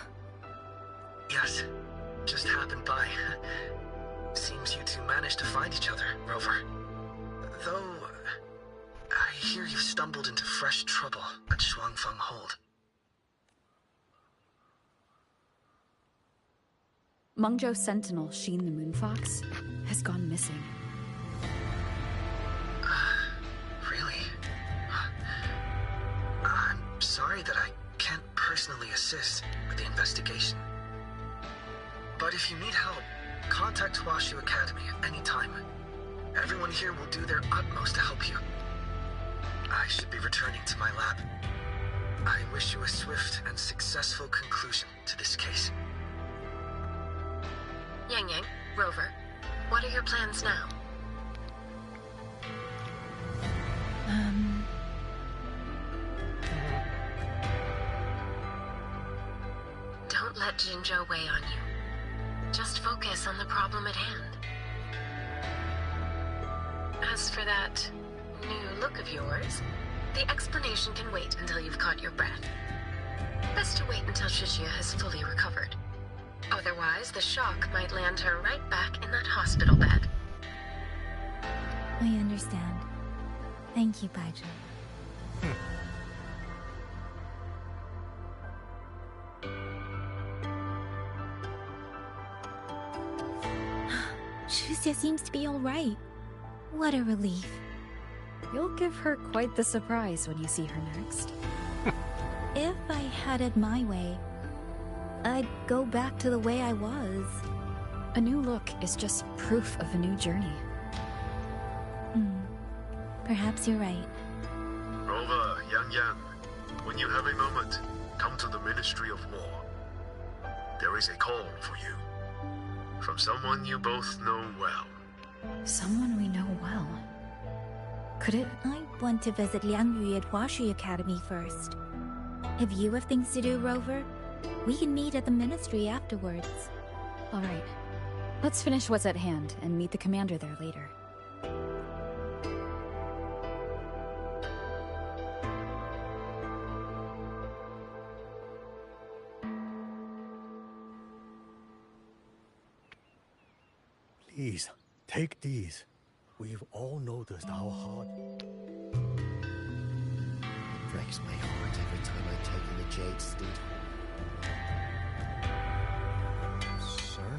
Yes, just happened by. Seems you two managed to find each other, Rover. Though, I hear you stumbled into fresh trouble at Xuanfang Hold. Mengzhou Sentinel Sheen the Moonfox has gone missing. Really? I'm sorry that I can't personally assist with the investigation. But if you need help, Contact Washu Academy at any time. Everyone here will do their utmost to help you. I should be returning to my lab. I wish you a swift and successful conclusion to this case. Yang Yang, Rover, what are your plans now? Don't let Jinzhou weigh on you. Just focus on the problem at hand. As for that new look of yours, the explanation can wait until you've caught your breath. Best to wait until Shishia has fully recovered. Otherwise, the shock might land her right back in that hospital bed. I understand. Thank you, Baizhi. Shixia seems to be all right. What a relief. You'll give her quite the surprise when you see her next. If I had it my way, I'd go back to the way I was. A new look is just proof of a new journey. Perhaps you're right. Rover, Yang Yang, when you have a moment, come to the Ministry of War. There is a call for you. From someone you both know well. Someone we know well. Could it? I want to visit Liang Yu at Huashi Academy first. If you have things to do, Rover, we can meet at the Ministry afterwards. All right. Let's finish what's at hand and meet the commander there later. Please, take these. We've all noticed how hard... It breaks my heart every time I take in a jade steed. Sir?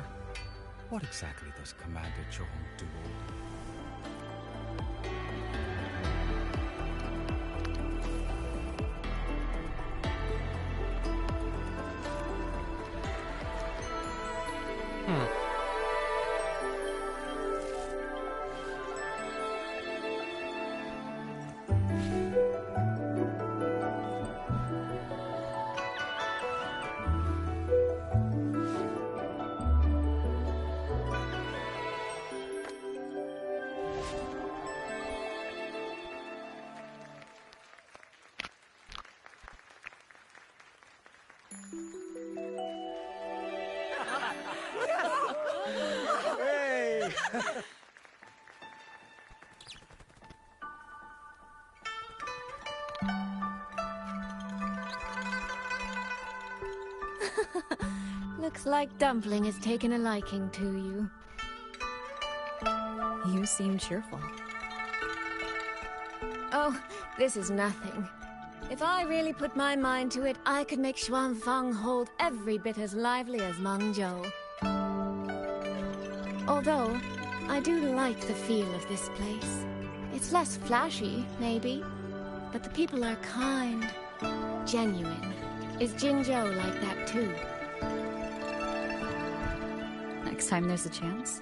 What exactly does Commander Chohong do? Hey! Looks like Dumpling has taken a liking to you. You seem cheerful. Oh, this is nothing. If I really put my mind to it, I could make Xuanfang hold every bit as lively as Mengzhou. Although, I do like the feel of this place. It's less flashy, maybe, but the people are kind, genuine. Is Jinzhou like that too? Next time there's a chance,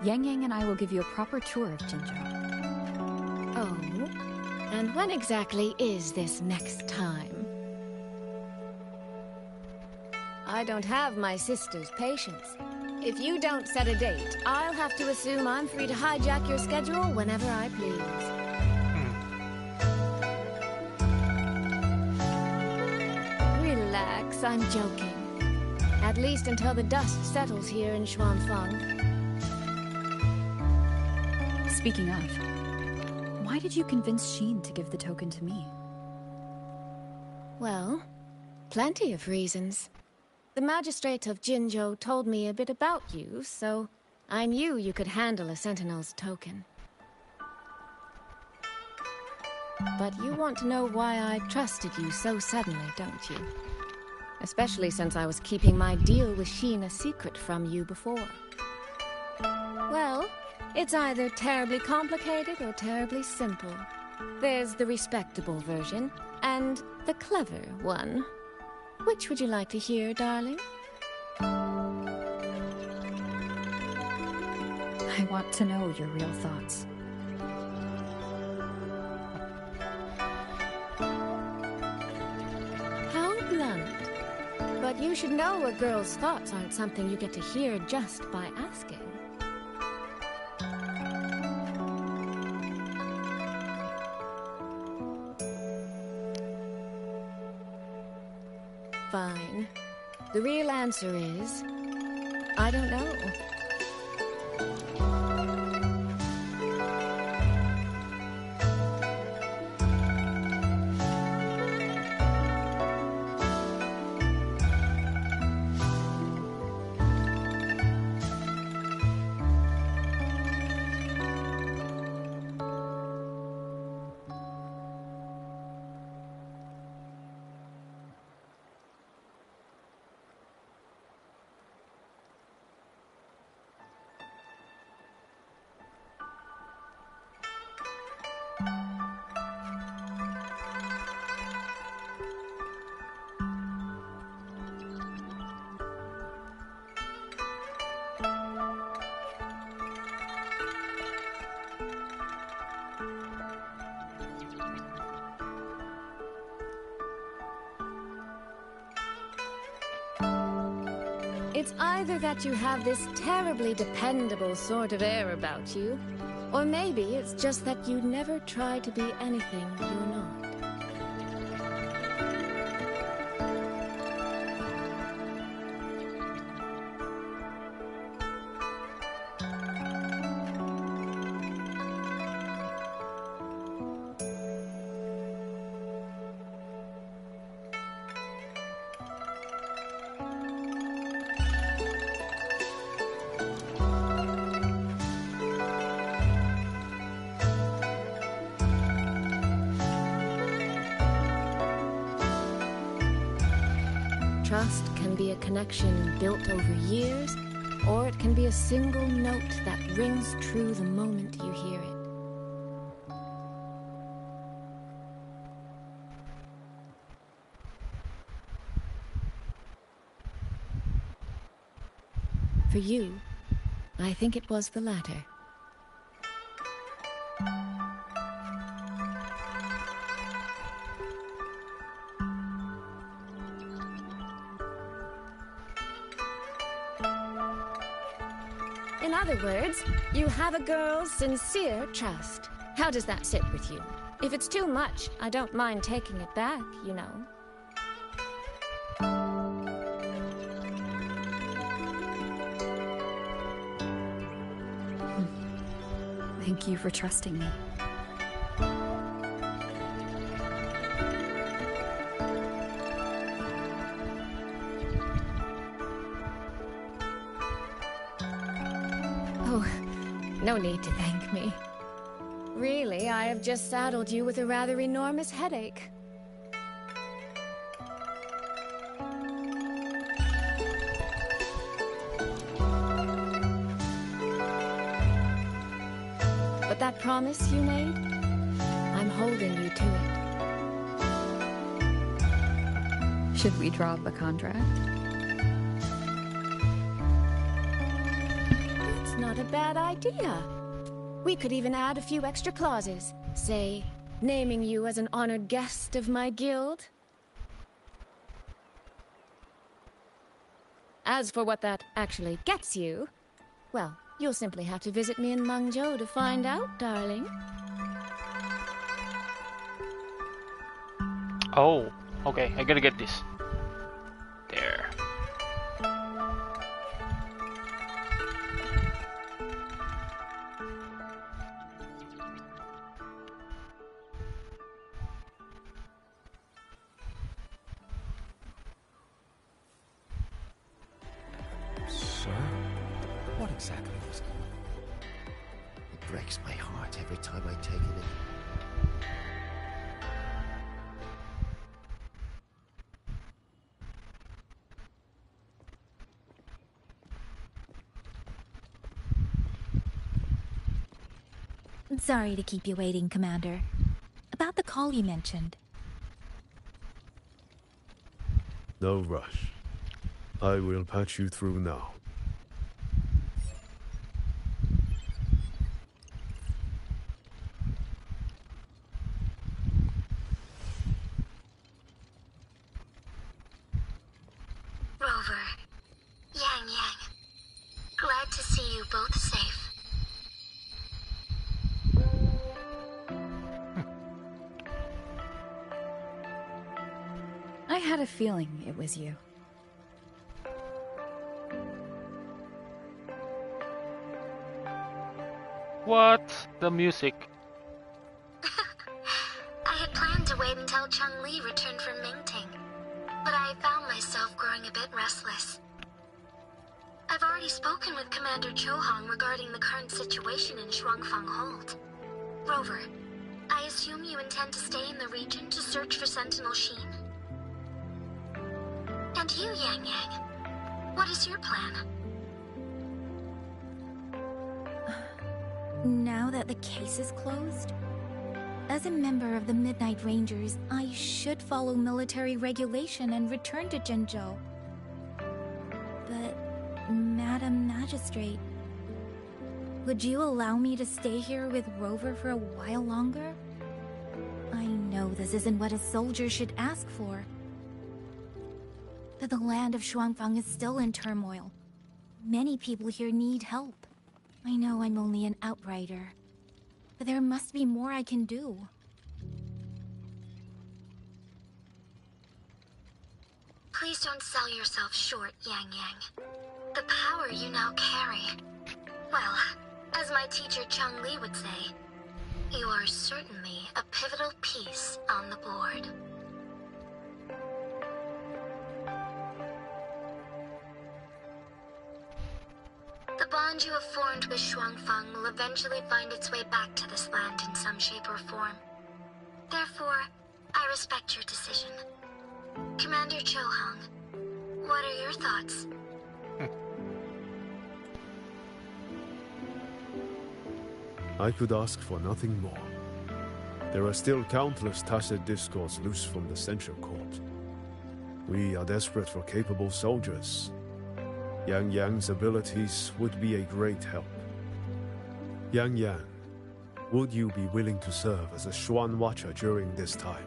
Yang Yang and I will give you a proper tour of Jinzhou. Oh? And when exactly is this next time? I don't have my sister's patience. If you don't set a date, I'll have to assume I'm free to hijack your schedule whenever I please. Relax, I'm joking. At least until the dust settles here in Xuanfang. Speaking of, why did you convince Xin to give the token to me? Well, plenty of reasons. The magistrate of Jinzhou told me a bit about you, so I knew you could handle a Sentinel's token. But you want to know why I trusted you so suddenly, don't you? Especially since I was keeping my deal with Xin a secret from you before. Well, it's either terribly complicated or terribly simple. There's the respectable version, and the clever one. Which would you like to hear, darling? want to know your real thoughts. How blunt. But you should know a girl's thoughts aren't something you get to hear just by asking. Fine. The real answer is, I don't know. It's either that you have this terribly dependable sort of air about you, or maybe it's just that you never try to be anything you're not. Trust can be a connection built over years, or it can be a single note that rings true the moment you hear it. For you, I think it was the latter. In other words, you have a girl's sincere trust. How does that sit with you? If it's too much, I don't mind taking it back, you know. Thank you for trusting me. Oh, no need to thank me. Really, I have just saddled you with a rather enormous headache. But that promise you made, I'm holding you to it. Should we draw up a contract? It's not a bad idea. We could even add a few extra clauses. Say, naming you as an honored guest of my guild. As for what that actually gets you, well, you'll simply have to visit me in Mengzhou to find out, darling. Oh, okay, I gotta get this. There. Sir? What exactly is going on? It breaks my heart every time I take it in. Sorry to keep you waiting, Commander. About the call you mentioned. No rush. I will patch you through now. had a feeling it was you. What? The music. I had planned to wait until Chun-Li returned from Mingting, but I found myself growing a bit restless. I've already spoken with Commander Chohong regarding the current situation in Shuangfang Hold. Rover, I assume you intend to stay in the region to search for Sentinel Sheen? And you, Yang Yang, what is your plan? Now that the case is closed, as a member of the Midnight Rangers, I should follow military regulation and return to Zhenzhou. But, Madam Magistrate, would you allow me to stay here with Rover for a while longer? I know this isn't what a soldier should ask for, but the land of Shuangfang is still in turmoil. Many people here need help. I know I'm only an outrider, but there must be more I can do. Please don't sell yourself short, Yang Yang. The power you now carry. Well, as my teacher Chun-Li would say, you are certainly a pivotal piece on the board. The bond you have formed with Shuangfang will eventually find its way back to this land in some shape or form. Therefore, I respect your decision. Commander Chohong, what are your thoughts? I could ask for nothing more. There are still countless tacit discords loose from the Central Court. We are desperate for capable soldiers. Yang Yang's abilities would be a great help. Yang Yang, would you be willing to serve as a Xuan Watcher during this time?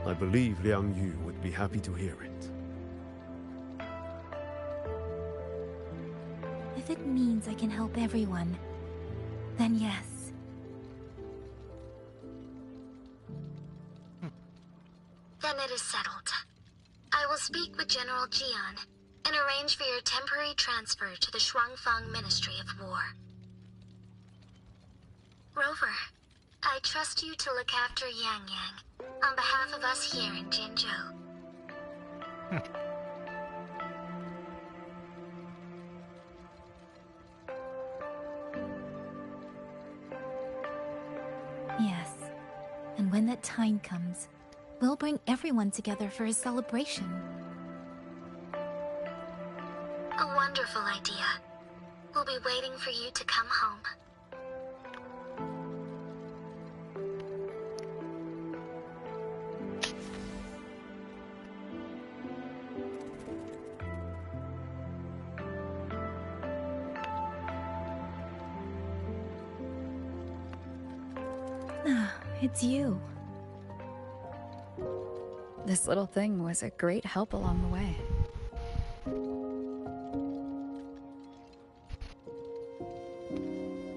I believe Liang Yu would be happy to hear it. If it means I can help everyone, then yes. Then it is settled. I will speak with General Jian and arrange for your temporary transfer to the Shuangfang Ministry of War. Rover, I trust you to look after Yang Yang on behalf of us here in Jinzhou. Yes. And when that time comes, we'll bring everyone together for a celebration. A wonderful idea. We'll be waiting for you to come home. Ah, it's you. This little thing was a great help along the way.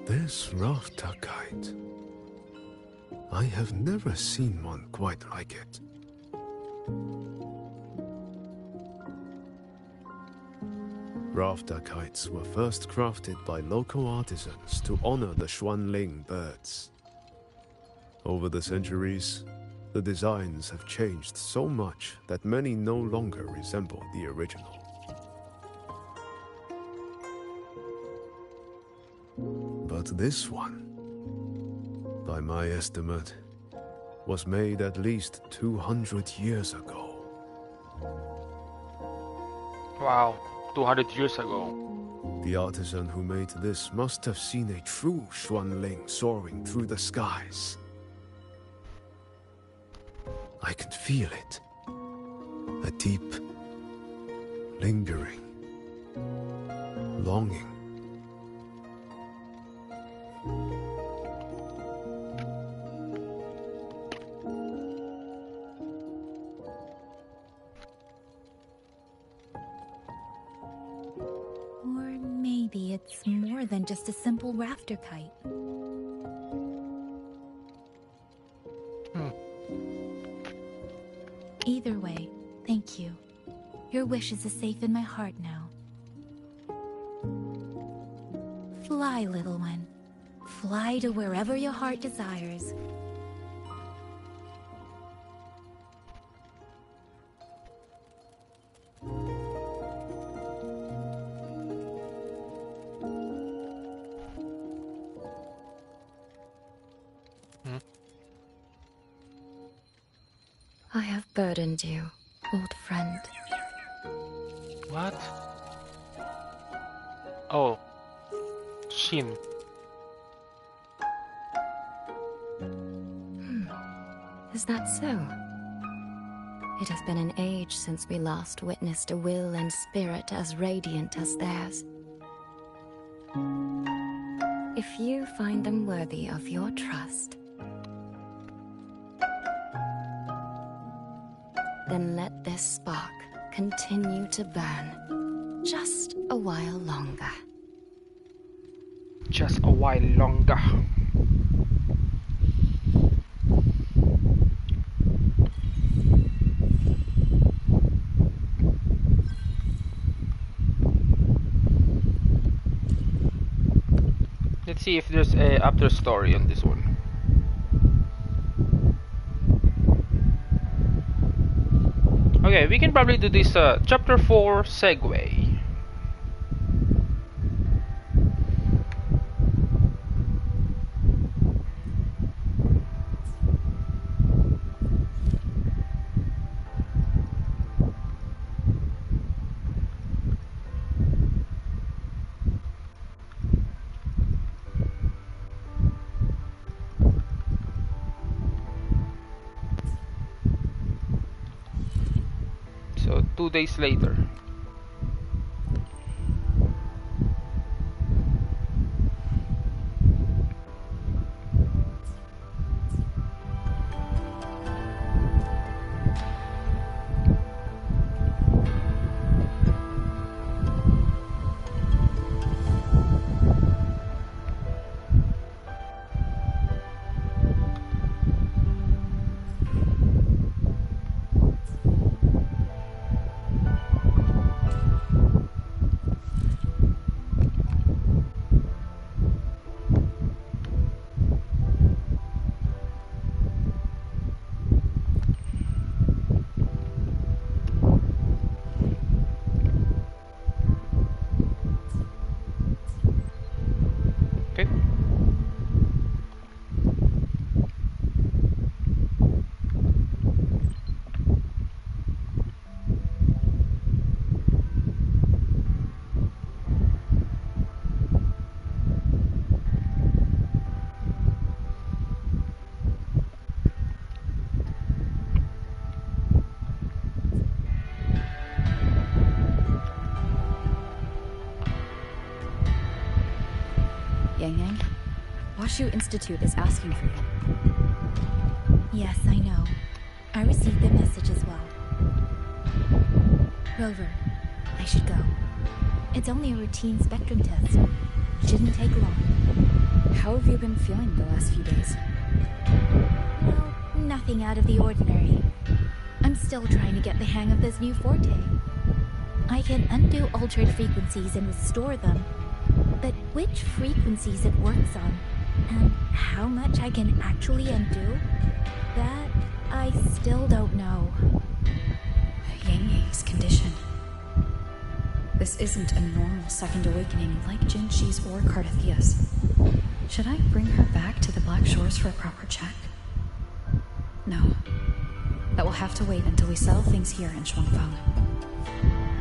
This rafter kite. I have never seen one quite like it. Rafter kites were first crafted by local artisans to honor the Xuanling birds. Over the centuries, the designs have changed so much that many no longer resemble the original. But this one, by my estimate, was made at least 200 years ago. Wow, 200 years ago. The artisan who made this must have seen a true Xuanling soaring through the skies. I can feel it. A deep, lingering longing. Or maybe it's more than just a simple rafter kite. Either way, thank you. Your wishes are safe in my heart now. Fly, little one. Fly to wherever your heart desires. I have burdened you, old friend. What? Oh. Shin. Is that so? It has been an age since we last witnessed a will and spirit as radiant as theirs. If you find them worthy of your trust, then let this spark continue to burn just a while longer. Just a while longer. Let's see if there's a after story on this one. Okay, we can probably do this chapter 4 segue. So 2 days later. Okay. Yang Yang, Washu Institute is asking for you. Yes, I know. I received the message as well. Rover, I should go. It's only a routine spectrum test. Shouldn't take long. How have you been feeling the last few days? Well, nothing out of the ordinary. I'm still trying to get the hang of this new forte. I can undo altered frequencies and restore them. But which frequencies it works on, and how much I can actually undo, that I still don't know. Yang Yang's condition. This isn't a normal second awakening like Jinshi's or Cardathia's. Should I bring her back to the Black Shores for a proper check? No. That will have to wait until we settle things here in Shuangfang.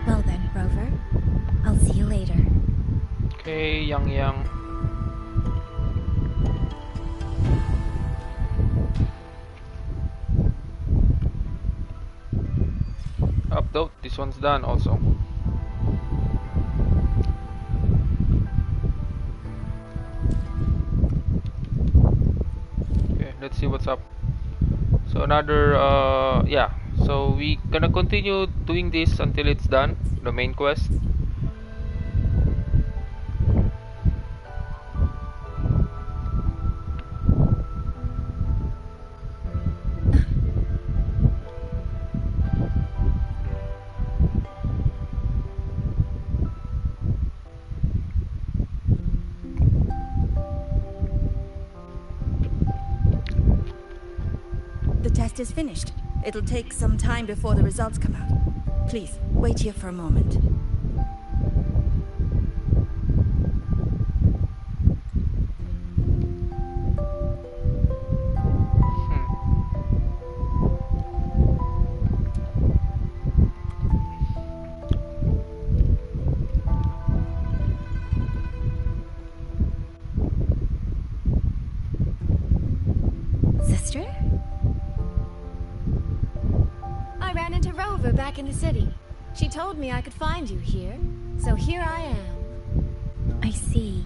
Well then, Rover. I'll see you later. Okay, Yang Yang. Upload. This one's done also. Okay, let's see what's up. So another yeah. So we gonna continue doing this until it's done, the main quest. The test is finished. It'll take some time before the results come out. Please, wait here for a moment. Sister? I ran into Rover back in the city. She told me I could find you here, so here I am. I see.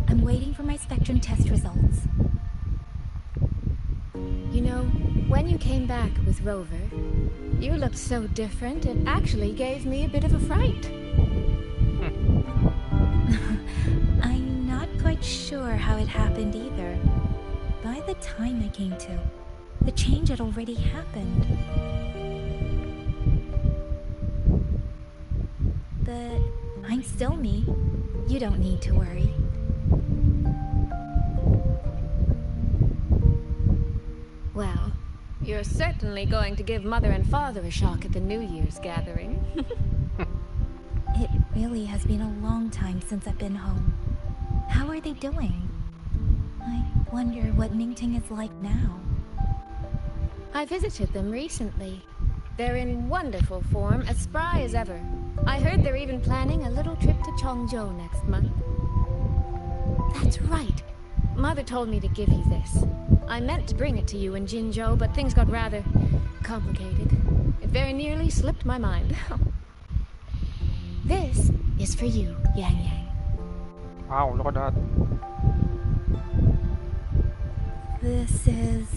I'm waiting for my spectrum test results. You know, when you came back with Rover, you looked so different, it actually gave me a bit of a fright. I'm not quite sure how it happened either. By the time I came to, the change had already happened. But I'm still me. You don't need to worry. Well, you're certainly going to give Mother and Father a shock at the New Year's gathering. It really has been a long time since I've been home. How are they doing? I wonder what Ningting is like now. I visited them recently. They're in wonderful form, as spry as ever. I heard they're even planning a little trip to Chongzhou next month. That's right. Mother told me to give you this. I meant to bring it to you in Jinzhou, but things got rather complicated. It very nearly slipped my mind. This is for you, Yang Yang. Wow, look at that. This is...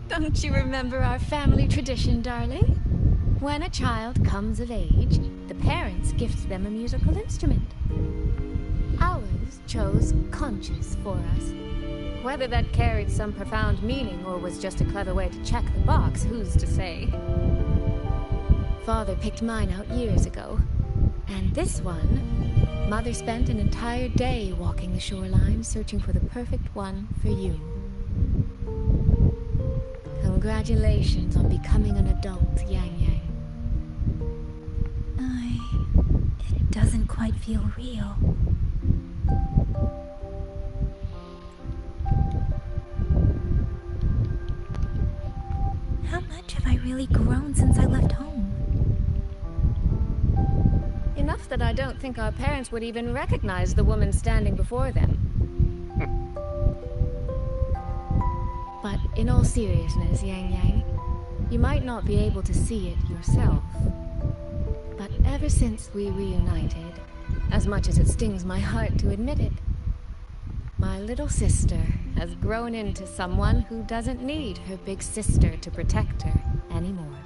Don't you remember our family tradition, darling? When a child comes of age, the parents gift them a musical instrument. Ours chose conches for us. Whether that carried some profound meaning or was just a clever way to check the box, who's to say? Father picked mine out years ago. And this one, Mother spent an entire day walking the shoreline searching for the perfect one for you. Congratulations on becoming an adult, Yang Yang. It doesn't quite feel real. How much have I really grown since I left home? Enough that I don't think our parents would even recognize the woman standing before them. But in all seriousness, Yang Yang, you might not be able to see it yourself. But ever since we reunited, as much as it stings my heart to admit it, my little sister has grown into someone who doesn't need her big sister to protect her anymore.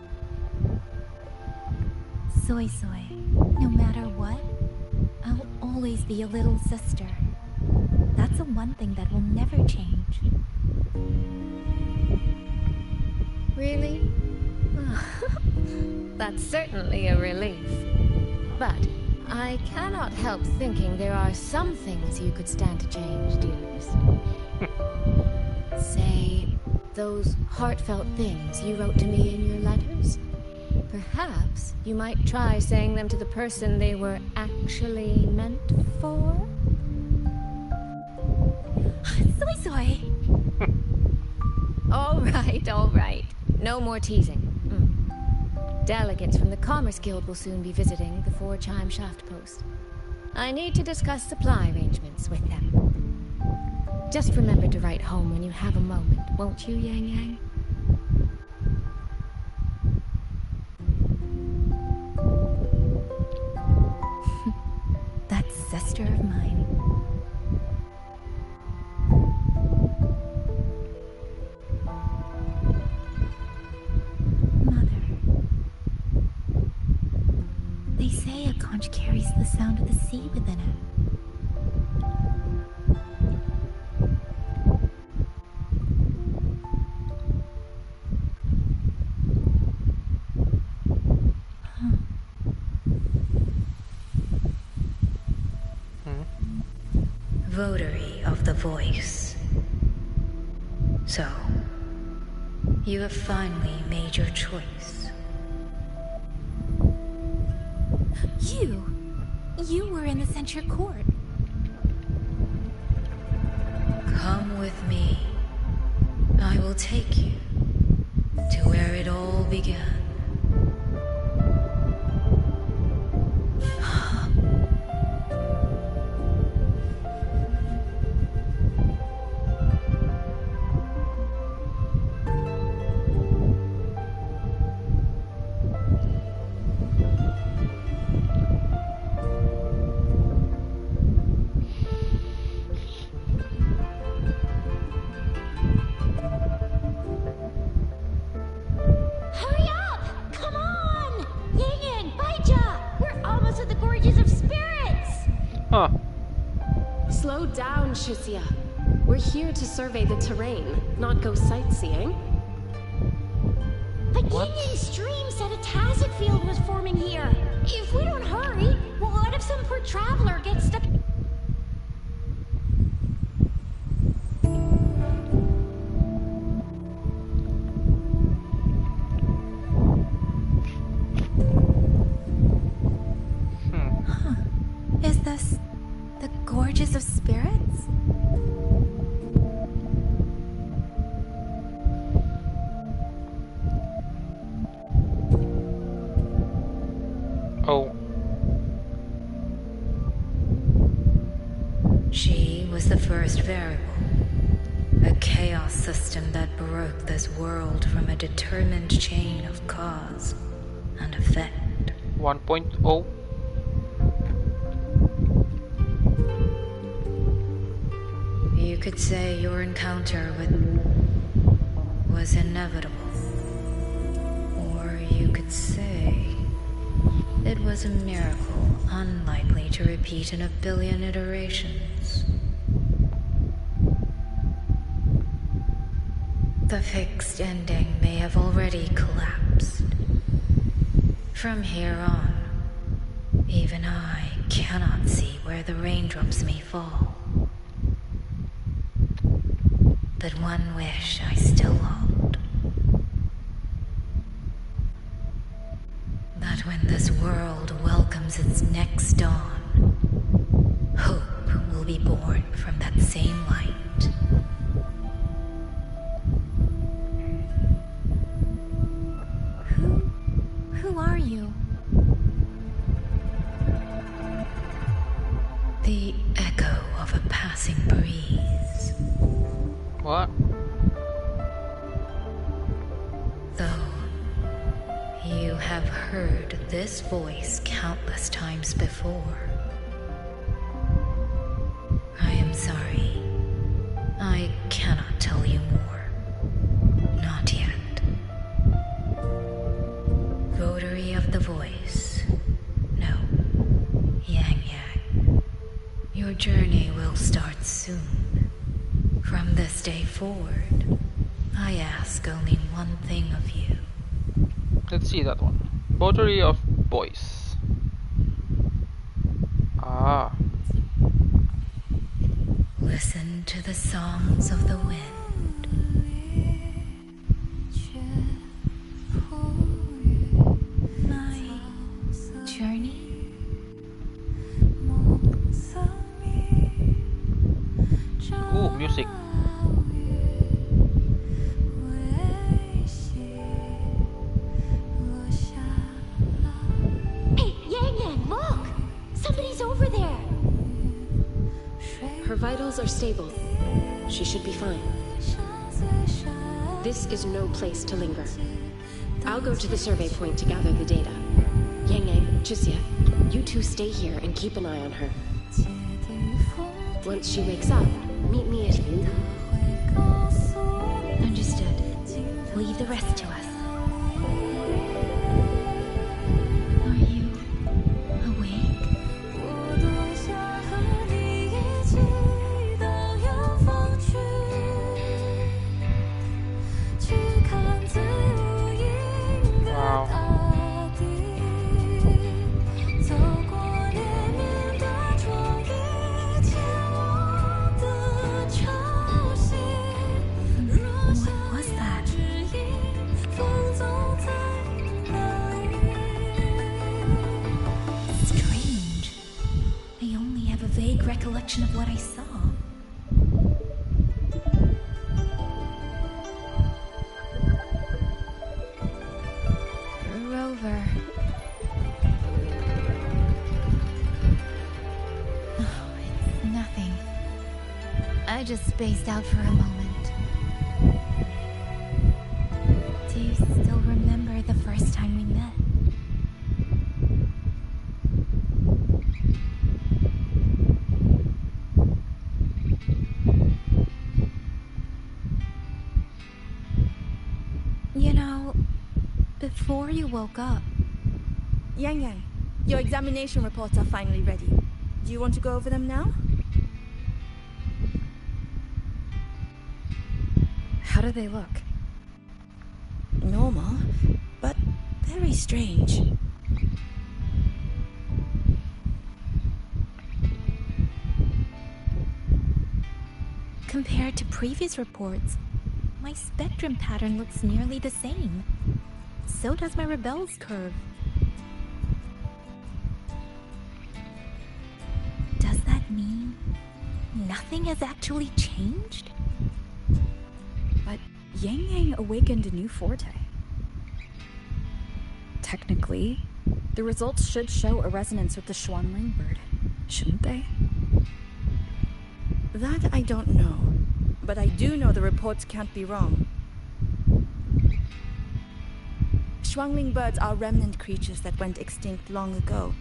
Soy Soy, no matter what, I'll always be a little sister. That's the one thing that will never change. Really? That's certainly a relief. But I cannot help thinking there are some things you could stand to change, dearest. Say, those heartfelt things you wrote to me in your letters. Perhaps you might try saying them to the person they were actually meant for? Soy Soy! All right. No more teasing. Delegates from the Commerce Guild will soon be visiting the 4-chime shaft post. I need to discuss supply arrangements with them. Just remember to write home when you have a moment, won't you, Yang Yang? That sister of mine. They say a conch carries the sound of the sea within it. Votary of the Voice. So, you have finally made your choice. You were in the Censure Court. Come with me. I will take you to where it all began. Hurry up! Come on! Ying, Baija! We're almost at the Gorges of Spirits! Huh. Slow down, Shisia. We're here to survey the terrain, not go sightseeing. But Ying's stream said a tacit field was forming here. If we don't hurry, what if some poor traveler gets stuck? Is this the Gorges of Spirits? Oh. She was the first variable. A chaos system that broke this world from a determined chain of cause and effect. 1.0. You could say your encounter with was inevitable. Or you could say it was a miracle unlikely to repeat in a billion iterations. The fixed ending may have already collapsed. From here on, even I cannot see where the raindrops may fall. But one wish I still hold. That when this world welcomes its next dawn, hope will be born from that same light. Who are you? The echo of a passing breeze. What? Though you have heard this voice countless times before, I am sorry. I cannot tell you more. Not yet. Votary of the voice. No. Yang Yang. Your journey will start soon. From this day forward, I ask only one thing of you. Let's see that one. Votary of Voice. Ah. Listen to the songs of the wind. My journey? Ooh, music. Hey, Yang, look! Somebody's over there! Her vitals are stable. She should be fine. This is no place to linger. I'll go to the survey point to gather the data. Yang, Chisia, you two stay here and keep an eye on her. Once she wakes up, meet me at Yinta. Understood. Leave the rest to us. Are you awake? Wow. reflection of what I saw. Rover. Oh, it's nothing. I just spaced out for a moment. Do you still remember the first time we met? You know, before you woke up... Yang Yang, your examination reports are finally ready. Do you want to go over them now? How do they look? Normal, but very strange. Compared to previous reports, my spectrum pattern looks nearly the same. So does my Rebel's curve. Does that mean nothing has actually changed? But Yang Yang awakened a new forte. Technically, the results should show a resonance with the Xuanling bird, shouldn't they? That I don't know, but I do know the reports can't be wrong. Xuanling birds are remnant creatures that went extinct long ago,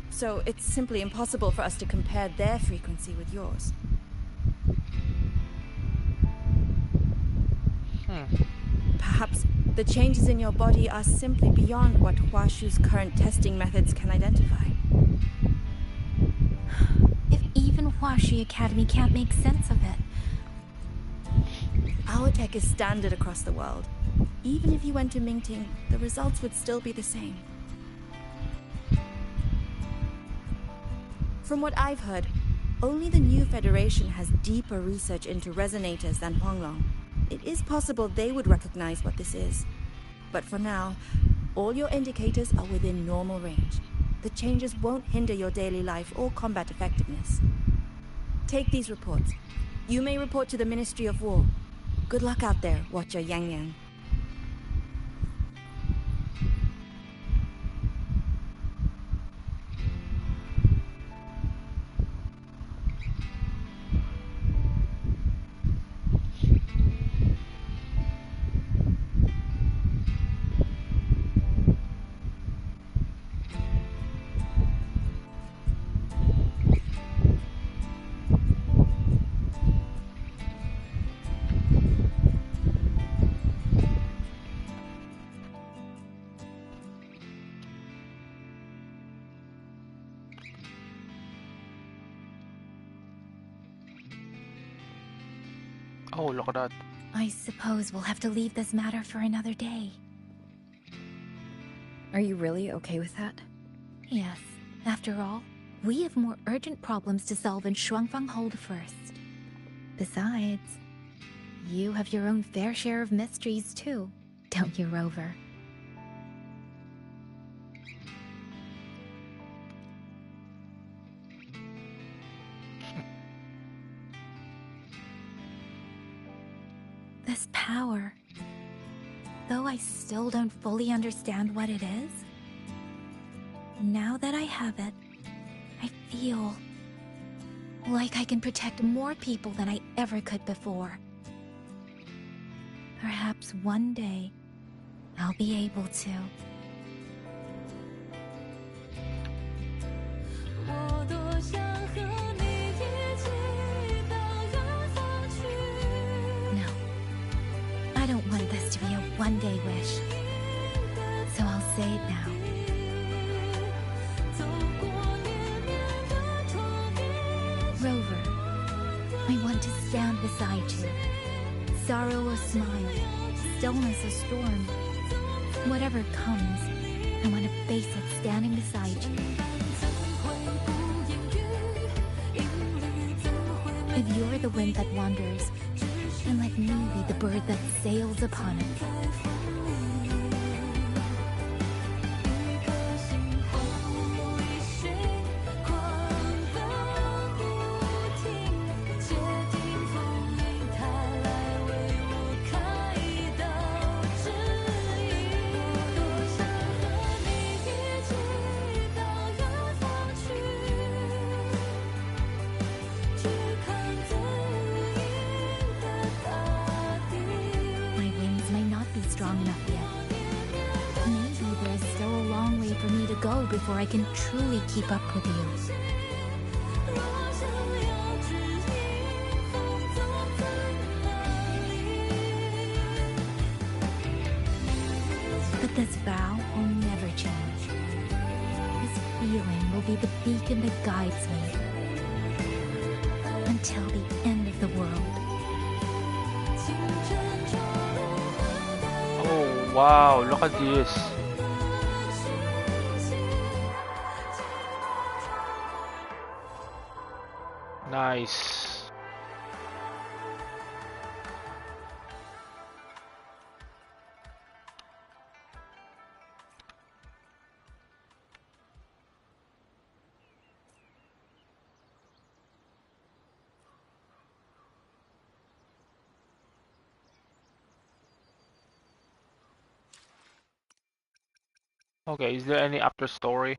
so it's simply impossible for us to compare their frequency with yours. Perhaps the changes in your body are simply beyond what Huashu's current testing methods can identify. If even Huashi Academy can't make sense of it. Our tech is standard across the world. Even if you went to Mingting, the results would still be the same. From what I've heard, only the new Federation has deeper research into resonators than Huanglong. It is possible they would recognize what this is. But for now, all your indicators are within normal range. The changes won't hinder your daily life or combat effectiveness. Take these reports. You may report to the Ministry of War. Good luck out there, Watcher Yang Yang. Oh, look at that. I suppose we'll have to leave this matter for another day. Are you really okay with that? Yes. After all, we have more urgent problems to solve in Shuangfang Hold first. Besides, you have your own fair share of mysteries too, don't you, Rover? This power, though I still don't fully understand what it is, now that I have it, I feel like I can protect more people than I ever could before. Perhaps one day, I'll be able to. No, I don't want this to be a one-day wish, so I'll say it now. Rover, I want to stand beside you. Sorrow a smile, stillness a storm. Whatever comes, I want to face it standing beside you. If you're the wind that wanders, then let me be the bird that sails upon it. strong enough yet. Maybe there's still a long way for me to go before I can truly keep up with you. But this vow will never change. This feeling will be the beacon that guides me until the end of the world. Oh wow, look at this. Nice. Okay, is there any after story?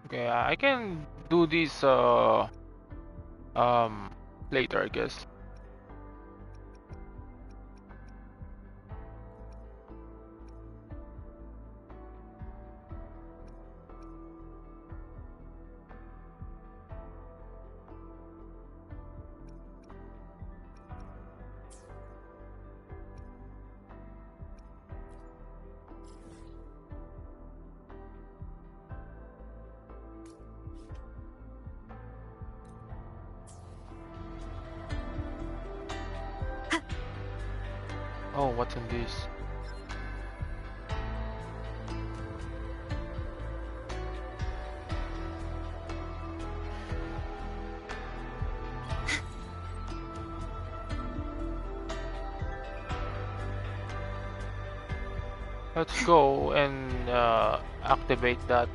Okay, I can do this later, I guess. Oh, what's in this? Let's go and activate that.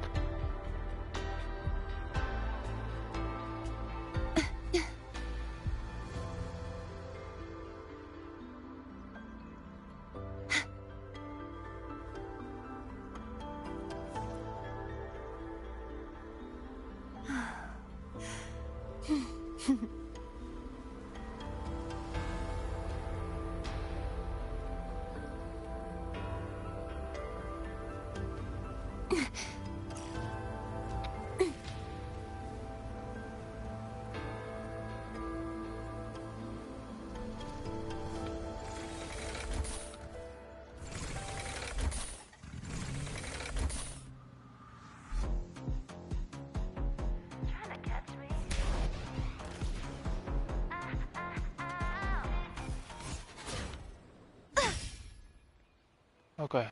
Okay.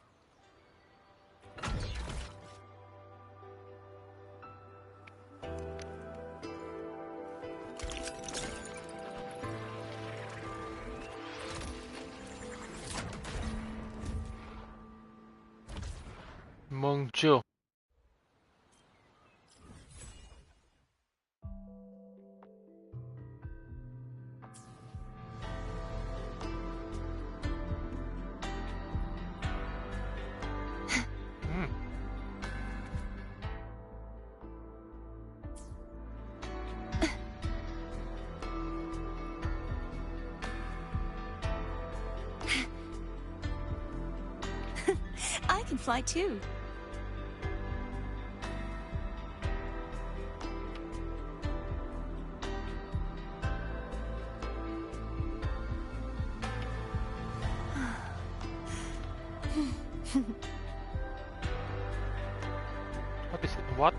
Mengzhou. I can fly too. What is it? What?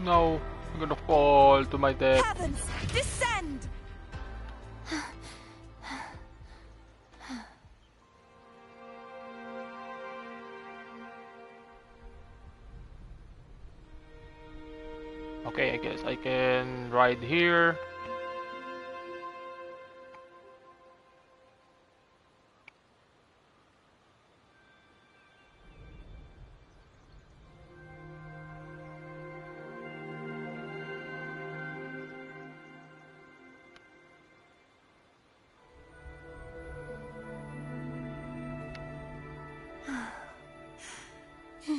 No, I'm gonna fall to my death. Heavens, descend! Okay, I guess I can ride here.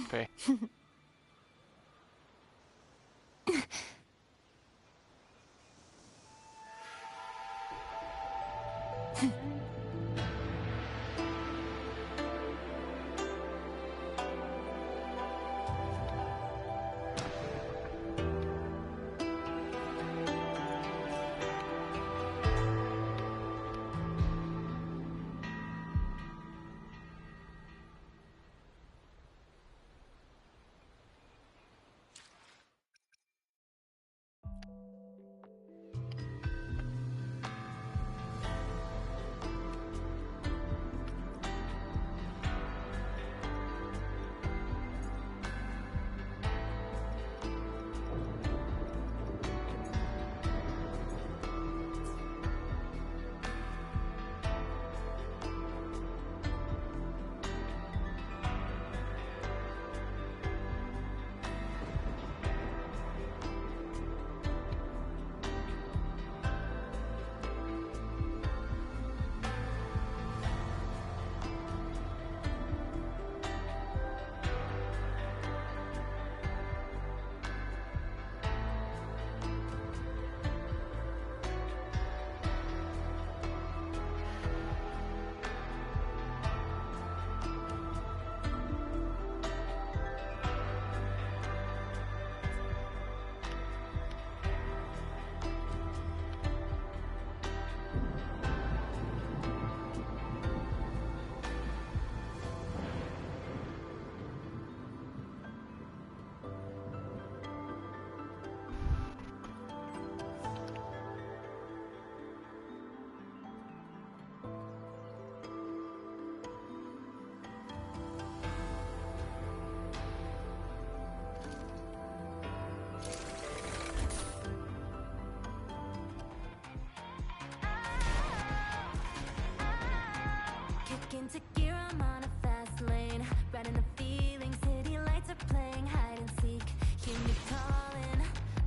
Okay. Into gear, I'm on a fast lane. Riding the feeling, city lights are playing hide and seek. Hear me calling,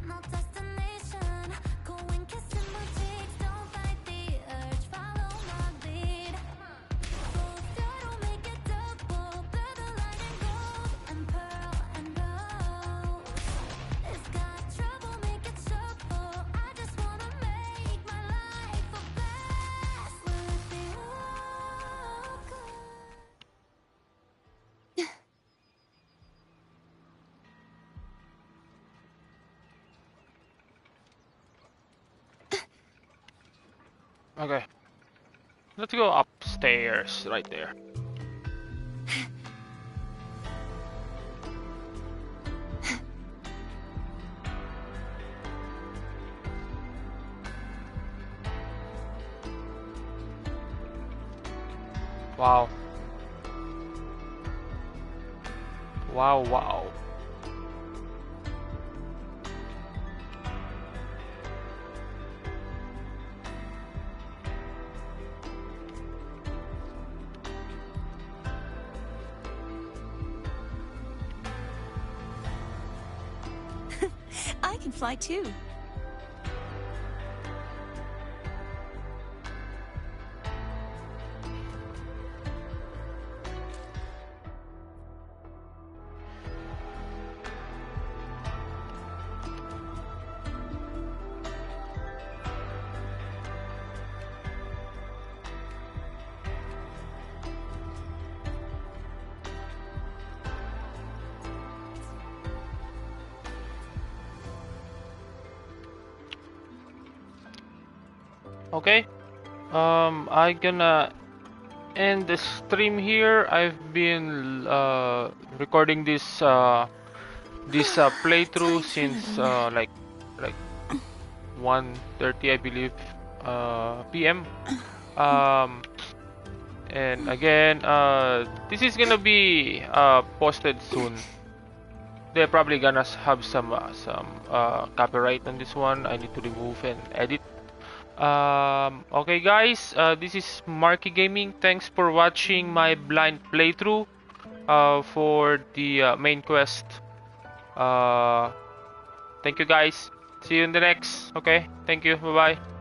no destination. Go and kiss in my cheeks, don't fight the urge, follow my lead. Full throttle, make it double. Blur the light and gold and pearl and rose. It's got trouble, make it shuffle. I just wanna make my life a blast. Will it be all good? Okay. Let's go upstairs, right there. Wow. Wow, wow. I can fly too. Okay. I gonna end the stream here. I've been recording this playthrough since like 1:30, I believe, p.m. And again, this is gonna be posted soon. they're probably gonna have some copyright on this one. I need to remove and edit. Okay guys, this is Marky Gaming. Thanks for watching my blind playthrough for the main quest. Thank you guys. See you in the next. Okay, thank you. Bye bye.